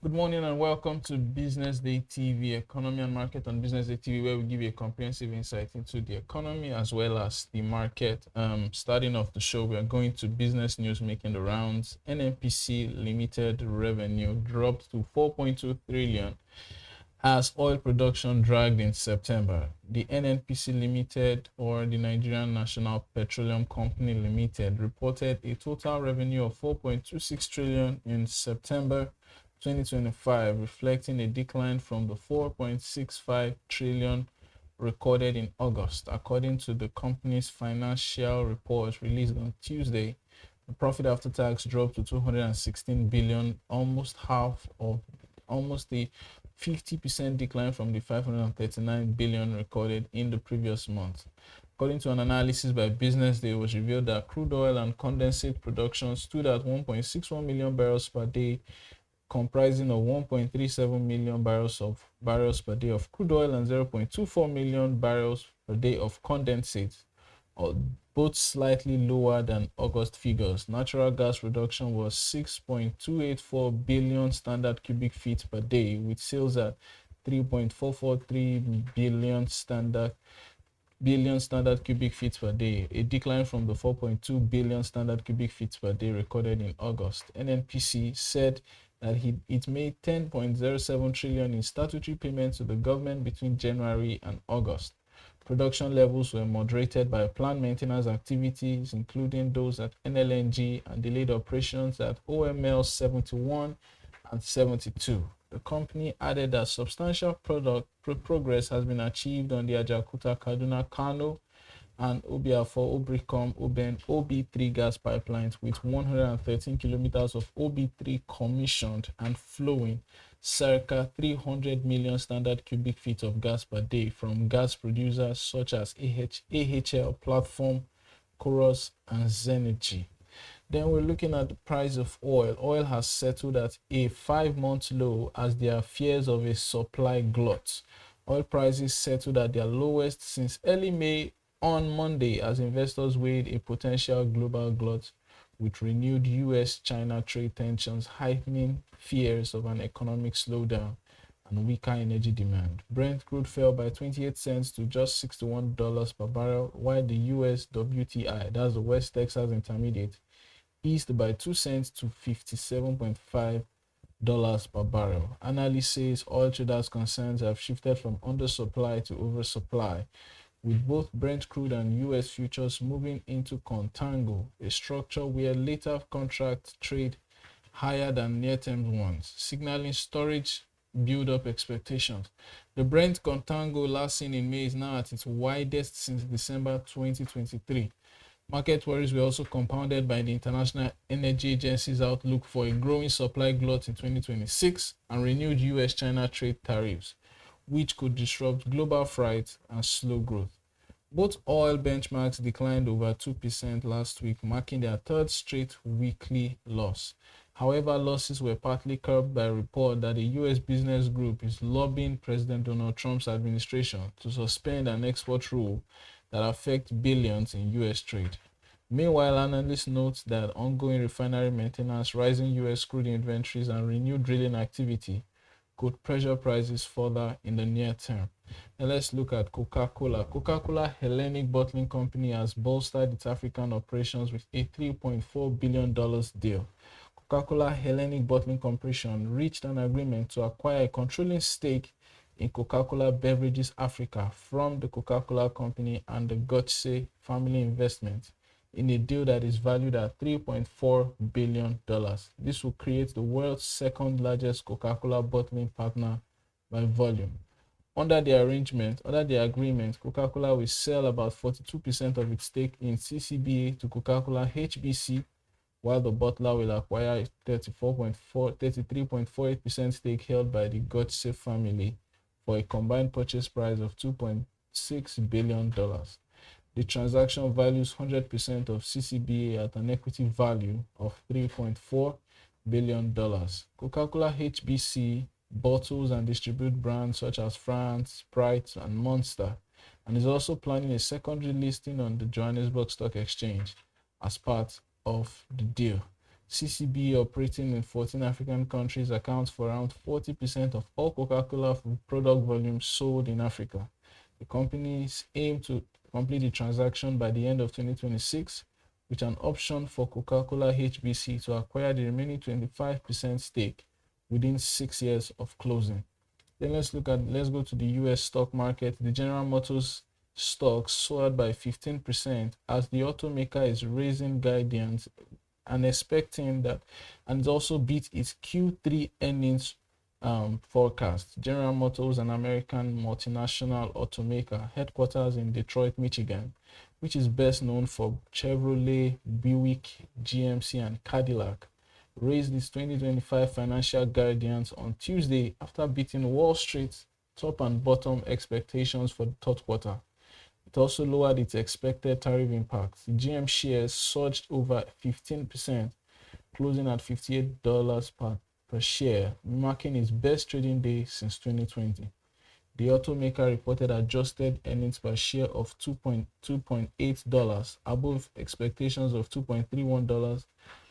Good morning and welcome to Business Day TV, Economy and Market on Business Day TV, where we give you a comprehensive insight into the economy as well as the market. Starting off the show, we are going to business news making the rounds. NNPC Limited revenue dropped to 4.2 trillion as oil production dragged in September. The NNPC Limited, or the Nigerian National Petroleum Company Limited, reported a total revenue of 4.26 trillion in September 2025, reflecting a decline from the 4.65 trillion recorded in August. According to the company's financial report released on Tuesday, the profit after tax dropped to 216 billion, almost the 50% decline from the 539 billion recorded in the previous month. According to an analysis by BusinessDay, it was revealed that crude oil and condensate production stood at 1.61 million barrels per day, comprising of 1.37 million barrels per day of crude oil and 0.24 million barrels per day of condensate, both slightly lower than August figures. Natural gas production was 6.284 billion standard cubic feet per day, with sales at 3.443 billion standard cubic feet per day, a decline from the 4.2 billion standard cubic feet per day recorded in August. NNPC said that it made 10.07 trillion in statutory payments to the government between January and August. Production levels were moderated by planned maintenance activities, including those at NLNG, and delayed operations at OML 71 and 72. The company added that substantial progress has been achieved on the Ajakuta Kaduna Kano and Obiafo Obricom Oben OB3 gas pipelines, with 113 kilometers of OB3 commissioned and flowing circa 300 million standard cubic feet of gas per day from gas producers such as AHL Platform, Chorus, and Zenergy. Then we're looking at the price of oil. Oil has settled at a 5-month low as there are fears of a supply glut. Oil prices settled at their lowest since early May on Monday as investors weighed a potential global glut with renewed US-China trade tensions heightening fears of an economic slowdown and weaker energy demand. Brent crude fell by 28 cents to just $61 per barrel, while the US WTI, that's the West Texas Intermediate, eased by 2 cents to $57.5 per barrel. Analysts say oil traders' concerns have shifted from undersupply to oversupply, with both Brent crude and US futures moving into contango, a structure where later contracts trade higher than near-term ones, signaling storage build-up expectations. The Brent contango last seen in May is now at its widest since December 2023. Market worries were also compounded by the International Energy Agency's outlook for a growing supply glut in 2026 and renewed US-China trade tariffs, which could disrupt global freight and slow growth. Both oil benchmarks declined over 2% last week, marking their third straight weekly loss. However, losses were partly curbed by a report that the U.S. business group is lobbying President Donald Trump's administration to suspend an export rule that affects billions in U.S. trade. Meanwhile, analysts note that ongoing refinery maintenance, rising U.S. crude inventories, and renewed drilling activity could pressure prices further in the near term. Now let's look at Coca-Cola. Coca-Cola Hellenic Bottling Company has bolstered its African operations with a $3.4 billion deal. Coca-Cola Hellenic Bottling Corporation reached an agreement to acquire a controlling stake in Coca-Cola Beverages Africa from the Coca-Cola Company and the Gotse Family Investment in a deal that is valued at $3.4 billion. This will create the world's second largest Coca-Cola bottling partner by volume. Under the agreement, Coca-Cola will sell about 42% of its stake in CCBA to Coca-Cola HBC, while the bottler will acquire a 33.48% stake held by the Gotse family for a combined purchase price of $2.6 billion. The transaction values 100% of CCBA at an equity value of $3.4 billion. Coca-Cola HBC bottles and distributes brands such as France, Sprite, and Monster, and is also planning a secondary listing on the Johannesburg Stock Exchange as part of the deal. CCBA, operating in 14 African countries, accounts for around 40% of all Coca-Cola product volume sold in Africa. The companies aim to complete the transaction by the end of 2026, with an option for Coca-Cola HBC to acquire the remaining 25% stake within 6 years of closing. Then let's go to the US stock market. The General Motors stock soared by 15% as the automaker is raising guidance and expecting that, and it also beat its Q3 earnings forecast. General Motors, an American multinational automaker headquarters in Detroit, Michigan, which is best known for Chevrolet, Buick, GMC, and Cadillac, raised its 2025 financial guidance on Tuesday after beating Wall Street's top and bottom expectations for the third quarter. It also lowered its expected tariff impacts. The GM shares surged over 15%, closing at $58 per share, marking its best trading day since 2020. The automaker reported adjusted earnings per share of $2.8, above expectations of $2.31,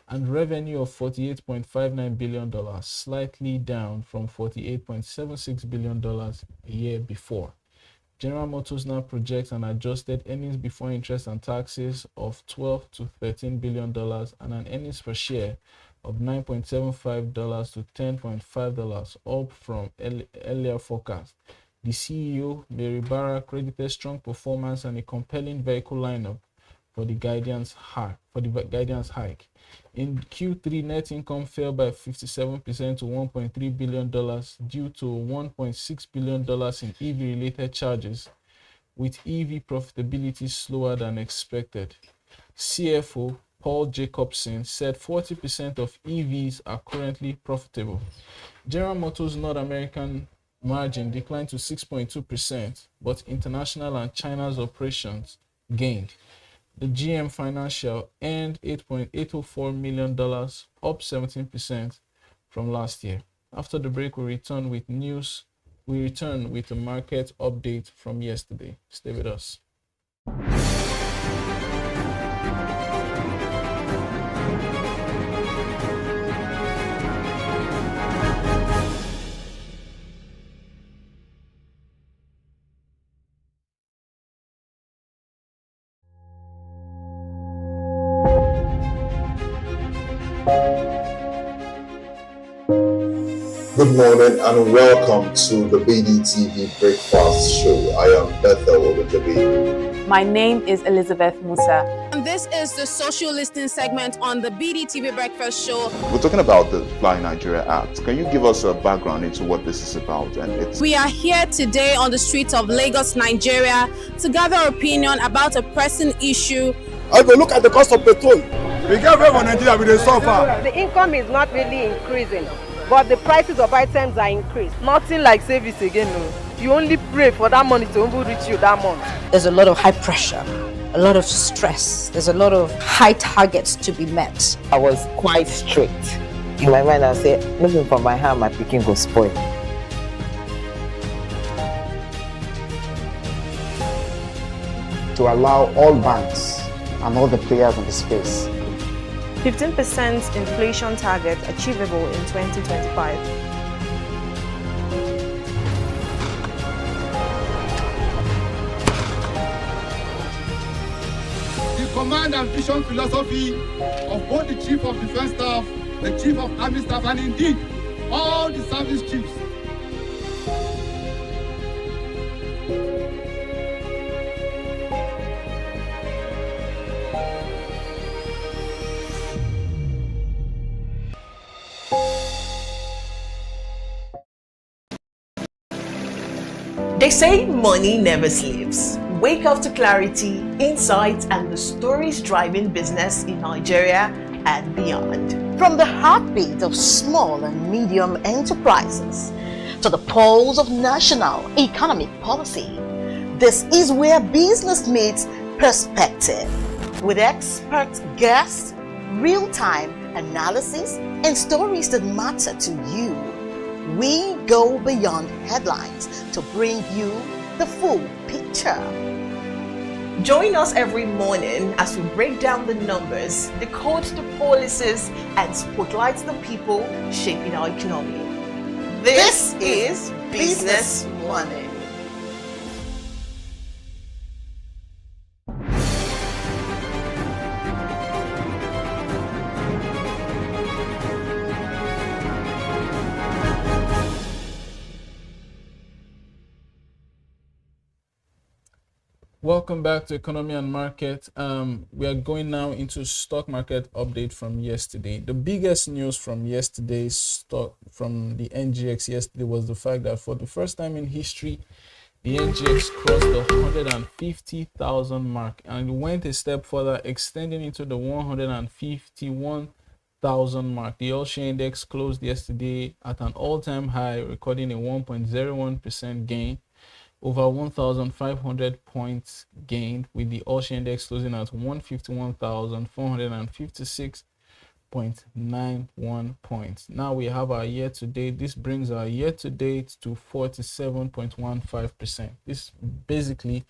and revenue of $48.59 billion, slightly down from $48.76 billion a year before. General Motors now projects an adjusted earnings before interest and taxes of $12 to $13 billion and an earnings per share of $9.75 to $10.5, up from earlier forecast. The CEO, Mary Barra, credited strong performance and a compelling vehicle lineup for the guidance hike. In Q3, net income fell by 57% to $1.3 billion due to $1.6 billion in EV-related charges, with EV profitability slower than expected. CFO Paul Jacobson said 40% of EVs are currently profitable. General Motors North American margin declined to 6.2%, but international and China's operations gained. The GM financial earned $8.804 million, up 17% from last year. After the break, we return with news. We return with a market update from yesterday. Stay with us. Good morning and welcome to the BDTV Breakfast Show. I am Bethel Olajabi. My name is Elizabeth Musa. And this is the social listening segment on the BDTV Breakfast Show. We're talking about the Fly Nigeria Act. Can you give us a background into what this is about? We are here today on the streets of Lagos, Nigeria, to gather opinion about a pressing issue. I go look at the cost of petrol. We get very Nigeria with the suffer. The income is not really increasing, but the prices of items are increased. Nothing like service again, no. You only pray for that money to reach you that month. There's a lot of high pressure, a lot of stress. There's a lot of high targets to be met. I was quite strict. In my mind, I said, looking for my hand, my picking go spoil. To allow all banks and all the players in the space 15% inflation target achievable in 2025. command and vision philosophy of both the Chief of Defense Staff, the Chief of Army Staff, and indeed all the service chiefs. They say money never sleeps. Wake up to clarity, insights, and the stories driving business in Nigeria and beyond. From the heartbeat of small and medium enterprises to the pulse of national economic policy, this is where business meets perspective. With expert guests, real-time analysis, and stories that matter to you. We go beyond headlines to bring you the full picture. Join us every morning as we break down the numbers, decode the policies, and spotlight the people shaping our economy. This is Business Money. Welcome back to Economy and Market. We are going now into stock market update from yesterday. The biggest news from yesterday's stock from the NGX yesterday was the fact that for the first time in history, the NGX crossed the 150,000 mark and went a step further, extending into the 151,000 mark. The all-share index closed yesterday at an all-time high, recording a 1.01% gain. Over 1,500 points gained, with the all-share index closing at 151,456.91 points. Now we have our year-to-date. This brings our year-to-date to 47.15%. This basically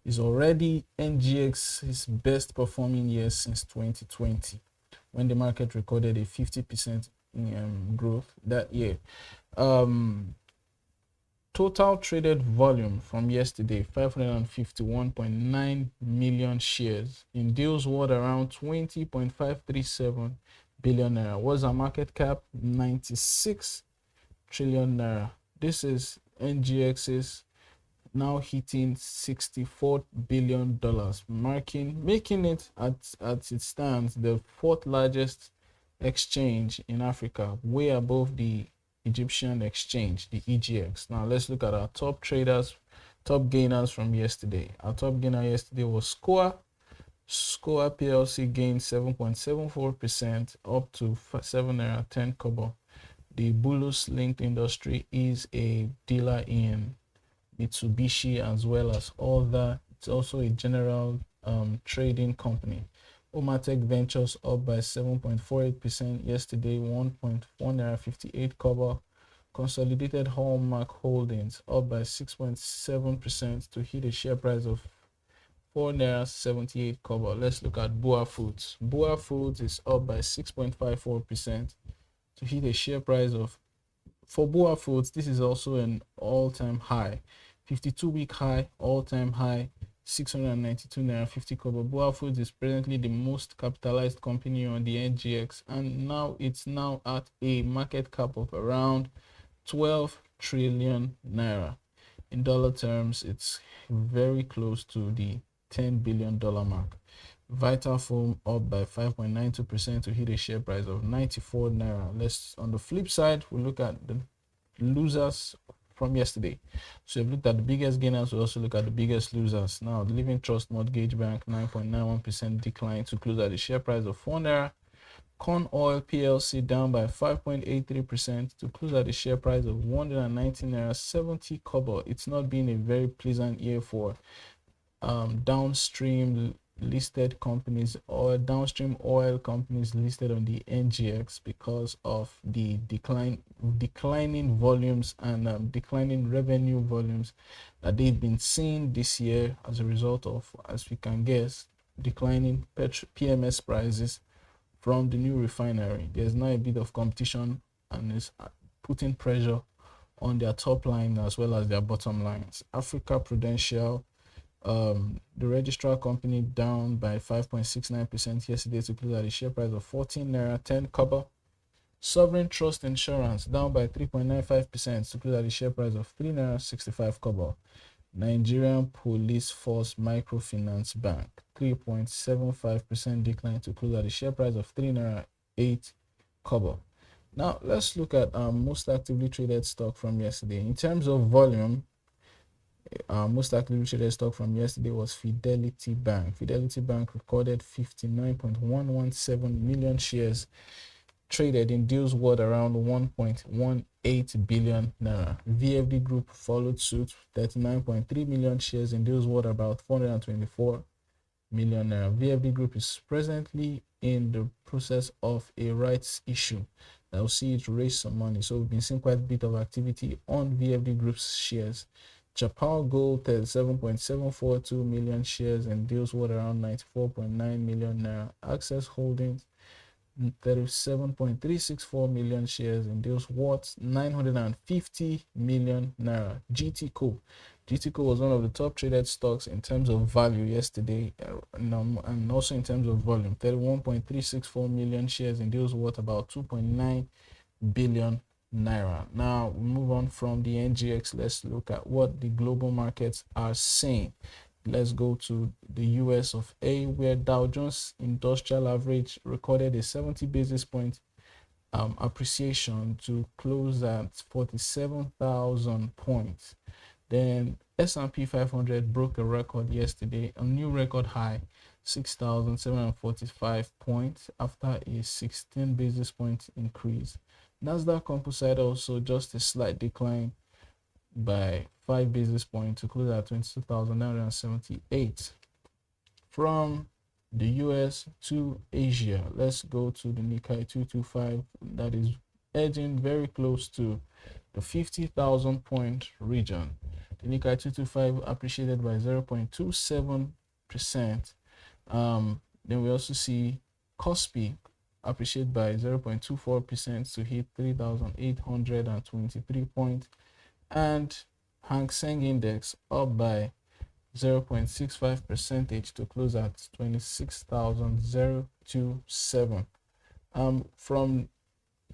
is already NGX's best performing year since 2020, when the market recorded a 50% growth that year. Total traded volume from yesterday, 551.9 million shares in deals worth around 20.537 billion naira. Was our market cap 96 trillion naira. This is NGX's now hitting $64 billion, making it at it stands the fourth largest exchange in Africa, way above the Egyptian exchange, the EGX. Now let's look at our top traders, top gainers from yesterday. Our top gainer yesterday was Scoa. Scoa PLC gained 7.74%, up to 7.10 kobo. The Bulus Linked Industry is a dealer in Mitsubishi as well as other. It's also a general trading company. Omatech Ventures up by 7.48% yesterday, 1.158 kobo. Consolidated Hallmark Holdings up by 6.7% to hit a share price of 4.78 kobo. Let's look at Bua Foods. Bua Foods is up by 6.54% to hit a share price of, for Bua Foods, this is also an all-time high, 52-week high, all-time high, 692.50 kobo. Bua Foods is presently the most capitalized company on the NGX, and now it's now at a market cap of around 12 trillion naira. In dollar terms, it's very close to the $10 billion mark. Vitafoam up by 5.92% to hit a share price of 94 naira. Let's, on the flip side, we look at the losers from yesterday. So we've looked at the biggest gainers, we also look at the biggest losers. Now, the Living Trust Mortgage Bank, 9.91% decline to close at a share price of 4 naira. Corn Oil PLC down by 5.83% to close at a share price of 119 naira 70 kobo. It's not been a very pleasant year for downstream listed companies or downstream oil companies listed on the NGX because of the declining volumes and declining revenue volumes that they've been seeing this year as a result of, as we can guess, declining PMS prices from the new refinery. There's now a bit of competition and it's putting pressure on their top line as well as their bottom lines. Africa Prudential The registrar company down by 5.69% yesterday to close at a share price of 14 naira 10 kobo. Sovereign Trust Insurance down by 3.95% to close at a share price of 3 naira 65 kobo. Nigerian Police Force Microfinance Bank 3.75% decline to close at a share price of 3 naira 8 kobo. Now let's look at most actively traded stock from yesterday. In terms of volume, most actively traded stock from yesterday was Fidelity Bank. Fidelity Bank recorded 59.117 million shares traded in deals worth around 1.18 billion naira. VFD Group followed suit, 39.3 million shares in deals worth about 424 million naira. VFD Group is presently in the process of a rights issue that will see it raise some money. So we've been seeing quite a bit of activity on VFD Group's shares. Japan Gold 37.742 million shares and deals worth around 94.9 million naira. Access Holdings 37.364 million shares and deals worth 950 million naira. GTCO was one of the top traded stocks in terms of value yesterday, and also in terms of volume. 31.364 million shares and deals worth about 2.9 billion naira. Now we move on from the NGX. Let's look at what the global markets are saying. Let's go to the US of A, where Dow Jones Industrial Average recorded a 70 basis point appreciation to close at 47,000 points. Then S&P 500 broke a record yesterday, a new record high, 6,745 points after a 16 basis point increase. Nasdaq Composite also just a slight decline by 5 basis points to close at 22,978. From the US to Asia, let's go to the Nikkei 225 that is edging very close to the 50,000 point region. The Nikkei 225 appreciated by 0.27%. Then we also see Kospi appreciate by 0.24% to hit 3,823 points, and Hang Seng Index up by 0.65% to close at 26,027.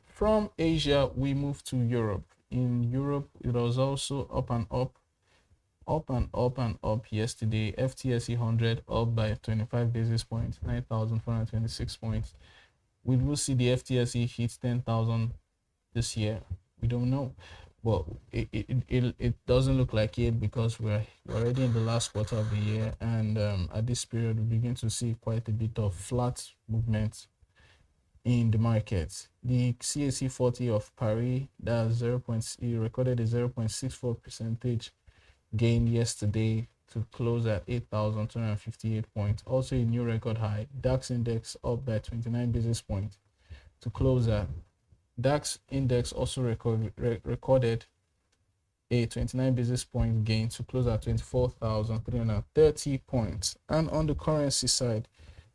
From Asia, we move to Europe. In Europe, it was also up and up yesterday. FTSE 100 up by 25 basis points, 9,426 points. We will see the FTSE hit 10,000 this year. We don't know. Well, it doesn't look like it because we're already in the last quarter of the year, and at this period we begin to see quite a bit of flat movement in the markets. The CAC 40 of Paris, that's recorded a 0.64% gain yesterday to close at 8,258 points. Also a new record high. DAX index up by 29 basis points to close at. DAX index also recorded a 29 basis point gain to close at 24,330 points. And on the currency side,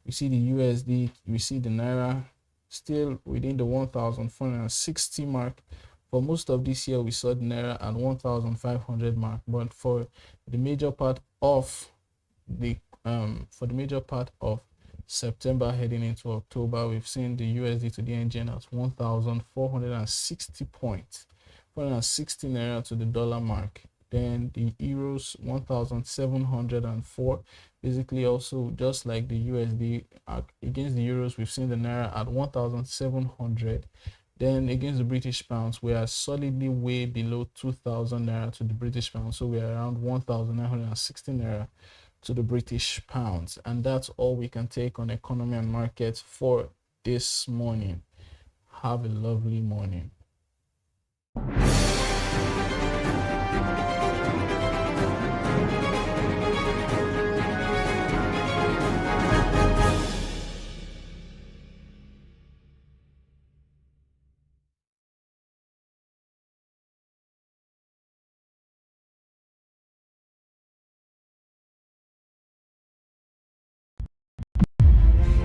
we see the USD, we see the Naira still within the 1,460 mark. For most of this year, we saw the Naira at 1,500 mark, but for the major part of September heading into October, we've seen the USD to the NGN at 1,460 points, 460 naira to the dollar mark. Then the euros 1,704. Basically, also just like the USD against the euros, we've seen the naira at 1,700. Then against the British pounds, we are solidly way below 2,000 naira to the British pound, so we are around 1,960 naira to the British pounds. And that's all we can take on economy and markets for this morning. Have a lovely morning.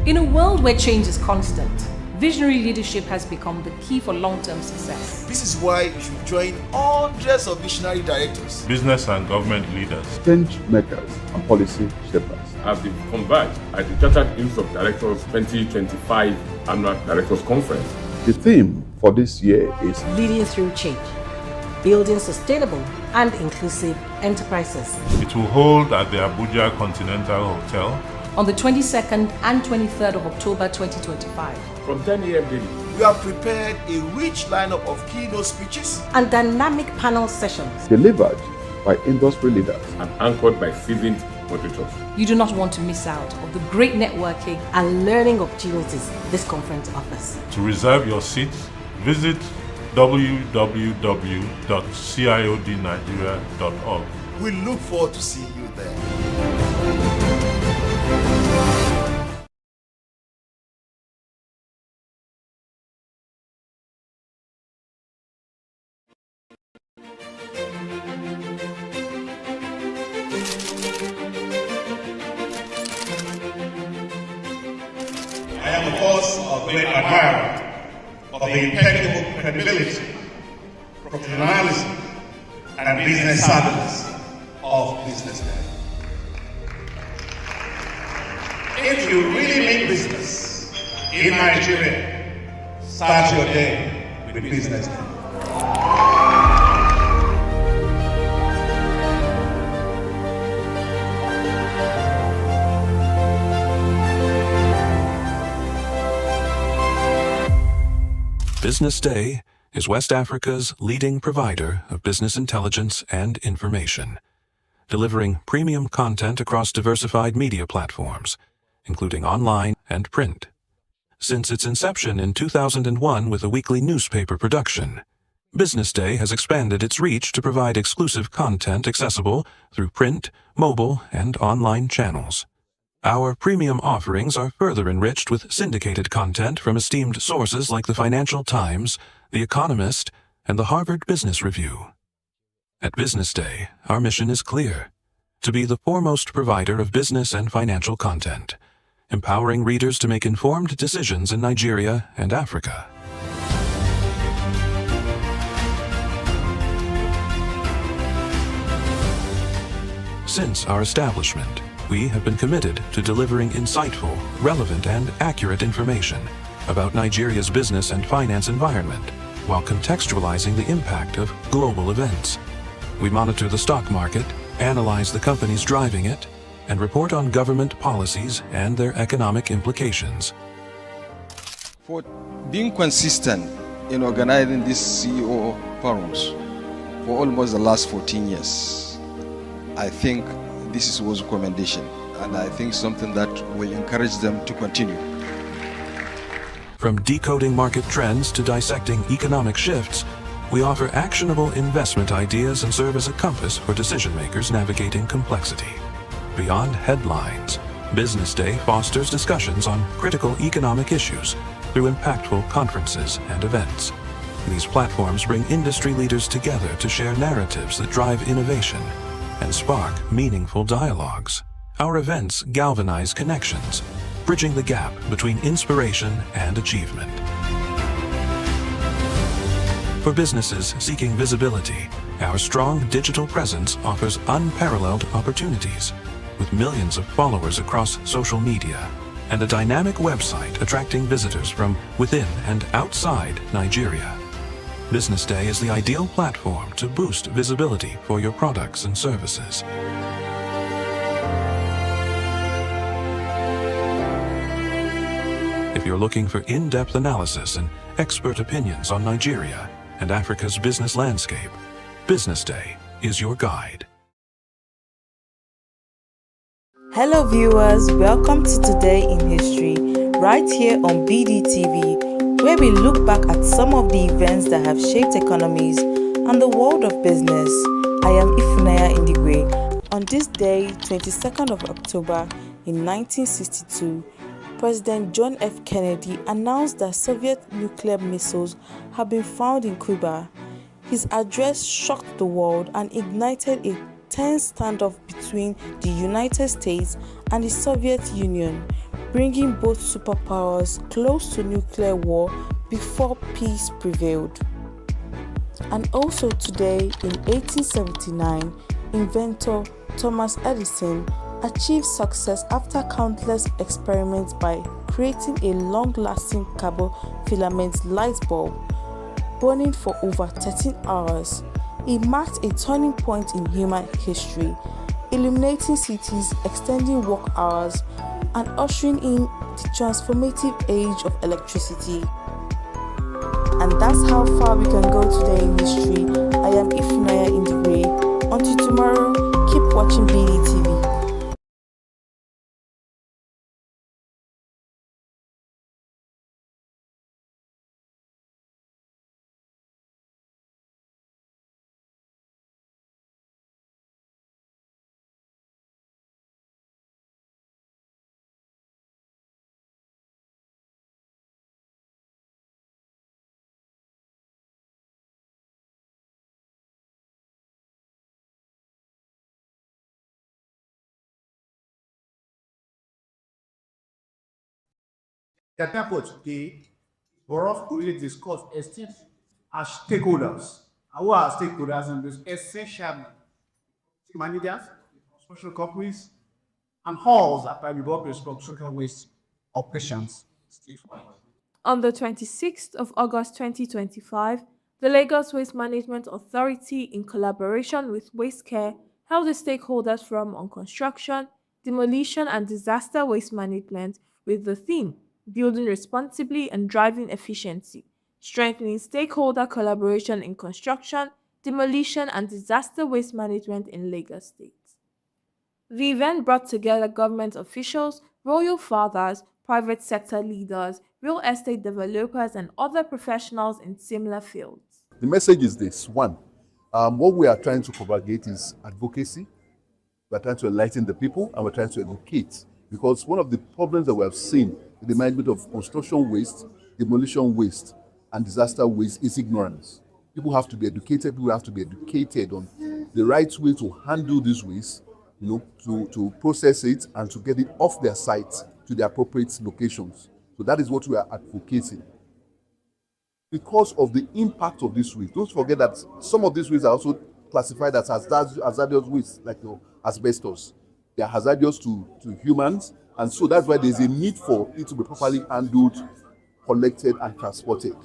In a world where change is constant, Visionary leadership has become the key for long-term success. This is why you should join hundreds of visionary directors, business and government leaders, change makers, and policy shapers have been converged at the Chartered Institute of Directors 2025 Annual Directors Conference. The theme for this year is Leading Through Change, Building Sustainable and Inclusive Enterprises. It will hold at the Abuja Continental Hotel on the 22nd and 23rd of October 2025. From 10 a.m. daily. We have prepared a rich lineup of keynote speeches and dynamic panel sessions delivered by industry leaders and anchored by seasoned moderators. You do not want to miss out on the great networking and learning opportunities this conference offers. To reserve your seats, visit www.ciodnigeria.org. We look forward to seeing you there. I am, of course, a great admirer of the impeccable credibility, professionalism, and business savviness of BusinessDay. If you really mean business in Nigeria, start your day with BusinessDay. BusinessDay is West Africa's leading provider of business intelligence and information, delivering premium content across diversified media platforms, including online and print. Since its inception in 2001 with a weekly newspaper production, BusinessDay has expanded its reach to provide exclusive content accessible through print, mobile, and online channels. Our premium offerings are further enriched with syndicated content from esteemed sources like the Financial Times, The Economist, and the Harvard Business Review. At BusinessDay, our mission is clear: to be the foremost provider of business and financial content, empowering readers to make informed decisions in Nigeria and Africa. Since our establishment, we have been committed to delivering insightful, relevant, and accurate information about Nigeria's business and finance environment, while contextualizing the impact of global events. We monitor the stock market, analyze the companies driving it, and report on government policies and their economic implications. For being consistent in organizing these CEO forums for almost the last 14 years, I think this is worth commendation, and I think something that will encourage them to continue. From decoding market trends to dissecting economic shifts, we offer actionable investment ideas and serve as a compass for decision makers navigating complexity. Beyond headlines, BusinessDay fosters discussions on critical economic issues through impactful conferences and events. These platforms bring industry leaders together to share narratives that drive innovation and spark meaningful dialogues. Our events galvanize connections, bridging the gap between inspiration and achievement. For businesses seeking visibility, our strong digital presence offers unparalleled opportunities, with millions of followers across social media and a dynamic website attracting visitors from within and outside Nigeria. BusinessDay is the ideal platform to boost visibility for your products and services. If you're looking for in-depth analysis and expert opinions on Nigeria and Africa's business landscape, BusinessDay is your guide. Hello viewers, welcome to Today in History, right here on BDTV, where we look back at some of the events that have shaped economies and the world of business. I am Ifunaya Indigwe. On this day, 22nd of October in 1962, President John F. Kennedy announced that Soviet nuclear missiles had been found in Cuba. His address shocked the world and ignited a tense standoff between the United States and the Soviet Union. bringing both superpowers close to nuclear war before peace prevailed. And also today, in 1879, inventor Thomas Edison achieved success after countless experiments by creating a long-lasting carbon filament light bulb, burning for over 13 hours. It marked a turning point in human history, illuminating cities, extending work hours, and ushering in the transformative age of electricity. And that's how far we can go today in history. I am Ifunaya Indigwe. Until tomorrow, keep watching BDTV. The purpose today for us to really discuss esteem as stakeholders. Who are stakeholders in this? Essentially, managers, social companies, and halls that are involved in social waste operations. On the 26th of August 2025, the Lagos Waste Management Authority, in collaboration with Waste Care, held a stakeholders forum on construction, demolition and disaster waste management with the theme Building Responsibly and Driving Efficiency, Strengthening Stakeholder Collaboration in Construction, Demolition and Disaster Waste Management in Lagos State. The event brought together government officials, royal fathers, private sector leaders, real estate developers, and other professionals in similar fields. The message is this. One, what we are trying to propagate is advocacy. We're trying to enlighten the people, and we're trying to educate. Because one of the problems that we have seen in the management of construction waste, demolition waste, and disaster waste is ignorance. People have to be educated. People have to be educated on the right way to handle this waste, to process it and to get it off their site to the appropriate locations. So that is what we are advocating. Because of the impact of this waste, don't forget that some of these wastes are also classified as hazardous waste, like asbestos. They are hazardous to humans, and so that's why there's a need for it to be properly handled, collected, and transported.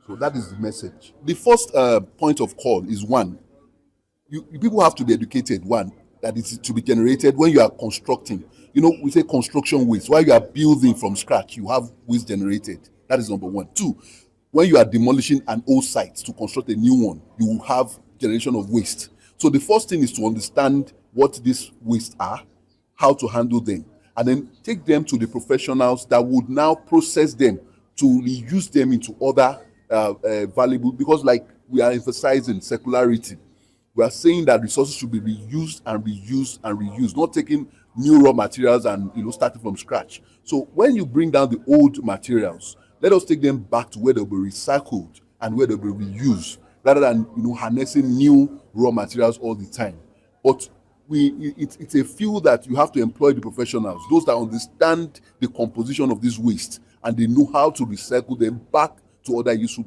So that is the message. The first point of call is one, people have to be educated, one, that it is to be generated when you are constructing. We say construction waste. While you are building from scratch, you have waste generated. That is number one. Two, when you are demolishing an old site to construct a new one, you will have generation of waste. So the first thing is to understand what these wastes are, how to handle them, and then take them to the professionals that would now process them to reuse them into other valuable, because like we are emphasizing circularity. We are saying that resources should be reused and reused and reused, not taking new raw materials and starting from scratch. So when you bring down the old materials, let us take them back to where they'll be recycled and where they'll be reused, rather than harnessing new raw materials all the time. But it's a field that you have to employ the professionals, those that understand the composition of this waste and they know how to recycle them back to other useful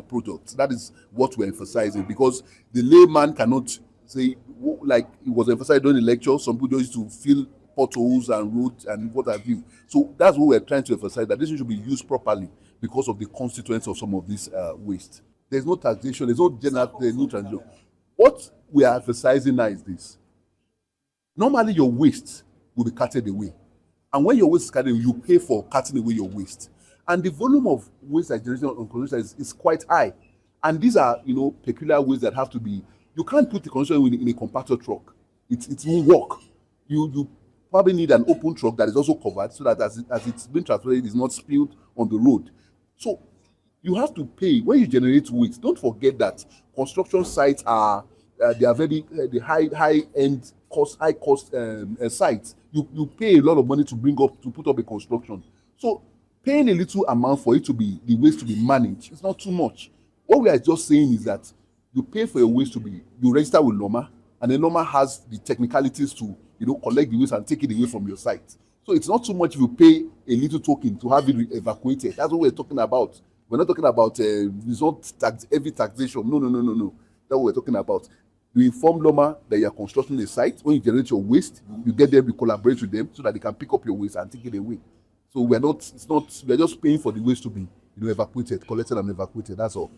products. That is what we're emphasizing, because the layman cannot say, like it was emphasized during the lecture, some people used to fill potholes and roads and what have you. So that's what we're trying to emphasize, that this should be used properly because of the constituents of some of this waste. There's no taxation, there's no transition. What we are emphasizing now is this. Normally your waste will be carted away. And when your waste is carted away, you pay for carting away your waste. And the volume of waste that generation on construction is quite high. And these are, peculiar waste that have to be, you can't put the construction in a compactor truck. It won't work. You probably need an open truck that is also covered so that as it's being transported, it's not spilled on the road. So you have to pay. When you generate waste, don't forget that construction sites are, they are very high-end, high cost sites. You pay a lot of money to put up a construction. So paying a little amount for it to be, the waste to be managed, it's not too much. What we are just saying is that you pay for your waste to be, you register with LOMA, and then LOMA has the technicalities to, collect the waste and take it away from your site. So it's not too much if you pay a little token to have it evacuated. That's what we're talking about. We're not talking about resort tax, heavy taxation. No. That's what we're talking about. You inform Loma that you are constructing a site. When you generate your waste, you get them, you collaborate with them so that they can pick up your waste and take it away. So we're just paying for the waste to be evacuated, collected and evacuated. That's all.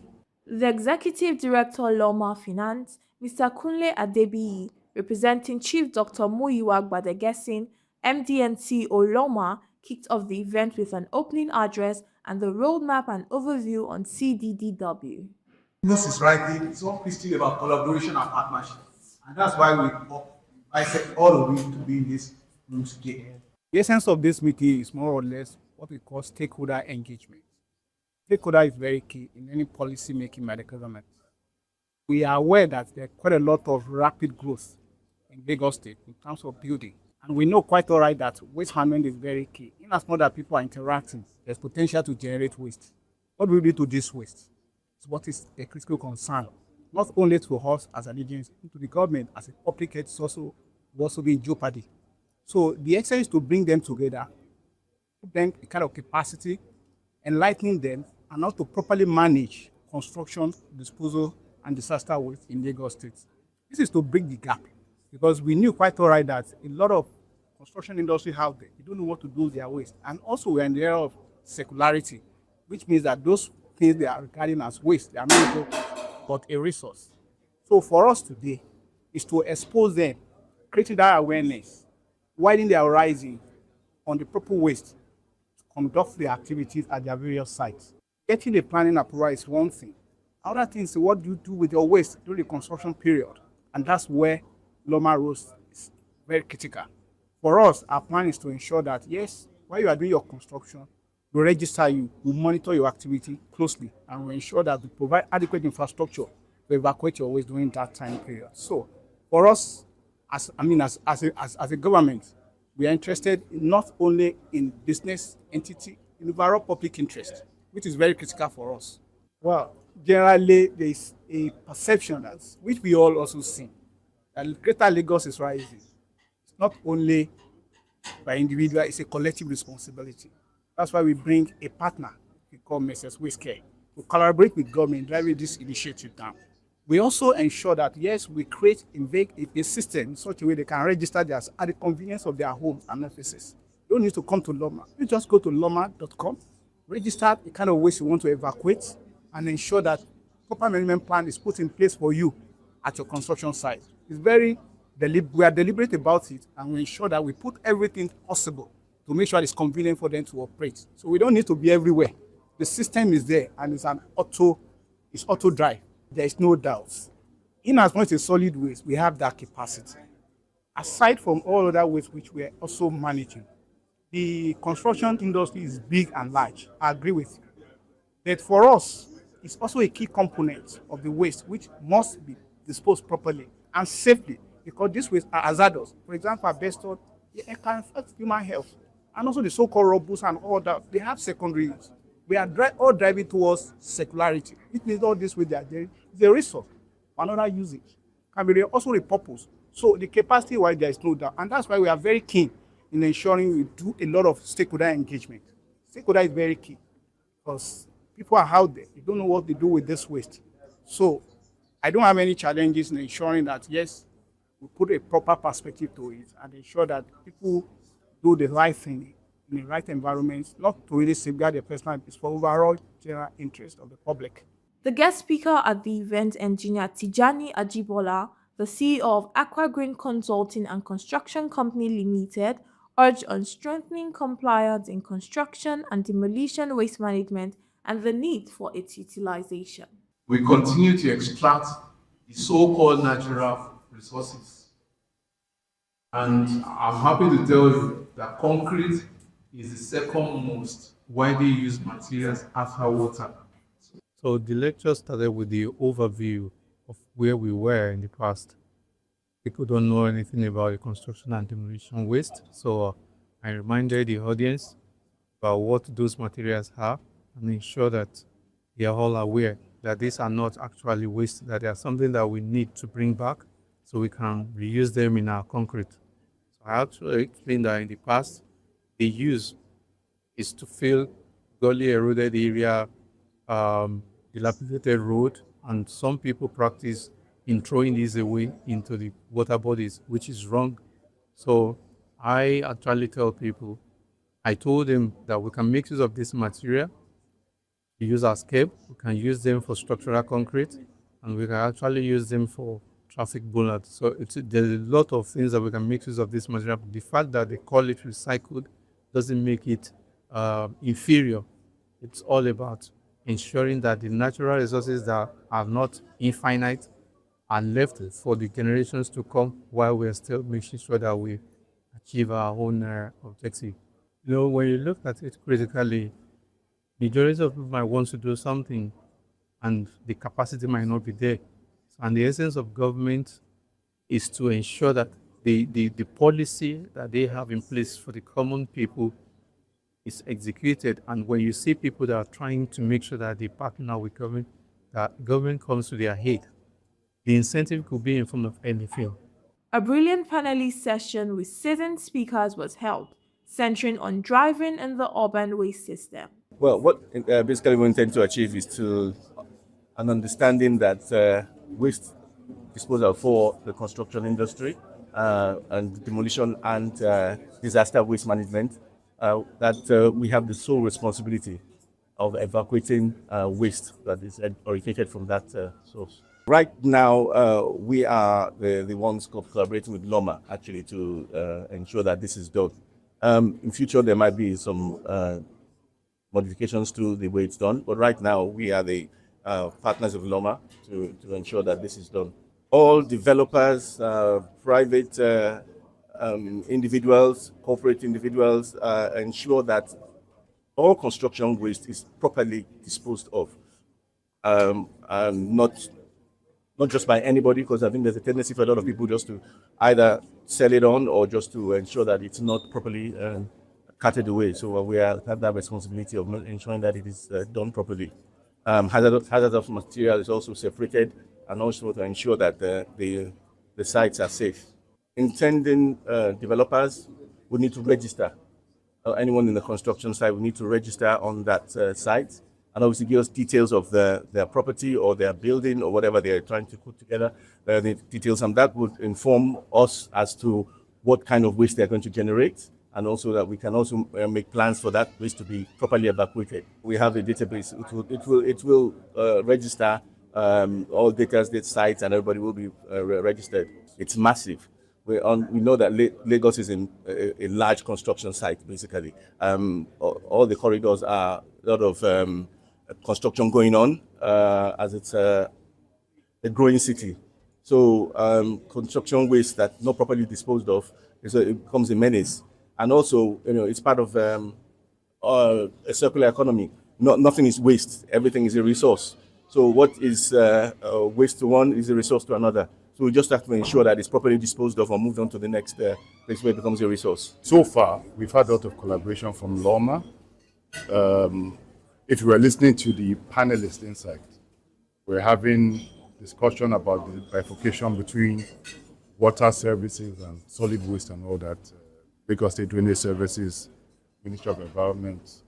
The Executive Director Loma Finance, Mr. Kunle Adebiyi, representing Chief Dr. Muyiwa Gbadegesin, MD and CEO Loma, kicked off the event with an opening address and the roadmap and overview on CDDW. This is right. It's all still about collaboration and partnership. And that's why I said all of you to be in this room today. The essence of this meeting is more or less what we call stakeholder engagement. Stakeholder is very key in any policy making by the government. We are aware that there's quite a lot of rapid growth in Lagos State in terms of building. And we know quite all right that waste management is very key. In as much as people are interacting, there's potential to generate waste. What we do to this waste is what is a critical concern, not only to us as an agency, to the government as a public health will also be in jeopardy. So the exercise is to bring them together, put them a kind of capacity, enlightening them, and how to properly manage construction, disposal, and disaster waste in Lagos State. This is to bridge the gap, because we knew quite all right that a lot of construction industry out there, they don't know what to do with their waste. And also we're in the era of circularity, which means that those things they are regarding as waste, they are not but a resource. So for us today is to expose them, creating that awareness, widening their horizon on the proper waste, to conduct the activities at their various sites. Getting the planning approval is one thing. Other things is what you do with your waste during the construction period. And that's where Loma Roast is very critical. For us, our plan is to ensure that, yes, while you are doing your construction, we register you, we monitor your activity closely, and we ensure that we provide adequate infrastructure to evacuate your waste during that time period. So for us, as a government, we are interested not only in business entity, in overall public interest, which is very critical for us. Well, generally, there is a perception that, which we all also see, that Greater Lagos is rising. It's not only by individual, it's a collective responsibility. That's why we bring a partner, we call Mrs. Whiskey, to collaborate with government driving this initiative down. We also ensure that, yes, we create a system in such a way they can register theirs at the convenience of their homes and offices. You don't need to come to Loma. You just go to loma.com, register the kind of waste you want to evacuate, and ensure that proper management plan is put in place for you at your construction site. It's we are deliberate about it, and we ensure that we put everything possible to make sure it's convenient for them to operate. So we don't need to be everywhere. The system is there, and it's auto drive. There is no doubt. In as much as solid waste, we have that capacity. Aside from all other waste which we are also managing, the construction industry is big and large. I agree with you. But for us, it's also a key component of the waste which must be disposed properly and safely, because these wastes are hazardous. For example, asbestos, it can affect human health. And also the so-called rubbles and all that, they have secondary use. We are all driving towards circularity. It means all this with the resource for another usage can be also repurposed. So the capacity why there is no doubt. And that's why we are very keen in ensuring we do a lot of stakeholder engagement. Stakeholder is very key because people are out there. They don't know what they do with this waste. So I don't have any challenges in ensuring that, yes, we put a proper perspective to it and ensure that people do the right thing in the right environment, not to really safeguard their personal peace, for overall general interest of the public. The guest speaker at the event, engineer Tijani Ajibola, the CEO of Aqua Green Consulting and Construction Company Limited, urged on strengthening compliance in construction and demolition waste management and the need for its utilization. We continue to extract the so-called natural resources. And I'm happy to tell you that concrete is the second most widely used materials after water. So the lecture started with the overview of where we were in the past. People don't know anything about the construction and demolition waste, so I reminded the audience about what those materials are and ensure that they are all aware that these are not actually waste, that they are something that we need to bring back so we can reuse them in our concrete. So I actually explained that in the past, they use is to fill gully eroded area, dilapidated road, and some people practice in throwing these away into the water bodies, which is wrong. So I actually tell people, I told them that we can make use of this material, we use as cape, we can use them for structural concrete, and we can actually use them for traffic bollards. So there's a lot of things that we can make use of this material. The fact that they call it recycled doesn't make it inferior. It's all about ensuring that the natural resources that are not infinite are left for the generations to come, while we're still making sure that we achieve our own objective. You know, when you look at it critically, majority of people might want to do something and the capacity might not be there. And the essence of government is to ensure that the policy that they have in place for the common people is executed. And when you see people that are trying to make sure that they partner with government, that government comes to their aid, the incentive could be in form of anything. A brilliant panelist session with seasoned speakers was held, centering on driving in the urban waste system. Well, what basically we intend to achieve is an understanding that waste disposal for the construction industry and demolition and disaster waste management, that we have the sole responsibility of evacuating waste that is originated from that source. Right now, we are the ones collaborating with LOMA actually to ensure that this is done. In future, there might be some modifications to the way it's done, but right now we are the partners of LOMA to ensure that this is done. All developers, private individuals, corporate individuals ensure that all construction waste is properly disposed of, and not just by anybody, because I think there's a tendency for a lot of people just to either sell it on or just to ensure that it's not properly carted away. So we have that responsibility of ensuring that it is done properly. Hazardous material is also separated, and also to ensure that the sites are safe. Intending developers will need to register. Anyone in the construction site will need to register on that site, and obviously give us details of their property or their building or whatever they're trying to put together, the details, and that would inform us as to what kind of waste they're going to generate, and also that we can also make plans for that waste to be properly evacuated. We have a database. It will register all data sites, and everybody will be registered. It's massive. We know that Lagos is in a large construction site, basically. All the corridors are a lot of construction going on, as it's a growing city. So construction waste that not properly disposed of, it becomes a menace. And also, it's part of a circular economy. Nothing is waste. Everything is a resource. So what is waste to one is a resource to another. So we just have to ensure that it's properly disposed of or moved on to the next place where it becomes a resource. So far, we've had a lot of collaboration from LOMA. If you were listening to the panelists inside, we're having discussion about the bifurcation between water services and solid waste and all that. Lagos State Drainage Services, Ministry of Environment.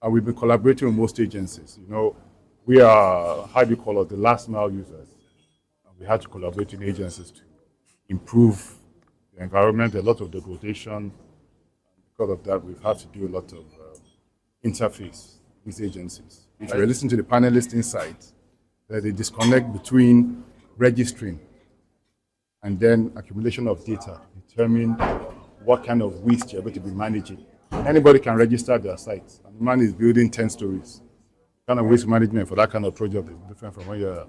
And we've been collaborating with most agencies. We are, the last mile users. We had to collaborate with agencies to improve the environment, a lot of degradation. Because of that, we've had to do a lot of interface with agencies. If you listen to the panelists inside, there's a disconnect between registering and then accumulation of data, determine what kind of waste you're going to be managing. Anybody can register their site. And the man is building 10 stories. The kind of waste management for that kind of project is different from when you're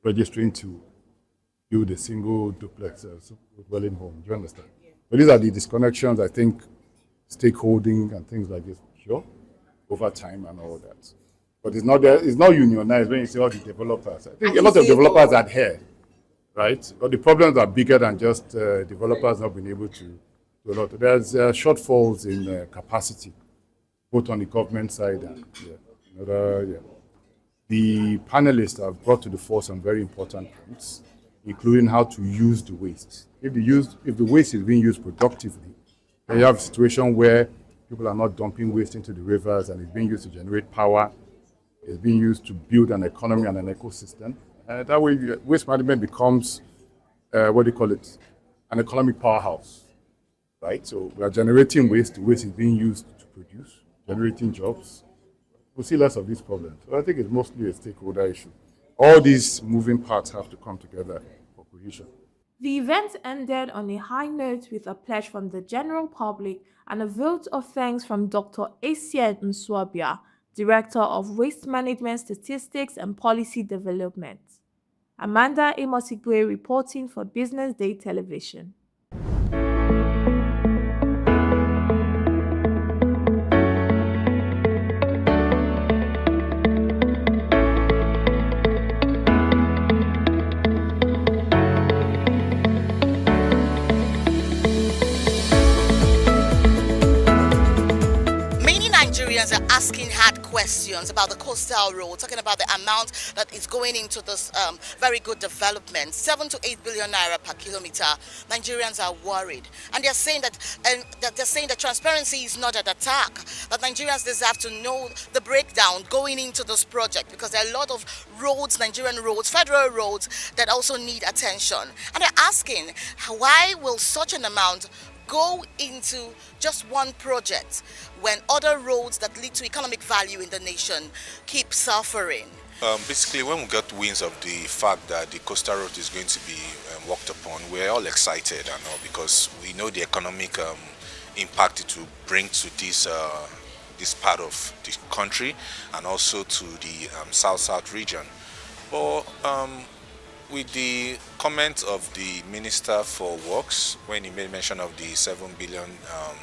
registering to build a single duplex dwelling home. Do you understand? Yeah. But these are the disconnections, I think, stakeholding and things like this, sure, over time and all that. But it's not unionized when you say all the developers. I think a lot of developers adhere, right? But the problems are bigger than just developers not being able to do a lot. There's shortfalls in capacity, both on the government side and The panelists have brought to the fore some very important points, including how to use the waste. If the waste is being used productively, then you have a situation where People are not dumping waste into the rivers, and it's being used to generate power. It's being used to build an economy and an ecosystem. That way, waste management becomes, what do you call it, an economic powerhouse, right? So we are generating waste. The waste is being used to produce, generating jobs. We'll see less of these problems. So I think it's mostly a stakeholder issue. All these moving parts have to come together for cohesion. The event ended on a high note with a pledge from the general public and a vote of thanks from Dr. Acien Nswabia, Director of Waste Management Statistics and Policy Development. Amanda Amosigwe reporting for Business Day Television. Nigerians are asking hard questions about the coastal road, talking about the amount that is going into this very good development, 7 to 8 billion naira per kilometer. Nigerians are worried, and they're saying that transparency is not an attack. That Nigerians deserve to know the breakdown going into this project, because there are a lot of roads, Nigerian roads, federal roads, that also need attention. And they're asking, why will such an amount go into just one project when other roads that lead to economic value in the nation keep suffering? Basically, when we got winds of the fact that the coastal road is going to be worked upon, we're all excited and all, because we know the economic impact it will bring to this part of the country and also to the south-south region. But with the comment of the Minister for Works, when he made mention of the 7 billion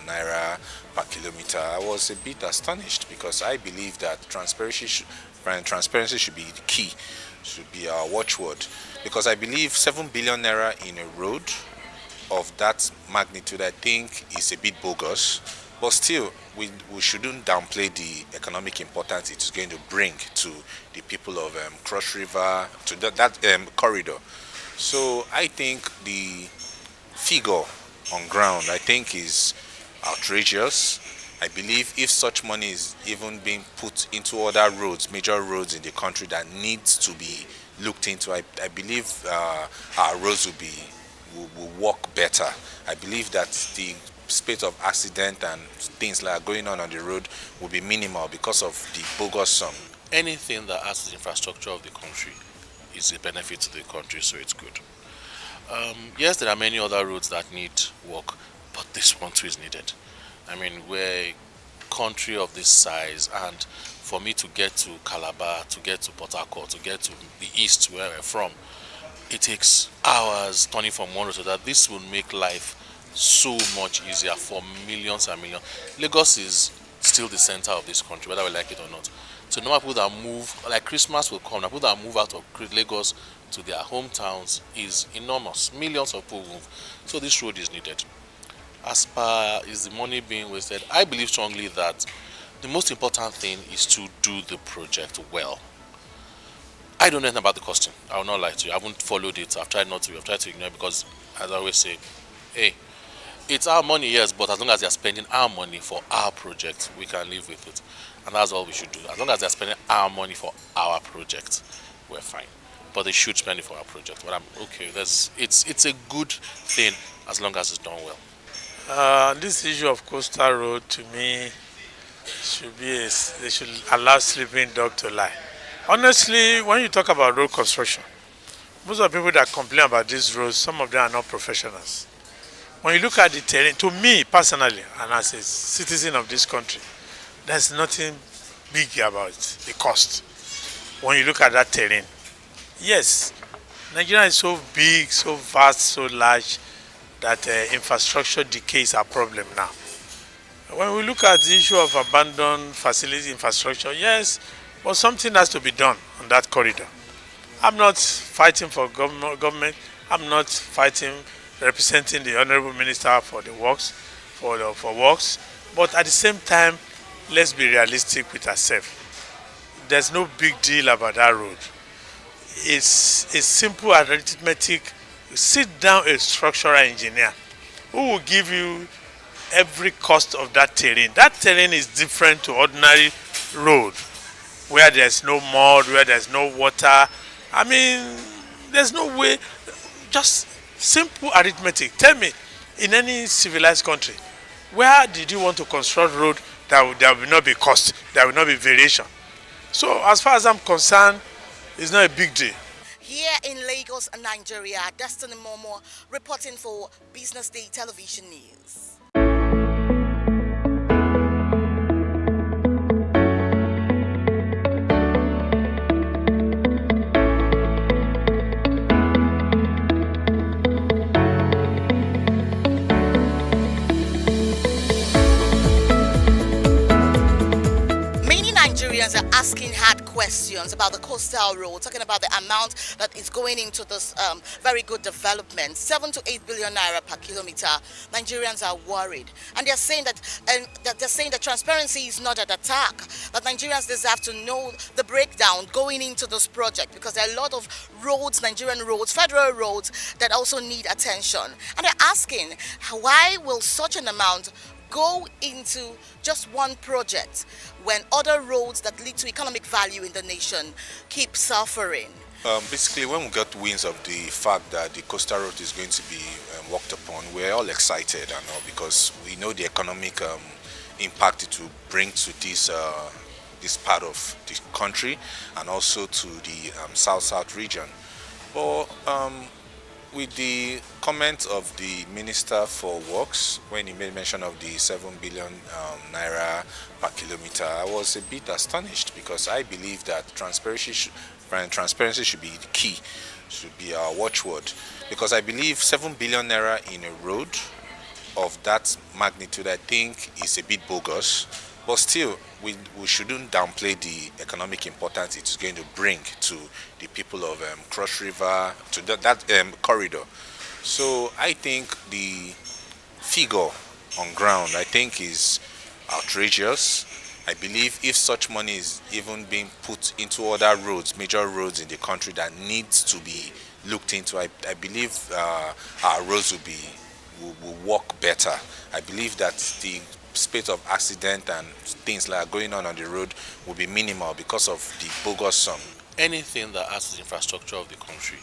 naira per kilometer, I was a bit astonished, because I believe that transparency should be the key, should be our watchword. Because I believe 7 billion naira in a road of that magnitude, I think, is a bit bogus. But still, we shouldn't downplay the economic importance it's going to bring to the people of Cross River, to that corridor. So I think the figure on ground, I think, is outrageous. I believe if such money is even being put into other roads, major roads in the country that needs to be looked into, I believe our roads will work better. I believe that the spate of accident and things like going on the road will be minimal because of the bogus sum. Anything that adds to the infrastructure of the country is a benefit to the country, so it's good. Yes, there are many other roads that need work, but this one too is needed. I mean, we're a country of this size, and for me to get to Calabar, to get to Port Harcourt, to get to the east where we're from, it takes hours turning from one road to that. This will make life so much easier for millions and millions. Lagos is still the center of this country, whether we like it or not. So no people that move, like Christmas will come, people that move out of Lagos to their hometowns is enormous. Millions of people move. So this road is needed. As far as the money being wasted, I believe strongly that the most important thing is to do the project well. I don't know anything about the costing. I will not lie to you. I haven't followed it. I've tried not to. I've tried to ignore it, because, as I always say, hey, it's our money, yes, but as long as they're spending our money for our project, we can live with it. And that's all we should do. As long as they're spending our money for our project, we're fine. But they should spend it for our project. But I'm okay. It's a good thing as long as it's done well. This issue of coastal road, to me, they should allow sleeping dog to lie. Honestly, when you talk about road construction, most of the people that complain about these roads, some of them are not professionals. When you look at the terrain, to me personally, and as a citizen of this country, there's nothing big about the cost. When you look at that terrain, yes, Nigeria is so big, so vast, so large, that infrastructure decay is a problem now. When we look at the issue of abandoned facility infrastructure, yes, but something has to be done on that corridor. I'm not fighting for government. I'm not fighting representing the Honorable Minister for the works, for works. But at the same time, let's be realistic with ourselves. There's no big deal about that road. It's a simple arithmetic. You sit down a structural engineer who will give you every cost of that terrain. That terrain is different to ordinary road, where there's no mud, where there's no water. I mean, there's no way. Just simple arithmetic. Tell me, in any civilized country, where did you want to construct road that there will not be cost, there will not be variation? So as far as I'm concerned, it's not a big deal. Here in Lagos, Nigeria, Destiny Momo reporting for Business Day Television News. Nigerians are asking hard questions about the coastal road, talking about the amount that is going into this very good development, 7 to 8 billion naira per kilometer. Nigerians are worried, and they're saying that transparency is not an attack. That Nigerians deserve to know the breakdown going into this project, because there are a lot of roads, Nigerian roads, federal roads, that also need attention. And they're asking, why will such an amount go into just one project when other roads that lead to economic value in the nation keep suffering? Basically, when we got winds of the fact that the coastal road is going to be worked upon, we're all excited, because we know the economic impact it will bring to this part of the country, and also to the south region. But with the comment of the Minister for Works, when he made mention of the 7 billion naira per kilometer, I was a bit astonished, because I believe that transparency should be the key, should be our watchword. Because I believe 7 billion naira in a road of that magnitude, I think, is a bit bogus. But still, we shouldn't downplay the economic importance it is going to bring to the people of Cross River, to that corridor. So I think the figure on ground, I think, is outrageous. I believe if such money is even being put into other roads, major roads in the country that needs to be looked into, I believe our roads will work better. I believe that the spate of accident and things like going on the road will be minimal because of the bogus sum. Anything that adds to the infrastructure of the country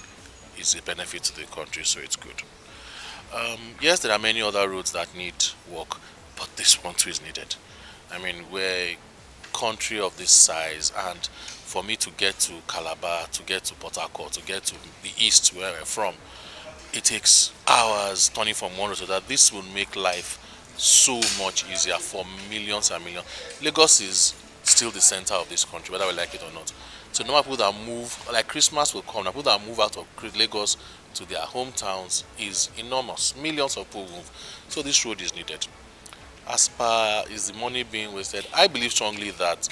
is a benefit to the country, so it's good. Yes, there are many other roads that need work, but this one too is needed. I mean, we're a country of this size, and for me to get to Calabar, to get to Port Harcourt, to get to the east where we're from, it takes hours turning from one road to that. This will make life so much easier for millions and millions. Lagos is still the center of this country, whether we like it or not. So no people that move, like Christmas will come, people that move out of Lagos to their hometowns is enormous. Millions of people move. So this road is needed. As far as the money being wasted, I believe strongly that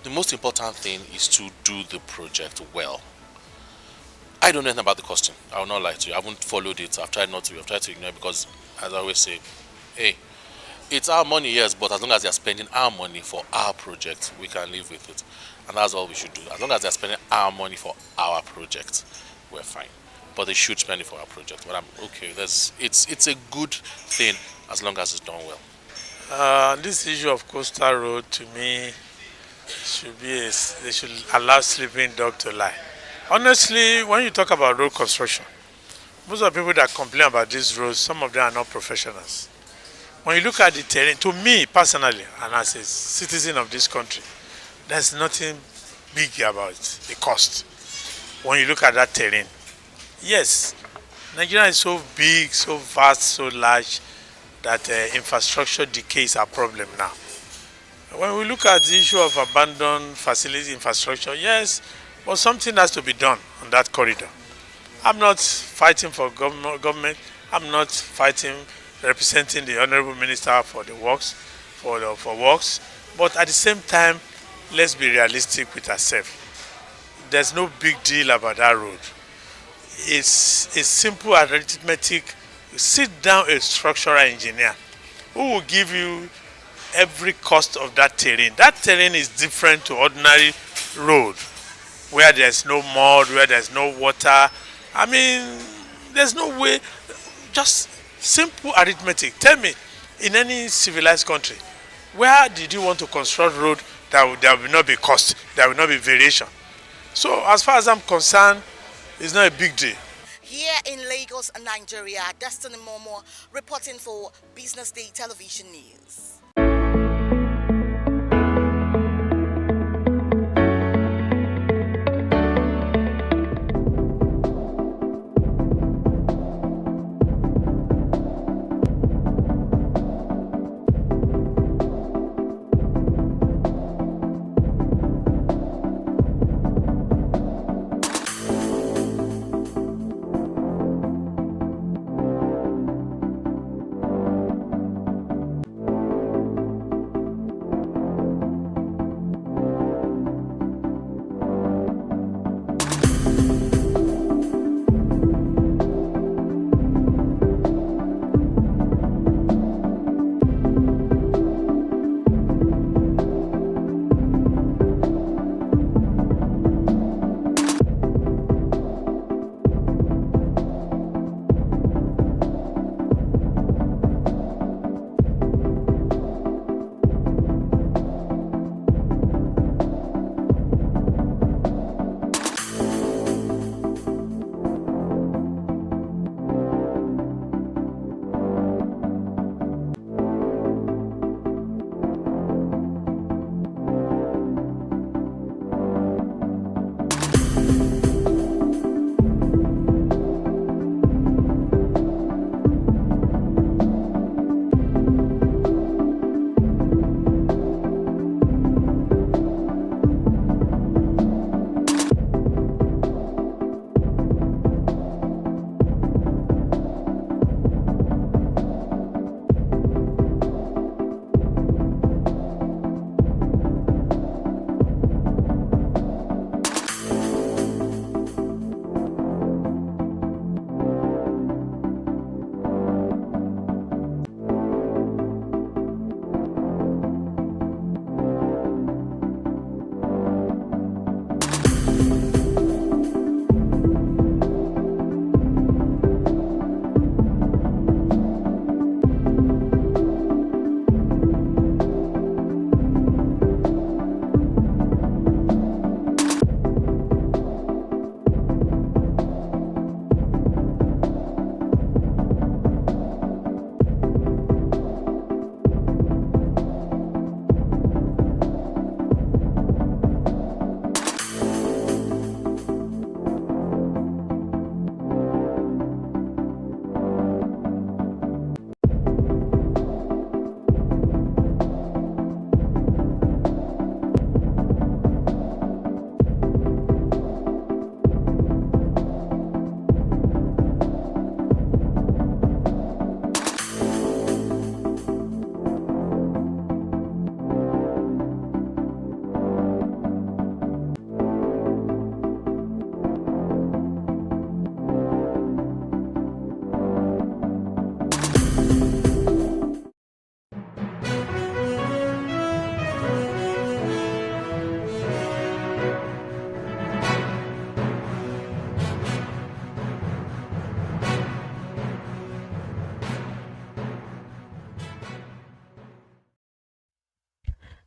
the most important thing is to do the project well. I don't know anything about the costing. I will not lie to you. I haven't followed it. I've tried not to. I've tried to ignore it, because, as I always say, hey, it's our money, yes, but as long as they're spending our money for our project, we can live with it. And that's all we should do. As long as they're spending our money for our project, we're fine. But they should spend it for our project. But I'm okay. It's a good thing as long as it's done well. This issue of coastal road, to me, they should allow sleeping dog to lie. Honestly, when you talk about road construction, most of the people that complain about these roads, some of them are not professionals. When you look at the terrain, to me personally, and as a citizen of this country, there's nothing big about the cost. When you look at that terrain, yes, Nigeria is so big, so vast, so large, that infrastructure decay is a problem now. When we look at the issue of abandoned facility infrastructure, yes, but something has to be done on that corridor. I'm not fighting for government. I'm not fighting representing the Honorable Minister for the works, for works. But at the same time, let's be realistic with ourselves. There's no big deal about that road. It's a simple arithmetic. Sit down a structural engineer who will give you every cost of that terrain. That terrain is different to ordinary road, where there's no mud, where there's no water. I mean, there's no way. Just simple arithmetic. Tell me, In any civilized country, where did you want to construct road that there will not be cost, there will not be variation? So as far as I'm concerned, it's not a big deal. Here in Lagos, Nigeria, Destiny Momo reporting for Business Day Television News.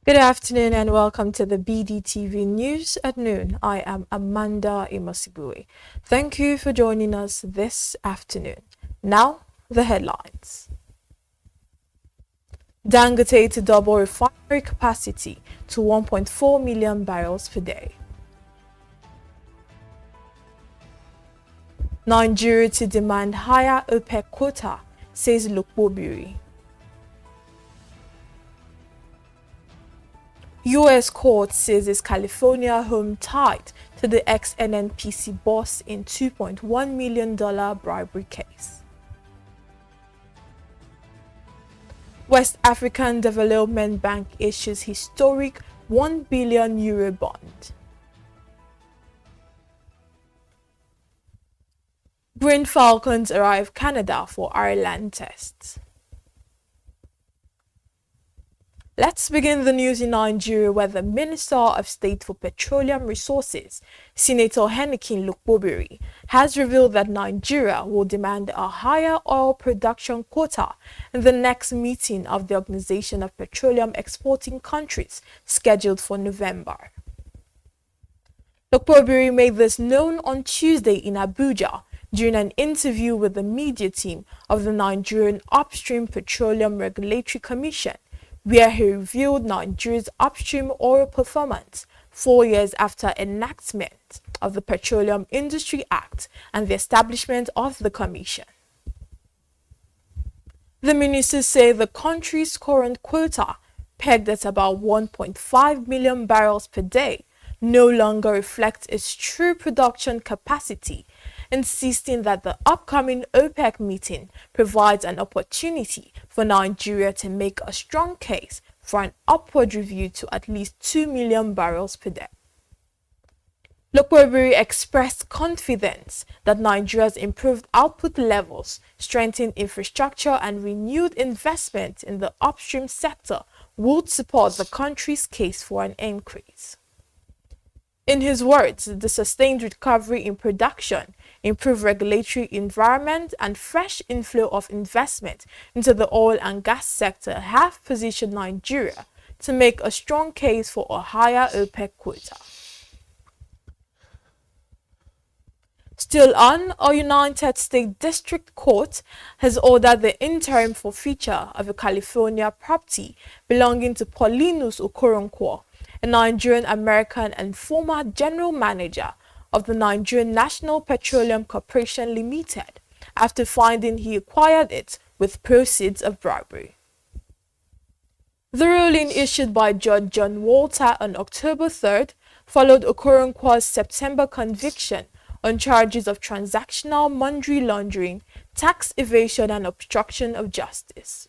Good afternoon and welcome to the BDTV News at noon. I am Amanda Imosibue. Thank you for joining us this afternoon. Now, the headlines. Dangote to double refinery capacity to 1.4 million barrels per day. Nigeria to demand higher OPEC quota, says Lukbobiri. U.S. court seizes California home tied to the ex-NNPC boss in $2.1 million bribery case. West African Development Bank issues historic €1 billion bond. Green Falcons arrive Canada for Ireland tests. Let's begin the news in Nigeria, where the Minister of State for Petroleum Resources, Senator Henikin Lukbobiri, has revealed that Nigeria will demand a higher oil production quota in the next meeting of the Organization of Petroleum Exporting Countries, scheduled for November. Lukbobiri made this known on Tuesday in Abuja during an interview with the media team of the Nigerian Upstream Petroleum Regulatory Commission, where he reviewed Nigeria's upstream oil performance 4 years after enactment of the Petroleum Industry Act and the establishment of the commission. The ministers say the country's current quota, pegged at about 1.5 million barrels per day, no longer reflects its true production capacity, insisting that the upcoming OPEC meeting provides an opportunity for Nigeria to make a strong case for an upward review to at least 2 million barrels per day. Lukbobiri expressed confidence that Nigeria's improved output levels, strengthened infrastructure and renewed investment in the upstream sector would support the country's case for an increase. In his words, the sustained recovery in production, improved regulatory environment, and fresh inflow of investment into the oil and gas sector have positioned Nigeria to make a strong case for a higher OPEC quota. Still on, a United States District Court has ordered the interim forfeiture of a California property belonging to Paulinus Okoronkwo, a Nigerian-American and former general manager of the Nigerian National Petroleum Corporation Limited, after finding he acquired it with proceeds of bribery. The ruling issued by Judge John Walter on October 3rd followed Okoronkwo's September conviction on charges of transactional money laundering, tax evasion, and obstruction of justice.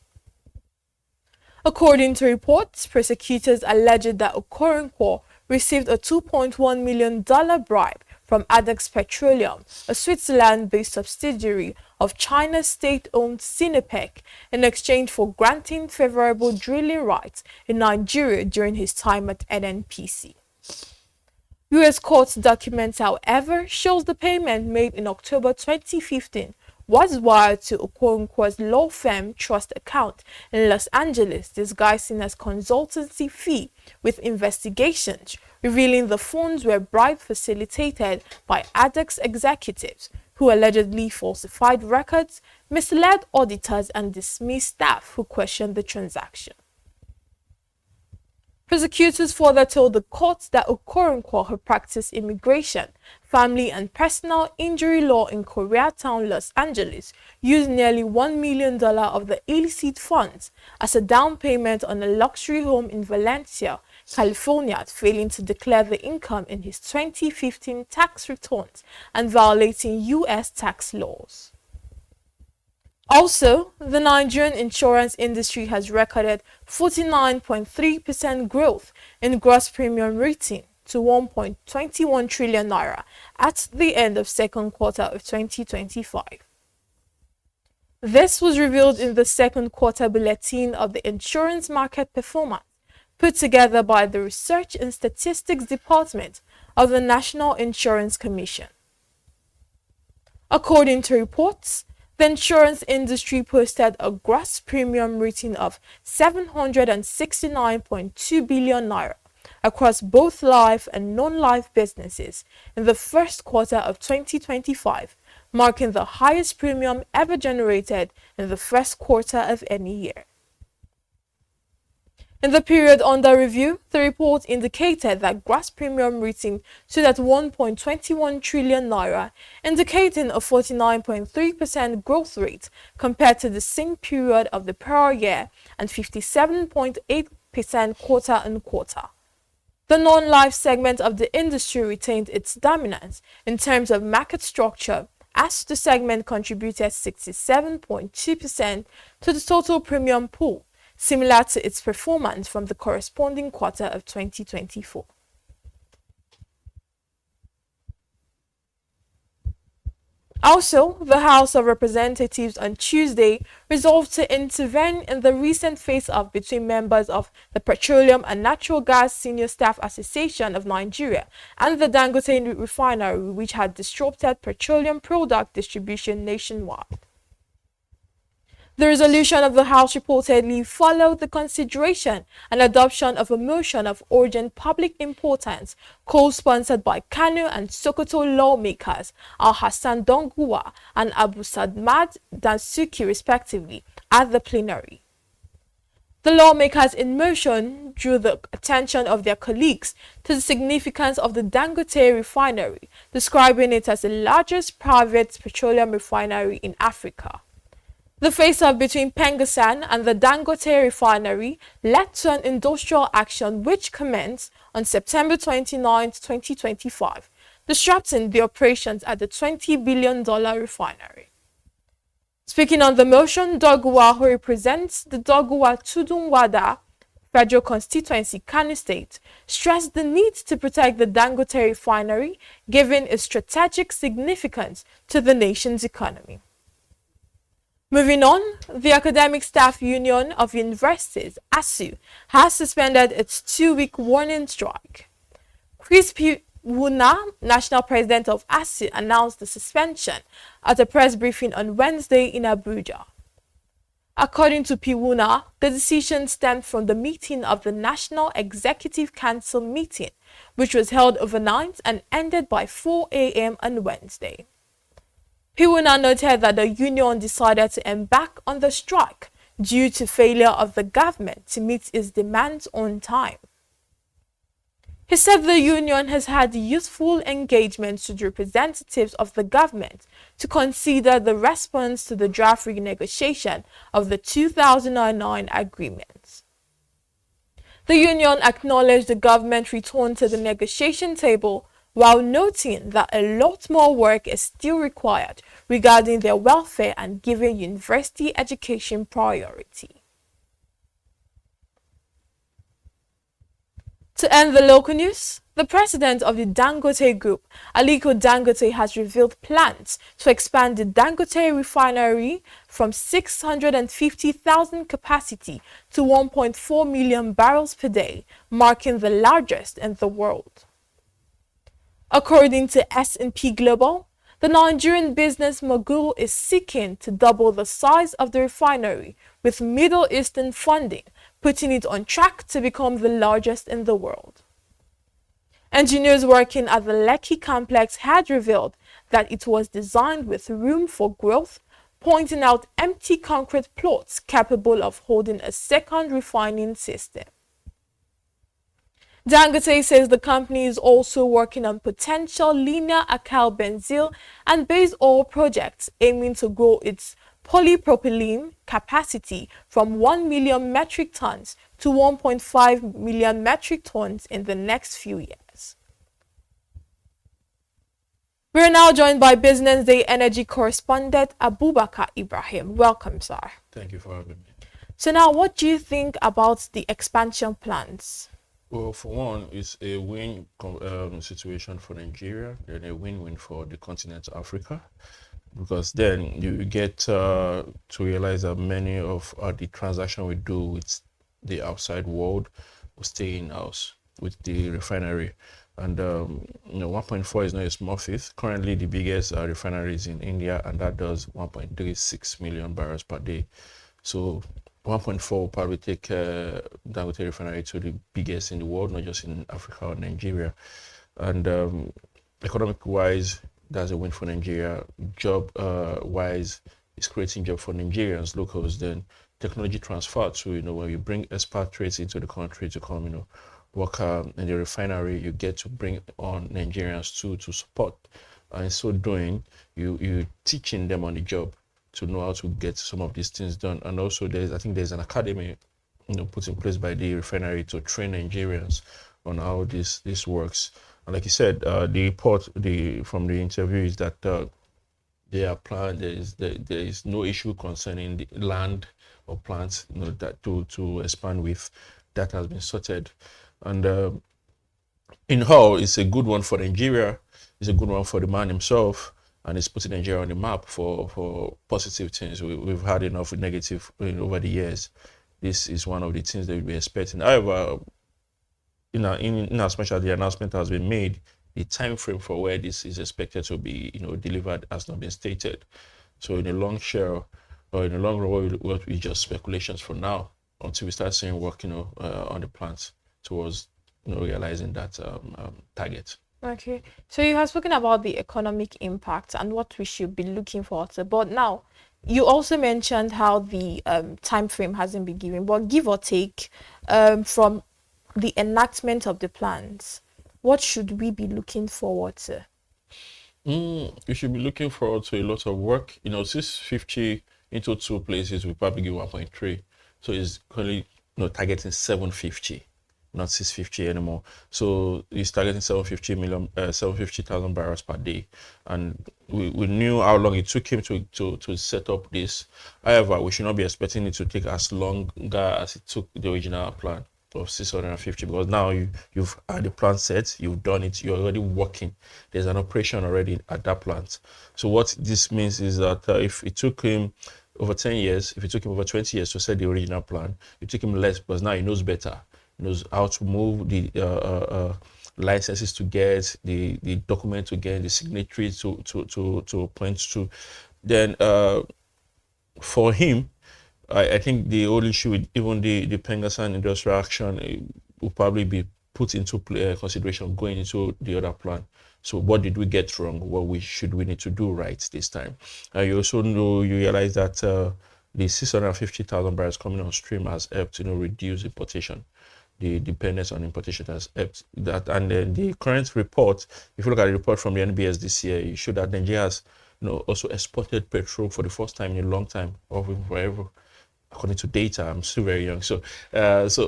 According to reports, prosecutors alleged that Okoronkwo received a $2.1 million bribe from Adex Petroleum, a Switzerland-based subsidiary of China's state-owned Sinopec, in exchange for granting favorable drilling rights in Nigeria during his time at NNPC. U.S. court documents, however, shows the payment made in October 2015 was wired to Okoronkwo's law firm trust account in Los Angeles, disguising as consultancy fee, with investigations revealing the funds were bribe facilitated by Adex executives who allegedly falsified records, misled auditors, and dismissed staff who questioned the transaction. Prosecutors further told the court that Okoronkwo had practiced immigration, family, and personal injury law in Koreatown, Los Angeles, used nearly $1 million of the illicit funds as a down payment on a luxury home in Valencia, California, failing to declare the income in his 2015 tax returns and violating U.S. tax laws. Also, the Nigerian insurance industry has recorded 49.3% growth in gross premium written to 1.21 trillion naira at the end of second quarter of 2025. This was revealed in the second quarter bulletin of the Insurance Market Performance put together by the Research and Statistics Department of the National Insurance Commission. According to reports, the insurance industry posted a gross premium written of 769.2 billion naira across both life and non-life businesses in the first quarter of 2025, marking the highest premium ever generated in the first quarter of any year. In the period under review, the report indicated that gross premium written stood at 1.21 trillion naira, indicating a 49.3% growth rate compared to the same period of the prior year and 57.8% quarter-on-quarter. The non-life segment of the industry retained its dominance in terms of market structure, as the segment contributed 67.2% to the total premium pool, similar to its performance from the corresponding quarter of 2024. Also, the House of Representatives on Tuesday resolved to intervene in the recent face-off between members of the Petroleum and Natural Gas Senior Staff Association of Nigeria and the Dangote refinery, which had disrupted petroleum product distribution nationwide. The resolution of the House reportedly followed the consideration and adoption of a motion of urgent public importance co-sponsored by Kano and Sokoto lawmakers Al-Hassan Donguwa and Abu Sadmad Dansuki respectively at the plenary. The lawmakers in motion drew the attention of their colleagues to the significance of the Dangote refinery, describing it as the largest private petroleum refinery in Africa. The face-off between Pengassan and the Dangote refinery led to an industrial action which commenced on September 29, 2025, disrupting the operations at the $20 billion refinery. Speaking on the motion, Doguwa, who represents the Doguwa Tudunwada Federal Constituency, Kano State, stressed the need to protect the Dangote refinery, given its strategic significance to the nation's economy. Moving on, the Academic Staff Union of Universities, ASU, has suspended its 2-week warning strike. Chris Piwuna, National President of ASU, announced the suspension at a press briefing on Wednesday in Abuja. According to Piwuna, the decision stemmed from the meeting of the National Executive Council meeting, which was held overnight and ended by 4 a.m. on Wednesday. Piwuna noted that the union decided to embark on the strike due to failure of the government to meet its demands on time. He said the union has had useful engagements with representatives of the government to consider the response to the draft renegotiation of the 2009 agreement. The union acknowledged the government return to the negotiation table while noting that a lot more work is still required regarding their welfare and giving university education priority. To end the local news, the president of the Dangote Group, Aliko Dangote, has revealed plans to expand the Dangote refinery from 650,000 capacity to 1.4 million barrels per day, marking the largest in the world. According to S&P Global, the Nigerian business mogul is seeking to double the size of the refinery with Middle Eastern funding, putting it on track to become the largest in the world. Engineers working at the Lekki complex had revealed that it was designed with room for growth, pointing out empty concrete plots capable of holding a second refining system. Dangote says the company is also working on potential linear alkyl benzyl and base oil projects aiming to grow its polypropylene capacity from 1 million metric tons to 1.5 million metric tons in the next few years. We are now joined by Business Day Energy correspondent Abubakar Ibrahim. Welcome, sir. Thank you for having me. So now, what do you think about the expansion plans? Well, for one, it's a win situation for Nigeria and a win-win for the continent of Africa, because then you get to realize that many of the transactions we do with the outside world will stay in-house with the refinery. And 1.4 is not a small feat. Currently, the biggest refinery is in India, and that does 1.36 million barrels per day. So 1.4 will probably take Dangote refinery to the biggest in the world, not just in Africa or Nigeria. And economic-wise, that's a win for Nigeria. Job-wise, it's creating jobs for Nigerians, locals. Then technology transfer too. When you bring expatriates into the country to come, work in the refinery, you get to bring on Nigerians too to support. And in so doing, you teaching them on the job to know how to get some of these things done. And also I think there's an academy put in place by the refinery to train Nigerians on how this works. And like you said, the report from the interview is that they are planned. There is no issue concerning the land or plants that to expand with. That has been sorted. And in whole, it's a good one for Nigeria. It's a good one for the man himself. and it's putting Nigeria on the map for positive things. We've had enough negative over the years. This is one of the things that we're expecting. However, in as much as the announcement has been made, the time frame for where this is expected to be, delivered has not been stated. So in the long share, or in the long run, what we just speculations for now until we start seeing work, on the plans towards, realizing that target. Okay, so you have spoken about the economic impact and what we should be looking for. But now, you also mentioned how the time frame hasn't been given, but give or take, from the enactment of the plans, what should we be looking forward to? We should be looking forward to a lot of work. 650 into 2 places, we probably give 1.3. So it's currently targeting 750. Not 650 anymore. So he's targeting 750,000 barrels per day. And we knew how long it took him to set up this. However, we should not be expecting it to take as long as it took the original plan of 650, because now you've had the plan set, you've done it, you're already working. There's an operation already at that plant. So what this means is that if it took him over 10 years, if it took him over 20 years to set the original plan, it took him less because now he knows better. Knows how to move the licenses to get, the document to get, the signatory to point to. Then for him, I think the only issue with even the Pengassan industrial action will probably be put into consideration going into the other plan. So what did we get wrong? What we need to do right this time? You also you realize that the 650,000 barrels coming on stream has helped reduce importation. The dependence on importation has helped that. And then the current report, if you look at the report from the NBS this year, it showed that Nigeria has also exported petrol for the first time in a long time, or forever, according to data. I'm still very young. So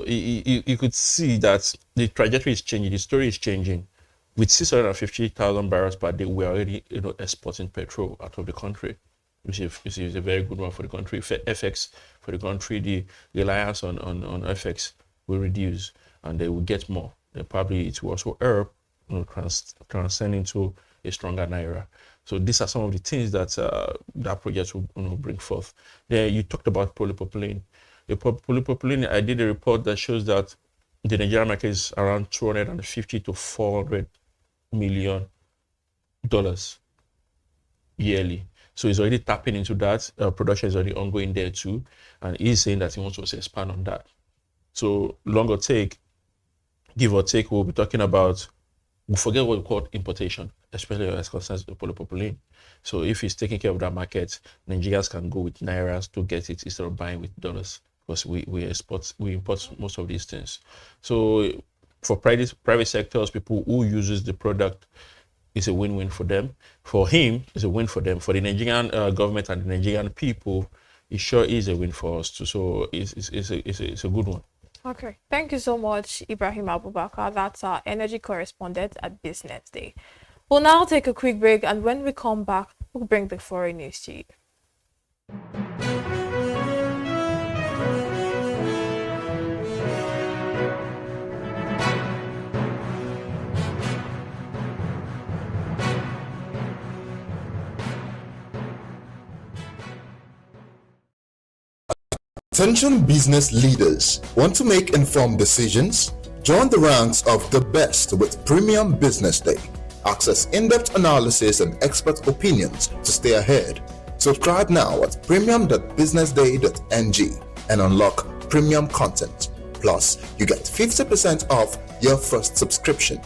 you could see that the trajectory is changing, the story is changing. With 650,000 barrels per day, we're already exporting petrol out of the country, which is a very good one for the country. FX for the country, the reliance on FX will reduce, and they will get more. Probably it will also help transcend into a stronger naira. So these are some of the things that that project will bring forth. Then you talked about polypropylene. The polypropylene, I did a report that shows that the Nigerian market is around $250 to $400 million yearly. So he's already tapping into that. Production is already ongoing there too, and he's saying that he wants to expand on that. So longer take, give or take, we'll be talking about, we forget what we call importation, especially as concerns the polypropylene. So if he's taking care of that market, Nigerians can go with nairas to get it instead of buying with dollars, because we import most of these things. So for private sectors, people who uses the product, it's a win-win for them. For him, it's a win for them. For the Nigerian government and the Nigerian people, it sure is a win for us too. So it's a good one. Okay, thank you so much, Ibrahim Abubakar. That's our energy correspondent at Business Day. We'll now take a quick break, and when we come back, we'll bring the foreign news to you. Attention business leaders. Want to make informed decisions? Join the ranks of the best with Premium Business Day. Access in-depth analysis and expert opinions to stay ahead. Subscribe now at premium.businessday.ng and unlock premium content. Plus, you get 50% off your first subscription.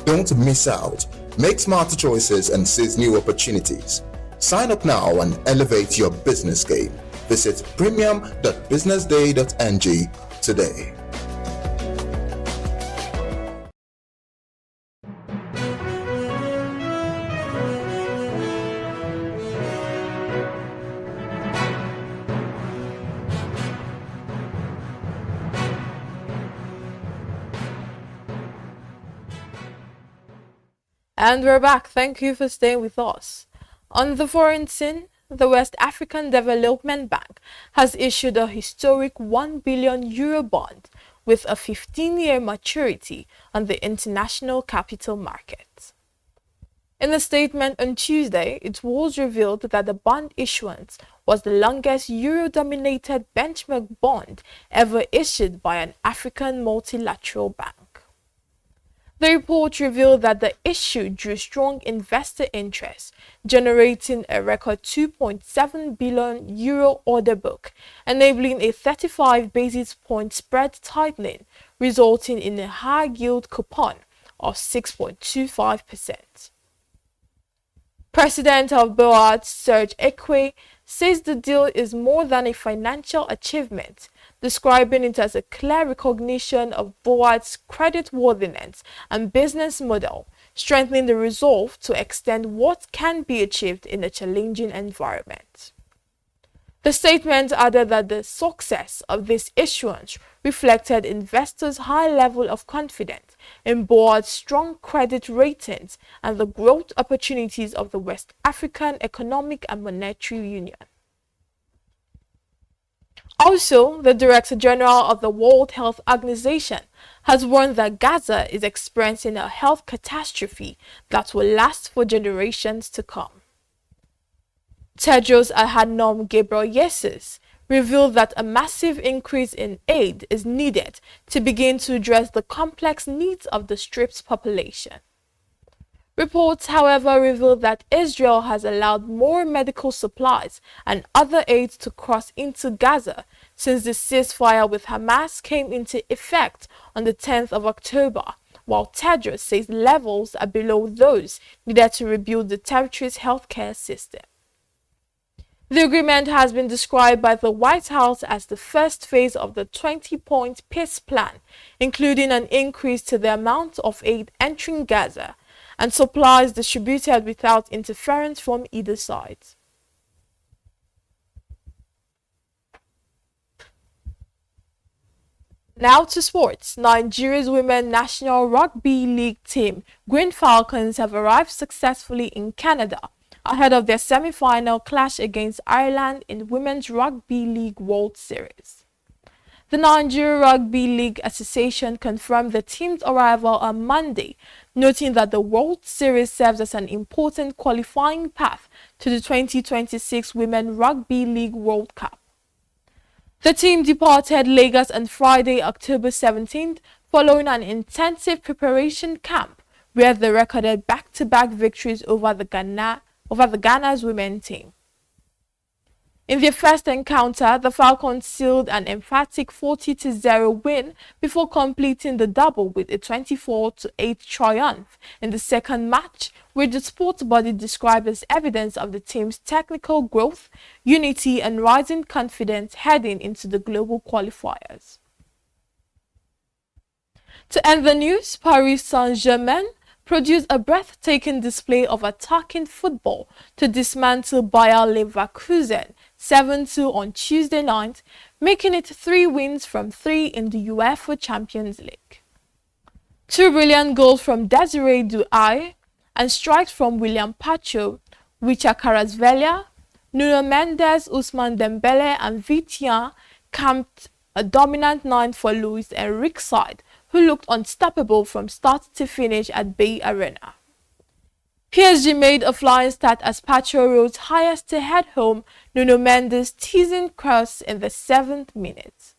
Don't miss out. Make smarter choices and seize new opportunities. Sign up now and elevate your business game. Visit premium.businessday.ng today. And we're back. Thank you for staying with us. On the foreign scene, the West African Development Bank has issued a historic €1 billion bond with a 15-year maturity on the international capital market. In a statement on Tuesday, it was revealed that the bond issuance was the longest euro-dominated benchmark bond ever issued by an African multilateral bank. The report revealed that the issue drew strong investor interest, generating a record 2.7 billion euro order book, enabling a 35 basis point spread tightening, resulting in a high yield coupon of 6.25%. President of BOAD, Serge Ekwe, says the deal is more than a financial achievement, describing it as a clear recognition of BOAD's creditworthiness and business model, strengthening the resolve to extend what can be achieved in a challenging environment. The statement added that the success of this issuance reflected investors' high level of confidence in BOAD's strong credit ratings and the growth opportunities of the West African Economic and Monetary Union. Also, the Director General of the World Health Organization has warned that Gaza is experiencing a health catastrophe that will last for generations to come. Tedros Adhanom Ghebreyesus revealed that a massive increase in aid is needed to begin to address the complex needs of the Strip's population. Reports, however, revealed that Israel has allowed more medical supplies and other aid to cross into Gaza since the ceasefire with Hamas came into effect on the 10th of October, while Tedros says levels are below those needed to rebuild the territory's healthcare system. The agreement has been described by the White House as the first phase of the 20-point peace plan, including an increase to the amount of aid entering Gaza and supplies distributed without interference from either side. Now to sports. Nigeria's Women's National Rugby League team, Green Falcons, have arrived successfully in Canada ahead of their semi-final clash against Ireland in Women's Rugby League World Series. The Nigeria Rugby League Association confirmed the team's arrival on Monday, noting that the World Series serves as an important qualifying path to the 2026 Women's Rugby League World Cup. The team departed Lagos on Friday, October 17th, following an intensive preparation camp where they recorded back-to-back victories over Ghana's women's team. In their first encounter, the Falcons sealed an emphatic 40-0 win before completing the double with a 24-8 triumph in the second match, which the sports body described as evidence of the team's technical growth, unity, and rising confidence heading into the global qualifiers. To end the news, Paris Saint-Germain produced a breathtaking display of attacking football to dismantle Bayer Leverkusen 7-2 on Tuesday night, making it 3 wins from 3 in the UEFA Champions League. 2 brilliant goals from Desiree Douay and strikes from William Pacho, Richard Kvaratskhelia, Nuno Mendes, Ousmane Dembele and Vitinha camped a dominant 9 for Luis Enrique's side, who looked unstoppable from start to finish at Bay Arena. PSG made a flying start as Pacho rose highest to head home Nuno Mendes' teasing cross in the 7th minute.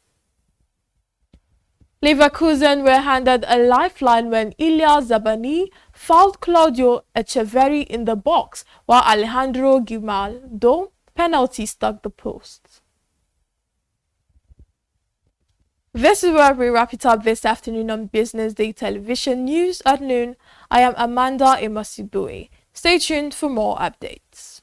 Leverkusen were handed a lifeline when Ilya Zabani fouled Claudio Echeverri in the box while Alejandro Grimaldo penalty struck the post. This is where we wrap it up this afternoon on Business Day Television News at noon. I am Amanda Imosibue. Stay tuned for more updates.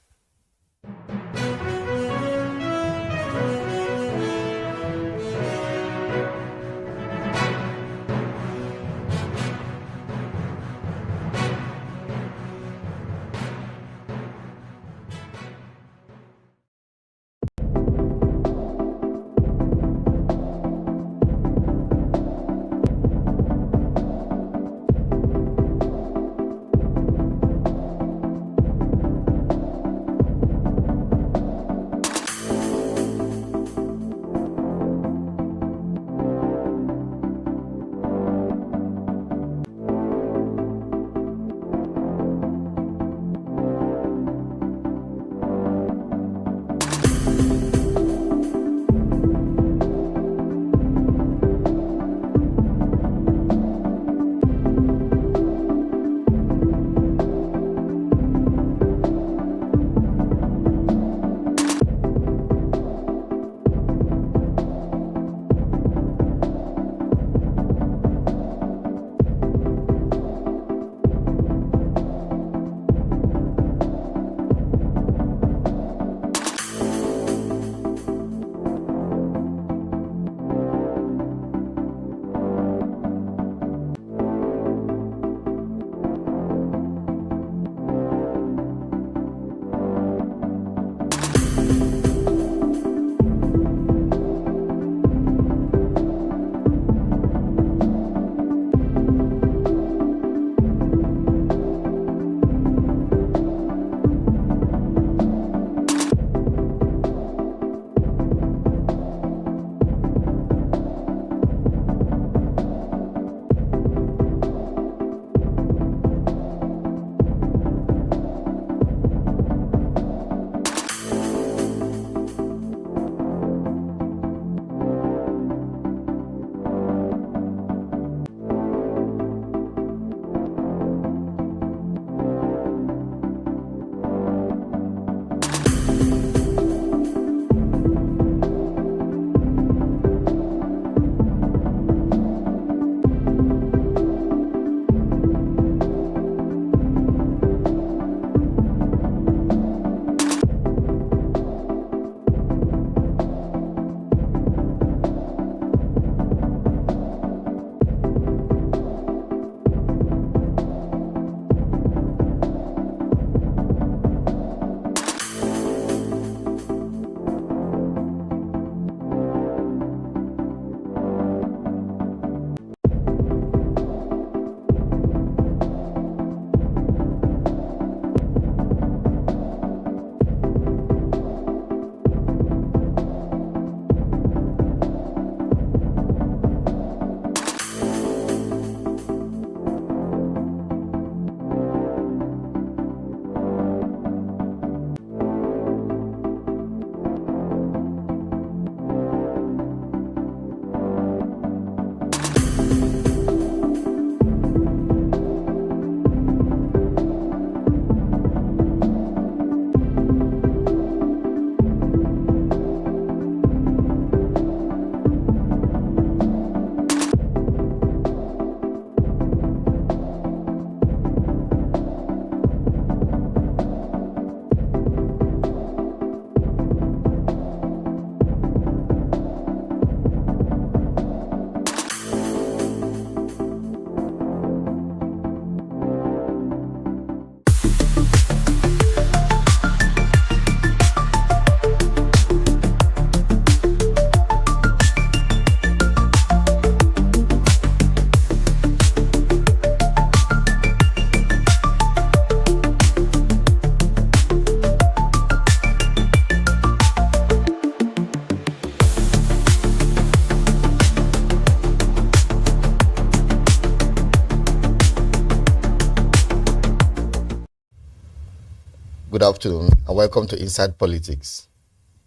afternoon and welcome to Inside Politics.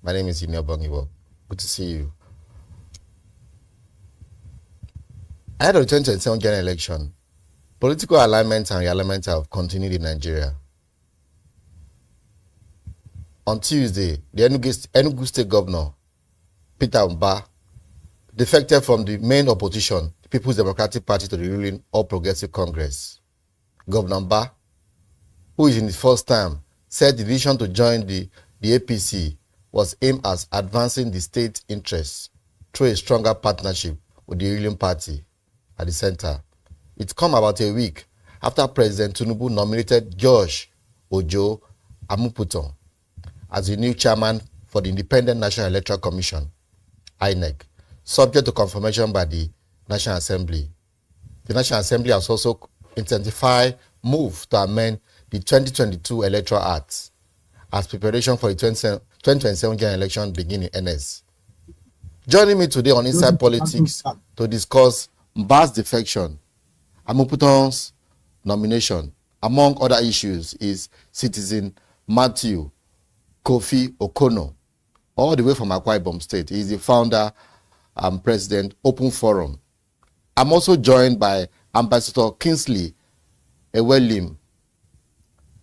My name is Yinio Bongiwo. Good to see you. Ahead of the 2027 general election, political alignment and realignment have continued in Nigeria. On Tuesday, the Enugu State Governor, Peter Mba, defected from the main opposition, the People's Democratic Party, to the ruling All Progressive Congress. Governor Mba, who is in his first term, said the decision to join the APC was aimed at advancing the state interests through a stronger partnership with the ruling party at the center. It come about a week after President Tinubu nominated Josh Ojo Amuputon as the new chairman for the Independent National Electoral Commission, INEC, subject to confirmation by the National Assembly. The National Assembly has also intensified move to amend the 2022 Electoral Act as preparation for the 2027 general election beginning in NS. Joining me today on Inside Politics to discuss Mba's defection, Amuputon's nomination, among other issues, is citizen Matthew Kofi Okono, all the way from Akwa Ibom State. He is the founder and president, Open Forum. I'm also joined by Ambassador Kingsley Ewelim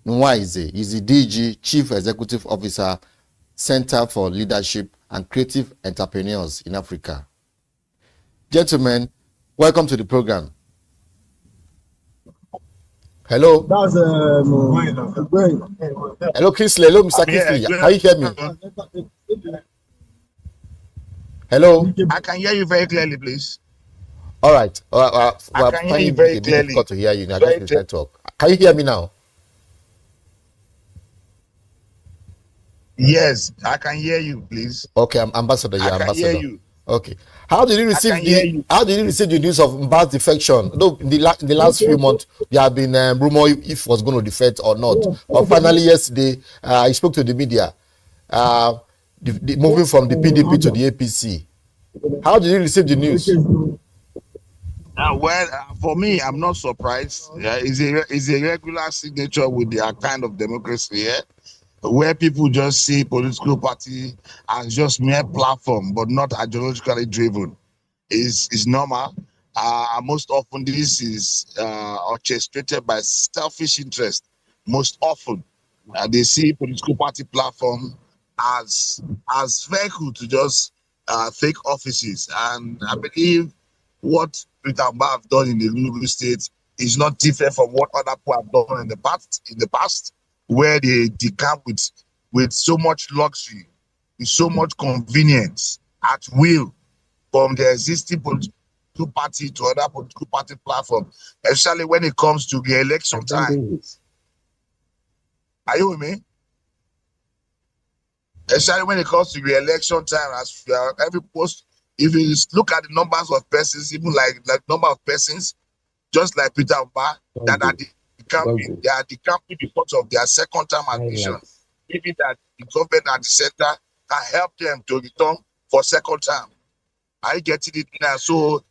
Nwaize. He's the DG, Chief Executive Officer, Center for Leadership and Creative Entrepreneurs in Africa. Gentlemen, welcome to the program. Hello. Hello, Kingsley. Hello, Mr. Kingsley. Can you hear me? Hello. I can hear you very clearly, please. All right. I can hear you very clearly. Difficult to hear you. I just need to talk. Can you hear me now? Yes, I can hear you, please. Okay, I'm ambassador. You're ambassador. I can hear you. Okay. How did you receive the news of Mba's defection? No, in the last few months there have been rumor if he was going to defect or not. But finally yesterday, I spoke to the media. Moving from the PDP to the APC. How did you receive the news? For me, I'm not surprised. It's a regular signature with the kind of democracy here, where people just see political party as just mere platform, but not ideologically driven. Is normal. Most often, this is orchestrated by selfish interest. Most often, they see political party platform as vehicle to just fake offices, and I believe what Peter Mba have done in the Enugu State is not different from what other people have done in the past, where they decamp with so much luxury, with so much convenience at will from the existing political party to other political party platform, especially when it comes to the election time. Are you with me? Especially when it comes to the election time, as every post, if you look at the numbers of persons, even like number of persons, just like Peter Mba, that are decamping, they are decamping because of their second term ambition. Maybe that the government at the center can help them to return for second term. Are you getting it now? So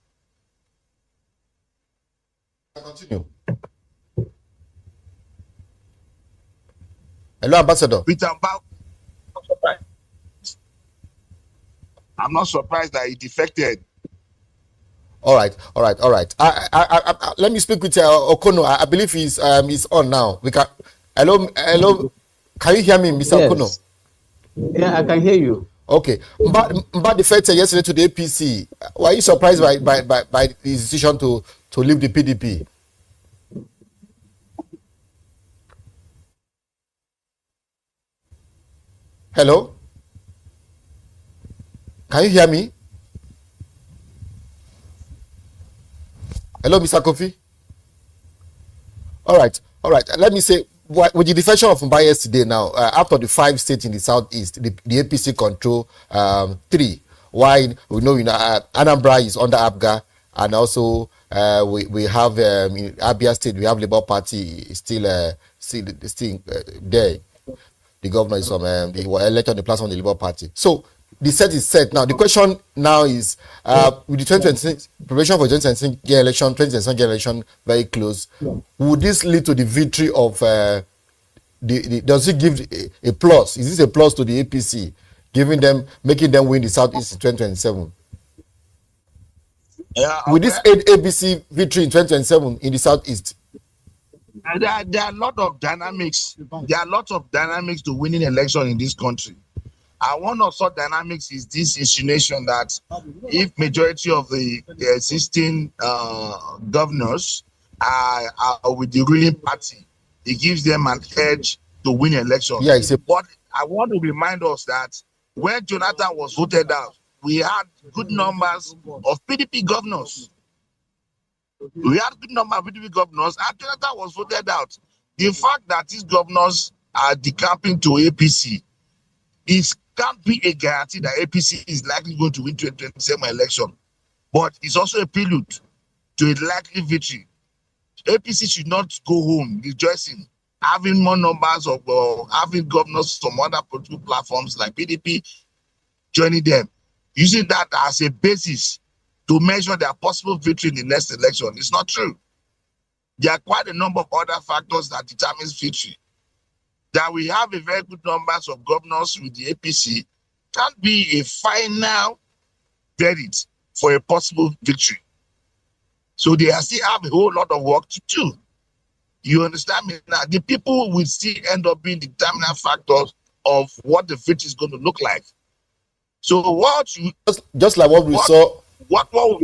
continue. Hello, Ambassador. Peter Mba, I'm not surprised that he defected. All right. Let me speak with Okono. I believe he's on now. We can. Hello. Can you hear me, Mr. Yes. Okono? Yeah, I can hear you. Okay. Mba defected yesterday to the APC. Were you surprised by his decision to leave the PDP? Hello? Can you hear me? Hello, Mr. Kofi? All right. Let me say, with the defection of Mba yesterday now, after the 5 states in the southeast, the APC control 3. Why we know Anambra is under ABGA, and also we have in Abia State we have Labour Party still there. The governor is from they were elected on the platform of the Labour Party. So the set is set now. The question now is with the 2026 preparation for 2027 general election very close. Would this lead to the victory of does it give a plus? Is this a plus to the APC, making them win the Southeast in 2027? Yeah, With this APC victory in 2027 in the Southeast? There are a lot of dynamics. There are lots of dynamics to winning election in this country. And one of such dynamics is this insinuation that if majority of the existing governors are with the ruling party, it gives them an edge to win election. Yeah, but I want to remind us that when Jonathan was voted out, we had good numbers of PDP governors. We had good number of PDP governors, and Jonathan was voted out. The fact that these governors are decamping to APC can't be a guarantee that APC is likely going to win 2027 election, but it's also a prelude to a likely victory. APC should not go home rejoicing, having more numbers of having governors from other political platforms like PDP joining them, using that as a basis to measure their possible victory in the next election. It's not true. There are quite a number of other factors that determines victory. That we have a very good numbers of governors with the APC can't be a final verdict for a possible victory. So they still have a whole lot of work to do. You understand me? Now, the people will still end up being the determinant factors of what the victory is going to look like. So what you just like what we saw. What would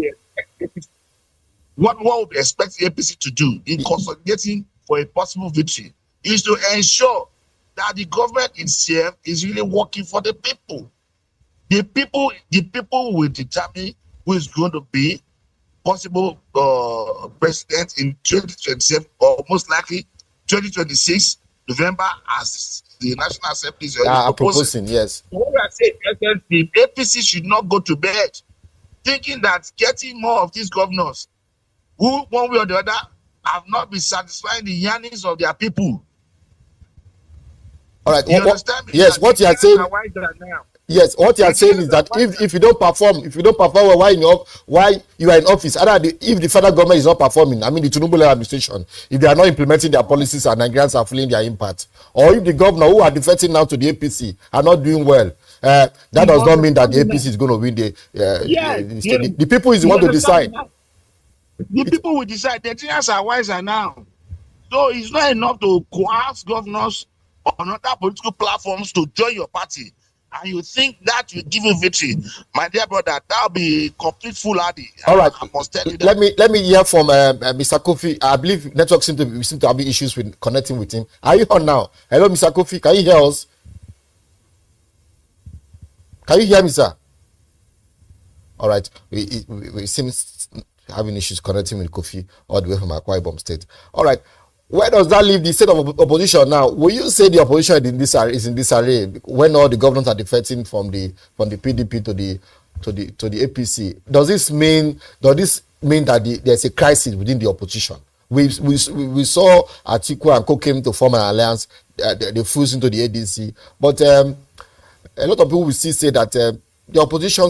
we expect the APC to do in consolidating for a possible victory is to ensure that the government itself is really working for the people. The people will determine who is going to be possible president in 2027 or most likely 2026 November, as the National Assembly is proposing. Yes. What we are saying, the APC should not go to bed thinking that getting more of these governors who, one way or the other, have not been satisfying the yearnings of their people. All right. You understand me? Yes, what you are saying. Yes, what you are saying is that if you don't perform well, why you are in office, if the federal government is not performing, I mean the Tinubu administration, if they are not implementing their policies and Nigerians are feeling their impact, or if the governor who are defecting now to the APC are not doing well, that does not mean that the APC is going to win the people is the one to decide. The people will decide. The Nigerians are wiser now. So it's not enough to coerce governors on other political platforms to join your party. And you think that will give you victory, my dear brother? That'll be complete foolhardy. All right, I must tell you that. let me hear from Mr. Kofi. I believe network seem to have issues with connecting with him. Are you on now? Hello, Mr. Kofi. Can you hear us? Can you hear me, sir? All right, we seem having issues connecting with Kofi all the way from Akwa Ibom State. All right. Where does that leave the state of opposition now? Will you say the opposition is in this array when all the governors are defecting from the PDP to the APC? Does this mean that there's a crisis within the opposition? We saw Atiku and Co came to form an alliance. They fused into the ADC, but a lot of people will still say that the opposition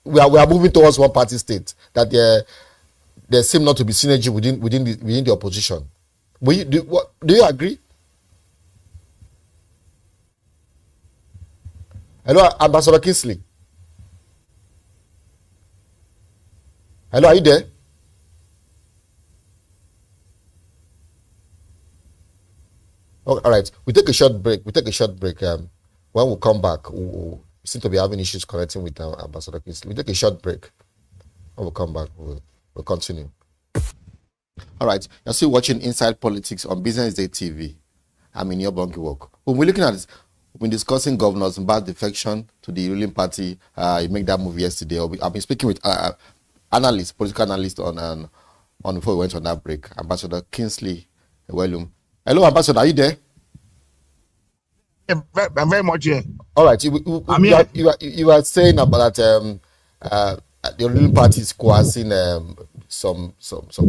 we are moving towards one party state. That there seem not to be synergy within the opposition. Do you agree? Hello, Ambassador Kingsley. Hello, are you there? Oh, all right. We take a short break. When we come back, we seem to be having issues connecting with Ambassador Kingsley. We take a short break. When we come back, we'll continue. All right, you're still watching Inside Politics on BusinessDay TV. I'm in your bunky work. When we're looking at this, we've been discussing governors and bad defection to the ruling party. You make that move yesterday. I've been speaking with political analysts on before we went on that break. Ambassador Kingsley Ewelum. Hello, Ambassador, are you there? I'm very much here. All right, you are saying about that the ruling party is coercing some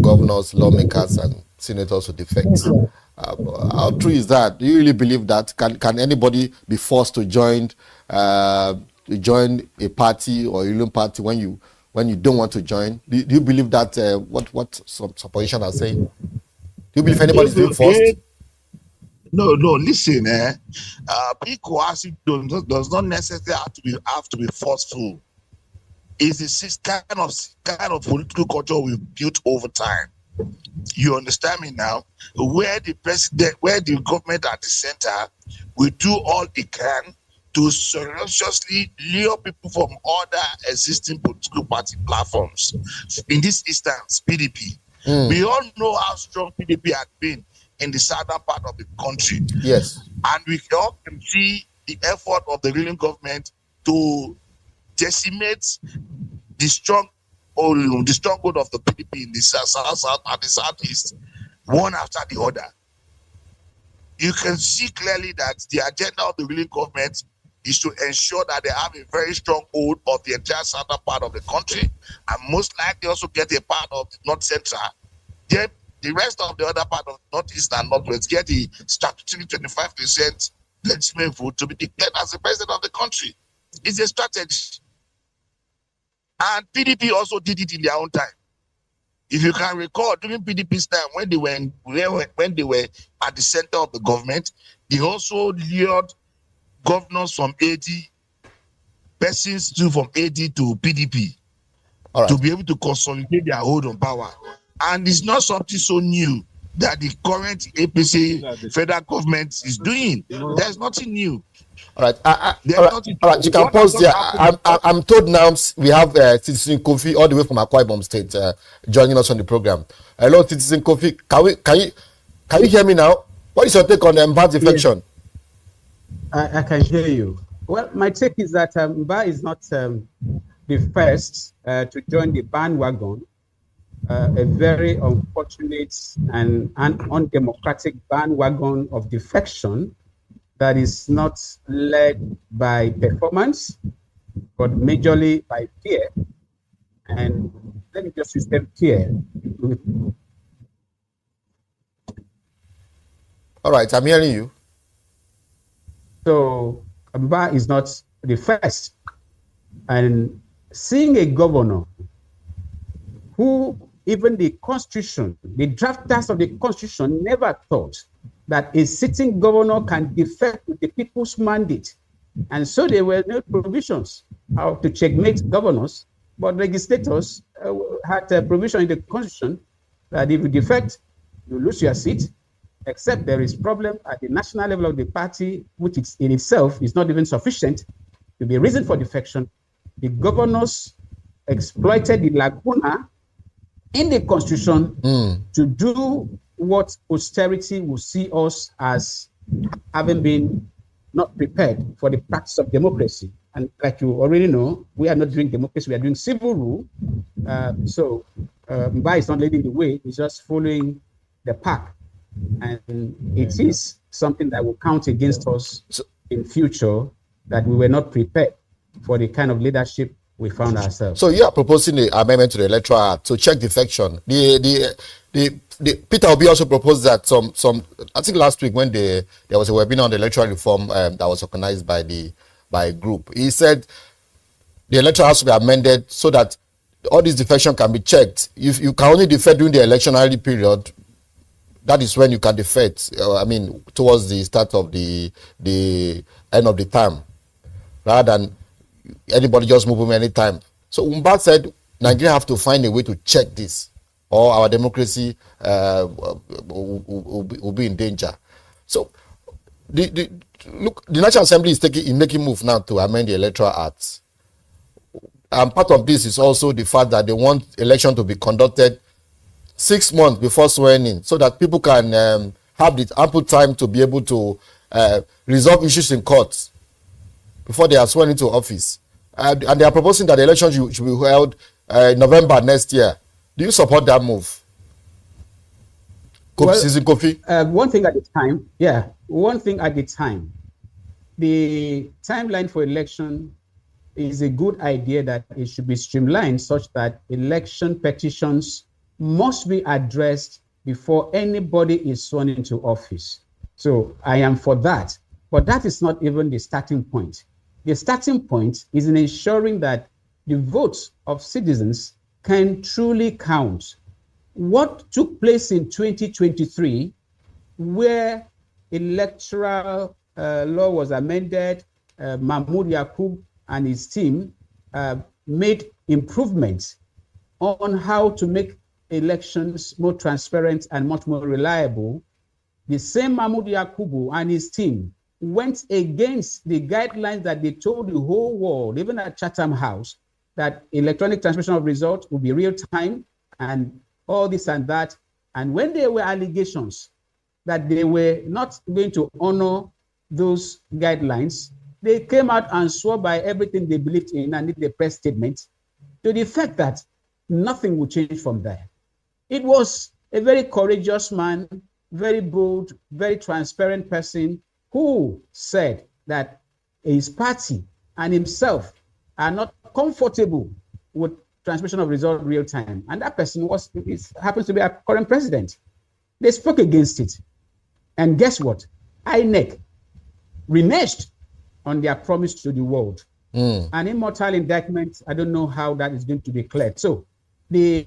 governors, lawmakers, and senators to defect. How true is that? Do you really believe that? Can anybody be forced to join a party or a ruling party when you don't want to join? Do you believe that what some opposition are saying? Do you believe anybody is being forced? No, listen, being coercive does not necessarily have to be forceful. It's the kind of political culture we've built over time. You understand me now? Where the government at the center will do all it can to seriously lure people from other existing political party platforms. In this instance, PDP. We all know how strong PDP had been in the southern part of the country. Yes. And we all can see the effort of the ruling government to decimate the stronghold of the PDP in the south and the southeast, one after the other. You can see clearly that the agenda of the ruling government is to ensure that they have a very strong hold of the entire southern part of the country, and most likely also get a part of the north central. Then the rest of the other part of northeast and northwest get the statutory 25% legitimate vote to be declared as the president of the country. It's a strategy. And PDP also did it in their own time. If you can recall, during PDP's time, when they were at the center of the government, they also lured governors from AD, persons too from AD to PDP, to be able to consolidate their hold on power. And it's not something so new that the current APC federal government is doing. There's nothing new. All right. All right. You can pause there. I'm told now we have Citizen Kofi all the way from Akwa Ibom State joining us on the program. Hello, Citizen Kofi. Can you hear me now? What is your take on the Mba's defection? I can hear you. Well, my take is that Mba is not the first to join the bandwagon. A very unfortunate and undemocratic bandwagon of defection that is not led by performance, but majorly by fear. And let me just use them fear. All right, I'm hearing you. So Mba is not the first. And seeing a governor who even the Constitution, the drafters of the Constitution never thought that a sitting governor can defect with the people's mandate. And so there were no provisions how to checkmate governors, but legislators had a provision in the Constitution that if you defect, you lose your seat, except there is problem at the national level of the party, which in itself is not even sufficient to be a reason for defection. The governors exploited the lacuna in the Constitution to do what posterity will see us as having been not prepared for the practice of democracy. And like you already know, we are not doing democracy, we are doing civil rule. So Mba is not leading the way, he's just following the pack. And it is something that will count against us in future, that we were not prepared for the kind of leadership we found ourselves. So you are proposing the amendment to the Electoral Act to check defection. Peter Obi also proposed that some I think last week when there was a webinar on the electoral reform that was organized by a group. He said the electoral has to be amended so that all this defection can be checked. If you can only defect during the electionary period, that is when you can defect. Towards the start of the end of the term, rather than anybody just move him anytime. So Mba said Nigeria have to find a way to check this, or our democracy will be in danger. So the National Assembly is making move now to amend the Electoral Act. And part of this is also the fact that they want election to be conducted 6 months before swearing in, so that people can have the ample time to be able to resolve issues in courts before they are sworn into office. And they are proposing that the election should be held in November next year. Do you support that move? Kofi? One thing at a time. Yeah, one thing at a time. The timeline for election is a good idea, that it should be streamlined such that election petitions must be addressed before anybody is sworn into office. So I am for that. But that is not even the starting point. The starting point is in ensuring that the votes of citizens can truly count. What took place in 2023, where electoral law was amended, Mahmoud Yakub and his team made improvements on how to make elections more transparent and much more reliable. The same Mahmoud Yakubu and his team went against the guidelines that they told the whole world, even at Chatham House, that electronic transmission of results will be real time and all this and that. And when there were allegations that they were not going to honor those guidelines, they came out and swore by everything they believed in and did a press statement to the effect that nothing would change from there. It was a very courageous man, very bold, very transparent person who said that his party and himself are not comfortable with transmission of results real time. And that person happens to be our current president. They spoke against it. And guess what? INEC reneged on their promise to the world. An immortal indictment, I don't know how that is going to be cleared. So the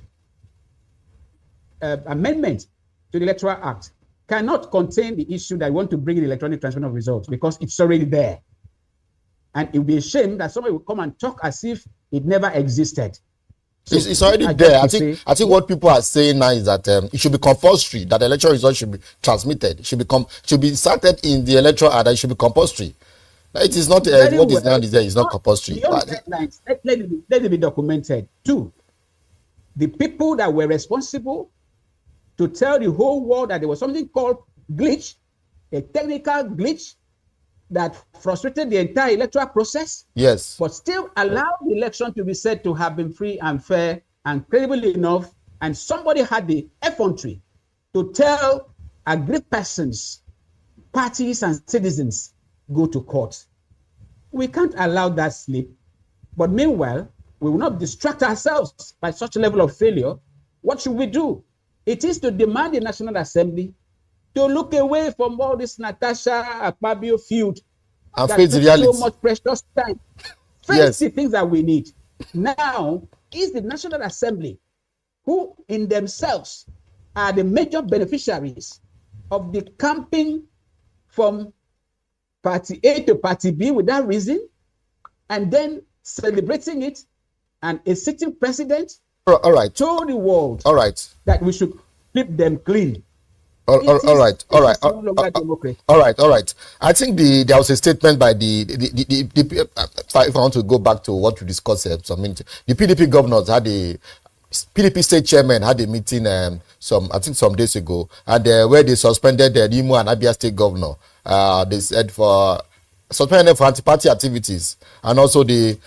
amendment to the Electoral Act cannot contain the issue that we want to bring in electronic transmission of results because it's already there. And it would be a shame that somebody will come and talk as if it never existed. So it's already there. I think what people are saying now is that it should be compulsory, that the electoral results should be transmitted, should be inserted in the electoral act, and it should be compulsory. It is not what is now is there is not compulsory. Let it be documented. 2, the people that were responsible to tell the whole world that there was something called glitch, a technical glitch that frustrated the entire electoral process. Yes. But still allowed the election to be said to have been free and fair and credible enough. And somebody had the effrontery to tell aggrieved persons, parties, and citizens, go to court. We can't allow that slip. But meanwhile, we will not distract ourselves by such a level of failure. What should we do? It is to demand the National Assembly to look away from all this Natasha Akpabio feud and face the reality. So much precious time. Face the things that we need. Now is the National Assembly, who in themselves are the major beneficiaries of the camping from party A to party B without reason, and then celebrating it, and a sitting president told the world that we should keep them clean. All right. I think there was a statement by if I want to go back to what we discussed, the PDP governors had PDP state chairman had a meeting some days ago, and where they suspended the Imo and Abia state governor. They said suspended for anti-party activities, and also they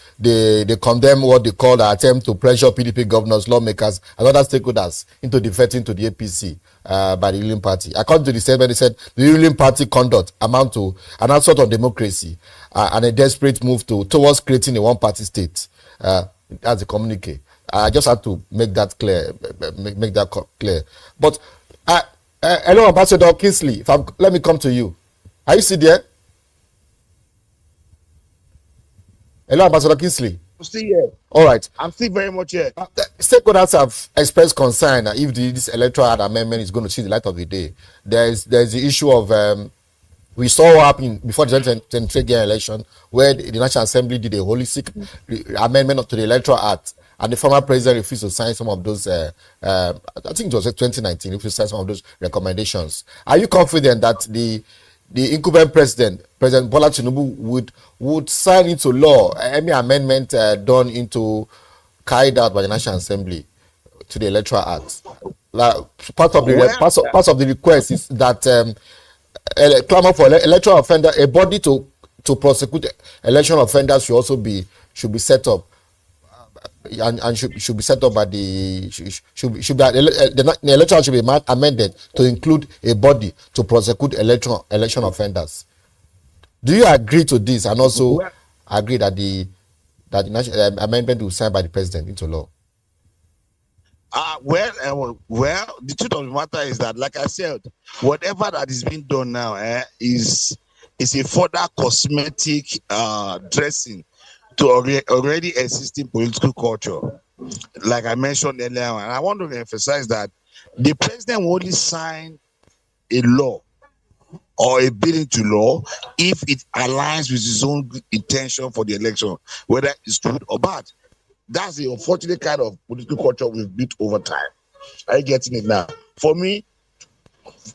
condemn what they call the attempt to pressure PDP governors, lawmakers, and other stakeholders into defecting to the APC by the ruling party. According to the statement, they said the ruling party conduct amount to an assault on democracy and a desperate move towards creating a one-party state. That's a communique. I just had to make that clear. But hello, Ambassador Kingsley. Let me come to you. Are you still there? Hello, Ambassador Kingsley. I'm still here. All right. I'm still very much here. Stakeholders have expressed concern that if this electoral amendment is going to see the light of the day. There's the issue of we saw what happened before the 2023 election, where the National Assembly did a holistic amendment to the Electoral Act, and the former president refused to sign some of those. I think it was 2019. Refused to sign some of those recommendations. Are you confident that the incumbent president Bola Tinubu would sign into law any amendment carried out by the National Assembly to the Electoral Act? Part of the request is that clamor for electoral offender, a body to prosecute election offenders should be set up, and should be set up by the electoral should be amended to include a body to prosecute election offenders. Do you agree to this, and also agree that the amendment will be signed by the president into law? Well, the truth of the matter is that, like I said, whatever that is being done now is a further cosmetic dressing to already existing political culture, like I mentioned earlier. And I want to emphasize that the president will only sign a law or a bill into law if it aligns with his own intention for the election, whether it's good or bad. That's the unfortunate kind of political culture we've built over time. Are you getting it now? For me,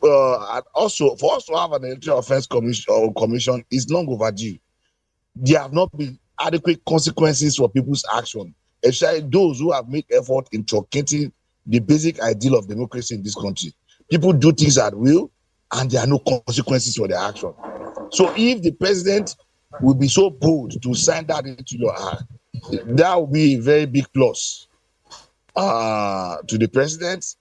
and also for us to have an electoral offense commission is long overdue. There have not been adequate consequences for people's action, especially those who have made effort in truncating the basic ideal of democracy in this country. People do things at will, and there are no consequences for their action. So if the president will be so bold to sign that into your hand, that will be a very big plus to the president,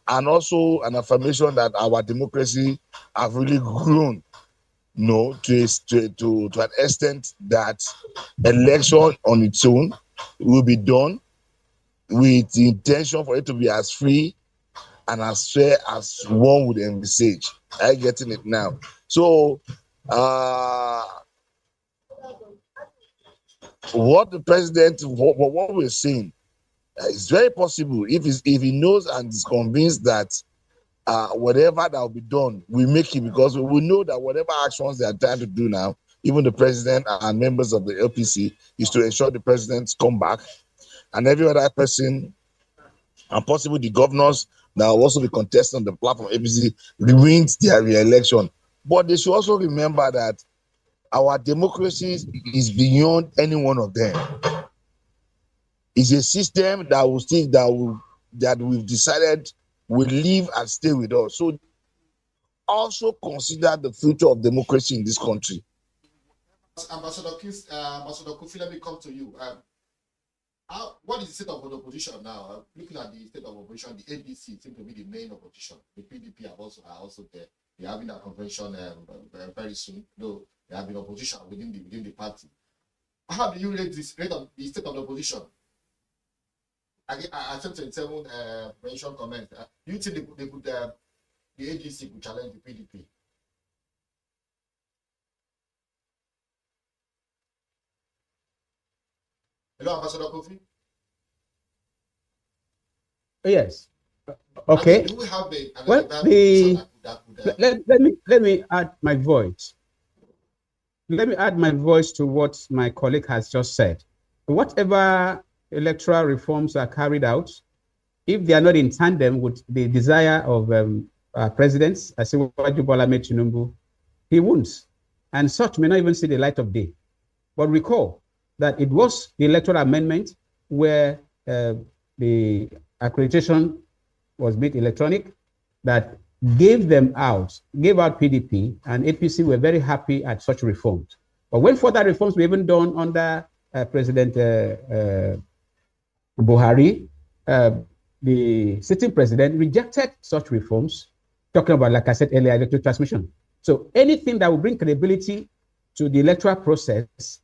and also an affirmation that our democracy have really grown, to an extent that election on its own will be done with the intention for it to be as free and as fair as one would envisage. I'm getting it now. So what the president, what we're saying, it's very possible if he knows and is convinced that whatever that will be done, we make it, because we know that whatever actions they are trying to do now, even the president and members of the LPC, is to ensure the president's comeback, and every other person, and possibly the governors that will also be contesting on the platform APC, wins their re-election. But they should also remember that our democracy is beyond any one of them. It's a system that will still that we've decided will live and stay with us. So also consider the future of democracy in this country. Ambassador Kofi, let me come to you. What is the state of the opposition now? Looking at the state of opposition, the ADC seems to be the main opposition. The PDP are also there. They're having a convention very soon, though they have been opposition within the party. How do you rate the state of the opposition? Again, I 27 mentioned comment. Do you think they could, the ADC could challenge the PDP? Hello, Ambassador Kofi. Yes. Okay. Do we have let me add my voice. Let me add my voice to what my colleague has just said. Whatever electoral reforms are carried out, if they are not in tandem with the desire of presidents, as Bola Tinubu, he won't. And such may not even see the light of day. But recall that it was the electoral amendment where the accreditation was made electronic that gave out PDP, and APC were very happy at such reforms. But when further reforms were even done under President Buhari, the sitting president rejected such reforms, talking about, like I said earlier, electoral transmission. So anything that will bring credibility to the electoral process,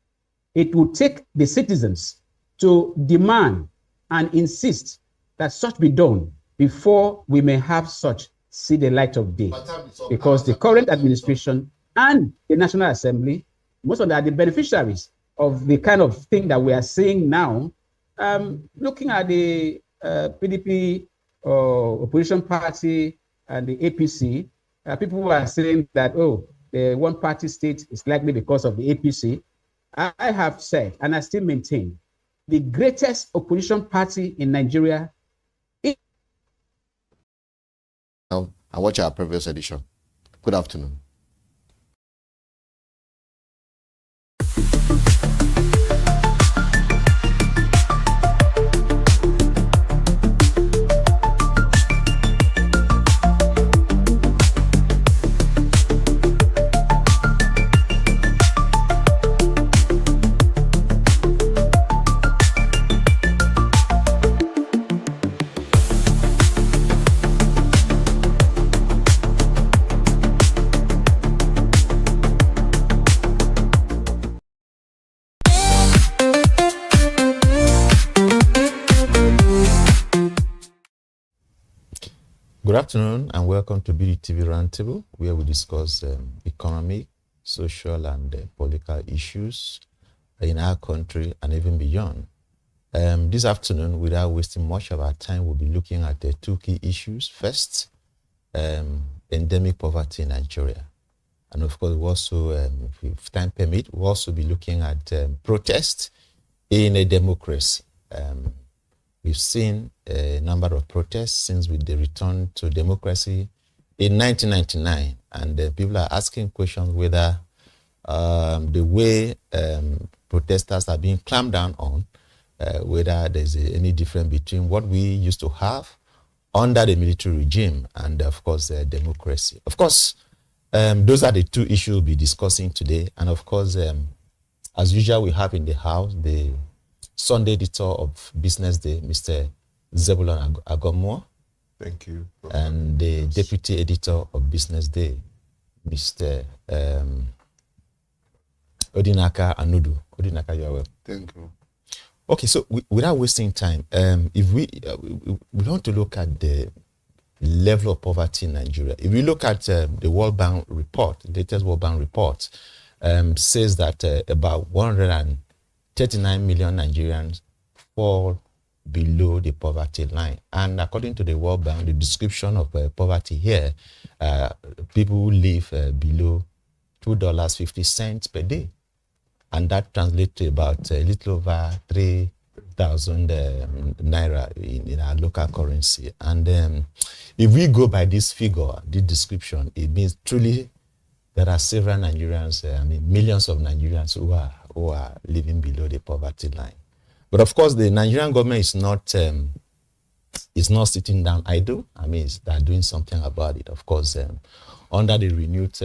it will take the citizens to demand and insist that such be done before we may have such see the light of day. Because the current administration and the National Assembly, most of them are the beneficiaries of the kind of thing that we are seeing now. Looking at the PDP opposition party and the APC, people who are saying that, the one-party state is likely because of the APC. I have said, and I still maintain, the greatest opposition party in Nigeria. And watch our previous edition. Good afternoon. Good afternoon and welcome to bdtv Roundtable, where we discuss economic, social and political issues in our country and even beyond. This afternoon, without wasting much of our time, we'll be looking at the two key issues. First, endemic poverty in Nigeria. And of course, we also, if time permit, we'll also be looking at protest in a democracy. We've seen a number of protests since the return to democracy in 1999, and people are asking questions whether the way protesters are being clamped down on, whether there's any difference between what we used to have under the military regime and, of course, democracy. Of course, those are the two issues we'll be discussing today. And, of course, as usual, we have in the house the Sunday editor of Business Day, Mr. Zebulon Agommo. Thank you. And the deputy editor of Business Day, Mr. Odinaka Anudu. Odinaka, you are welcome. Thank you. Okay, so without wasting time, if we want to look at the level of poverty in Nigeria, if we look at the World Bank report, the latest World Bank report, says that about 139 million Nigerians fall below the poverty line. And according to the World Bank, the description of poverty here, people who live below $2.50 per day. And that translates to about a little over 3,000 naira in our local currency. And if we go by this figure, this description, it means truly there are several Nigerians, millions of Nigerians who are living below the poverty line. But of course, the Nigerian government is not sitting down idle. They're doing something about it. Of course, under the renewed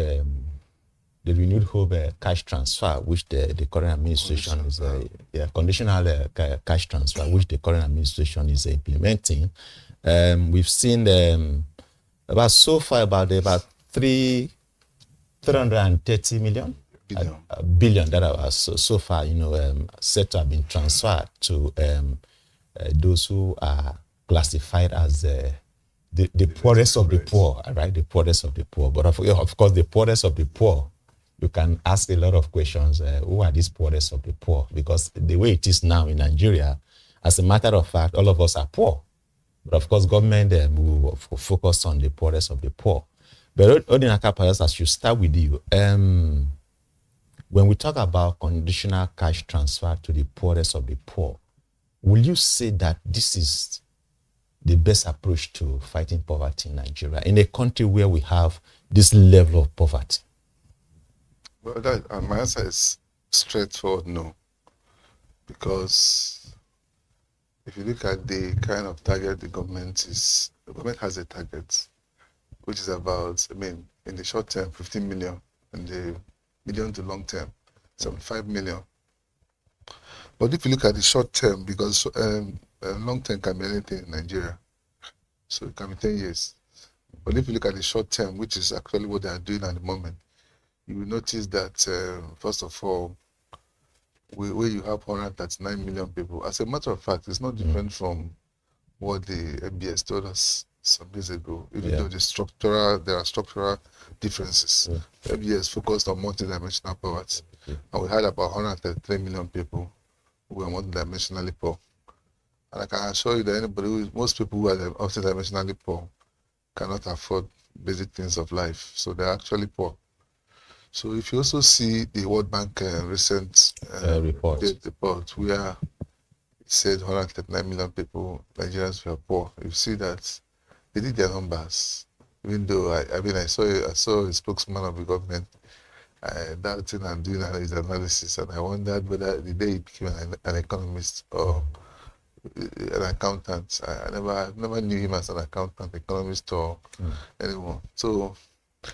hope cash transfer, which the current administration is conditional cash transfer, which the current administration is implementing. We've seen about 330 million billion that are so far, set to have been transferred to those who are classified as the poorest of the poor, right? The poorest of the poor. But of course, the poorest of the poor, you can ask a lot of questions. Who are these poorest of the poor? Because the way it is now in Nigeria, as a matter of fact, all of us are poor. But of course, government will focus on the poorest of the poor. But Odinaka, perhaps I should start with you. When we talk about conditional cash transfer to the poorest of the poor, will you say that this is the best approach to fighting poverty in Nigeria, in a country where we have this level of poverty? Well, my answer is straightforward no. Because if you look at the kind of target the government has a target, which is about, in the short term, 15 million, and the medium to long term, 75 million. But if you look at the short term, because long term can be anything in Nigeria, so it can be 10 years. But if you look at the short term, which is actually what they are doing at the moment, you will notice that, first of all, where you have 139 million people, as a matter of fact, it's not different from what the MBS told us some days ago, even though there are structural differences. MBS focused on multidimensional poverty, and we had about 133 million people who were multidimensionally poor. And I can assure you that most people who are multidimensionally poor cannot afford basic things of life, so they're actually poor. So if you also see the World Bank recent report where it said 139 million people, Nigerians were poor, you see that they did their numbers. Even though I saw a spokesman of the government doubting and doing his analysis, and I wondered whether the day he became an economist or an accountant. I never knew him as an accountant, economist, or anyone. So,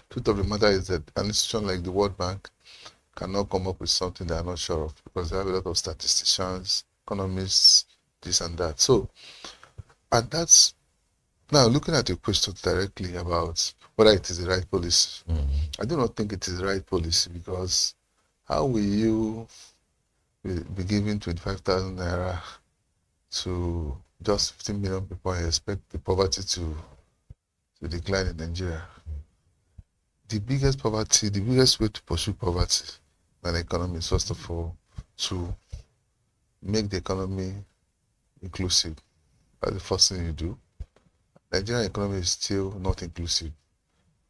truth of the matter is that an institution like the World Bank cannot come up with something they are not sure of, because they have a lot of statisticians, economists, this and that. So, and that's now looking at your question directly about whether it is the right policy. I do not think it is the right policy, because how will you be giving 25,000 naira to just 15 million people and expect the poverty to decline in Nigeria? The biggest way to pursue poverty in an economy is, first of all, to make the economy inclusive. That's the first thing you do. Nigerian economy is still not inclusive,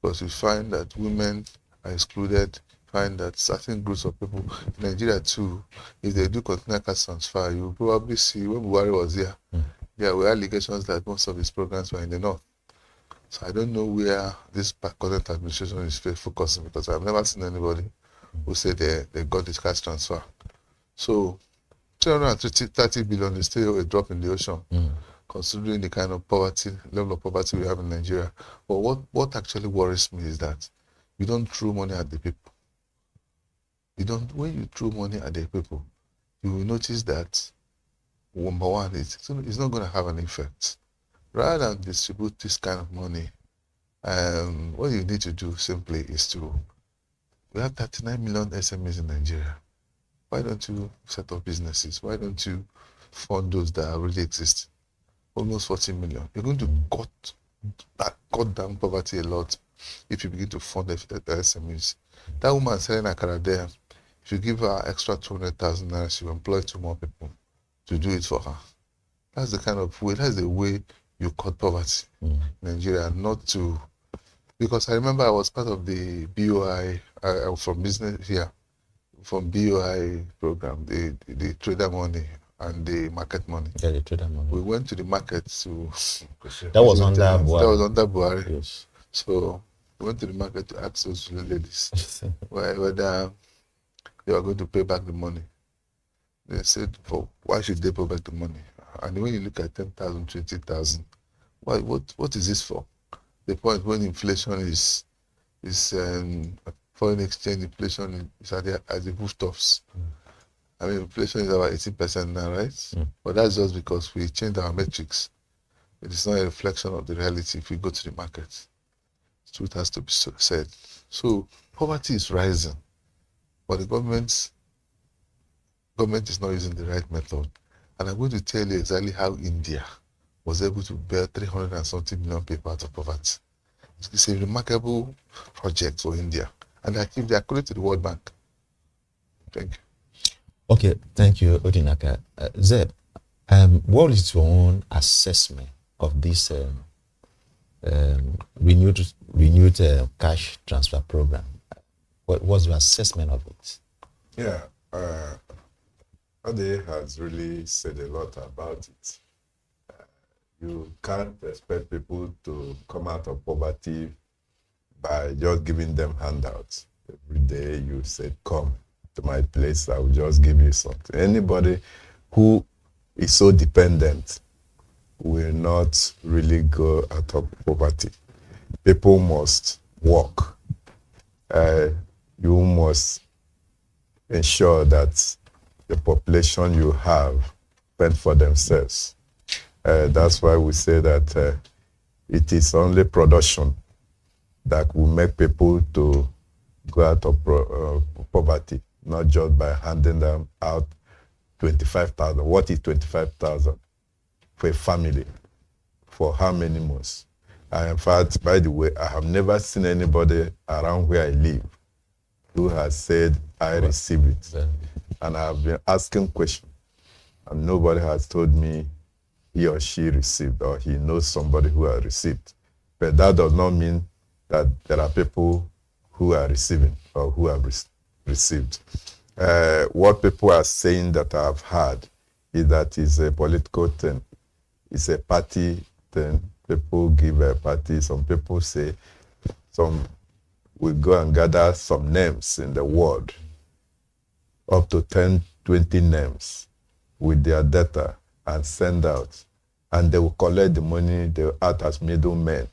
because we find that women are excluded. Find that certain groups of people in Nigeria too, if they do continental cash transfer, you probably see when Buhari was here, there were allegations that most of his programs were in the north. So I don't know where this current administration is focusing, because I've never seen anybody who said they got this cash transfer. So 330 billion is still a drop in the ocean, considering the kind of level of poverty we have in Nigeria. But what actually worries me is that you don't throw money at the people. When you throw money at the people, you will notice that, number one, it's not going to have an effect. Rather than distribute this kind of money, what you need to do simply is we have 39 million SMEs in Nigeria. Why don't you set up businesses? Why don't you fund those that already exist? Almost 40 million. You're going to cut down poverty a lot if you begin to fund the SMEs. That woman selling akara there, if you give her extra 200,000 naira, she will employ 2 more people to do it for her. That's the kind of way, that's the way you cut poverty in Nigeria, not to, because I remember I was part of the BOI, I was from business here, from BOI program, the trader money and the market money. Yeah, the trader money. We went to the market to... That was under Buhari. That was under Buhari. Yes. So we went to the market to ask those ladies whether they were going to pay back the money. They said, why should they pay back the money? And when you look at 10,000, 20,000, what is this for? The point when inflation is foreign exchange inflation is at the rooftops. I mean, inflation is about 18% now, right? But that's just because we changed our metrics. It is not a reflection of the reality if we go to the market. Truth has to be said. So poverty is rising, but the government is not using the right method. And I'm going to tell you exactly how India was able to bear 300 and something million people out of poverty. It's a remarkable project for India, and they achieved their credit to the World Bank. Thank you. Okay, thank you, Odinaka. Zeb, what is your own assessment of this renewed cash transfer program? What was your assessment of it? Yeah, Ade has really said a lot about it. You can't expect people to come out of poverty by just giving them handouts. Every day you say, come to my place, I will just give you something. Anybody who is so dependent will not really go out of poverty. People must work. You must ensure that the population you have fend for themselves. That's why we say that it is only production that will make people to go out of poverty, not just by handing them out 25,000. What is 25,000 for a family? For how many months? And in fact, by the way, I have never seen anybody around where I live who has said, I received it. And I have been asking questions, and nobody has told me he or she received, or he knows somebody who has received. But that does not mean that there are people who are receiving or who have received. What people are saying that I've heard is that it's a political thing. It's a party thing. People give a party. Some people say some will go and gather some names in the world, up to 10, 20 names with their data, and send out. And they will collect the money, they will act as middlemen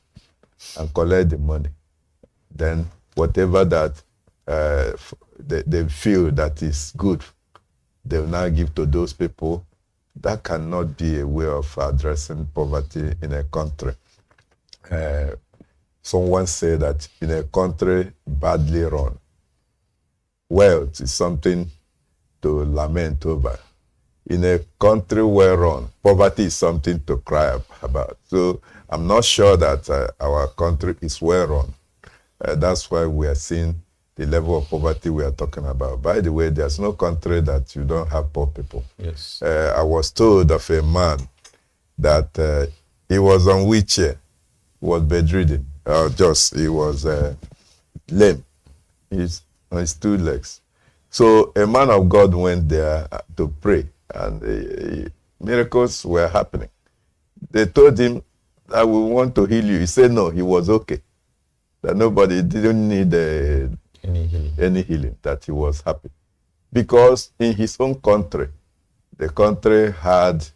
and collect the money. Then whatever that they feel that is good, they will now give to those people. That cannot be a way of addressing poverty in a country. Someone said that in a country badly run, wealth is something to lament over. In a country well run, poverty is something to cry about. So I'm not sure that our country is well run. That's why we are seeing the level of poverty we are talking about. By the way, there's no country that you don't have poor people. Yes. I was told of a man that he was on wheelchair, was bedridden, he was lame. on his two legs. So a man of God went there to pray, and miracles were happening. They told him that we want to heal you. He said no, he was okay. That nobody didn't need any healing, that he was happy. Because in his own country, the country had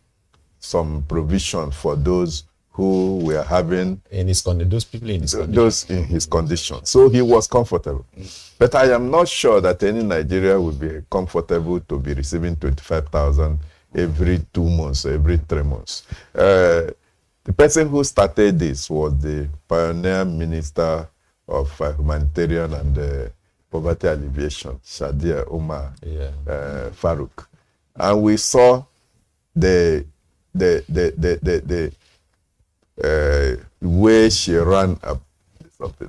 some provision for those who were having those people in his condition. Those in his condition. So he was comfortable. But I am not sure that any Nigeria would be comfortable to be receiving 25,000 every 2 months, every 3 months. The person who started this was the pioneer minister of humanitarian and poverty alleviation, Shadia Omar Farouk. And we saw the way she ran up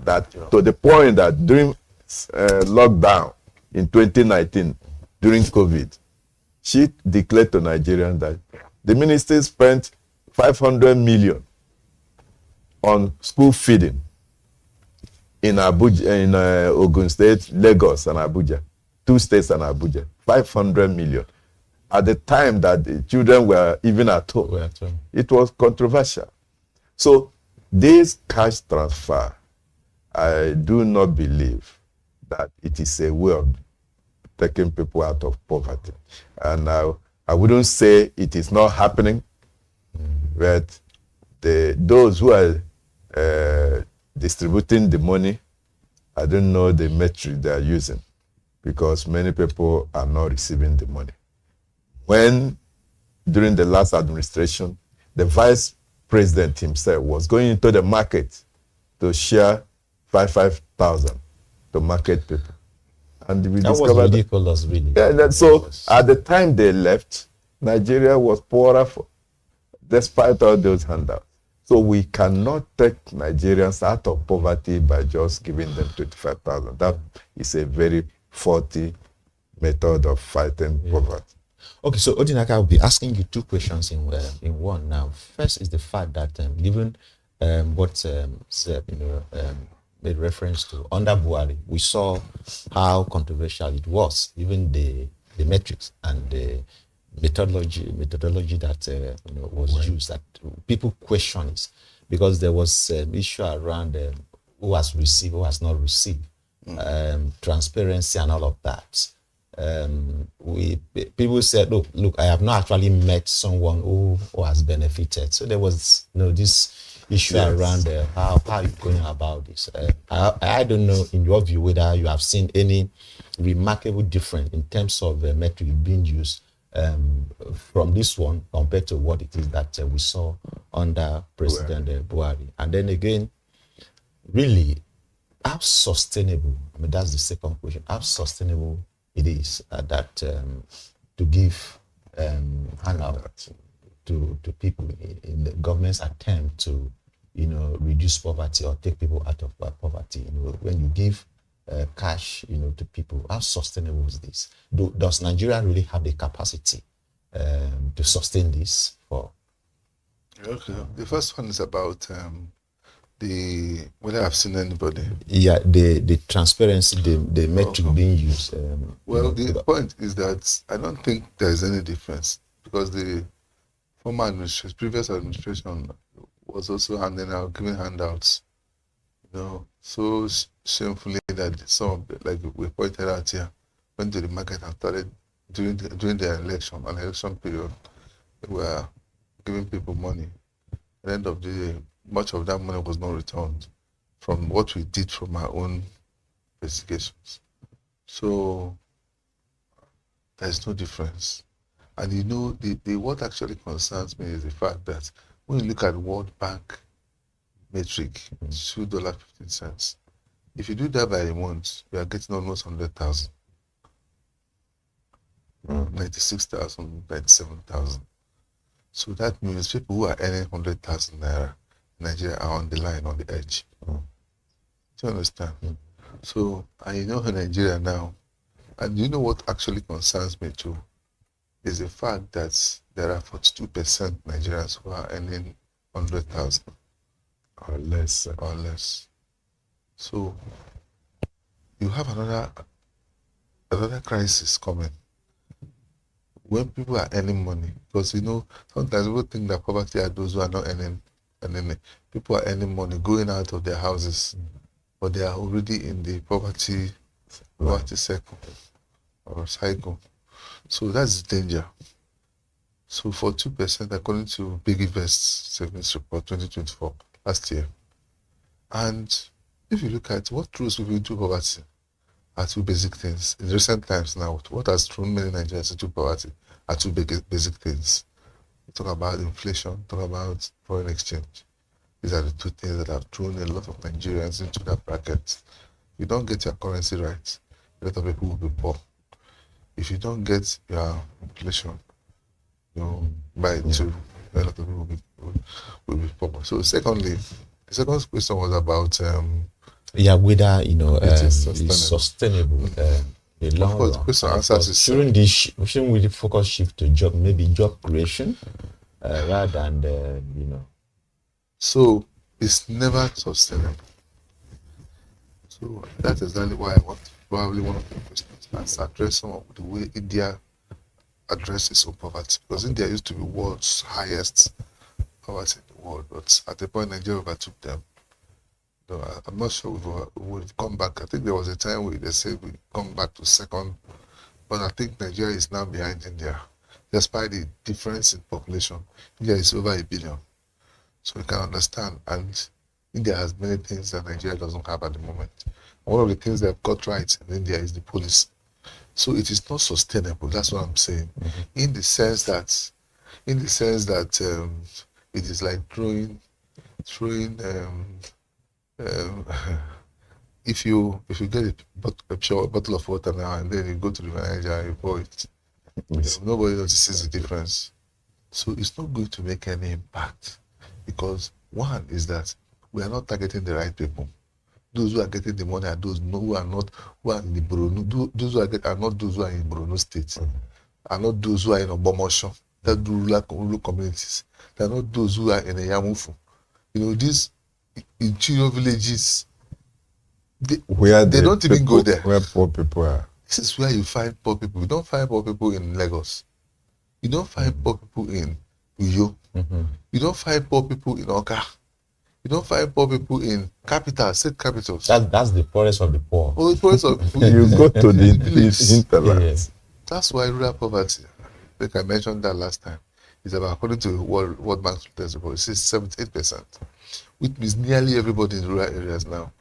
that to the point that during lockdown in 2019, during COVID, she declared to Nigerians that the ministry spent 500 million on school feeding in Abuja, in Ogun State, Lagos, and Abuja, 2 states and Abuja, 500 million. At the time that the children were even at home, it was controversial. So this cash transfer, I do not believe that it is a way of taking people out of poverty. And I wouldn't say it is not happening, but those who are distributing the money, I don't know the metric they are using, because many people are not receiving the money. When, during the last administration, the vice president himself was going into the market to share 5,000 to market people. And we that discovered was ridiculous, really. Yeah, so at the time they left, Nigeria was poorer despite all those handouts. So we cannot take Nigerians out of poverty by just giving them 25,000. That is a very faulty method of fighting poverty. Okay, so Odinaka, I'll be asking you 2 questions in one now. First is the fact that given what Seb, made reference to under Buhari, we saw how controversial it was, even the metrics and the methodology that was used, that people question it, because there was issue around who has received, who has not received, transparency and all of that. People said, look, I have not actually met someone who has benefited. So there was this issue around how are you going about this. I don't know, in your view, whether you have seen any remarkable difference in terms of metric being used from this one compared to what it is that we saw under President Buhari. And then again, really, how sustainable, that's the second question, how sustainable it is that to give handout to people in the government's attempt to, reduce poverty or take people out of poverty. When you give cash, to people, how sustainable is this? Does Nigeria really have the capacity to sustain this? Okay. The first one is about whether I've seen anybody. Yeah, the transparency, the metric being used. Well, the point is that I don't think there is any difference, because the former administration, previous administration, was also giving handouts. So shamefully that some of the, like we pointed out here, went to the market and started during the election period, they were giving people money. At the end of the day, much of that money was not returned from what we did from our own investigations. So there's no difference. And the what actually concerns me is the fact that when you look at World Bank metric, it's $2.15. If you do that by a month, you are getting almost 100,000. 96,000, 97,000. So that means people who are earning 100,000 naira in Nigeria are on the line, on the edge. Do you understand? So, and in Nigeria now, and you know what actually concerns me too, is the fact that there are 42% Nigerians who are earning 100,000 or less. So you have another crisis coming when people are earning money, because sometimes people think that poverty are those who are not earning it. People are earning money, going out of their houses, but they are already in the poverty circle or cycle. So that's the danger. So for 2%, according to Big Invest Savings Report 2024 last year, and if you look at what throws people into poverty, are two basic things. In recent times now, what has thrown many Nigerians into poverty are two basic things. We talk about inflation, talk about foreign exchange. These are the two things that have thrown a lot of Nigerians into that bracket. You don't get your currency right, a lot of people will be poor. If you don't get your inflation, by two, a lot of people will be poor. So secondly, the second question was about whether it is it's sustainable. The long of course, run. the question answers is Shouldn't we focus shift to job creation rather than So it's never sustainable. So that's exactly why I want probably one of the questions is address some of the way India addresses poverty, because India used to be world's highest poverty in the world, but at the point Nigeria overtook them. I'm not sure we've come back. I think there was a time where they said we come back to second, but I think Nigeria is now behind India, despite the difference in population. India is over 1 billion, so you can understand. And India has many things that Nigeria doesn't have at the moment. One of the things they've got right in India is the police. So it is not sustainable. That's what I'm saying. In the sense that it is like throwing. If you get a pure bottle of water now and then you go to the manager and you pour it, nobody notices the difference. So it's not going to make any impact, because one is that we are not targeting the right people. Those who are getting the money are those who are in the Borno. Those who are not those who are in Borno State, are not those who are in Obomosho, that do rural communities. They are not those who are in Yamufu. These interior villages, they don't even go there. Where poor people are. This is where you find poor people. You don't find poor people in Lagos. You don't find poor people in Uyo. You don't find poor people in Oka. You don't find poor people in state capitals. That's the poorest of the poor. Oh, the poorest of people. You go to the hinterlands. That's why rural poverty, I think I mentioned that last time, is about, according to World Bank's report, it says 78%, which means nearly everybody in rural areas now.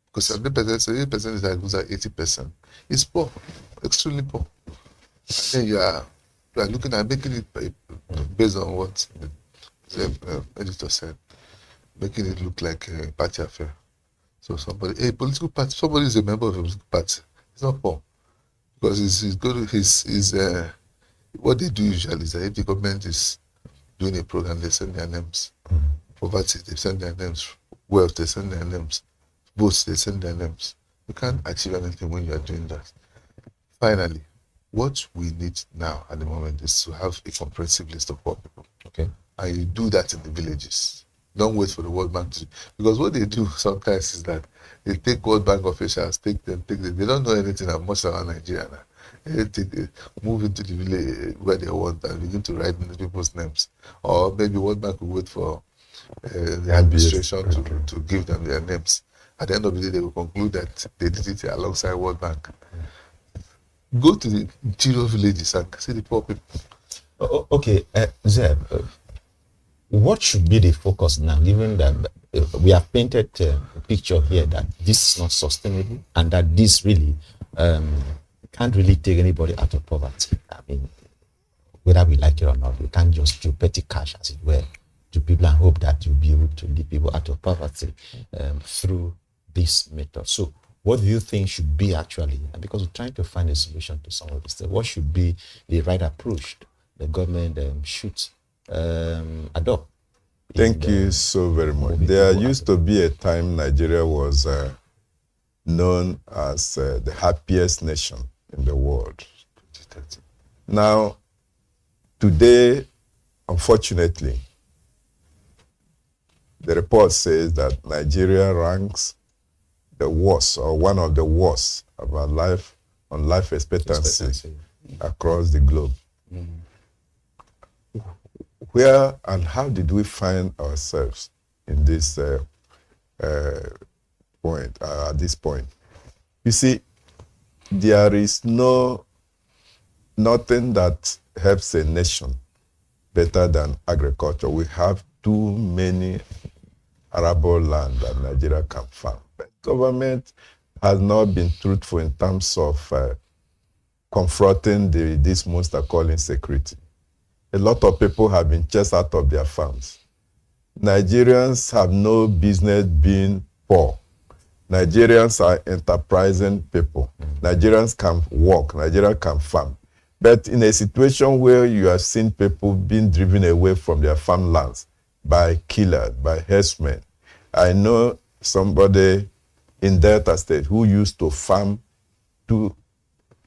Because 78% is like 80%. It's poor, extremely poor. And then you are looking at making it based on what the editor said, making it look like a party affair. So a political party, somebody is a member of a political party. It's not poor, because what they do usually is that if the government is doing a program, they send their names. Poverty, they send their names. Wealth, they send their names. Votes, they send their names. You can't achieve anything when you are doing that. Finally, what we need now at the moment is to have a comprehensive list of poor people. Okay. And you do that in the villages. Don't wait for the World Bank to, because what they do sometimes is that they take World Bank officials, take them. They don't know anything much around Nigeria now. They move into the village where they want and begin to write in the people's names. Or maybe World Bank will wait for the administration to give them their names. At the end of the day, they will conclude that they did it alongside World Bank. Go to the interior villages and see the poor people. Okay, Zeb, what should be the focus now, given that we have painted a picture here that this is not sustainable and that this really can't really take anybody out of poverty? I mean, whether we like it or not, we can't just do petty cash, as it were, to people and hope that you'll be able to lead people out of poverty through this method. So what do you think should be actually, and because we're trying to find a solution to some of this, what should be the right approach the government should adopt? Thank you so very much. There used to be a time Nigeria was known as the happiest nation in the world. Now, today, unfortunately, the report says that Nigeria ranks the worst or one of the worst of our life on life expectancy across the globe. Where and how did we find ourselves in this point, at this point? You see, there is nothing that helps a nation better than agriculture. We have too many arable land that Nigeria can farm. But government has not been truthful in terms of confronting this monster called insecurity. A lot of people have been chased out of their farms. Nigerians have no business being poor. Nigerians are enterprising people. Nigerians can work. Nigerians can farm. But in a situation where you are seeing people being driven away from their farmlands by killers, by herdsmen, I know somebody in Delta State who used to farm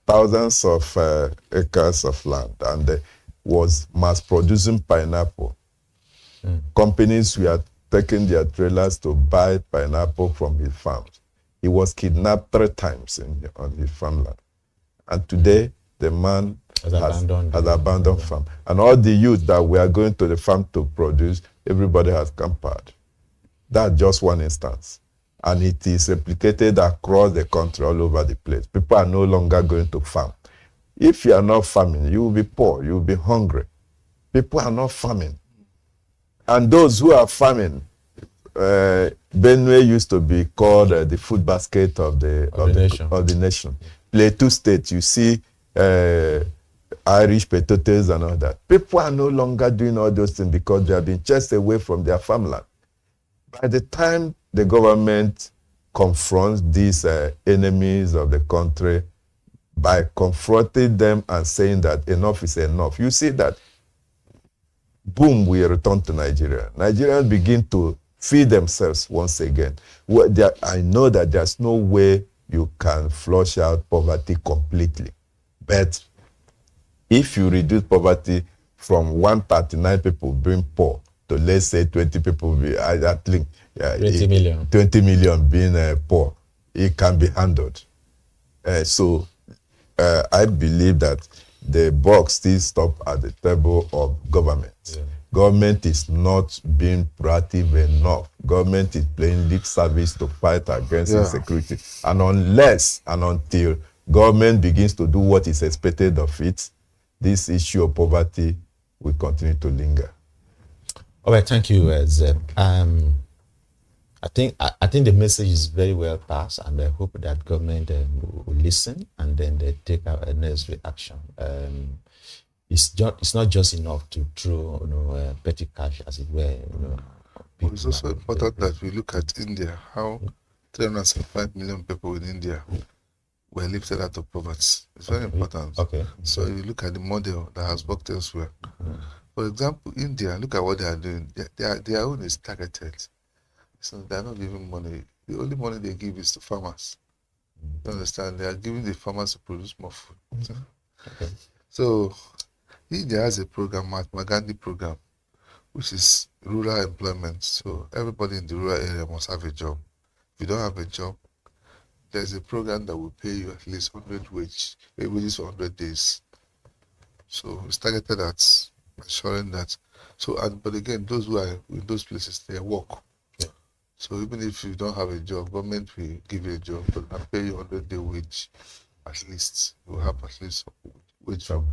thousands of acres of land and was mass producing pineapple. Companies were taking their trailers to buy pineapple from his farms. He was kidnapped 3 times on his farmland. And today, the man has abandoned farm. And all the youth that were going to the farm to produce, everybody has camped. That's just one instance. And it is replicated across the country, all over the place. People are no longer going to farm. If you are not farming, you will be poor, you will be hungry. People are not farming. And those who are farming, Benue used to be called the food basket of the nation. Plateau State, you see Irish potatoes and all that. People are no longer doing all those things because they have been chased away from their farmland. By the time the government confronts these enemies of the country by confronting them and saying that enough is enough, you see that, boom, we return to Nigeria. Nigerians begin to feed themselves once again. I know that there's no way you can flush out poverty completely. But if you reduce poverty from 139 people being poor to, let's say, 20 people, 20 million being poor, it can be handled. So I believe that the buck still stop at the table of government. Yeah. Government is not being proactive enough. Government is playing lip service to fight against insecurity. And unless and until government begins to do what is expected of it, this issue of poverty will continue to linger. All right, thank you, Zeb. I think the message is very well passed, and I hope that government will listen and then they take a necessary action. It's not just enough to throw petty cash, as it were. It's also important that we look at India, how 375 million people in India were lifted out of poverty. It's very important. Okay. So you look at the model that has worked elsewhere. For example, India, look at what they are doing. Their own is targeted. So they're not giving money. The only money they give is to farmers. You understand? They are giving the farmers to produce more food. Okay. So India has a program, Mahatma Gandhi program, which is rural employment. So everybody in the rural area must have a job. If you don't have a job, there's a program that will pay you at least 100 wages for 100 days. So it's targeted at ensuring that. So, but again, those who are in those places, they work. So even if you don't have a job, government will give you a job, but and pay you 100-day wage at least. You will have at least wage for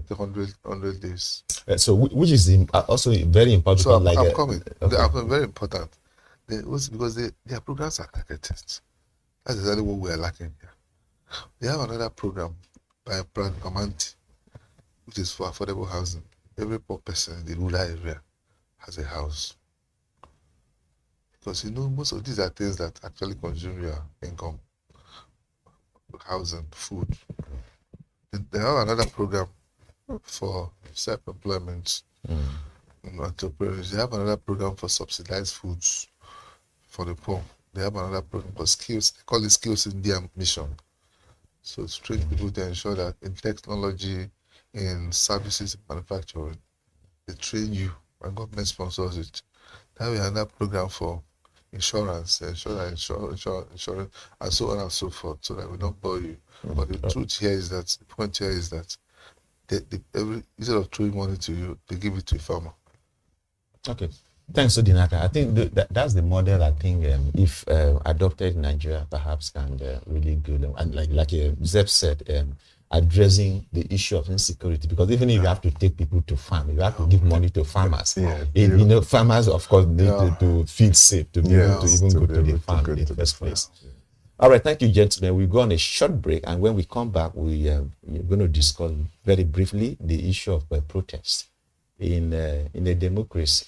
the 100 days. So which is also very important. So I'm coming. Okay. I'm very important. Because their programs are targeted. That's exactly what we are lacking here. They have another program by Pamanti, which is for affordable housing. Every poor person in the rural area has a house. Because most of these are things that actually consume your income. Housing, food. They have another program for self-employment. Entrepreneurs. They have another program for subsidized foods for the poor. They have another program for skills. They call it Skills India Mission. So it's train people to ensure that in technology, in services, manufacturing, they train you and government sponsors it. That we have another program for insurance, insurance, and so on and so forth, so that we don't bore you. But the truth here is that, the point here is that instead of throwing money to you, they give it to a farmer. Okay. Thanks, Odinaka. I think that's the model. I think if adopted in Nigeria, perhaps can really good. And like Zeb said, addressing the issue of insecurity, because even if you have to take people to farm, you have to give money to farmers. Farmers, of course, need to feel safe to be able to even go to the farm in the first place. All right, thank you, gentlemen. We'll go on a short break, and when we come back, we're going to discuss very briefly the issue of protest in a democracy.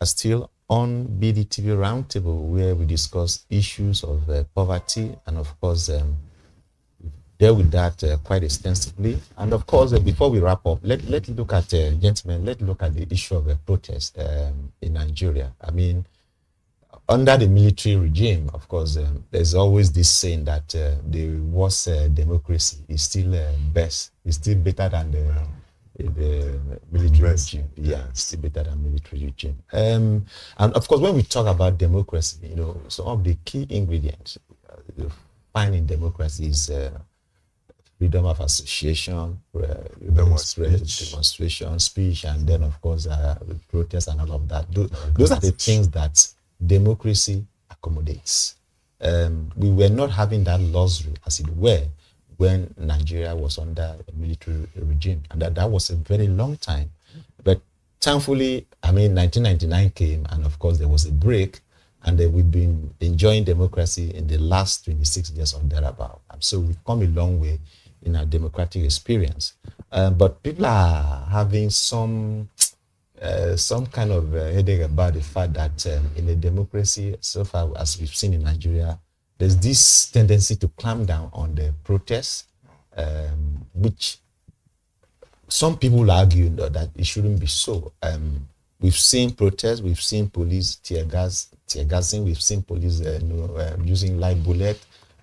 Still on BDTV Roundtable, where we discuss issues of poverty, and of course deal with that quite extensively. And of course, before we wrap up, let's look at gentlemen, let's look at the issue of protest in Nigeria. I mean, under the military regime, of course, there's always this saying that the worst democracy is still best, is still better than the military regime. Yeah, it's still better than military regime. And of course, when we talk about democracy, some of the key ingredients you find in democracy is freedom of association, demonstration, speech, and then of course protest and all of that. Those are the things that democracy accommodates. We were not having that luxury, as it were, when Nigeria was under a military regime, and that was a very long time. But thankfully, 1999 came, and of course there was a break, and we've been enjoying democracy in the last 26 years or thereabout. So we've come a long way in our democratic experience. But people are having some kind of headache about the fact that in a democracy, so far as we've seen in Nigeria, there's this tendency to clamp down on the protests, which some people argue that it shouldn't be so. We've seen protests, we've seen police tear gassing, we've seen police using live bullet.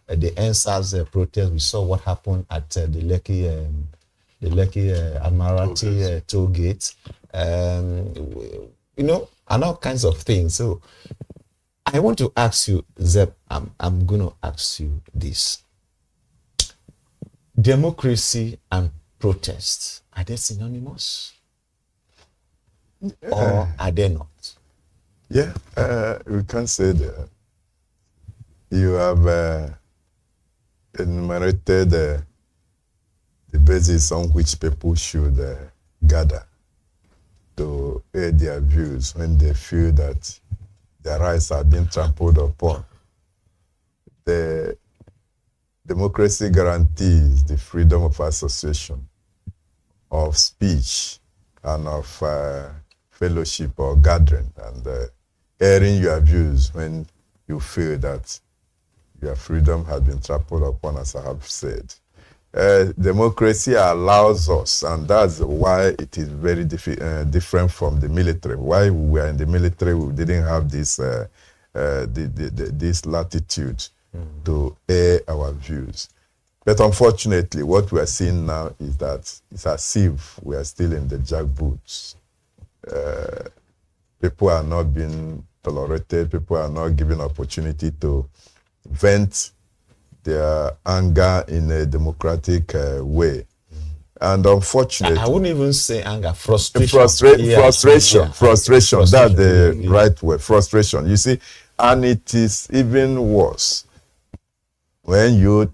The NSAS protest, we saw what happened at the Lekki Admiralty toll gate, and all kinds of things. So I want to ask you, Zeb, I'm going to ask you this. Democracy and protests, are they synonymous? Or are they not? Yeah, we can say that. You have enumerated the basis on which people should gather to air their views when they feel that their rights are being trampled upon. The democracy guarantees the freedom of association, of speech, and of fellowship or gathering, and airing your views when you feel that your freedom has been trampled upon, as I have said. Democracy allows us, and that's why it is very different from the military. Why we were in the military, we didn't have this this latitude to air our views. But unfortunately, what we are seeing now is that it's as if we are still in the jackboots. People are not being tolerated. People are not given opportunity to vent their anger in a democratic way. And unfortunately, I wouldn't even say anger, frustration. Frustration. That's the right word, frustration. You see, and it is even worse when you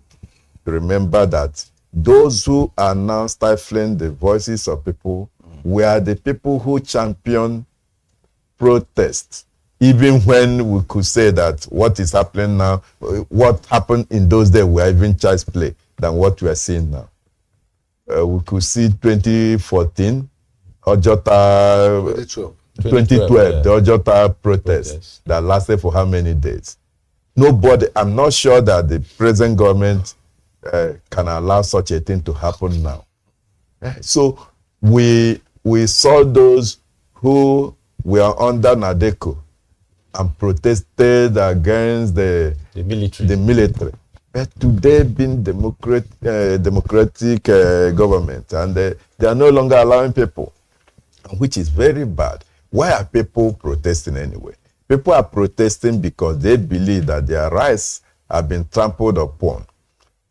remember that those who are now stifling the voices of people were the people who championed protest. Even when we could say that what is happening now, what happened in those days were even child's play than what we are seeing now. We could see 2014, Ojota, 2012, the Ojota protest that lasted for how many days? Nobody, I'm not sure that the present government can allow such a thing to happen now. So we saw those who were under Nadeko and protested against the military. But today being democratic government, and they are no longer allowing people, which is very bad. Why are people protesting anyway? People are protesting because they believe that their rights have been trampled upon.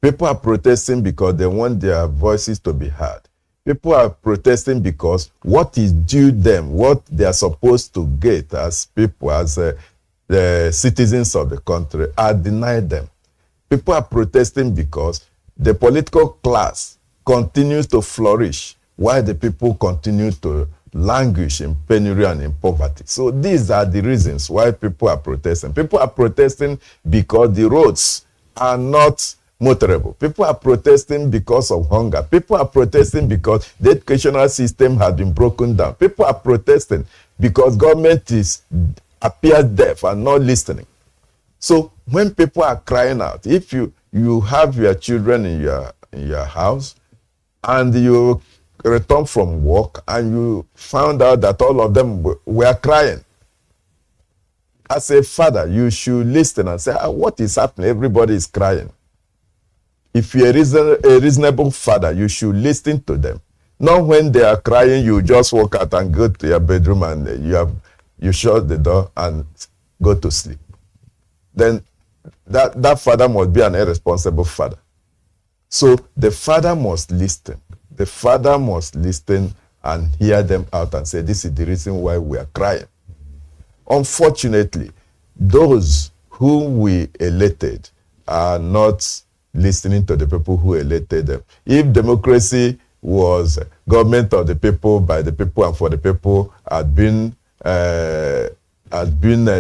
People are protesting because they want their voices to be heard. People are protesting because what is due them, what they are supposed to get as people, as the citizens of the country, are denied them. People are protesting because the political class continues to flourish while the people continue to languish in penury and in poverty. So these are the reasons why people are protesting. People are protesting because the roads are not motorable. People are protesting because of hunger. People are protesting because the educational system has been broken down. People are protesting because government appears deaf and not listening. So when people are crying out, if you have your children in your house and you return from work and you found out that all of them were crying, as a father, you should listen and say, what is happening? Everybody is crying. If you're a reasonable father, you should listen to them. Not when they are crying, you just walk out and go to your bedroom and you shut the door and go to sleep. Then that father must be an irresponsible father. So the father must listen. The father must listen and hear them out and say, this is the reason why we are crying. Unfortunately, those whom we elected are not listening to the people who elected them. If democracy was government of the people, by the people, and for the people had been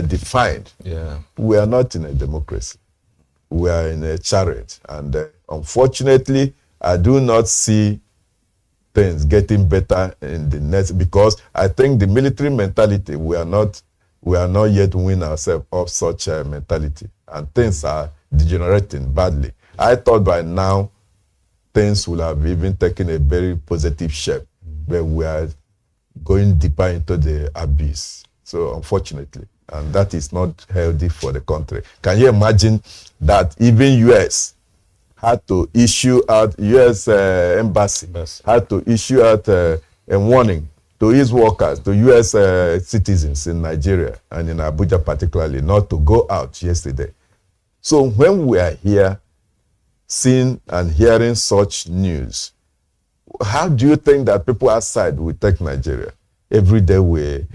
defined, we are not in a democracy. We are in a chariot. And unfortunately, I do not see things getting better in the next, because I think the military mentality, we are not yet winning ourselves of such a mentality, and things are degenerating badly. I thought by now things will have even taken a very positive shape, but we are going deeper into the abyss. So unfortunately, and that is not healthy for the country. Can you imagine that even US had to issue out, US embassy had to issue out a warning to its workers, to US citizens in Nigeria and in Abuja particularly, not to go out yesterday. So when we are here seeing and hearing such news, how do you think that people outside will take Nigeria? Every day we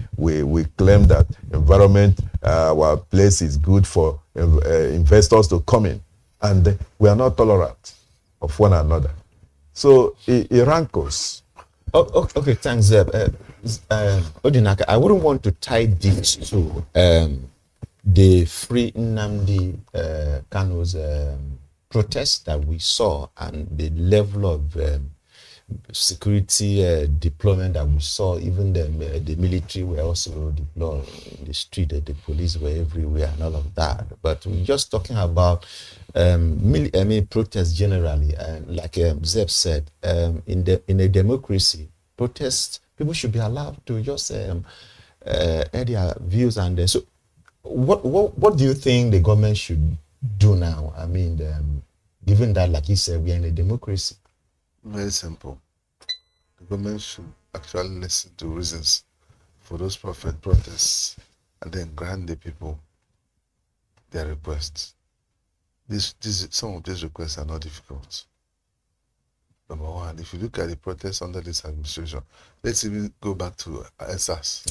claim that environment, our place is good for investors to come in, and we are not tolerant of one another. So it rankles. Okay, thanks, Zeb. Odinaka, I wouldn't want to tie this to the Free Nnamdi Kanu's protest that we saw and the level of security deployment that we saw. Even the military were also deployed in the street, the police were everywhere and all of that. But we're just talking about protests generally, and like Zeb said, in a democracy, protests, people should be allowed to just air their views. And so what do you think the government should do now? I mean, given that, like you said, we are in a democracy. Very simple. The government should actually listen to reasons for those protests and then grant the people their requests. Some of these requests are not difficult. Number one, if you look at the protests under this administration, let's even go back to SARS.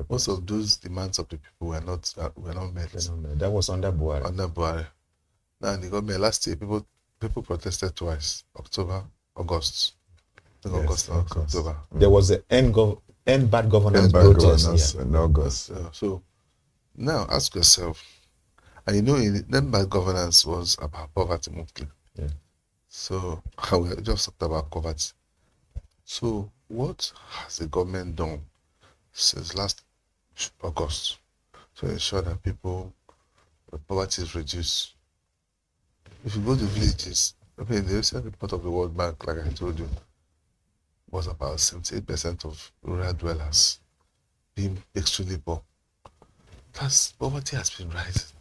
Most of those demands of the people were not met. That was under Buhari. Under Buhari. Now in the government last year, people protested twice, August. October. There was an end bad governance protest in August. So now ask yourself, and you know, end bad governance was about poverty mostly. Yeah. So we just talked about poverty. So what has the government done since last August to ensure that the poverty is reduced? If you go to villages, the recent report of the World Bank, like I told you, was about 78% of rural dwellers being extremely poor. Plus, poverty has been rising.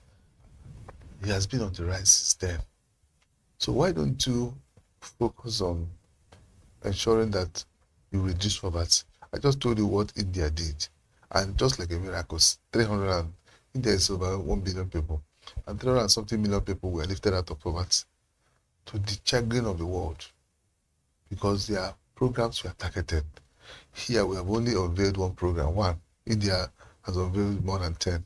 It has been on the rise since then. So why don't you focus on ensuring that you reduce poverty? I just told you what India did, and just like a miracle, India is over 1 billion people, and 300 and something million people were lifted out of poverty to the chagrin of the world, because their programs were targeted. Here we have only unveiled one program. India has unveiled more than 10.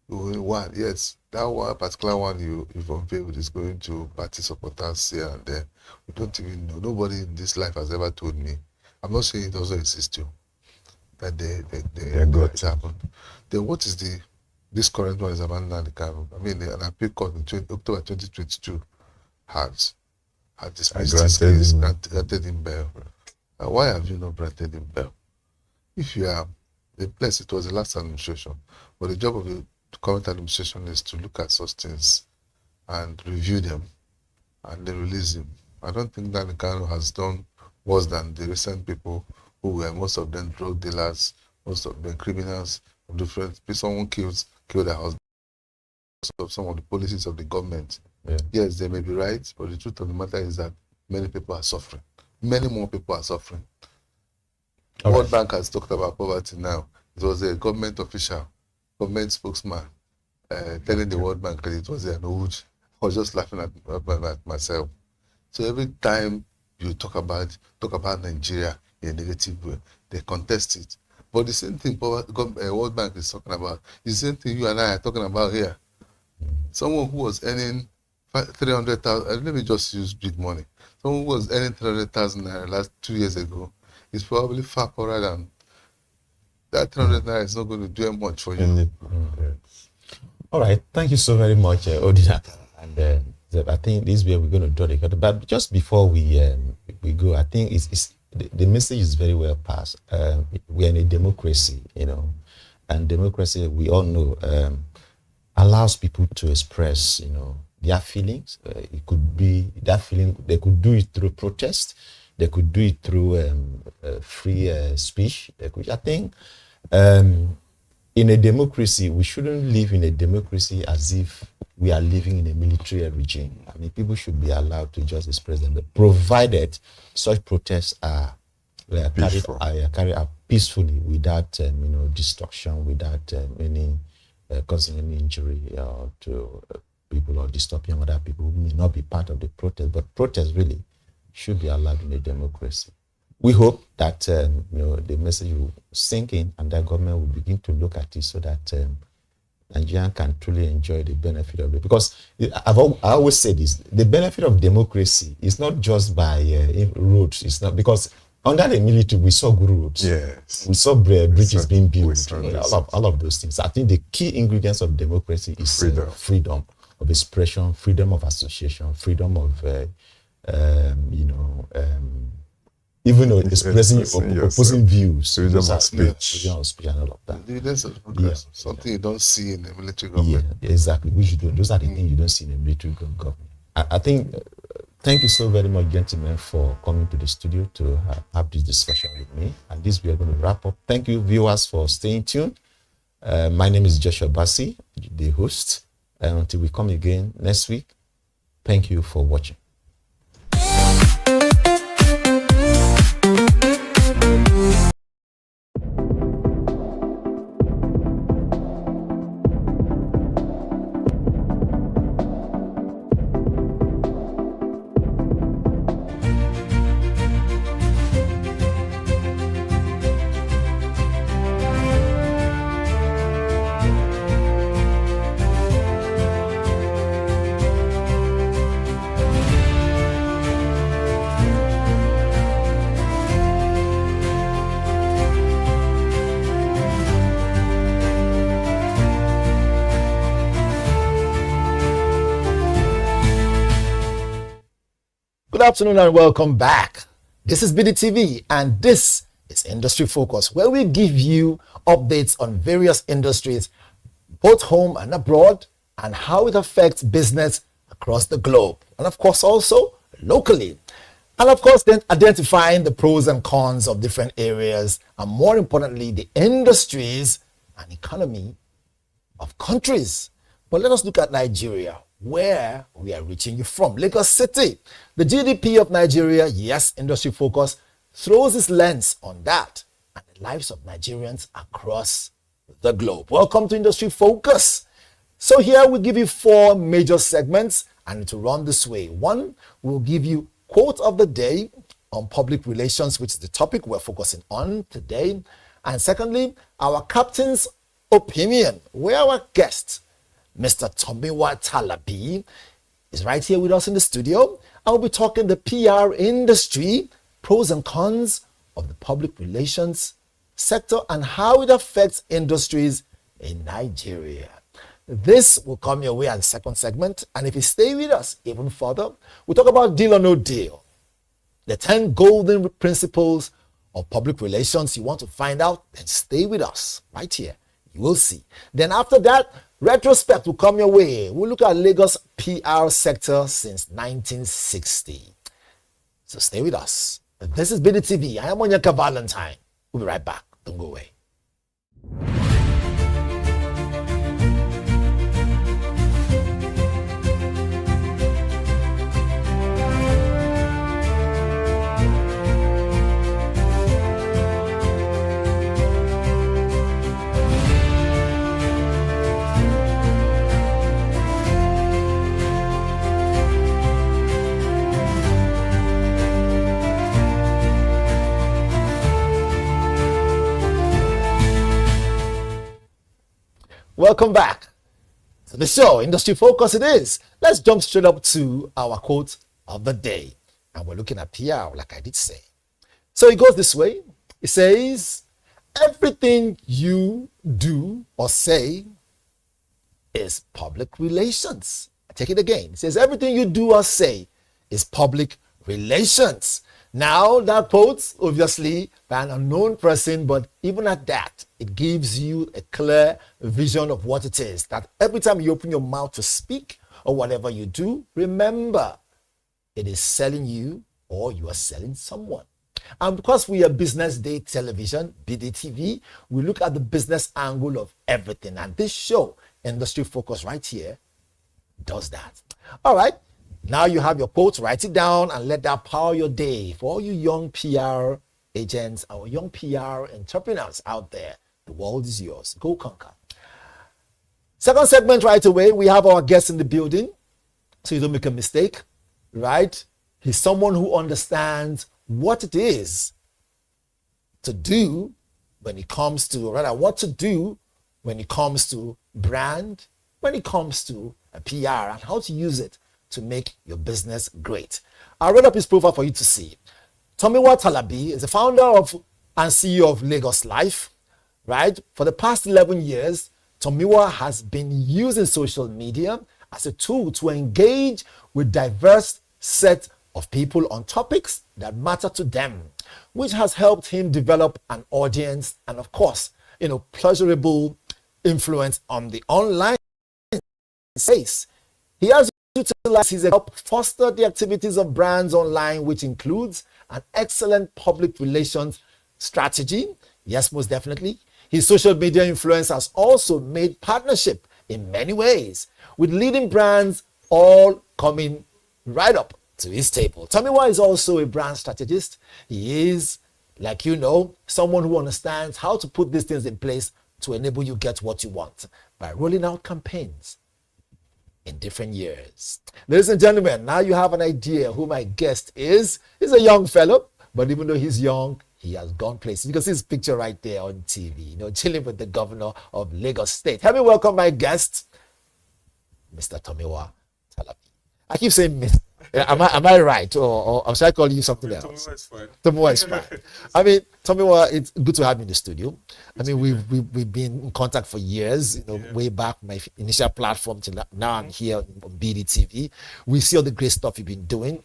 One, yes, that one particular one you've unveiled is going to party supporters here and there. We don't even know. Nobody in this life has ever told me. I'm not saying it doesn't exist too, that it happened. Then what is this current one is about Nandikano? I mean, an appeal court in October 2022 had dismissed this case, granted him bail. Why have you not granted him bail? If you are the place, it was the last administration, but the job of the current administration is to look at such things and review them and then release him. I don't think that Kano has done worse than the recent people who were most of them drug dealers, most of them criminals of different. Someone killed their husband. Of some of the policies of the government. Yeah. Yes, they may be right, but the truth of the matter is that many people are suffering. Many more people are suffering. World Bank has talked about poverty now. It was a government official, government spokesman, telling the World Bank that it was an old. I was just laughing at myself. So every time you talk about Nigeria in a negative way, they contest it. But the same thing World Bank is talking about, the same thing you and I are talking about here. Someone who was earning 300,000, let me just use big money. Someone who was earning 300,000 naira last 2 years ago is probably far poorer than that. 300 naira is not going to do much for you. All right, thank you so very much, Odina. And I think this is where we're going to draw the curtain. But just before we go, I think the message is very well passed. We're in a democracy, and democracy, we all know, allows people to express, their feelings. It could be that feeling. They could do it through protest. They could do it through free speech. I think in a democracy, we shouldn't live in a democracy as if we are living in a military regime. I mean, people should be allowed to just express them, provided such protests are carried out peacefully, without destruction, without any causing any injury to people or disturbing other people who may not be part of the protest. But protest really should be allowed in a democracy. We hope that the message will sink in and that government will begin to look at it so that Nigerians can truly enjoy the benefit of it. Because I always say this: the benefit of democracy is not just by roads. It's not because under the military we saw good roads. Yes, we saw bridges being built. All of those things. I think the key ingredients of democracy is freedom of expression, freedom of association, freedom of even expressing opposing views, freedom of speech, and all of that. Dividends of progress, something you don't see in the military government. Yeah, exactly. Those are the things you don't see in the military government. I think. Thank you so very much, gentlemen, for coming to the studio to have this discussion with me. And this we are going to wrap up. Thank you, viewers, for staying tuned. My name is Joshua Bassi, the host. And until we come again next week, thank you for watching. Good afternoon and welcome back. This is BDTV and this is Industry Focus, where we give you updates on various industries, both home and abroad, and how it affects business across the globe. And of course, also locally. And of course, then identifying the pros and cons of different areas, and more importantly, the industries and economy of countries. But let us look at Nigeria, where we are reaching you from. Lagos City. The GDP of Nigeria, yes, industry focus, throws its lens on that and the lives of Nigerians across the globe. Welcome to Industry Focus. So here we give you 4 major segments, and to run this way. 1, we'll give you quote of the day on public relations, which is the topic we're focusing on today. And secondly, our captain's opinion, where our guest, Mr. Tomiwa Talabi, is right here with us in the studio. I'll be talking the PR industry, pros and cons of the public relations sector and how it affects industries in Nigeria. This will come your way as the second segment. And if you stay with us even further, we'll talk about deal or no deal. The 10 golden principles of public relations. You want to find out? Then stay with us right here. You will see. Then after that, retrospect will come your way. We'll look at Lagos PR sector since 1960. So stay with us. This is BDTV. I am Onyeka Valentine. We'll be right back. Don't go away. Welcome back to the show. Industry Focus it is. Let's jump straight up to our quote of the day. And we're looking at PR, like I did say. So it goes this way. It says, everything you do or say is public relations. I take it again. It says, everything you do or say is public relations. Now, that quote, obviously, by an unknown person, but even at that, it gives you a clear vision of what it is. That every time you open your mouth to speak or whatever you do, remember, it is selling you or you are selling someone. And because we are Business Day Television, BDTV, we look at the business angle of everything. And this show, Industry Focus right here, does that. All right. Now you have your quotes, write it down and let that power your day. For all you young PR agents, our young PR entrepreneurs out there, the world is yours. Go conquer. Second segment right away, we have our guest in the building, so you don't make a mistake, right? He's someone who understands what it is to do when it comes to, rather what to do when it comes to brand, when it comes to a PR and how to use it to make your business great. I'll read up his profile for you to see. Tomiwa Talabi is the founder of and CEO of Lagos Life, right? For the past 11 years, Tomiwa has been using social media as a tool to engage with diverse set of people on topics that matter to them, which has helped him develop an audience and, of course, pleasurable influence on the online space. He has utilized his help foster the activities of brands online, which includes an excellent public relations strategy. Yes, most definitely. His social media influence has also made partnership in many ways, with leading brands all coming right up to his table. Tomiwa is also a brand strategist. He is, like someone who understands how to put these things in place to enable you get what you want by rolling out campaigns in different years. Ladies and gentlemen, now you have an idea who my guest is. He's a young fellow, but even though he's young, he has gone places. You can see his picture right there on TV, chilling with the governor of Lagos State. Help me welcome my guest, Mr. Tomiwa Talabi. I keep saying Mr. Am I right? Or should I call you something else? Tomiwa is fine. Tomiwa is fine. I mean, Tomiwa, it's good to have you in the studio. I mean, we've been in contact for years, way back my initial platform till now I'm here on BDTV. We see all the great stuff you've been doing.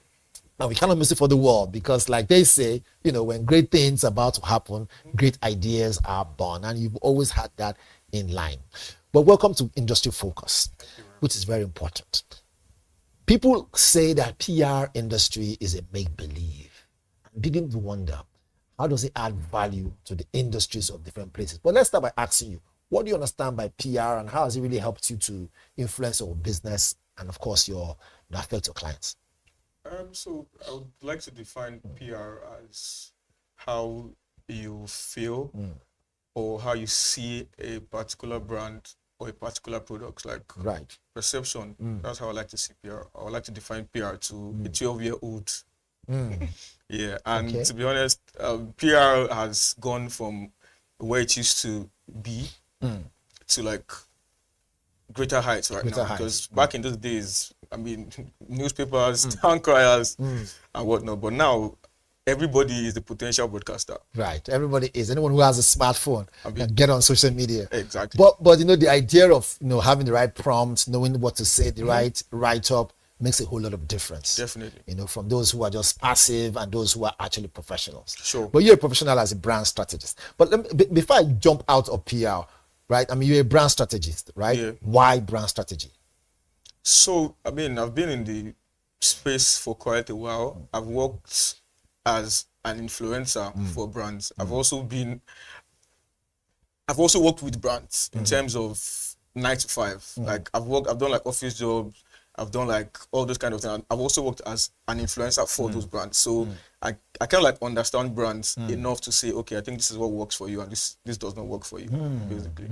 And we cannot miss it for the world because, like they say, when great things are about to happen, great ideas are born. And you've always had that in line. But welcome to Industry Focus, which is very important. People say that PR industry is a make-believe. I'm beginning to wonder, how does it add value to the industries of different places? But let's start by asking you, What do you understand by PR, and how has it really helped you to influence your business and, of course, affect your clients? So I would like to define PR as how you feel or how you see a particular brand or a particular product, like perception. That's how I like to see PR. I would like to define PR to a 12-year-old. Yeah, and to be honest, PR has gone from where it used to be to like greater heights now. Because back in those days, I mean, newspapers, town criers, and whatnot. But now, everybody is the potential broadcaster. Right, everybody is. Anyone who has a smartphone can get on social media. Exactly. But the idea of having the right prompts, knowing what to say, the right write-up makes a whole lot of difference. Definitely. From those who are just passive and those who are actually professionals. Sure. But you're a professional as a brand strategist. But before I jump out of PR, right? I mean, you're a brand strategist, right? Yeah. Why brand strategy? So, I mean, I've been in the space for quite a while. I've worked as an influencer for brands. I've also worked with brands in terms of 9 to 5. Like I've done like office jobs. I've done like all those kind of things. I've also worked as an influencer for those brands. So I kind of like understand brands enough to say, okay, I think this is what works for you and this does not work for you, basically.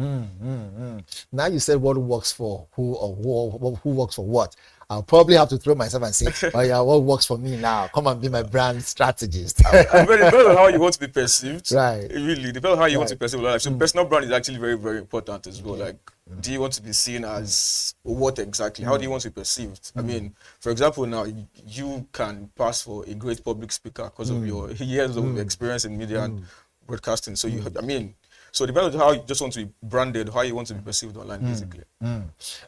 Now you said what works for who or who works for what. I'll probably have to throw myself and say, oh yeah, what works for me now? Come and be my brand strategist. It depends on how you want to be perceived. Right. It really depends on how you want to be perceived. Like, so personal brand is actually very, very important as well. Like, do you want to be seen as what exactly? How do you want to be perceived? I mean, for example, now you can pass for a great public speaker because of your years of experience in media and broadcasting. So so it depends on how you just want to be branded, how you want to be perceived online, basically.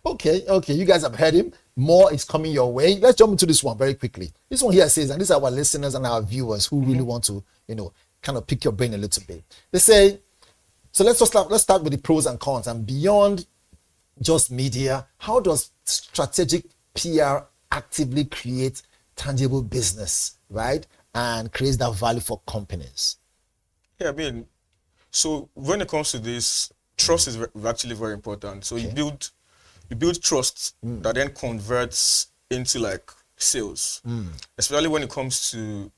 Okay, you guys have heard him. More is coming your way. Let's jump into this one very quickly. This one here says, and these are our listeners and our viewers who really want to, kind of pick your brain a little bit. They say, so let's start with the pros and cons. And beyond just media, how does strategic PR actively create tangible business, right? And creates that value for companies? Yeah, I mean, so when it comes to this, trust is actually very important. So you build trust that then converts into like sales, especially when it comes to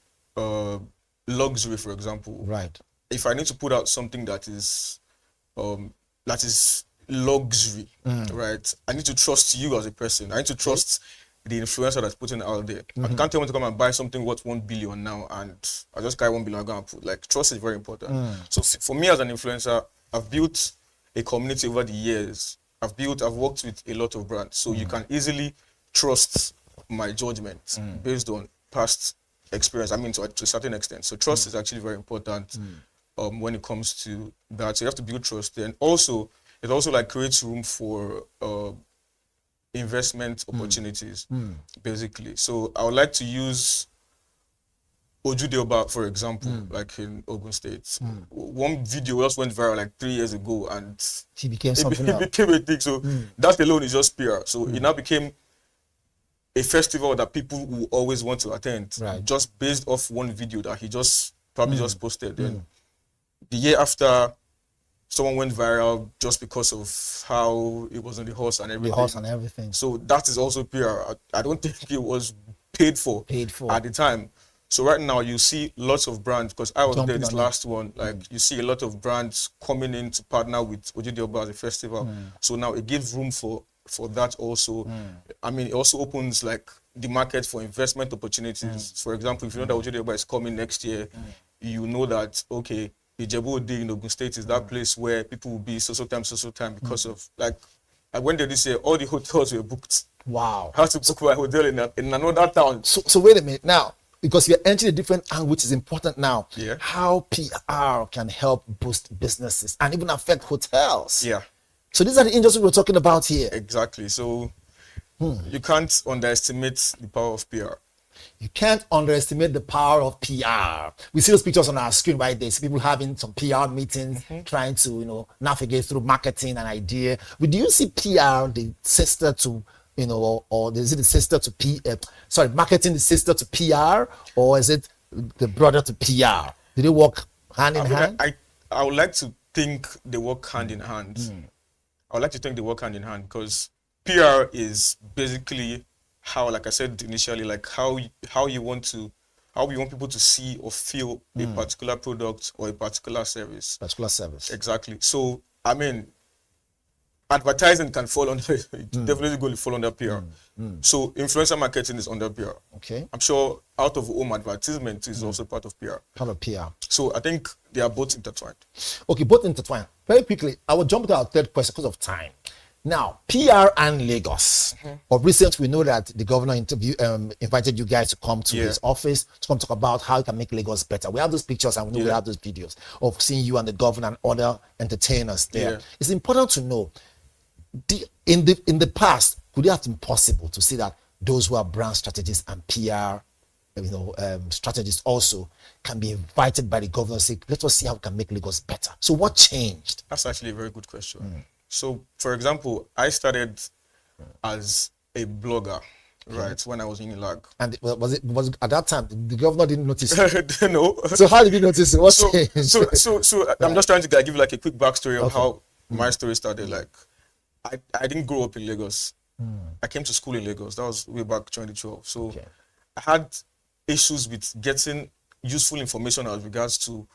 luxury, for example. Right. If I need to put out something that is luxury, right? I need to trust you as a person. I need to trust the influencer that's putting it out there. I can't tell me to come and buy something worth 1 billion now, and I just carry 1 billion. I'm gonna put like trust is very important. So for me as an influencer, I've built a community over the years. I've worked with a lot of brands, so you can easily trust my judgment based on past experience. I mean, to a certain extent. So trust is actually very important when it comes to that. So you have to build trust. And also, it also like creates room for investment opportunities, basically. So I would like to use Ojude, for example, like in Ogun State. One video just went viral like 3 years ago, and he became something else. It became a thing. So that alone is just PR. So it now became a festival that people will always want to attend, just based off one video that he just probably just posted. Then the year after, someone went viral just because of how it was on the horse and everything. So that is also PR. I don't think it was paid for at the time. So right now you see lots of brands, because I was there this last one, like you see a lot of brands coming in to partner with Ojude as a festival. So now it gives room for that also. I mean, it also opens like the market for investment opportunities. For example, if you know that Ojude is coming next year, you know that, okay, Ijebu-Ode in Ogun State is that place where people will be social time because of like I went there this year, all the hotels were booked. Wow. I had to book my hotel in another town. So wait a minute now, because you're entering a different angle, which is important now. Yeah. How PR can help boost businesses and even affect hotels. Yeah. So these are the industries we're talking about here. Exactly. So you can't underestimate the power of PR. You can't underestimate the power of PR. We see those pictures on our screen right there. See people having some PR meetings, trying to, navigate through marketing and idea. But do you see PR the sister to, or is it the sister to marketing the sister to PR, or is it the brother to PR? Do they work hand in hand? I would like to think they work hand in hand. I would like to think they work hand in hand because PR is basically how, like I said initially, like how you want people to see or feel a particular product or a particular service. Exactly. So I mean, advertising can fall under definitely going to fall under PR. So influencer marketing is under PR. Okay. I'm sure out of home advertisement is also part of PR. Part of PR. So I think they are both intertwined. Okay, both intertwined. Very quickly, I will jump to our third question because of time. Now, PR and Lagos. Of recent, we know that the governor invited you guys to come to his office to come talk about how you can make Lagos better. We have those pictures and we know we have those videos of seeing you and the governor and other entertainers there. It's important to know, in the past, could it have been possible to see that those who are brand strategists and PR strategists also can be invited by the governor to say, let us see how we can make Lagos better? So what changed? That's actually a very good question. So, for example, I started as a blogger, right, when I was in Ilag. And was it at that time the governor didn't notice? No. So how did you notice it? What changed? So I'm just trying to give you like a quick backstory of how my story started. Like, I didn't grow up in Lagos. I came to school in Lagos. That was way back 2012. So I had issues with getting useful information as regards to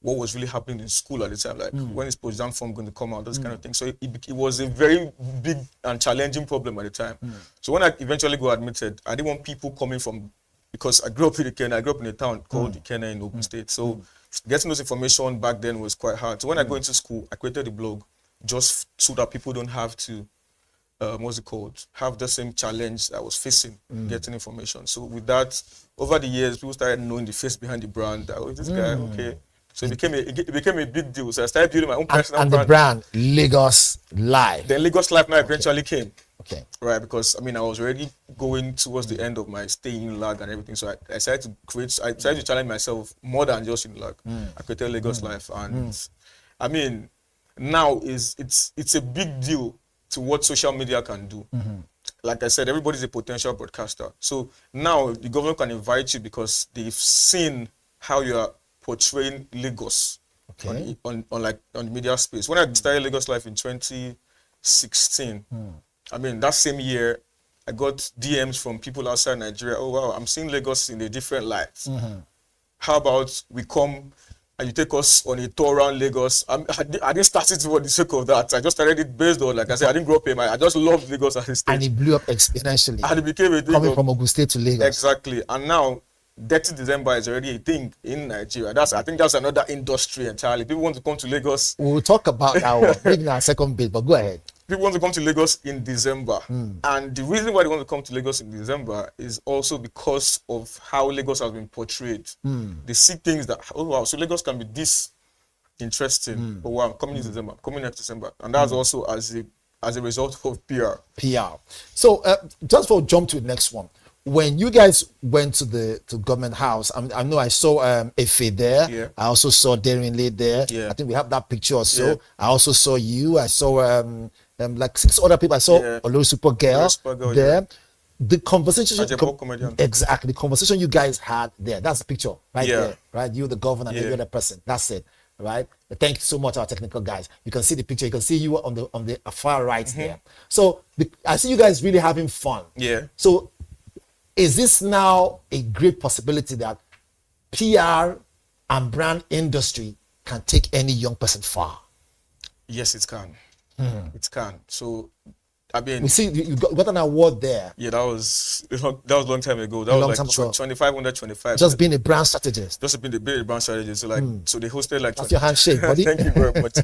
what was really happening in school at the time, like when is post-exam form going to come out, those kind of things. So it was a very big and challenging problem at the time. So when I eventually got admitted, I didn't want people coming from, because I grew up in Ikenne, I grew up in a town called Ikenne in Ogun State. So getting those information back then was quite hard. So when I go into school, I created a blog just so that people don't have to, have the same challenge I was facing getting information. So with that, over the years, people started knowing the face behind the brand. That, oh, this guy, okay. So it became a big deal. So I started building my own personal brand. And the brand, Lagos Live. Then Lagos Live now eventually came. Okay. Right, because I mean, I was already going towards the end of my stay in Lag and everything. So I decided to challenge myself more than just in Lag. I created Lagos Live, and I mean, now it's a big deal to what social media can do. Like I said, everybody's a potential broadcaster. So now the government can invite you because they've seen how you are portraying Lagos on the media space. When I started Lagos Life in 2016, I mean, that same year, I got DMs from people outside Nigeria. Oh, wow, I'm seeing Lagos in a different light. How about we come and you take us on a tour around Lagos? I didn't start it for the sake of that. I just started it based on, like I said, I didn't grow up in I just loved Lagos as a state. And it blew up exponentially. And it became a thing. Coming from Ogun State to Lagos. Exactly. And now, 30 December is already a thing in Nigeria. I think that's another industry entirely. People want to come to Lagos. We'll talk about our maybe in our second bit, but go ahead. People want to come to Lagos in December. And the reason why they want to come to Lagos in December is also because of how Lagos has been portrayed. They see things that, oh wow, so Lagos can be this interesting. Oh wow, I'm coming in December, I'm coming next December. And that's also as a result of PR. So just for jump to the next one. When you guys went to government house, I know I saw Efe there. I also saw Derinle there. I think we have that picture also. I also saw you. I saw like 6 other people. I saw Olori Super Girl there. The conversation, exactly, the conversation you guys had there. That's the picture right there, right? You, the governor, and every other person. That's it, right? Thank you so much, our technical guys. You can see the picture. You can see you on the far right there. So I see you guys really having fun. So is this now a great possibility that PR and brand industry can take any young person far? Yes, it can. It can. So, I mean, we see you got an award there. Yeah, that was a long time ago. That was like 25. Just being a brand strategist. Just being a brand strategist. So like, so they hosted like. That's your handshake, buddy. Thank you very much.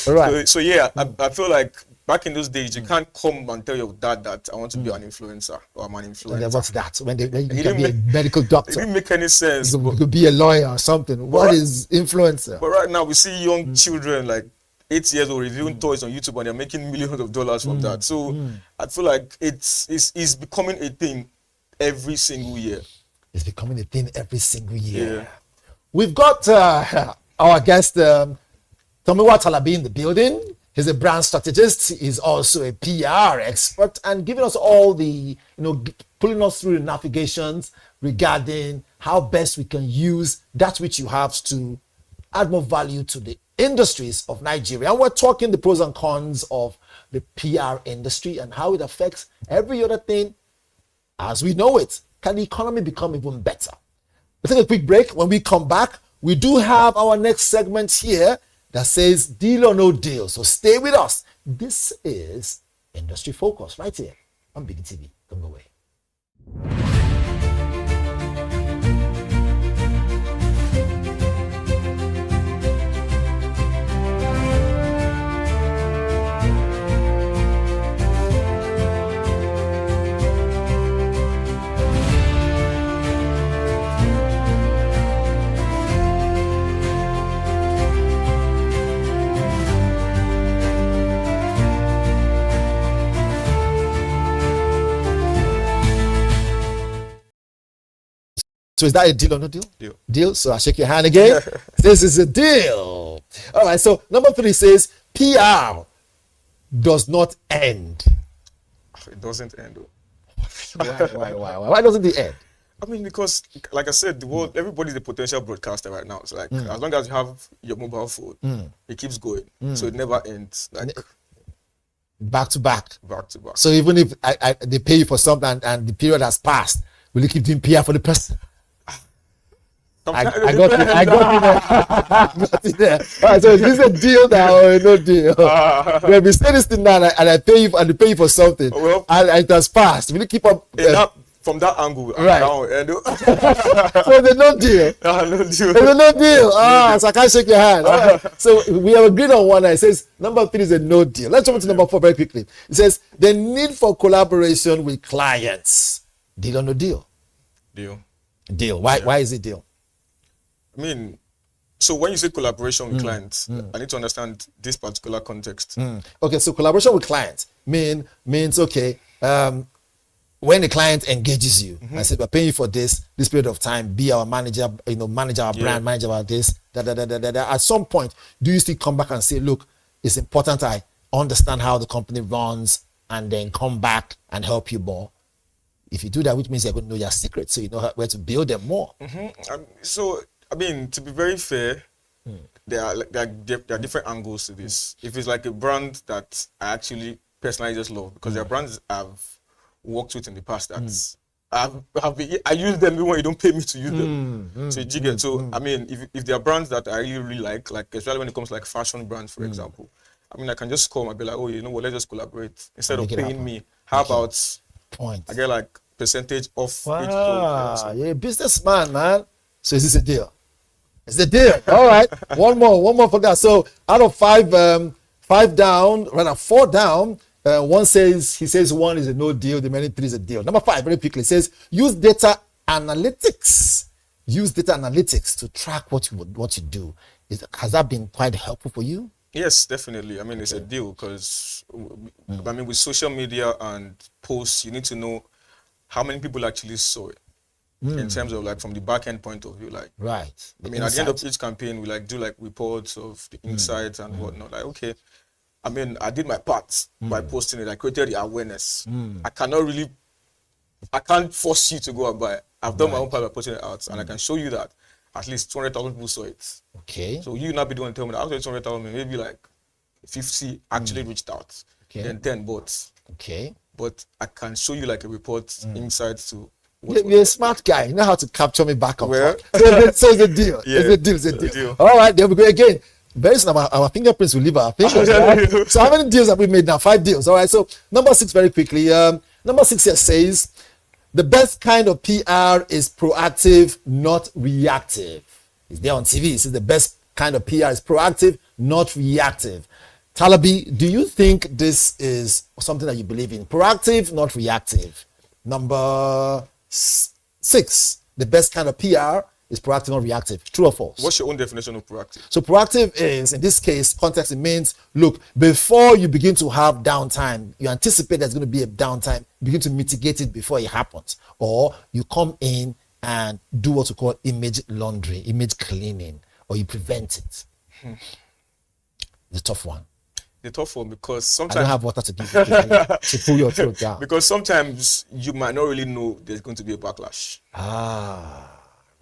All right. So yeah, I feel like back in those days, you can't come and tell your dad that I want to be an influencer or I'm an influencer. What's that? When you can be a medical doctor. It didn't make any sense. You could be a lawyer or something. What is influencer? But right now, we see young children like 8 years old reviewing toys on YouTube and they're making millions of dollars from that. So I feel like it's becoming a thing every single year. It's becoming a thing every single year. We've got our guest, Tomiwa Talabi, in the building. He's a brand strategist. He's also a PR expert and giving us all the, pulling us through the navigations regarding how best we can use that which you have to add more value to the industries of Nigeria. And we're talking the pros and cons of the PR industry and how it affects every other thing as we know it. Can the economy become even better? We'll take a quick break. When we come back, we do have our next segment here that says deal or no deal. So stay with us. This is Industry Focus right here on BDTV. Don't go away. So is that a deal or no deal? Deal. Deal. So I shake your hand again. This is a deal. All right. So number 3 says PR does not end. It doesn't end. Why doesn't it end? I mean, because like I said, the world, everybody's a potential broadcaster right now. It's like as long as you have your mobile phone, it keeps going. So it never ends. Like back to back. Back to back. So even if they pay you for something and the period has passed, will you keep doing PR for the person? I got it there. All right, so is this a deal now or no deal? When we say this thing now and I pay you and they pay you for something, well, and it has passed, will you keep up? From that angle, right? So there's no deal. No deal. There's no deal. So I can't shake your hand. All right. So we have agreed on one. It says number 3 is a no deal. Let's jump to number 4 very quickly. It says the need for collaboration with clients. Deal or no deal? Deal. Deal. Why is it deal? I mean, so when you say collaboration with clients, I need to understand this particular context. Okay, so collaboration with clients means okay, when the client engages you and says, we're paying you for this period of time, be our manager, manage our brand, manage our this, At some point, do you still come back and say, look, it's important I understand how the company runs and then come back and help you more? If you do that, which means you're going to know your secrets, so you know where to build them more. So, I mean, to be very fair, there are different angles to this. If it's like a brand that I actually personally just love, because there are brands I've worked with in the past that I use them even when you don't pay me to use them. So you get. So I mean, if there are brands that I really like especially when it comes to like fashion brands, for example, I mean, I can just call and be like, oh, you know what, let's just collaborate instead of paying me. How about point? I get like percentage off. Wow, you're a businessman, man. So is this a deal? It's a deal. All right. One more for that. So out of 5 down, rather 4 down. He says 1 is a no deal, the remaining 3 is a deal. Number 5, very quickly, says use data analytics. Use data analytics to track what you do. Has that been quite helpful for you? Yes, definitely. I mean, it's a deal because I mean, with social media and posts, you need to know how many people actually saw it. In terms of like from the back end point of view, like right. I mean, at the end of each campaign, we like do like reports of the insights and whatnot. Like, okay, I mean, I did my part by posting it. I created the awareness. I can't force you to go and buy it. I've done my own part by posting it out, and I can show you that at least 200,000 people saw it. Okay. So you not be the one to tell me that out of 200,000, maybe like 50 actually reached out. Okay. Then 10 bought. Okay. But I can show you like a report insights to. You're a smart guy. You know how to capture me back on well, so it's a deal. Yeah, it's a deal. All right, there we go again. Very soon our fingerprints will leave our fingers. Right? So how many deals have we made now? 5 deals. All right. So number 6, very quickly. Number 6 here says the best kind of PR is proactive, not reactive. It's there on TV. It says the best kind of PR is proactive, not reactive. Talabi, do you think this is something that you believe in? Proactive, not reactive. Number 6, the best kind of PR is proactive, not reactive. True or false? What's your own definition of proactive? So proactive is, in this case, context, it means, look, before you begin to have downtime, you anticipate there's going to be a downtime, begin to mitigate it before it happens. Or you come in and do what we call image laundry, image cleaning, or you prevent it. The tough one. The tough one because sometimes I don't have water to give you to pull your throat down. Because sometimes you might not really know there's going to be a backlash.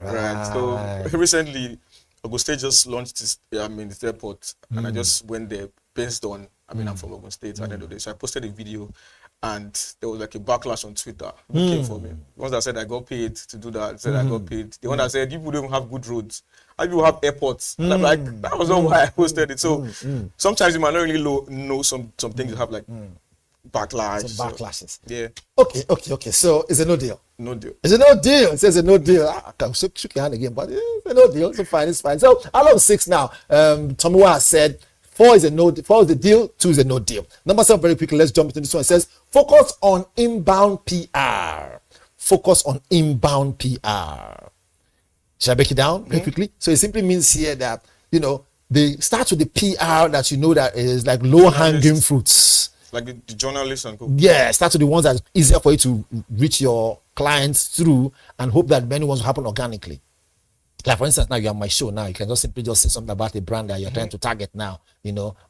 Right. So recently, Ogun State just launched this, this airport, and I just went there based on, I'm from Ogun State at the end of the day. So I posted a video, and there was like a backlash on Twitter. People came for me. The ones that said I got paid to do that, said I got paid. The one that said you people don't have good roads, how do you have airports? And I'm like, that was not why I posted it. So sometimes you might not really know some things you have like backlash. Some backlashes. So, yeah. Okay. So it's a no deal. No deal. It's a no deal. It says a no deal. I can shook your hand again, but it's a no deal. So fine, it's fine. So out of 6 now, Tomiwa has said 4 is a no. 4 is the deal. 2 is a no deal. Number 7, very quickly. Let's jump into this one. It says focus on inbound PR. Focus on inbound PR. Shall I break it down very quickly? So it simply means here that they start with the PR that that is like low hanging fruits. Like the journalists and yeah, start with the ones that's easier for you to reach your clients through, and hope that many ones will happen organically. Like for instance, now you have my show. Now you can just simply say something about a brand that you're trying to target now,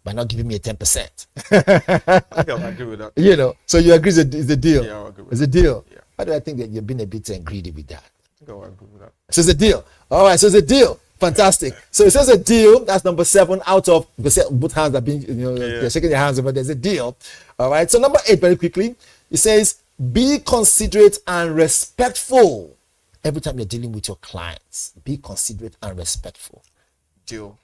by not giving me a 10%. I think I agree with that. So you agree it's a deal. Yeah, I agree with it's a deal. Yeah. Why do I think that you've been a bit greedy with that? I think I agree with that. So it's a deal. All right, so it's a deal. Fantastic. So it says a deal. That's number 7 out of, because both hands are being, they're shaking their hands, but there's a deal. All right. So number 8, very quickly, it says be considerate and respectful. Every time you're dealing with your clients, be considerate and respectful. Deal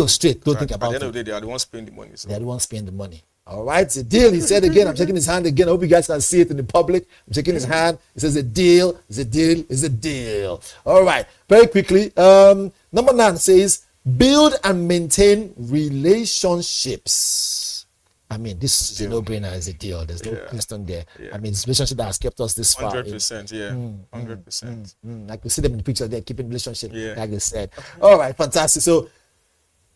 straight. Don't think about it. At the end of the day, they are the ones paying the money. So. They are the ones paying the money. All right, it's a deal. He said again, I'm shaking his hand again. I hope you guys can see it in the public. I'm shaking his hand. It says a deal, it's a deal, it's a deal. All right, very quickly. Number 9 says build and maintain relationships. This is a no-brainer. It's a deal. There's no question there. Yeah. It's a relationship that has kept us this far. 100%, yeah. 100%. Like we see them in the picture, they're keeping relationship, like they said. All right, fantastic. So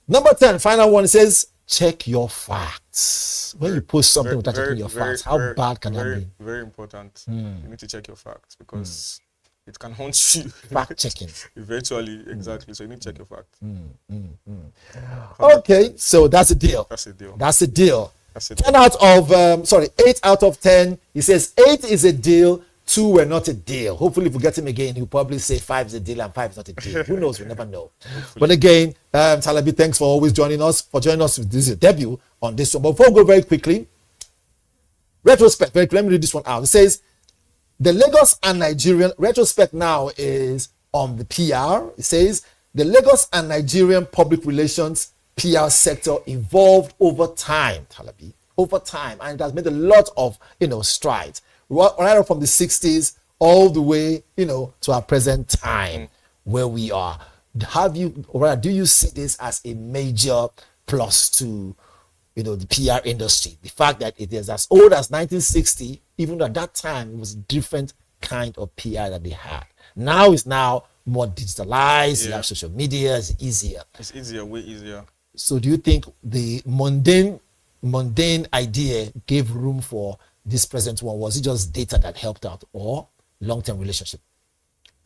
number 10, final one, says check your facts. When you post something without checking your facts, how bad can that be? Very important. You need to check your facts because it can haunt you. Fact checking. Eventually, exactly. So you need to check your facts. Okay, so that's a deal. That's a deal. That's a deal. That's a 10 out of 8 out of 10. He says 8 is a deal, 2 were not a deal. Hopefully, if we get him again, he'll probably say 5 is a deal and 5 is not a deal. Who knows? We never know. But again, Talabi, thanks for always joining us. This is a debut on this one. But before we go very quickly, retrospect. Very quickly, let me read this one out. It says the Lagos and Nigerian retrospect now is on the PR. It says the Lagos and Nigerian public relations PR sector evolved over time, Talabi, over time, and it has made a lot of strides. Right from the 60s all the way, to our present time where we are. Do you see this as a major plus to, the PR industry? The fact that it is as old as 1960, even though at that time it was a different kind of PR that they had. Now it's more digitalized. You have social media. It's easier. It's easier, way easier. So do you think the mundane idea gave room for this present one? Was it just data that helped out, or long-term relationship?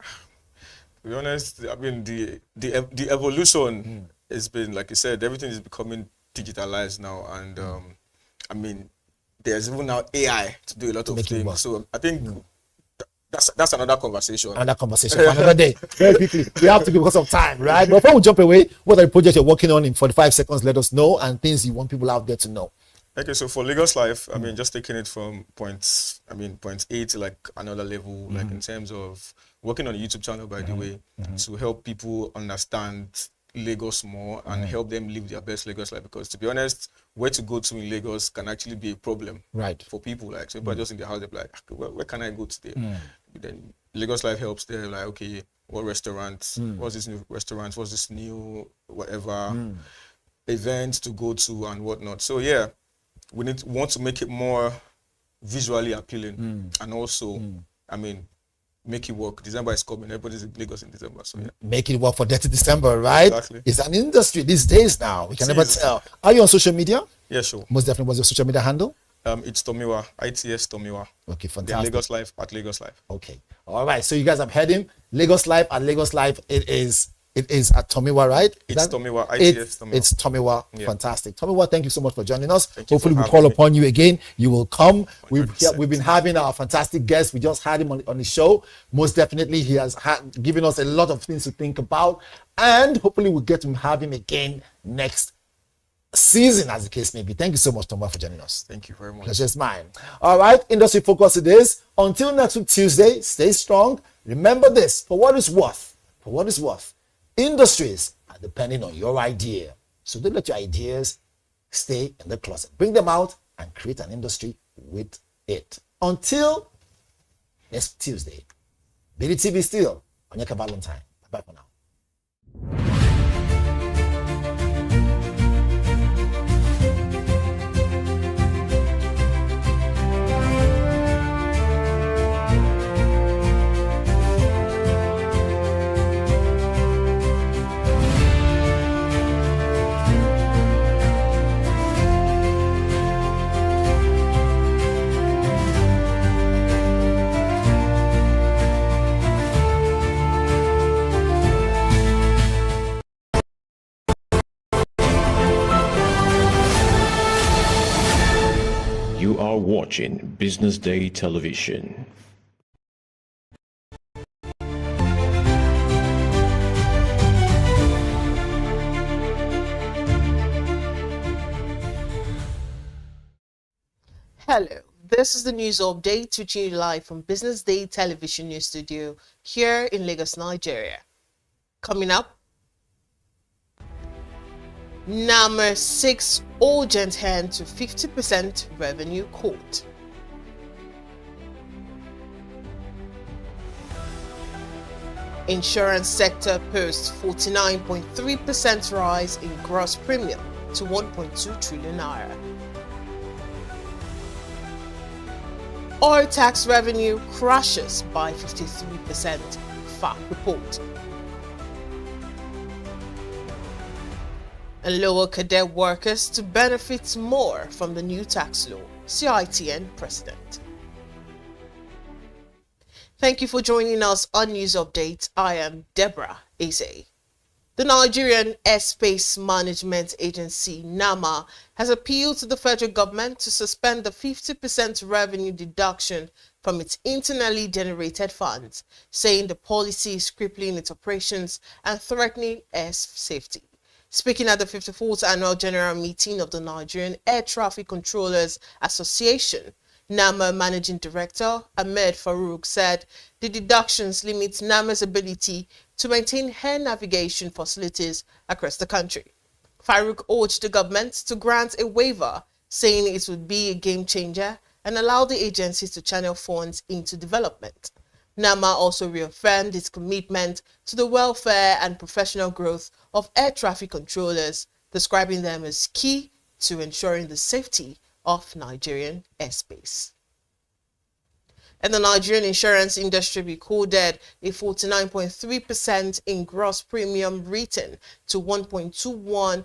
To be honest, the evolution has been, like you said, everything is becoming digitalized now, and there's even now AI to do a lot of things. So I think that's another conversation. For another day. Very quickly, we have to go because of time, right? But before we jump away, what are the projects you're working on in 45 seconds? Let us know, and things you want people out there to know. Okay, so for Lagos Life, just taking it from point A to like another level, like in terms of working on a YouTube channel, by the way, to help people understand Lagos more and help them live their best Lagos life. Because to be honest, where to go to in Lagos can actually be a problem, right, for people. Like, so people are just in their house, they're like, where can I go today? Then Lagos Life helps them, like, okay, what restaurants, what's this new restaurant, what's this new whatever event to go to and whatnot. So yeah, we want to make it more visually appealing and also, make it work. December is coming. Everybody's in Lagos in December. So yeah. Make it work for 30 December, right? Exactly. It's an industry these days now. We can never tell. Are you on social media? Yeah, sure. Most definitely. What's your social media handle? It's Tomiwa, ITS Tomiwa. Okay, fantastic. The Lagos Life at Lagos Life. Okay. All right. So you guys have heard him. Lagos Life at Lagos Life. It is It is at Tomiwa, right? It's Tomiwa, ITS Tomiwa. It's Tomiwa. Yeah. Fantastic. Tomiwa, thank you so much for joining us. Thank you Hopefully for we'll call having me. upon you again. You will come. We've 100%. been having our fantastic guest. We just had him on the show. Most definitely, he has given us a lot of things to think about. And hopefully we'll get to have him again next season, as the case may be. Thank you so much, Tomiwa, for joining us. Thank you very much. Pleasure's mine. All right, industry focus it is. Until next week, Tuesday, stay strong. Remember this, for what it's worth, industries are depending on your idea. So don't let your ideas stay in the closet. Bring them out and create an industry with it. Until next Tuesday, BDTV still on your Valentine. Bye for now. You are watching Business Day Television. Hello, this is the news update reaching you live from Business Day Television News Studio here in Lagos, Nigeria. Coming up, NAMA seeks urgent hand to 50% revenue quote. Insurance sector posts 49.3% rise in gross premium to 1.2 trillion naira. Oil tax revenue crashes by 53%, FAC report. And lower cadet workers to benefit more from the new tax law, CITN President. Thank you for joining us on News Update. I am Deborah Eze. The Nigerian Airspace Management Agency, NAMA, has appealed to the federal government to suspend the 50% revenue deduction from its internally generated funds, saying the policy is crippling its operations and threatening air safety. Speaking at the 54th Annual General Meeting of the Nigerian Air Traffic Controllers Association, NAMA Managing Director Ahmed Farouk said the deductions limit NAMA's ability to maintain air navigation facilities across the country. Farouk urged the government to grant a waiver, saying it would be a game changer and allow the agencies to channel funds into development. NAMA also reaffirmed its commitment to the welfare and professional growth of air traffic controllers, describing them as key to ensuring the safety of Nigerian airspace. And the Nigerian insurance industry recorded a 49.3% in gross premium written to 1.21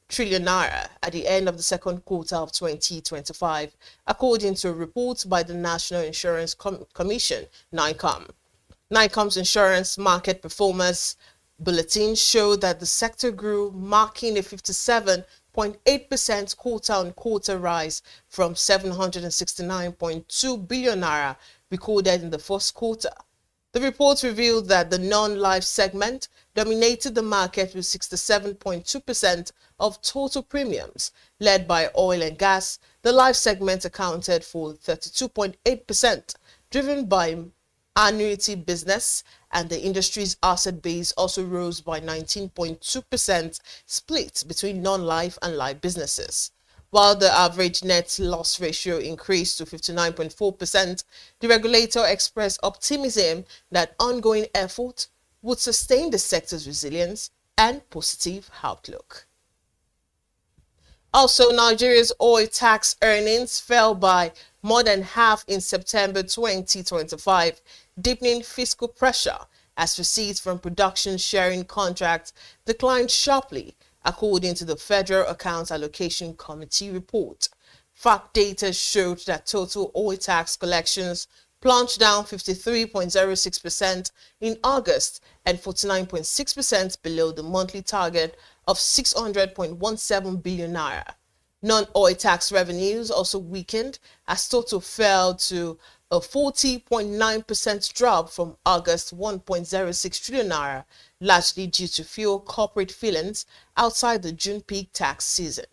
trillion naira at the end of the second quarter of 2025, according to a report by the National Insurance Commission, NICOM. NICOM's insurance market performance bulletin showed that the sector grew, marking a 57.8% quarter-on-quarter rise from 769.2 billion naira recorded in the first quarter. The report revealed that the non-life segment dominated the market with 67.2% of total premiums. Led by oil and gas, the life segment accounted for 32.8%, driven by annuity business, and the industry's asset base also rose by 19.2%, split between non-life and life businesses. While the average net loss ratio increased to 59.4%, the regulator expressed optimism that ongoing effort would sustain the sector's resilience and positive outlook. Also, Nigeria's oil tax earnings fell by more than half in September 2025, deepening fiscal pressure as receipts from production sharing contracts declined sharply, according to the Federal Accounts Allocation Committee report. FAC data showed that total oil tax collections plunged down 53.06% in August and 49.6% below the monthly target of 600.17 billion naira. Non-oil tax revenues also weakened as total fell to a 40.9% drop from August 1.06 trillion naira, largely due to fewer corporate filings outside the June peak tax season.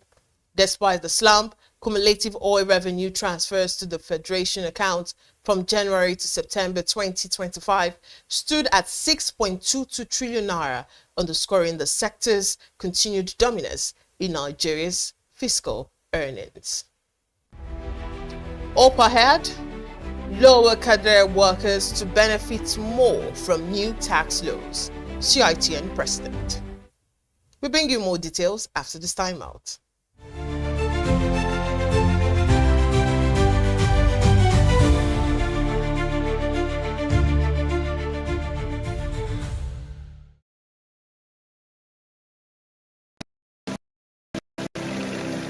Despite the slump, cumulative oil revenue transfers to the Federation account from January to September 2025 stood at 6.22 trillion naira, underscoring the sector's continued dominance in Nigeria's fiscal earnings. Up ahead, lower cadre workers to benefit more from new tax laws, CITN President. We bring you more details after this timeout.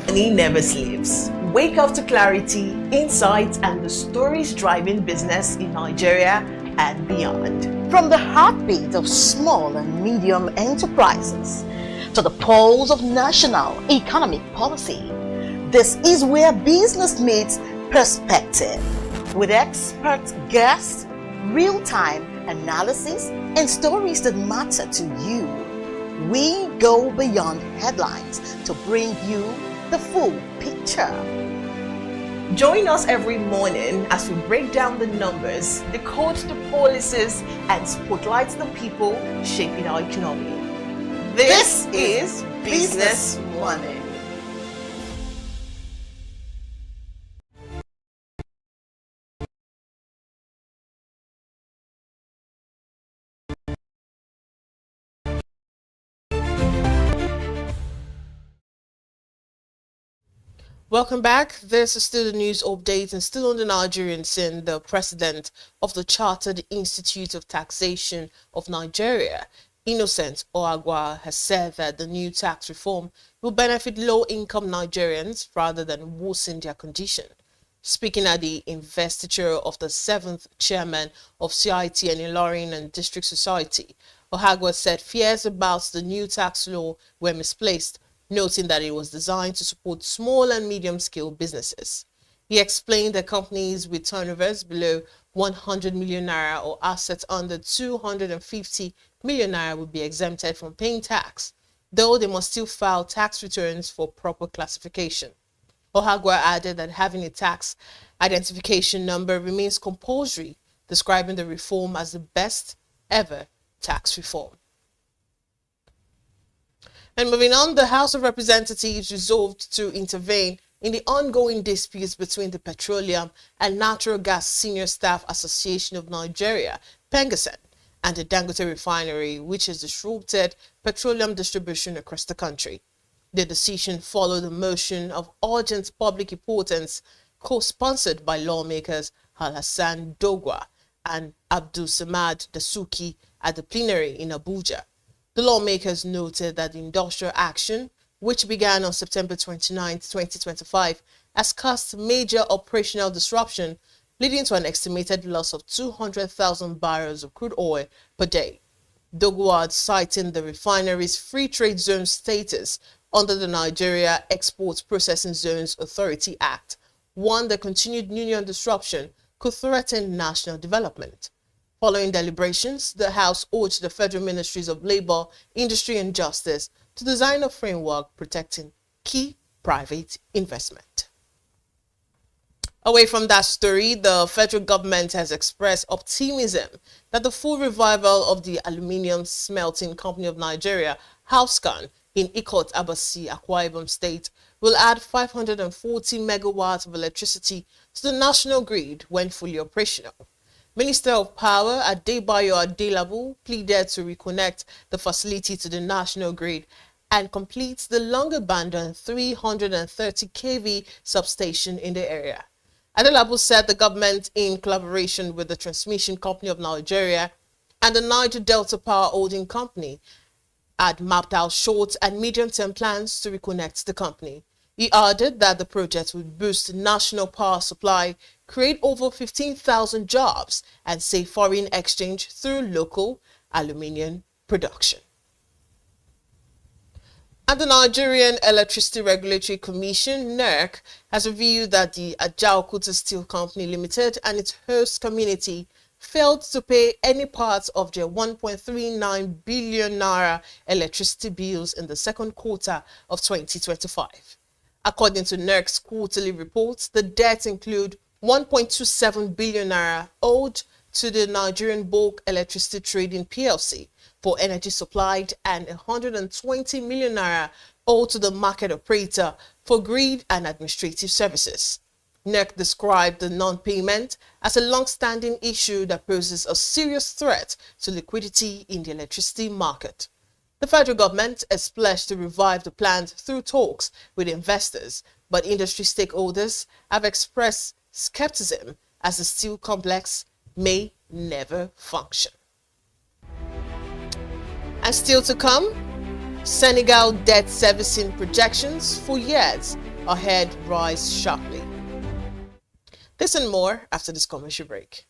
Money never sleeps. Wake up to clarity, insights, and the stories driving business in Nigeria and beyond. From the heartbeat of small and medium enterprises to the pulse of national economic policy, this is where business meets perspective. With expert guests, real-time analysis, and stories that matter to you, we go beyond headlines to bring you the full picture. Join us every morning as we break down the numbers, decode the policies, and spotlight the people shaping our economy. This is Business Money. Welcome back. This is still the news update and still on the Nigerian scene. The president of the Chartered Institute of Taxation of Nigeria, Innocent Oagwa, has said that the new tax reform will benefit low-income Nigerians rather than worsen their condition. Speaking at the investiture of the 7th chairman of CITN Ilorin and District Society, Oagwa said fears about the new tax law were misplaced, noting that it was designed to support small and medium-scale businesses. He explained that companies with turnovers below 100 million naira or assets under 250 million naira would be exempted from paying tax, though they must still file tax returns for proper classification. Oagwa added that having a tax identification number remains compulsory, describing the reform as the best ever tax reform. And moving on, the House of Representatives resolved to intervene in the ongoing disputes between the Petroleum and Natural Gas Senior Staff Association of Nigeria, PENGASEN, and the Dangote Refinery, which has disrupted petroleum distribution across the country. The decision followed a motion of urgent public importance co-sponsored by lawmakers Al-Hassan Dogwa and Abdul Samad Dasuki at the plenary in Abuja. The lawmakers noted that the industrial action, which began on September 29, 2025, has caused major operational disruption, leading to an estimated loss of 200,000 barrels of crude oil per day. Dogwa, citing the refinery's free trade zone status under the Nigeria Export Processing Zones Authority Act, warned that continued union disruption could threaten national development. Following deliberations, the House urged the Federal Ministries of Labor, Industry and Justice to design a framework protecting key private investment. Away from that story, the federal government has expressed optimism that the full revival of the Aluminium Smelting Company of Nigeria, Housecon, in Ikot Abasi, Akwa Ibom State, will add 540 megawatts of electricity to the national grid when fully operational. Minister of Power Adebayo Adelabu pleaded to reconnect the facility to the national grid and complete the long-abandoned 330 kV substation in the area. Adelabu said the government, in collaboration with the Transmission Company of Nigeria and the Niger Delta Power Holding Company, had mapped out short and medium-term plans to reconnect the company. He added that the project would boost national power supply, create over 15,000 jobs, and save foreign exchange through local aluminium production. And the Nigerian Electricity Regulatory Commission, NERC, has revealed that the Ajaokuta Steel Company Limited and its host community failed to pay any part of their 1.39 billion naira electricity bills in the second quarter of 2025. According to NERC's quarterly reports, the debts include 1.27 billion naira owed to the Nigerian Bulk Electricity Trading PLC for energy supplied and 120 million naira owed to the market operator for grid and administrative services. NERC described the non-payment as a long-standing issue that poses a serious threat to liquidity in the electricity market. The federal government is pledged to revive the plant through talks with investors, but industry stakeholders have expressed skepticism as the steel complex may never function. And still to come, Senegal debt servicing projections for years ahead rise sharply. This and more after this commercial break.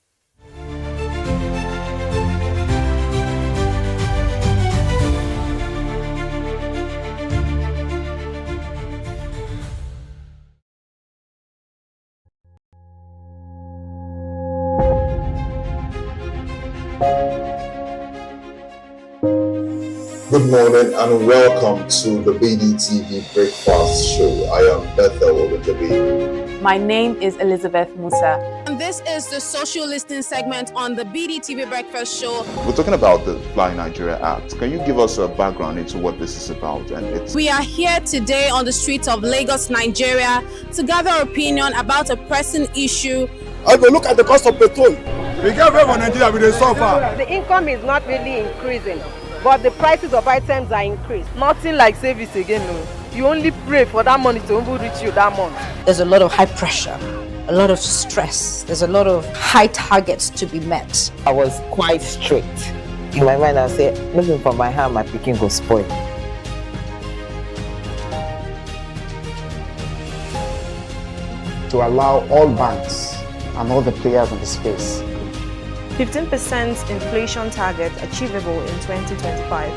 Good morning and welcome to the BDTV Breakfast Show. I am Bethel Ogunjobi. My name is Elizabeth Musa. And this is the social listening segment on the BDTV Breakfast Show. We're talking about the Fly Nigeria Act. Can you give us a background into what this is about? We are here today on the streets of Lagos, Nigeria, to gather opinion about a pressing issue. I go look at the cost of petrol. We get very for Nigeria with the suffer. The income is not really increasing, but the prices of items are increased. Nothing like service again, no. You only pray for that money to reach you that month. There's a lot of high pressure, a lot of stress. There's a lot of high targets to be met. I was quite strict. In my mind, I said, looking for my hand, my picking go spoil. To allow all banks and all the players in the space. 15% inflation target achievable in 2025.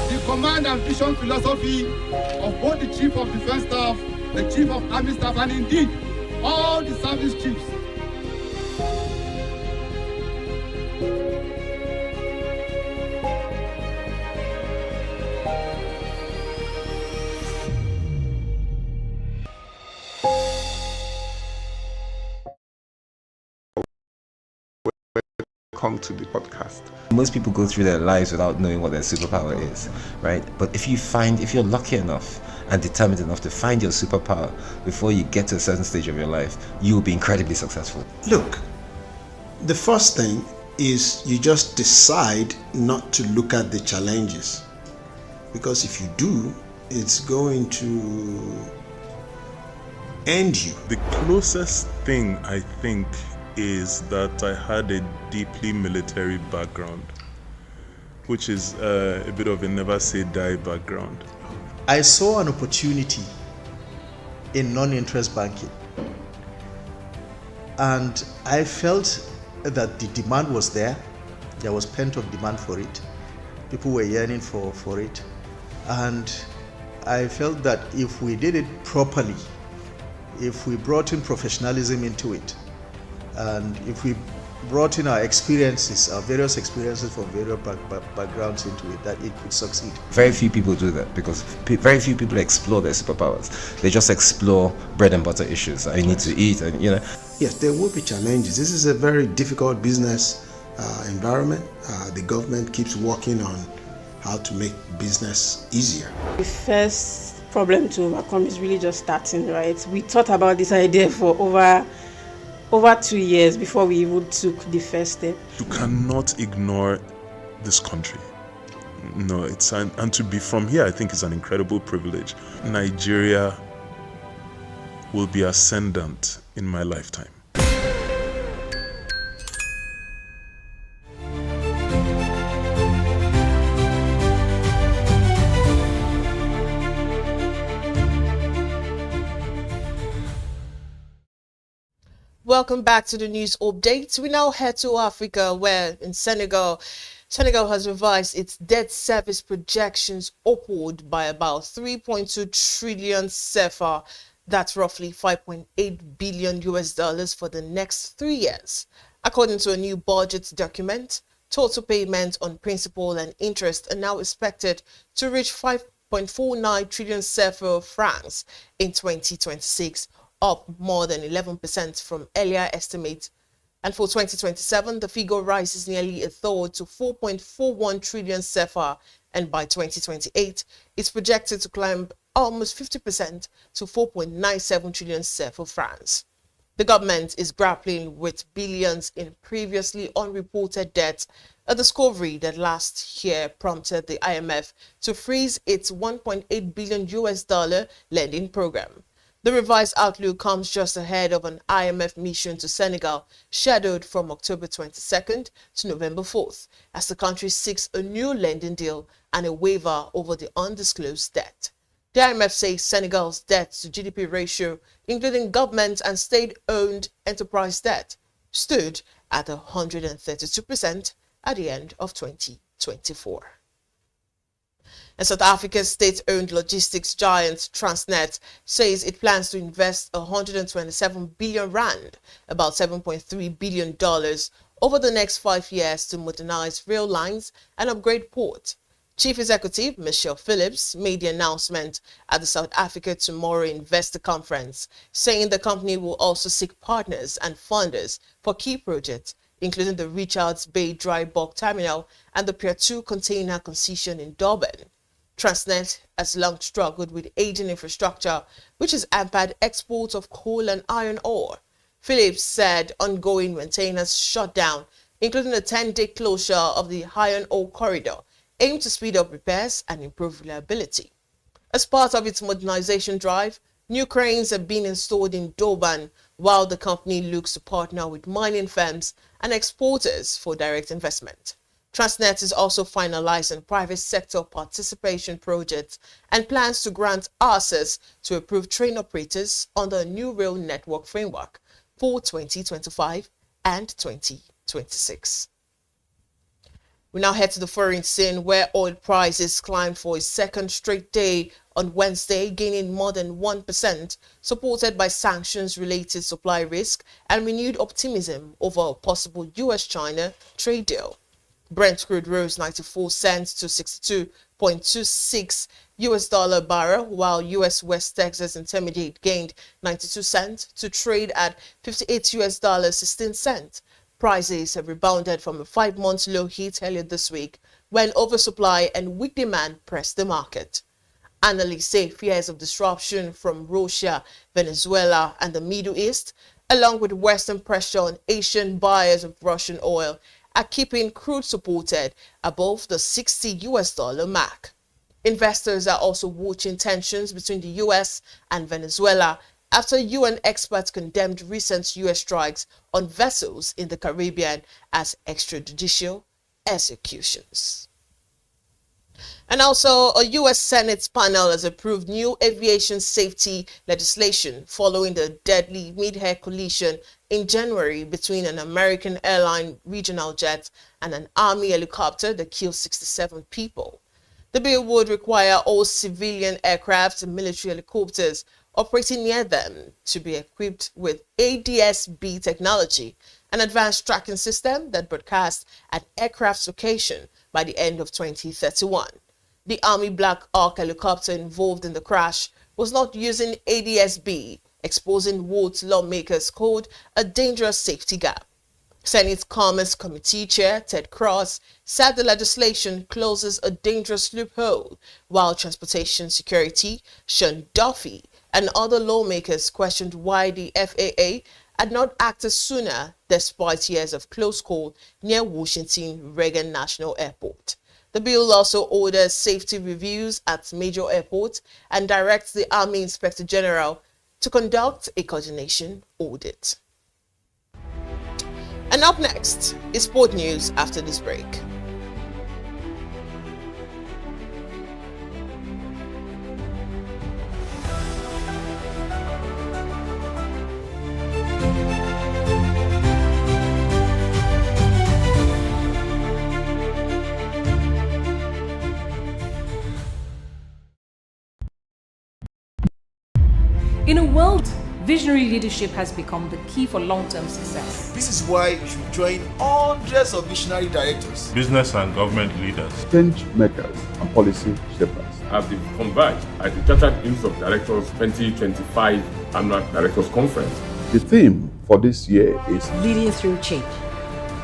The command and vision philosophy of both the Chief of Defense Staff, the Chief of Army Staff, and indeed all the service chiefs. Welcome to the podcast. Most people go through their lives without knowing what their superpower is, right? But if you're lucky enough and determined enough to find your superpower before you get to a certain stage of your life, you will be incredibly successful. Look, the first thing is you just decide not to look at the challenges, because if you do, it's going to end you. The closest thing I think is that I had a deeply military background, which is a bit of a never say die background. I saw an opportunity in non-interest banking, and I felt that the demand was there. There was pent-up demand for it. People were yearning for it, and I felt that if we did it properly, if we brought in professionalism into it, and if we brought in our experiences, our various experiences from various backgrounds into it, that it could succeed. Very few people do that because very few people explore their superpowers. They just explore bread and butter issues. I need to eat, and Yes, there will be challenges. This is a very difficult business environment. The government keeps working on how to make business easier. The first problem to overcome is really just starting, right? We thought about this idea for over 2 years before we even took the first step. You cannot ignore this country. No, and to be from here, I think is an incredible privilege. Nigeria will be ascendant in my lifetime. Welcome back to the news update. We now head to Africa, where in Senegal has revised its debt service projections upward by about 3.2 trillion CFA. That's roughly 5.8 billion US dollars for the next 3 years. According to a new budget document, total payments on principal and interest are now expected to reach 5.49 trillion CFA francs in 2026, up more than 11% from earlier estimates. And for 2027, the figure rises nearly a third to 4.41 trillion CFA, and by 2028, it's projected to climb almost 50% to 4.97 trillion CFA francs. The government is grappling with billions in previously unreported debt, a discovery that last year prompted the IMF to freeze its 1.8 billion US dollar lending program. The revised outlook comes just ahead of an IMF mission to Senegal, scheduled from October 22nd to November 4th, as the country seeks a new lending deal and a waiver over the undisclosed debt. The IMF says Senegal's debt to GDP ratio, including government and state-owned enterprise debt, stood at 132% at the end of 2024. And South Africa's state-owned logistics giant Transnet says it plans to invest 127 billion rand, about $7.3 billion, over the next 5 years to modernize rail lines and upgrade ports. Chief Executive Michelle Phillips made the announcement at the South Africa Tomorrow Investor Conference, saying the company will also seek partners and funders for key projects, including the Richards Bay Dry Bulk Terminal and the Pier 2 container concession in Durban. Transnet has long struggled with aging infrastructure, which has hampered exports of coal and iron ore. Phillips said ongoing maintenance shutdown, including a 10-day closure of the iron ore corridor, aim to speed up repairs and improve reliability. As part of its modernization drive, new cranes have been installed in Durban, while the company looks to partner with mining firms and exporters for direct investment. Transnet is also finalizing private sector participation projects and plans to grant access to approved train operators under a new rail network framework for 2025 and 2026. We now head to the foreign scene, where oil prices climbed for a second straight day on Wednesday, gaining more than 1%, supported by sanctions-related supply risk and renewed optimism over a possible US-China trade deal. Brent crude rose 94 cents to 62.26 US dollar barrel, while US West Texas Intermediate gained 92 cents to trade at 58 US dollars 16 cents. Prices have rebounded from a 5-month low hit earlier this week, when oversupply and weak demand pressed the market. Analysts say fears of disruption from Russia, Venezuela, and the Middle East, along with Western pressure on Asian buyers of Russian oil, are keeping crude supported above the 60 US dollar mark. Investors are also watching tensions between the US and Venezuela after UN experts condemned recent US strikes on vessels in the Caribbean as extrajudicial executions. And also, a U.S. Senate panel has approved new aviation safety legislation following the deadly mid-air collision in January between an American airline regional jet and an Army helicopter that killed 67 people. The bill would require all civilian aircraft and military helicopters operating near them to be equipped with ADS-B technology, an advanced tracking system that broadcasts at aircraft's location by the end of 2031. The Army Black Hawk helicopter involved in the crash was not using ADS-B, exposing what lawmakers called a dangerous safety gap. Senate Commerce Committee Chair Ted Cross said the legislation closes a dangerous loophole, while Transportation Security Sean Duffy and other lawmakers questioned why the FAA had not acted sooner despite years of close call near Washington Reagan National Airport. The bill also orders safety reviews at major airports and directs the Army Inspector General to conduct a coordination audit. And up next is sport news after this break. In a world, visionary leadership has become the key for long-term success. This is why you should join hundreds of visionary directors, business and government leaders, change makers, and policy shapers have been converged at the Chartered Institute of Directors 2025 Annual Directors Conference. The theme for this year is Leading through change,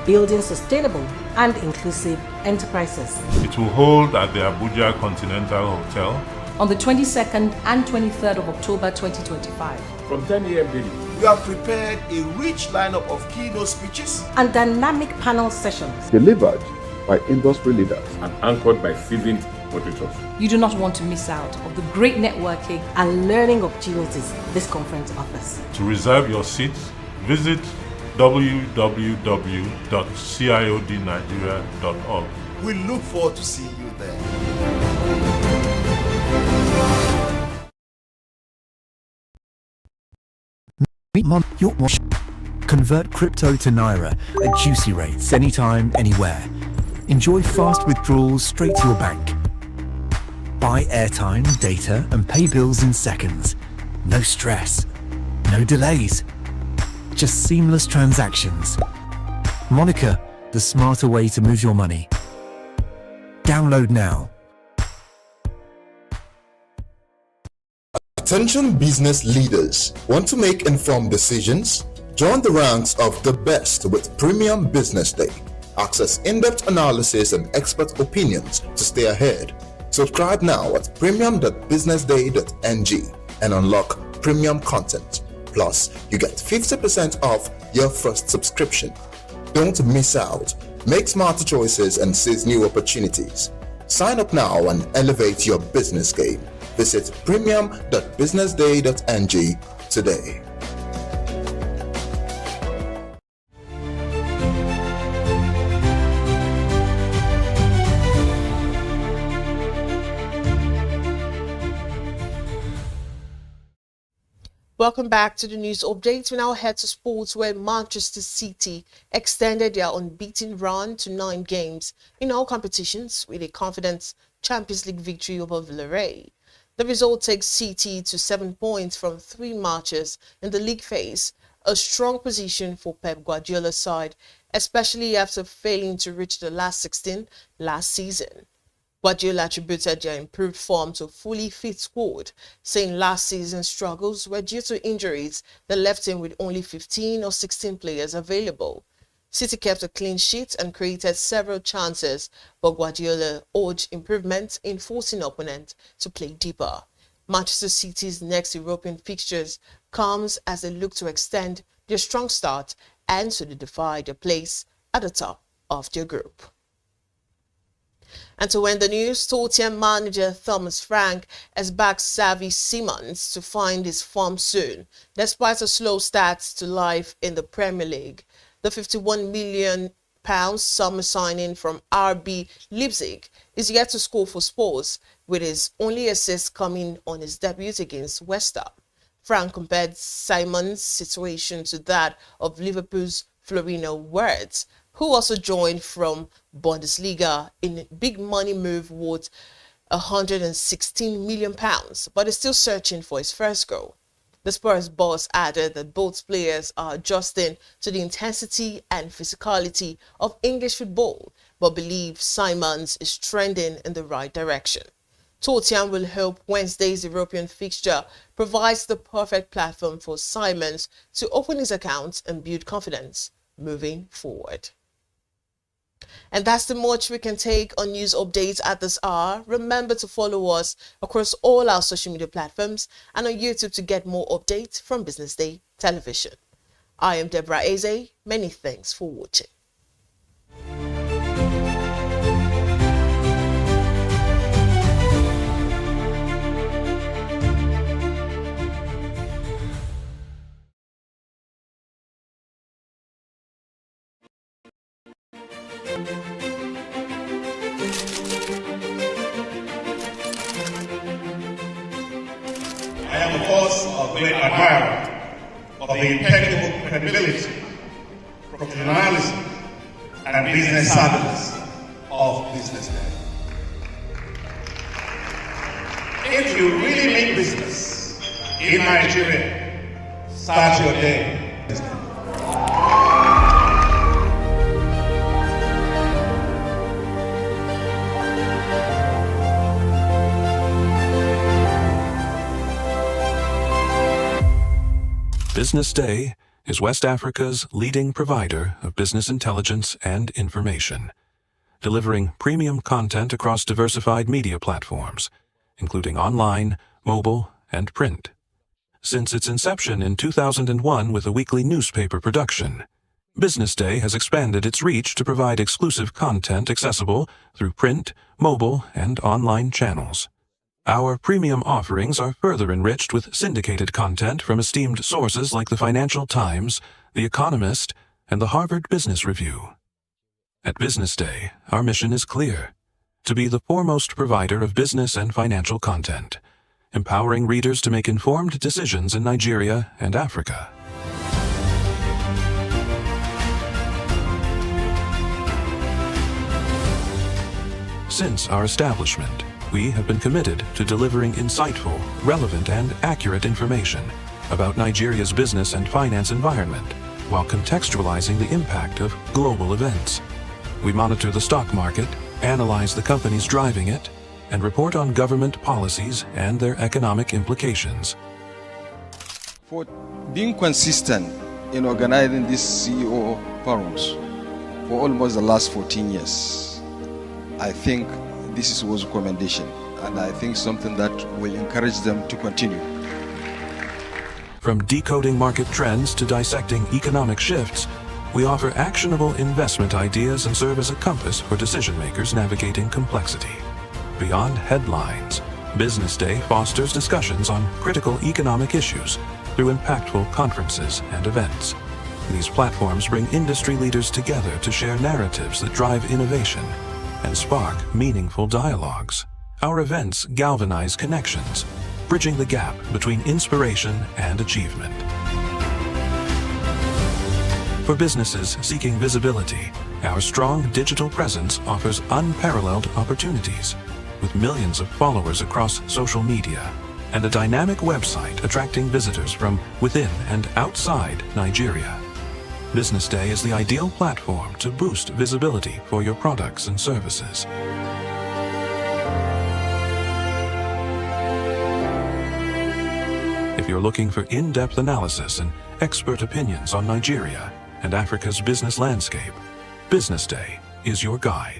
building sustainable and inclusive enterprises. It will hold at the Abuja Continental Hotel on the 22nd and 23rd of October 2025. From 10 a.m. daily. We have prepared a rich lineup of keynote speeches and dynamic panel sessions delivered by industry leaders and anchored by seasoned moderators. You do not want to miss out on the great networking and learning opportunities this conference offers. To reserve your seats, visit www.ciodnigeria.org. We look forward to seeing you there. Convert crypto to Naira at juicy rates anytime, anywhere. Enjoy fast withdrawals straight to your bank. Buy airtime, data, and pay bills in seconds. No stress, no delays, just seamless transactions. Monica, the smarter way to move your money. Download now. Attention business leaders. Want to make informed decisions? Join the ranks of the best with Premium Business Day. Access in-depth analysis and expert opinions to stay ahead. Subscribe now at premium.businessday.ng and unlock premium content. Plus, you get 50% off your first subscription. Don't miss out. Make smarter choices and seize new opportunities. Sign up now and elevate your business game. Visit premium.businessday.ng today. Welcome back to the news updates. We now head to sports, where Manchester City extended their unbeaten run to 9 games in all competitions with a confident Champions League victory over Villarreal. The result takes City to 7 points from 3 matches in the league phase, a strong position for Pep Guardiola's side, especially after failing to reach the last 16 last season. Guardiola attributed their improved form to a fully fit squad, saying last season's struggles were due to injuries that left him with only 15 or 16 players available. City kept a clean sheet and created several chances, but Guardiola urged improvement in forcing opponents to play deeper. Manchester City's next European fixtures comes as they look to extend their strong start and solidify their place at the top of their group. And to end the news, Tottenham manager Thomas Frank has backed Xavi Simons to find his form soon, despite a slow start to life in the Premier League. The £51 million summer signing from RB Leipzig is yet to score for Spurs, with his only assist coming on his debut against West Ham. Frank compared Simons' situation to that of Liverpool's Florino Wirtz, who also joined from Bundesliga in a big money move worth £116 million, but is still searching for his first goal. The Spurs boss added that both players are adjusting to the intensity and physicality of English football, but believe Simons is trending in the right direction. Tottenham will hope Wednesday's European fixture provides the perfect platform for Simons to open his account and build confidence moving forward. And that's the much we can take on news updates at this hour. Remember to follow us across all our social media platforms and on YouTube to get more updates from Business Day Television. I am Deborah Eze. Many thanks for watching. I am, of course, a great admirer of the impeccable credibility, professionalism, and business savviness of BusinessDay. If you really mean business, in Nigeria. Start your day. BusinessDay is West Africa's leading provider of business intelligence and information, delivering premium content across diversified media platforms, including online, mobile, and print. Since its inception in 2001 with a weekly newspaper production, BusinessDay has expanded its reach to provide exclusive content accessible through print, mobile, and online channels. Our premium offerings are further enriched with syndicated content from esteemed sources like the Financial Times, The Economist, and the Harvard Business Review. At BusinessDay, our mission is clear: to be the foremost provider of business and financial content, empowering readers to make informed decisions in Nigeria and Africa. Since our establishment, we have been committed to delivering insightful, relevant, and accurate information about Nigeria's business and finance environment, while contextualizing the impact of global events. We monitor the stock market, analyze the companies driving it, and report on government policies and their economic implications. For being consistent in organizing these CEO forums for almost the last 14 years, I think this was a commendation, and I think something that will encourage them to continue. From decoding market trends to dissecting economic shifts, we offer actionable investment ideas and serve as a compass for decision makers navigating complexity. Beyond headlines, BusinessDay fosters discussions on critical economic issues through impactful conferences and events. These platforms bring industry leaders together to share narratives that drive innovation and spark meaningful dialogues. Our events galvanize connections, bridging the gap between inspiration and achievement. For businesses seeking visibility, our strong digital presence offers unparalleled opportunities, with millions of followers across social media and a dynamic website attracting visitors from within and outside Nigeria. BusinessDay is the ideal platform to boost visibility for your products and services. If you're looking for in-depth analysis and expert opinions on Nigeria and Africa's business landscape, BusinessDay is your guide.